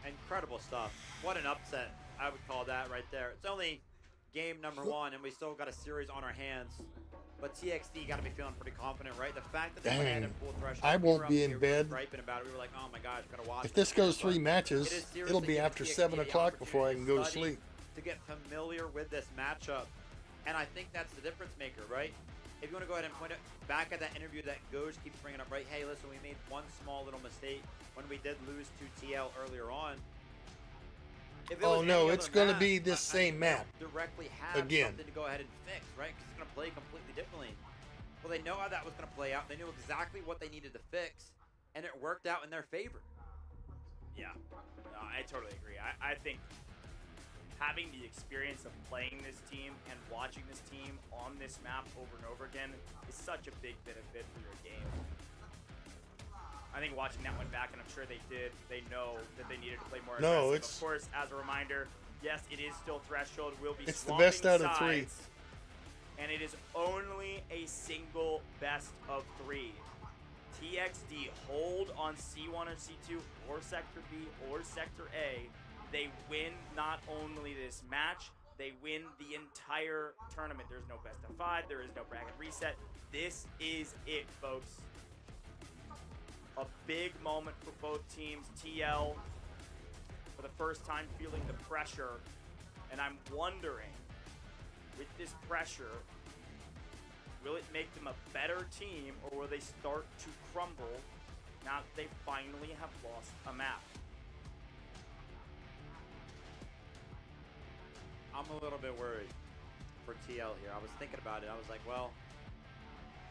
Incredible stuff. What an upset, I would call that right there. It's only game number 1, and we still got a series on our hands. But TXT got to be feeling pretty confident, right? The fact that they went ahead and full threshold. I won't be in bed. Griping about it. We were like, oh my gosh, gotta watch. If this goes 3 matches, it'll be after 7 o'clock before I can go to sleep. To get familiar with this matchup. And I think that's the difference maker, right? If you want to go ahead and point it back at that interview that Goj keeps bringing up, right? Hey, listen, we made one small little mistake when we did lose to TL earlier on. Oh no, it's going to be this same map directly have again. something to go ahead and fix, right? Because it's going to play completely differently. Well, they know how that was going to play out. They knew exactly what they needed to fix, and it worked out in their favor. Yeah, no, I totally agree. I think having the experience of playing this team and watching this team on this map over and over again is such a big benefit for your game. I think watching that one back, and I'm sure they did, they know that they needed to play more aggressive. Of course, as a reminder, yes, it is still Threshold. We'll be it's the best out of 3. And it is only a single best of 3. TXD hold on C1 or C2 or Sector B or Sector A. They win not only this match, they win the entire tournament. There's no best of 5. There is no bracket reset. This is it, folks. A big moment for both teams. TL, for the first time, feeling the pressure. And I'm wondering, with this pressure, will it make them a better team, or will they start to crumble now that they finally have lost a map? I'm a little bit worried for TL here. I was thinking about it. I was like, well,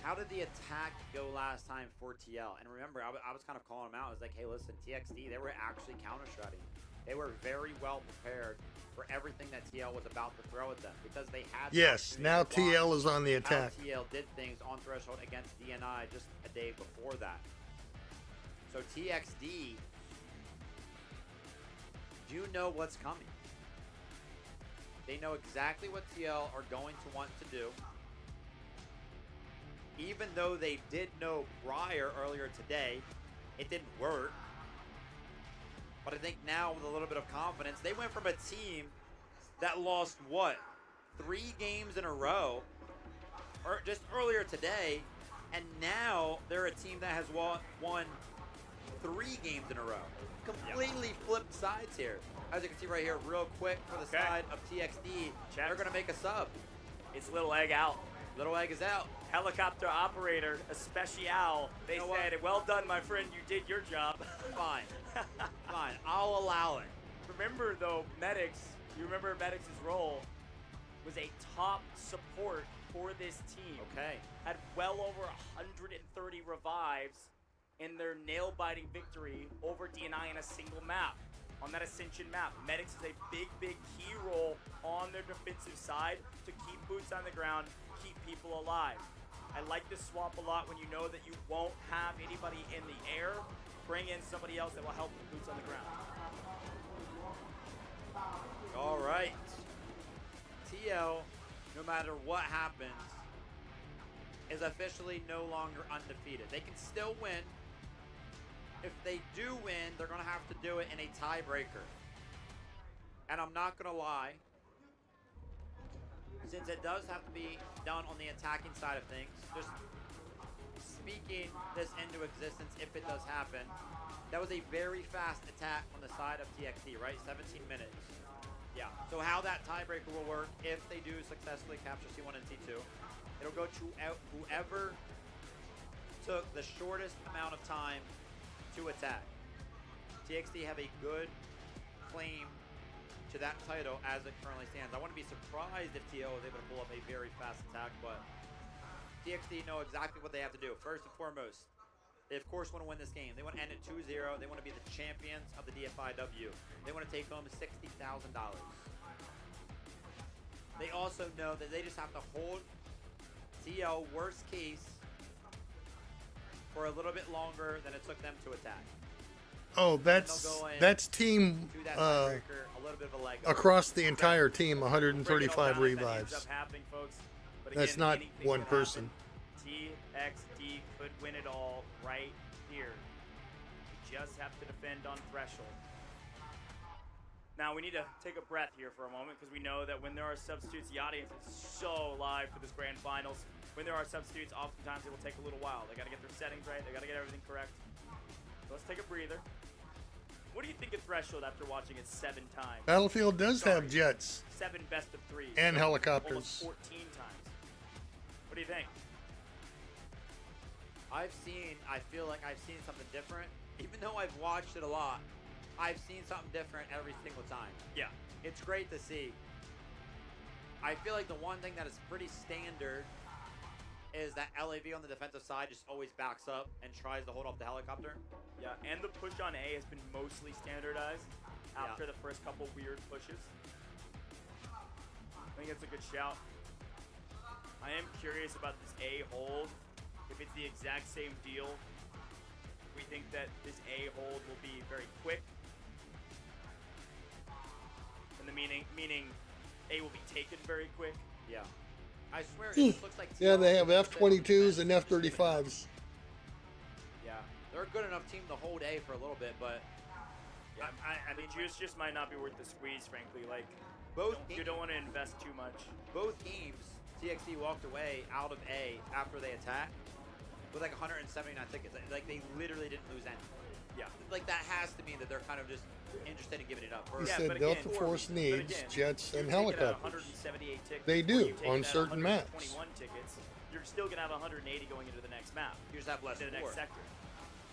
how did the attack go last time for TL? And remember, I was kind of calling them out. I was like, hey, listen, TXD, they were actually counter-shredding. They were very well prepared for everything that TL was about to throw at them, because they had... Yes, now TL is on the attack. TL did things on Threshold against DNI just a day before that. So TXD, do know what's coming. They know exactly what TL are going to want to do. Even though they did know prior earlier today, it didn't work. But I think now with a little bit of confidence, they went from a team that lost, what, 3 games in a row, or just earlier today, and now they're a team that has won 3 games in a row. Completely flipped sides here. As you can see right here, real quick for the side of TXD, they're going to make a sub. It's Little Egg out. Little Egg is out. Helicopter operator, especial. They said, well done, my friend, you did your job. Fine. Fine, I'll allow it. Remember, though, Medics, you remember Medics' role was a top support for this team. Okay. Had well over 130 revives in their nail-biting victory over DNI in a single map. On that Ascension map, Medics is a big, big key role on their defensive side to keep boots on the ground, keep people alive. I like this swap a lot when you know that you won't have anybody in the air. Bring in somebody else that will help with boots on the ground. All right. TL, no matter what happens, is officially no longer undefeated. They can still win. If they do win, they're going to have to do it in a tiebreaker. And I'm not going to lie, since it does have to be done on the attacking side of things, just speaking this into existence if it does happen, that was a very fast attack on the side of TXD, right? 17 minutes. Yeah. So how that tiebreaker will work if they do successfully capture C1 and C2, it'll go to whoever took the shortest amount of time to attack. TXD have a good claim to that title as it currently stands. I wouldn't be surprised if TO is able to pull up a very fast attack, but TXD know exactly what they have to do. First and foremost, they of course want to win this game. They want to end it 2-0. They want to be the champions of the DFIW. They want to take home $60,000. They also know that they just have to hold TL, worst case, for a little bit longer than it took them to attack. Oh, that's team across the entire team, 135 revives. That's not one person. TXD could win it all right here. You just have to defend on Threshold. Now we need to take a breath here for a moment, because we know that when there are substitutes, the audience is so live for this grand finals. When there are substitutes, oftentimes it will take a little while. They got to get their settings right. They got to get everything correct. So let's take a breather. What do you think of Threshold after watching it 7 times? Battlefield does have jets. 7 best of 3s. And helicopters. Almost 14 times. What do you think? I feel like I've seen something different. Even though I've watched it a lot, I've seen something different every single time. Yeah. It's great to see. I feel like the one thing that is pretty standard is that LAV on the defensive side just always backs up and tries to hold off the helicopter. Yeah, and the push on A has been mostly standardized after the first couple weird pushes. I think it's a good shout. I am curious about this A hold. If it's the exact same deal, we think that this A hold will be very quick. And the meaning A will be taken very quick. Yeah. I swear it just looks like Yeah, they have F-22s and F-35s. Yeah, they're a good enough team to hold A for a little bit, but yeah, I mean, juice just might not be worth the squeeze, frankly. Like, you don't want to invest too much. Both games, TXT walked away out of A after they attacked with like 179 tickets. Like, they literally didn't lose any. Yeah. Like, that has to mean that they're kind of just interested in giving it up. He said Delta Force needs jets and helicopters. They do on certain maps. 21 tickets, you're still going to have 180 going into the next map. You just have less into the score. next sector.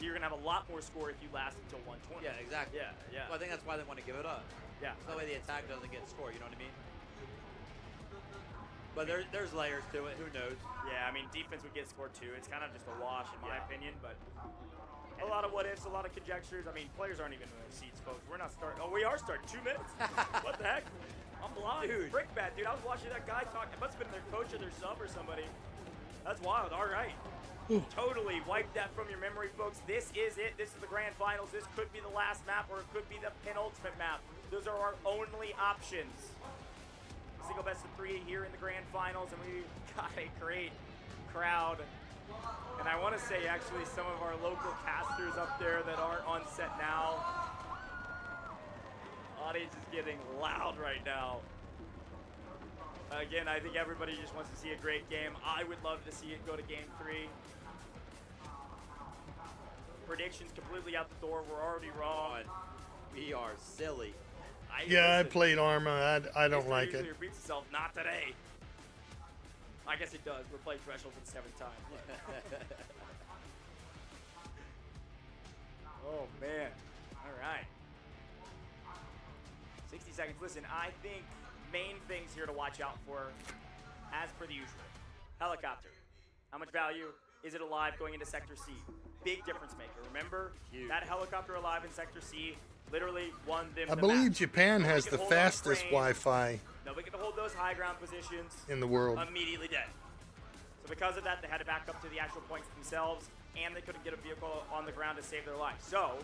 You're going to have a lot more score if you last until 120. Yeah, exactly. Yeah. Well, I think that's why they want to give it up. Yeah. So that way the attack doesn't get scored, you know what I mean? But there's layers to it, who knows? Yeah, I mean, defense would get scored too. It's kind of just a wash in my opinion, but a lot of what ifs, a lot of conjectures. I mean, players aren't even in their seats, folks. We're not starting. Oh, we are starting. 2 minutes? What the heck? I'm blind. Dude. Brickbat, dude. I was watching that guy talk. It must have been their coach or their sub or somebody. That's wild. All right. Totally wipe that from your memory, folks. This is it. This is the grand finals. This could be the last map or it could be the penultimate map. Those are our only options. Single best of 3 here in the grand finals, and we got a great crowd. And I want to say, actually, some of our local casters up there that aren't on set now. Audience is getting loud right now. Again, I think everybody just wants to see a great game. I would love to see it go to game 3. Predictions completely out the door. We're already wrong. We are silly. I played Arma. I don't like it. Usually repeats itself. Not today. I guess it does. We're playing Threshold for the 7th time. Oh, man. All right. 60 seconds. Listen, I think main things here to watch out for, as per the usual. Helicopter. How much value? Is it alive going into Sector C? Big difference maker. Remember, that helicopter alive in Sector C literally won them I the believe match. Japan has the fastest Wi-Fi Nobody could hold those high ground positions. in the world. Immediately dead. So because of that, they had to back up to the actual points themselves, and they couldn't get a vehicle on the ground to save their life. So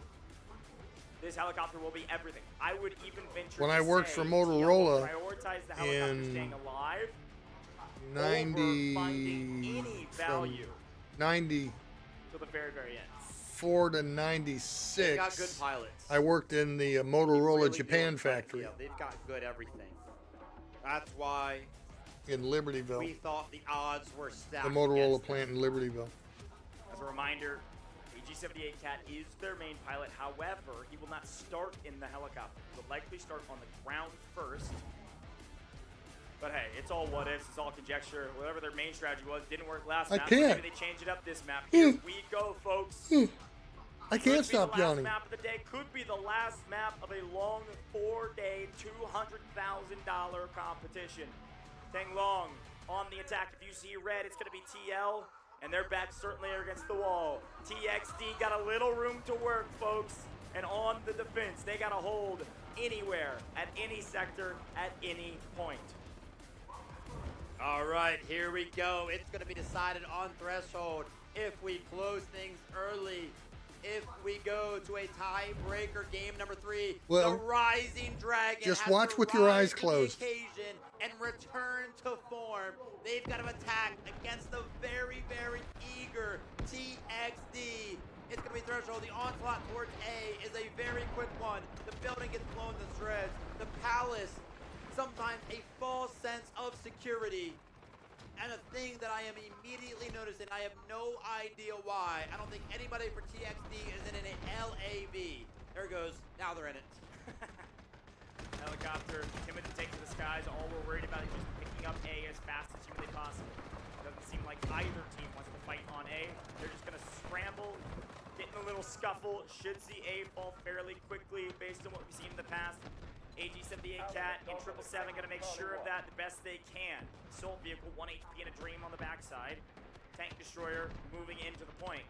this helicopter will be everything. I would even venture When to I worked say for TL Motorola prioritize the helicopter in staying alive 90 over finding any value from 94 till the very, very end. to 96. They got good pilots. I worked in the Motorola Really Japan do. factory Yeah, they've got good everything. That's why in Libertyville. we thought the odds were stacked. The Motorola against plant in Libertyville. As a reminder, AG-78 Cat is their main pilot. However, he will not start in the helicopter. He will likely start on the ground first. But hey, it's all what ifs, it's all conjecture. Whatever their main strategy was, didn't work last map. can't. Maybe they change it up this map. Here we go, folks. I can't stop Could be the last yawning. map of the day. Could be the last map of a long 4-day, $200,000 competition. Teng Long on the attack. If you see red, it's going to be TL, and their backs certainly are against the wall. TXD got a little room to work, folks, and on the defense, they got to hold anywhere, at any sector, at any point. All right, here we go. It's going to be decided on Threshold if we close things early. If we go to a tiebreaker game number 3, Well, the Rising Dragon just has watch to with your rise eyes to the closed. occasion and return to form. They've got to attack against the very, very eager TXD. It's going to be Threshold. The onslaught towards A is a very quick one. The building gets blown to shreds. The palace, sometimes a false sense of security. And a thing that I am immediately noticing, I have no idea why. I don't think anybody for TXD is in an LAV. There it goes. Now they're in it. Helicopter, timid to take to the skies. All we're worried about is just picking up A as fast as humanly possible. Doesn't seem like either team wants to fight on A. They're just going to scramble getting a little scuffle. Should see A fall fairly quickly based on what we've seen in the past. AG-78 Cat and 777 going to make sure of that the best they can. Assault vehicle, 1 HP and a dream on the backside. Tank destroyer moving into the point.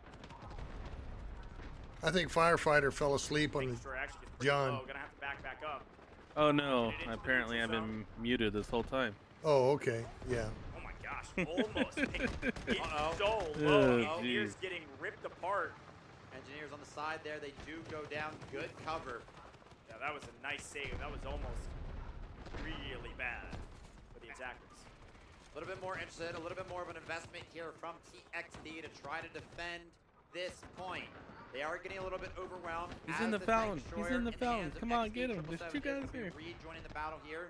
I think firefighter fell asleep on John. Gonna have to back up. Oh no! Apparently I've been muted this whole time. Oh, okay. Yeah. Oh my gosh! Almost. It's so low. Oh, Engineers getting ripped apart. Engineers on the side there. They do go down. Good cover. Yeah, that was a nice save. That was almost really bad for the attackers. A little bit more interested. A little bit more of an investment here from TXD to try to defend this point. They are getting a little bit overwhelmed. He's in the fountain. He's in the fountain. Come on, get him. There's 2 guys here. Rejoining the battle here.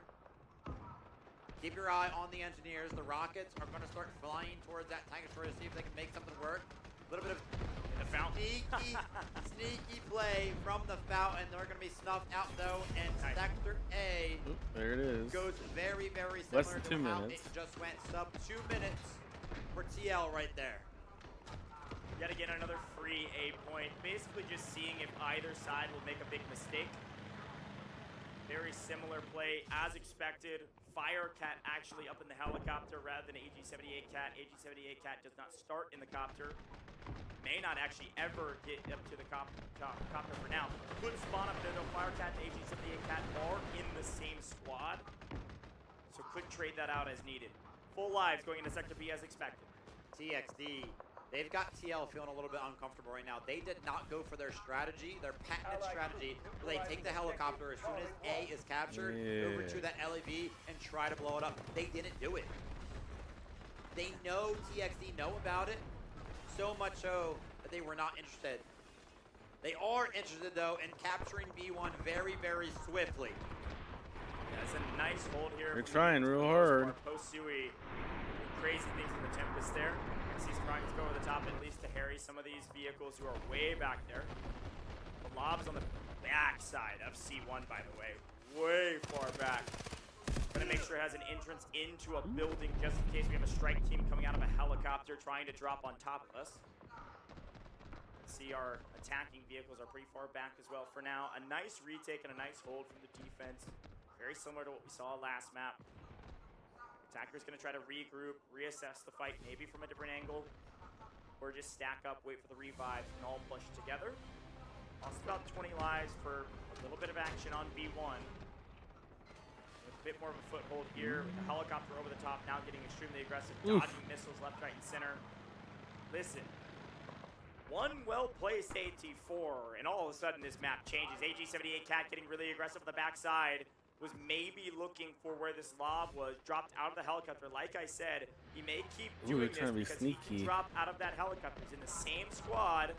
Keep your eye on the engineers. The rockets are going to start flying towards that tank destroyer to see if they can make something work. A little bit of the fountain. Sneaky play from the fountain. They're going to be snuffed out though, and Sector A there it is. Goes very, very similar Less than to 2 how minutes. it just went. Sub 2 minutes for TL right there. Yet again, another free A point. Basically just seeing if either side will make a big mistake. Very similar play as expected. Firecat actually up in the helicopter rather than AG-78 Cat. AG-78 Cat does not start in the copter. May not actually ever get up to the copter for now. Good spawn up there though. Firecat and AG-78 Cat are in the same squad. So could trade that out as needed. Full lives going into Sector B as expected. TXD, they've got TL feeling a little bit uncomfortable right now. They did not go for their strategy, their patented strategy, where they take the helicopter as soon as A is captured over to that LAV and try to blow it up. They didn't do it. They know TXD know about it, so much so that they were not interested. They are interested though in capturing B1 very, very swiftly. That's a nice hold here. They're trying real hard. Post-Sui, crazy things from the Tempest there. He's trying to go over the top at least to harry some of these vehicles who are way back there. The lob's on the back side of C1, by the way. Way far back. Gonna make sure it has an entrance into a building just in case we have a strike team coming out of a helicopter trying to drop on top of us. See our attacking vehicles are pretty far back as well for now. A nice retake and a nice hold from the defense. Very similar to what we saw last map. Attacker's gonna try to regroup, reassess the fight, maybe from a different angle, or just stack up, wait for the revives, and all push together. Also about 20 lives for a little bit of action on B1. With a bit more of a foothold here, with the helicopter over the top, now getting extremely aggressive, dodging missiles left, right, and center. Listen, one well-placed AT4, and all of a sudden this map changes. AG-78 Cat getting really aggressive on the backside. Was maybe looking for where this lob was, dropped out of the helicopter. Like I said, he may keep doing this because he can drop out of that helicopter. He's in the same squad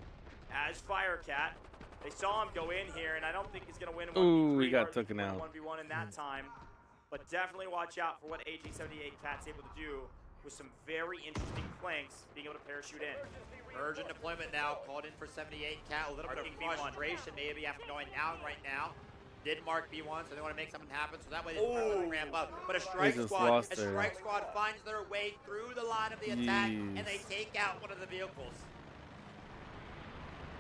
as Firecat. They saw him go in here, and I don't think he's going to win 1v3. Ooh, he got taken out. 1v1 in that time. But definitely watch out for what AG-78 Cat's able to do with some very interesting flanks, being able to parachute in. Urgent deployment now, called in for 78 Cat. A little bit of frustration maybe after going down right now. Did mark B1, so they want to make something happen, so that way they can ramp up. But a strike squad finds their way through the line of the attack, and they take out one of the vehicles.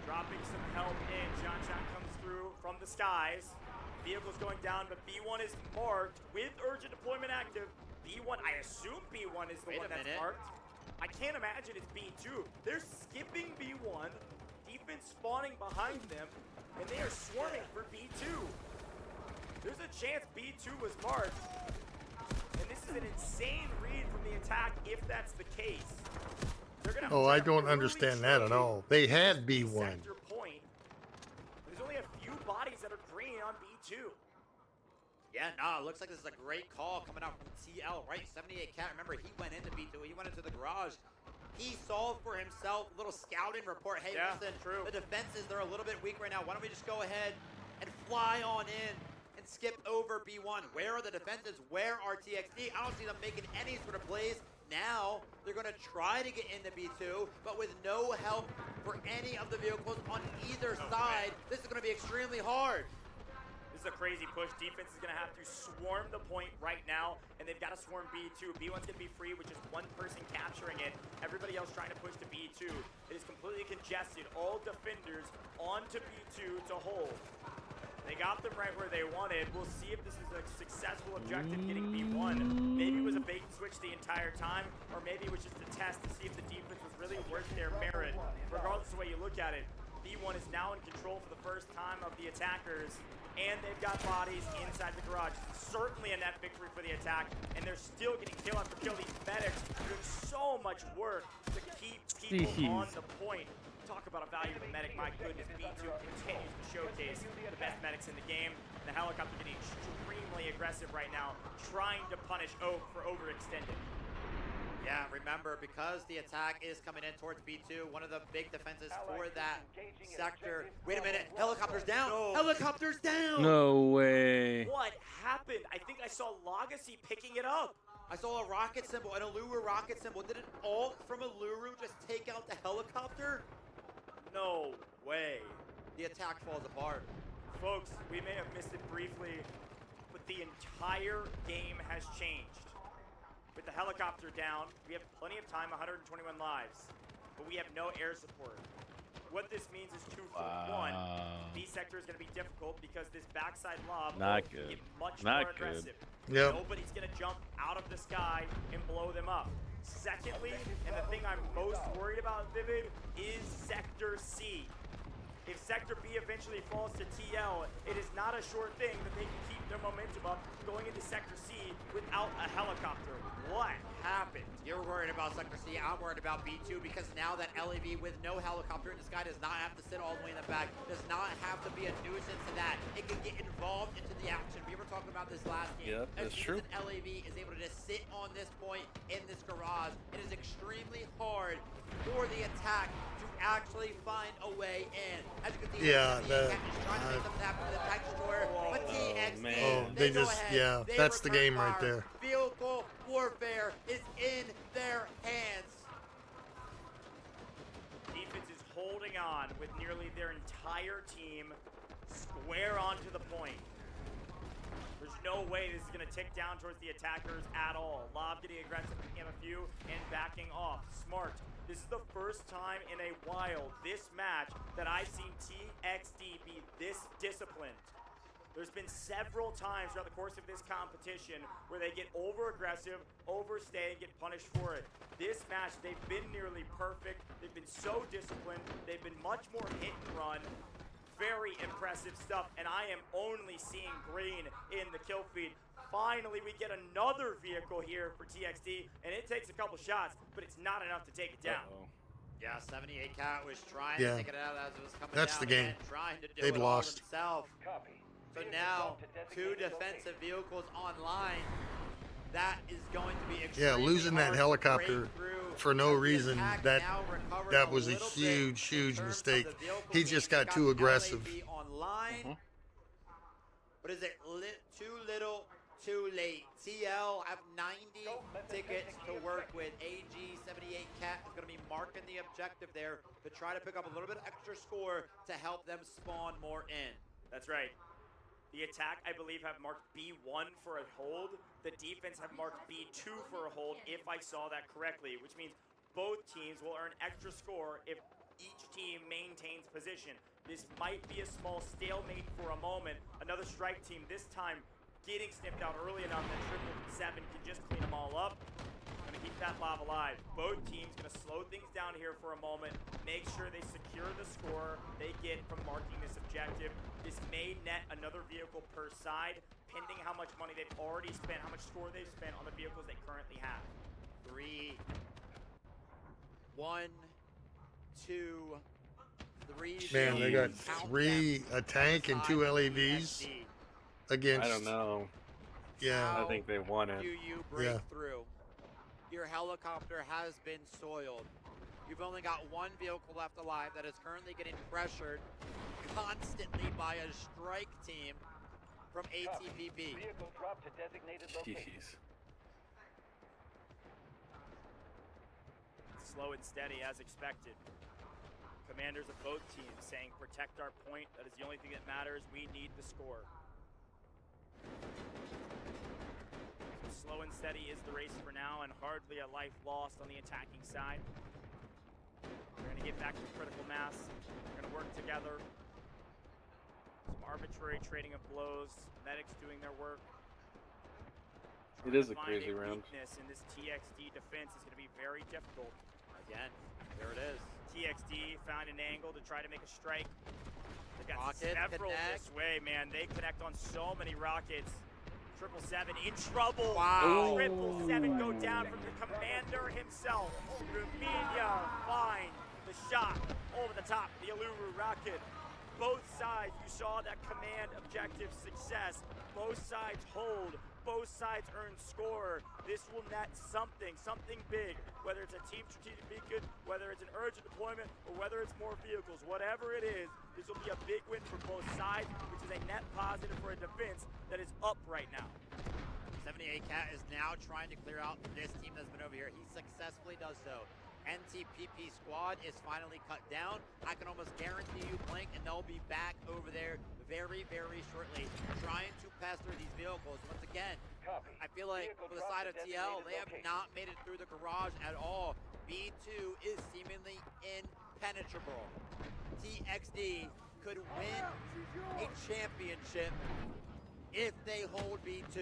Dropping some help in. John comes through from the skies. Vehicle's going down, but B1 is marked with urgent deployment active. B1, I assume B1 is the one that's marked. I can't imagine it's B2. They're skipping B1, defense spawning behind them, and they are swarming for B2. There's a chance B2 was marked, and this is an insane read from the attack if that's the case. Oh, I don't understand that at all. They had B1. Point. There's only a few bodies that are green on B2. Yeah, no, it looks like this is a great call coming out from TL, right? 78 Cat, remember, he went into B2, he went into the garage. He saw for himself, a little scouting report. Hey, listen, the defenses, they're a little bit weak right now. Why don't we just go ahead and fly on in and skip over B1? Where are the defenses? Where are TXD? I don't see them making any sort of plays. Now, they're going to try to get into B2, but with no help for any of the vehicles on either side, this is going to be extremely hard. This is a crazy push. Defense is going to have to swarm the point right now, and they've got to swarm B2. B1's going to be free with just one person capturing it. Everybody else trying to push to B2. It is completely congested. All defenders onto B2 to hold. They got them right where they wanted. We'll see if this is a successful objective getting B1. Maybe it was a bait and switch the entire time, or maybe it was just a test to see if the defense was really worth their merit. Regardless of the way you look at it, B1 is now in control for the first time of the attackers, and they've got bodies inside the garage. Certainly a net victory for the attack, and they're still getting kill after kill. These medics doing so much work to keep people on the point. Talk about a valuable medic, my goodness. B2 continues to showcase the best medics in the game. The helicopter getting extremely aggressive right now, trying to punish Oak for overextending. Yeah, remember, because the attack is coming in towards B2, one of the big defenses for that sector. Wait a minute, helicopter's down! No. Helicopter's down! No way. What happened? I think I saw Legacy picking it up. I saw a rocket symbol, an Alluru rocket symbol. Did an ult from Alluru just take out the helicopter? No way. The attack falls apart. Folks, we may have missed it briefly, but the entire game has changed. With the helicopter down, we have plenty of time, 121 lives, but we have no air support. What this means is two for one. B sector is going to be difficult because this backside lob will get much more aggressive. Yep. Nobody's going to jump out of the sky and blow them up. Secondly, and the thing I'm most worried about, Vivid, is Sector C. If Sector B eventually falls to TL, it is not a sure thing that they can keep their momentum up going into Sector C without a helicopter. What happened? You're worried about Sector C, I'm worried about B2 because now that LAV with no helicopter in the sky does not have to sit all the way in the back, does not have to be a nuisance to that. It can get involved into the action. We were talking about this last game. Yep, that's true. As LAV is able to just sit on this point in this garage, it is extremely hard for the attack to actually find a way in. As you can see, yeah, the trying to make something happen with the tank destroyer, but TXD, they just, yeah, that's the game right there. Vehicle warfare is in their hands. Defense is holding on with nearly their entire team square onto the point. There's no way this is going to tick down towards the attackers at all. Lob getting aggressive, picking up a few, and backing off. Smart. This is the first time in a while, this match, that I've seen TXD be this disciplined. There's been several times throughout the course of this competition where they get over-aggressive, overstay, and get punished for it. This match, they've been nearly perfect. They've been so disciplined. They've been much more hit and run. Very impressive stuff, and I am only seeing green in the kill feed. Finally, we get another vehicle here for TXD, and it takes a couple shots, but it's not enough to take it down. Yeah, 78 Cat was trying to take it out as it was coming That's down. the game. Trying to do They've it lost. All himself. So now, 2 defensive vehicles online. That is going to be extremely losing that hard to helicopter break through. for no The reason, attack that now recovering that was a little bit huge in terms mistake. of the vehicles. He just got too aggressive. LAV online. But is it too little, too late? TL have 90 tickets to work with. AG78 Cat is going to be marking the objective there to try to pick up a little bit extra score to help them spawn more in. That's right. The attack, I believe, have marked B1 for a hold. The defense have marked B2 for a hold, if I saw that correctly, which means both teams will earn extra score if each team maintains position. This might be a small stalemate for a moment. Another strike team, this time getting sniffed out early enough that 777 can just clean them all up. Gonna keep that lob alive. Both teams gonna slow things down here for a moment, make sure they secure the score they get from marking this objective. This may net another vehicle per side, pending how much money they've already spent, how much score they've spent on the vehicles they currently have. 3, 1, 2, 3. Man, they got 3, a tank and 2 LAVs against. I don't know. Yeah. I think they won it. Do you break through? Your helicopter has been soiled. You've only got 1 vehicle left alive that is currently getting pressured constantly by a strike team from ATPP. Vehicle drop to designated location. Jeez. Slow and steady as expected. Commanders of both teams saying protect our point. That is the only thing that matters. We need the score. steady is the race for now, and hardly a life lost on the attacking side. We're going to get back to critical mass. We're going to work together. Some arbitrary trading of blows. Medics doing their work. It is a crazy round. Weakness in this TXD defense is going to be very difficult. Again, there it is. TXD found an angle to try to make a strike. They've got Rockets several connect. this way, man. They connect on so many rockets. 777 in trouble. Wow. 777 go down from the commander himself. Ruminia find the shot over the top. The Aluru rocket. Both sides, you saw that command objective success. Both sides hold. Both sides earn score. This will net something big. Whether it's a team strategic beacon, whether it's an urgent deployment, or whether it's more vehicles. Whatever it is, this will be a big win for both sides, which is a net positive for a defense that is up right now. 78 Cat is now trying to clear out this team that's been over here. He successfully does so. NTPP squad is finally cut down. I can almost guarantee you, Blink, and they'll be back over there very, very shortly, trying to pester these vehicles. Once again, I feel like for the side of TL, they have not made it through the garage at all. B2 is seemingly impenetrable. TXD could win a championship if they hold B2.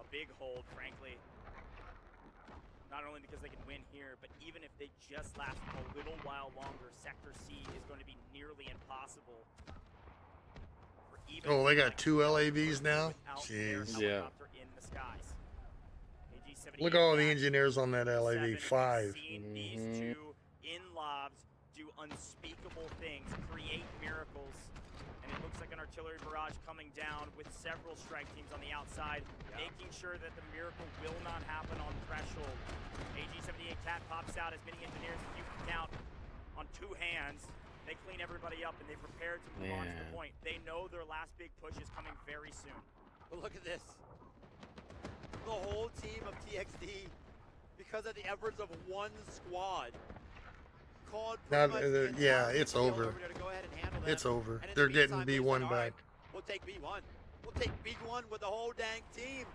A big hold, frankly. Not only because they can win here, but even if they just last a little while longer, Sector C is going to be nearly impossible. Oh, they got 2 LAVs now? Jeez. Yeah. In the skies. Look at all the engineers on that LAV. 5. These two in lobs do unspeakable things, create miracles. And it looks like an artillery barrage coming down with several strike teams on the outside, making sure that the miracle will not happen on threshold. AG-78 Cat pops out as many engineers as you can count on 2 hands. They clean everybody up and they prepare to move on to the point. They know their last big push is coming very soon. But look at this. The whole team of TXD, because of the efforts of one squad, called yeah, it's over. It's over. They're getting B1 back. We'll take B1. We'll take B1 with the whole dang team.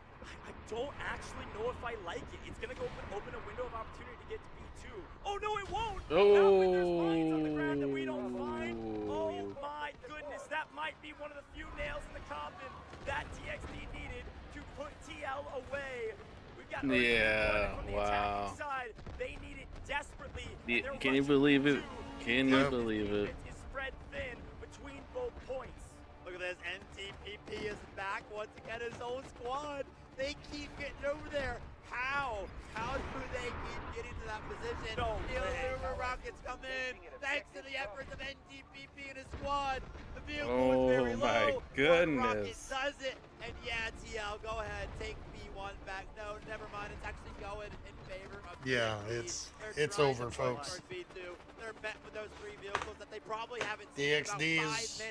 I don't actually know if I like it. It's going to go open a window of opportunity to get to B2. Oh, no, it won't. Not when there's bodies on the ground that we don't find. Oh, my goodness. That might be one of the few nails in the coffin that TXD needed to put TL away. We've got from the attacking side. They need it desperately. Can you believe it? Can you believe it? It's spread thin between both points. Look at this. NTPP is back once again, his own squad. They keep getting over there. How? How do they keep getting to that position? No the Aluru rockets come in. Thanks to the efforts of NTPP and his squad. The vehicle is very low. My One rocket goodness. does it. And yeah, TL, go ahead. Take B1 back. No, never mind. It's actually going in favor of Yeah, TXD. it's over, folks. They're met with those 3 vehicles that they probably haven't seen in about 5 DXD minutes. is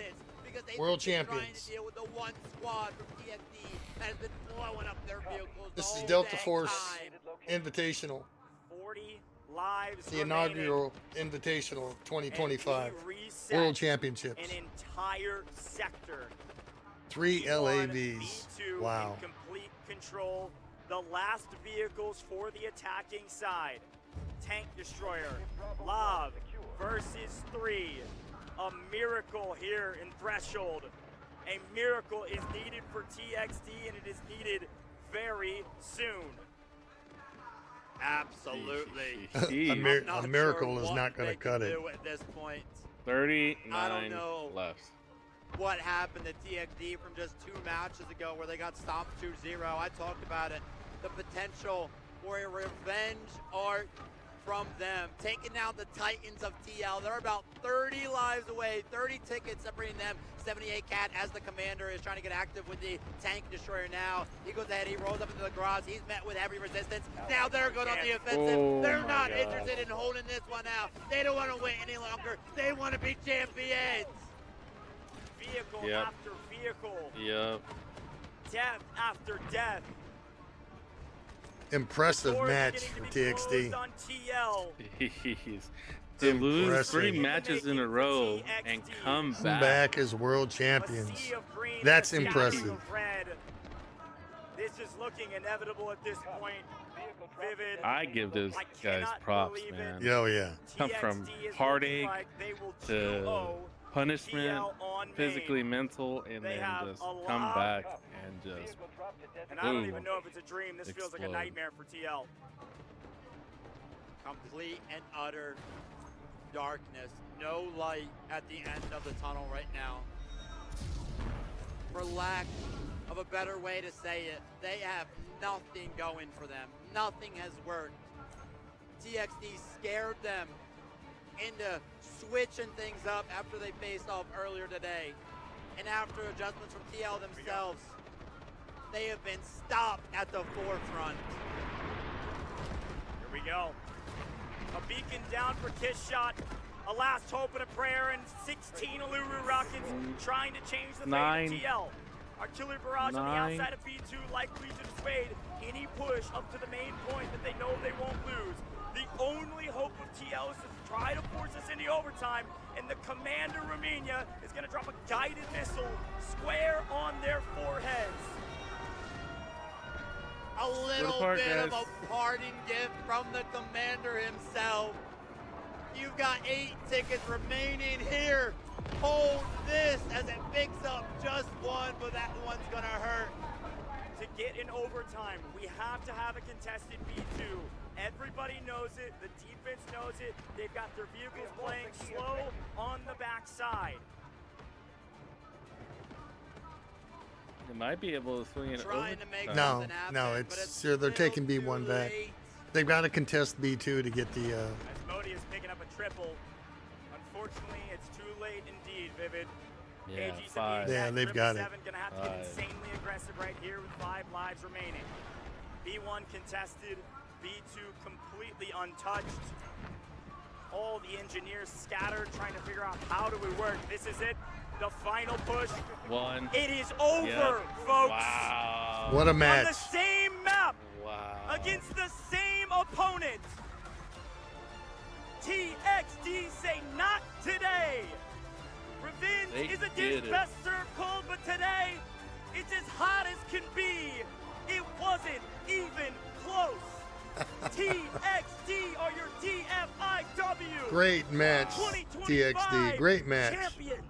They've world been trying champions. to deal with the one squad from TXD that has been blowing up their vehicles. This the is whole Delta dang Force time. Invitational. 40 lives The inaugural Invitational 2025 World Championship. An entire sector. 3 LAVs. B2 Wow. in complete control. The last vehicles for the attacking side. Tank destroyer. Lav versus 3. A miracle here in Threshold. A miracle is needed for TXD, and it is needed very soon. Absolutely. A miracle is not going to cut it. At this point. 39 left. What happened to TXD from just 2 matches ago where they got stomped 2-0. I talked about it. The potential for a revenge art from them. Taking down the Titans of TL. They're about 30 lives away, 30 tickets separating them. 78 Cat as the commander is trying to get active with the tank destroyer now. He goes ahead, he rolls up into the garage. He's met with heavy resistance. Now they're good on the offensive. They're not interested in holding this one out. They don't want to wait any longer. They want to be champions. Vehicle after vehicle. Yep. Death after death. Impressive match for TXD. On TL. Jeez. To lose 3 matches in a row and come back as world champions. That's impressive. This is looking inevitable at this point. Vivid. I give those guys props, man. Oh, yeah. Come from heartache to punishment, physically, mental, and then just come back and just And I don't even know if it's a dream. This feels like a nightmare for TL. Complete and utter darkness. No light at the end of the tunnel right now. For lack of a better way to say it, they have nothing going for them. Nothing has worked. TXD scared them into switching things up after they faced off earlier today. And after adjustments from TL themselves, they have been stopped at the forefront. Here we go. A beacon down for Kiss Shot. A last hope and a prayer, and 16 Uluru Rockets trying to change the fate of TL. Artillery barrage on the outside of B2 likely to dissuade any push up to the main point that they know they won't lose. The only hope of TL is to try to force us into overtime, and the Commander Romania is going to drop a guided missile square on their foreheads. A little bit of a parting gift from the Commander himself. You've got 8 tickets remaining here. Hold this as it picks up just one, but that one's gonna hurt. To get in overtime, we have to have a contested B2. Everybody knows it, the defense knows it. They've got their vehicles playing slow on the backside. They might be able to swing it over. No, it's sure they're taking B1 back. They've got to contest B2 to get the. Modi is picking up a triple. Unfortunately, it's too late indeed, Vivid. Yeah, 5. Yeah, they've got it. Gonna have to get insanely aggressive right here with 5 lives remaining. B1 contested, B2 completely untouched. All the engineers scattered, trying to figure out how do we work. This is it. The final push. 1. It is over, folks. Wow. What a match. On the same map. Wow. Against the same opponent. TXD say not today. Revenge is a dish best served cold, but today it's as hot as can be. It wasn't even close. TXD are your DFIW. Great match, TXD. Great match. Champions.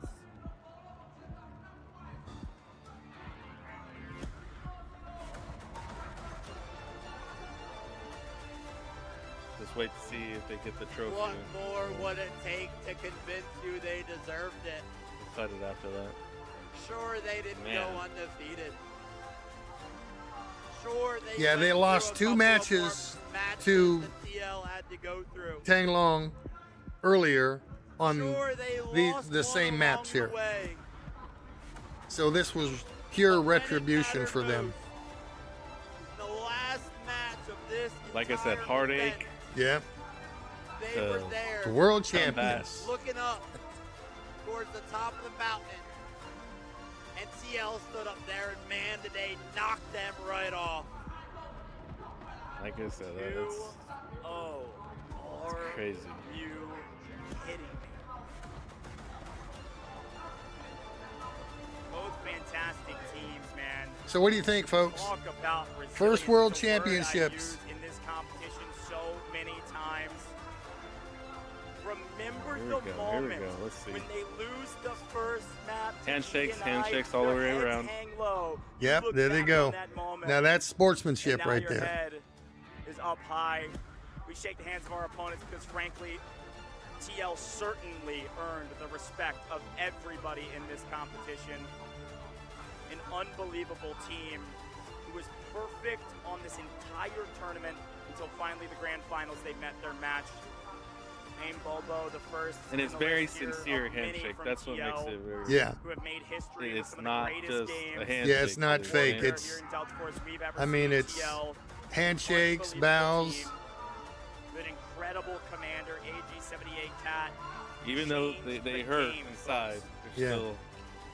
Just wait to see if they get the trophy. What more would it take to convince you they deserved it? We'll cut it after that. Sure, they didn't go undefeated. Sure, they lost 2 matches to Tang Long earlier on the same maps here. So this was pure retribution for them. The last match of this, like I said, heartache. Yeah. They were there. The world champions. Looking up towards the top of the mountain. And TL stood up there, and man, did they knock them right off. Like I said, that's crazy. You kidding me? Both fantastic teams, man. So what do you think, folks? Talk about First World resilience, the word I Championships. used in this competition so many times. Remember Here the we go. moment Let's see. when they lose the first map. to Handshakes, G&I, handshakes all the their way heads around. hang low. You Yep, look there they back go. on that moment, Now that's and sportsmanship now right your there. head is up high. We shake the hands of our opponents because, frankly, TL certainly earned the respect of everybody in this competition. An unbelievable team who was perfect on this entire tournament until finally the grand finals they met their match. Name Bobo the first. And it's on the very list here sincere of many handshake. from That's what makes TL it very. Yeah. Who have made history with It's some of not the greatest just games. a handshake. Yeah, it's not fake. Here It's, in Delta Force we've ever I mean, seen. it's TL, handshakes, unbelievable bows. team, with incredible commander AG78 Cat. Even though they hurt game, inside, there's Yeah. still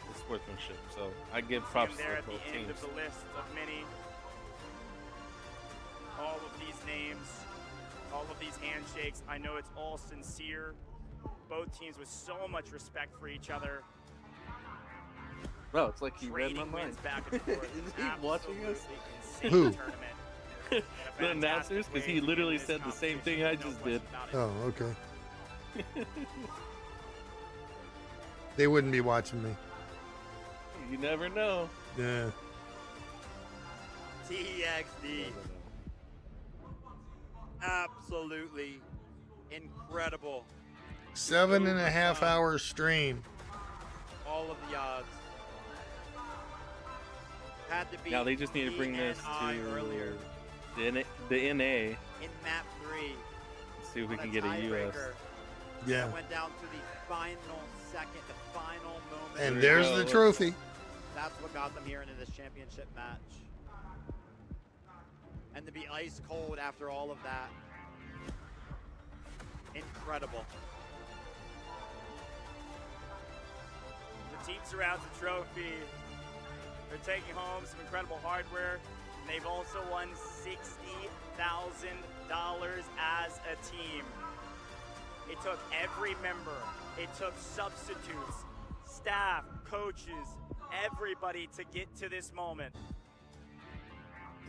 the sportsmanship. So I give See props him there to at the both end teams. of the list of many. All of these names, all of these handshakes. I know it's all sincere. Both teams with so much respect for each other. Bro, it's like he read my mind. Is he watching us? Who? The announcers, because he literally said the same thing I just did. Oh, okay. They wouldn't be watching me. You never know. Yeah. TXD. Absolutely incredible. 7.5 hour stream. All of the odds. Had to be Now they just need to bring this to earlier. the NA. In map 3. See if we can get a US. Yeah. Went down to the final second, the final moment. And there's the trophy. That's what got them here into this championship match. And to be ice cold after all of that. Incredible. The team surrounds the trophy. They're taking home some incredible hardware. And they've also won $60,000 as a team. It took every member. It took substitutes, staff, coaches, everybody to get to this moment.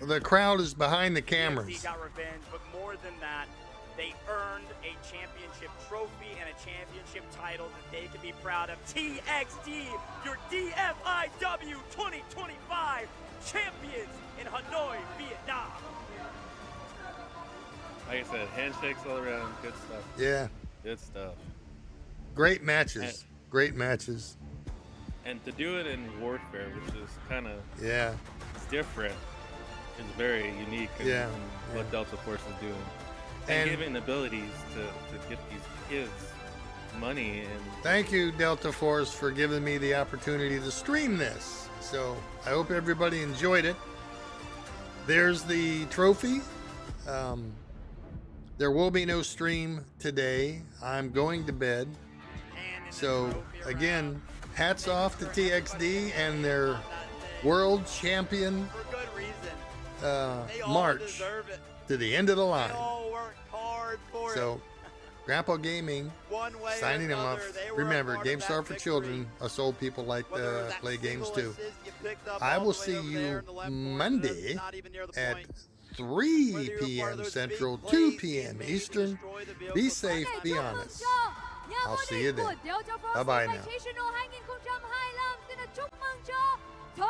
The crowd is behind the DFC cameras. got revenge, but more than that, they earned a championship trophy and a championship title that they can be proud of. TXD, your DFIW 2025 champions in Hanoi, Vietnam. Like I said, handshakes all around, good stuff. Yeah. Good stuff. Great matches. Great matches. And to do it in Warfare, which is kind of Yeah. it's different. It's very unique in, Yeah, in what Delta Force is doing. And giving abilities to get these kids money. And Thank you, Delta Force, for giving me the opportunity to stream this. So I hope everybody enjoyed it. There's the trophy. There will be no stream today. I'm going to bed. So again, hats off to TXD and their world champion march to the end of the line. So Grndpa Gaming signing them off. Remember, GameStar for children. Us old people like to play games too. I will see you Monday at 3 p.m. Central, 2 p.m. Eastern. Be safe, be honest. I'll see you then. Bye-bye now. Invitational 2025 xin được chúc mừng cho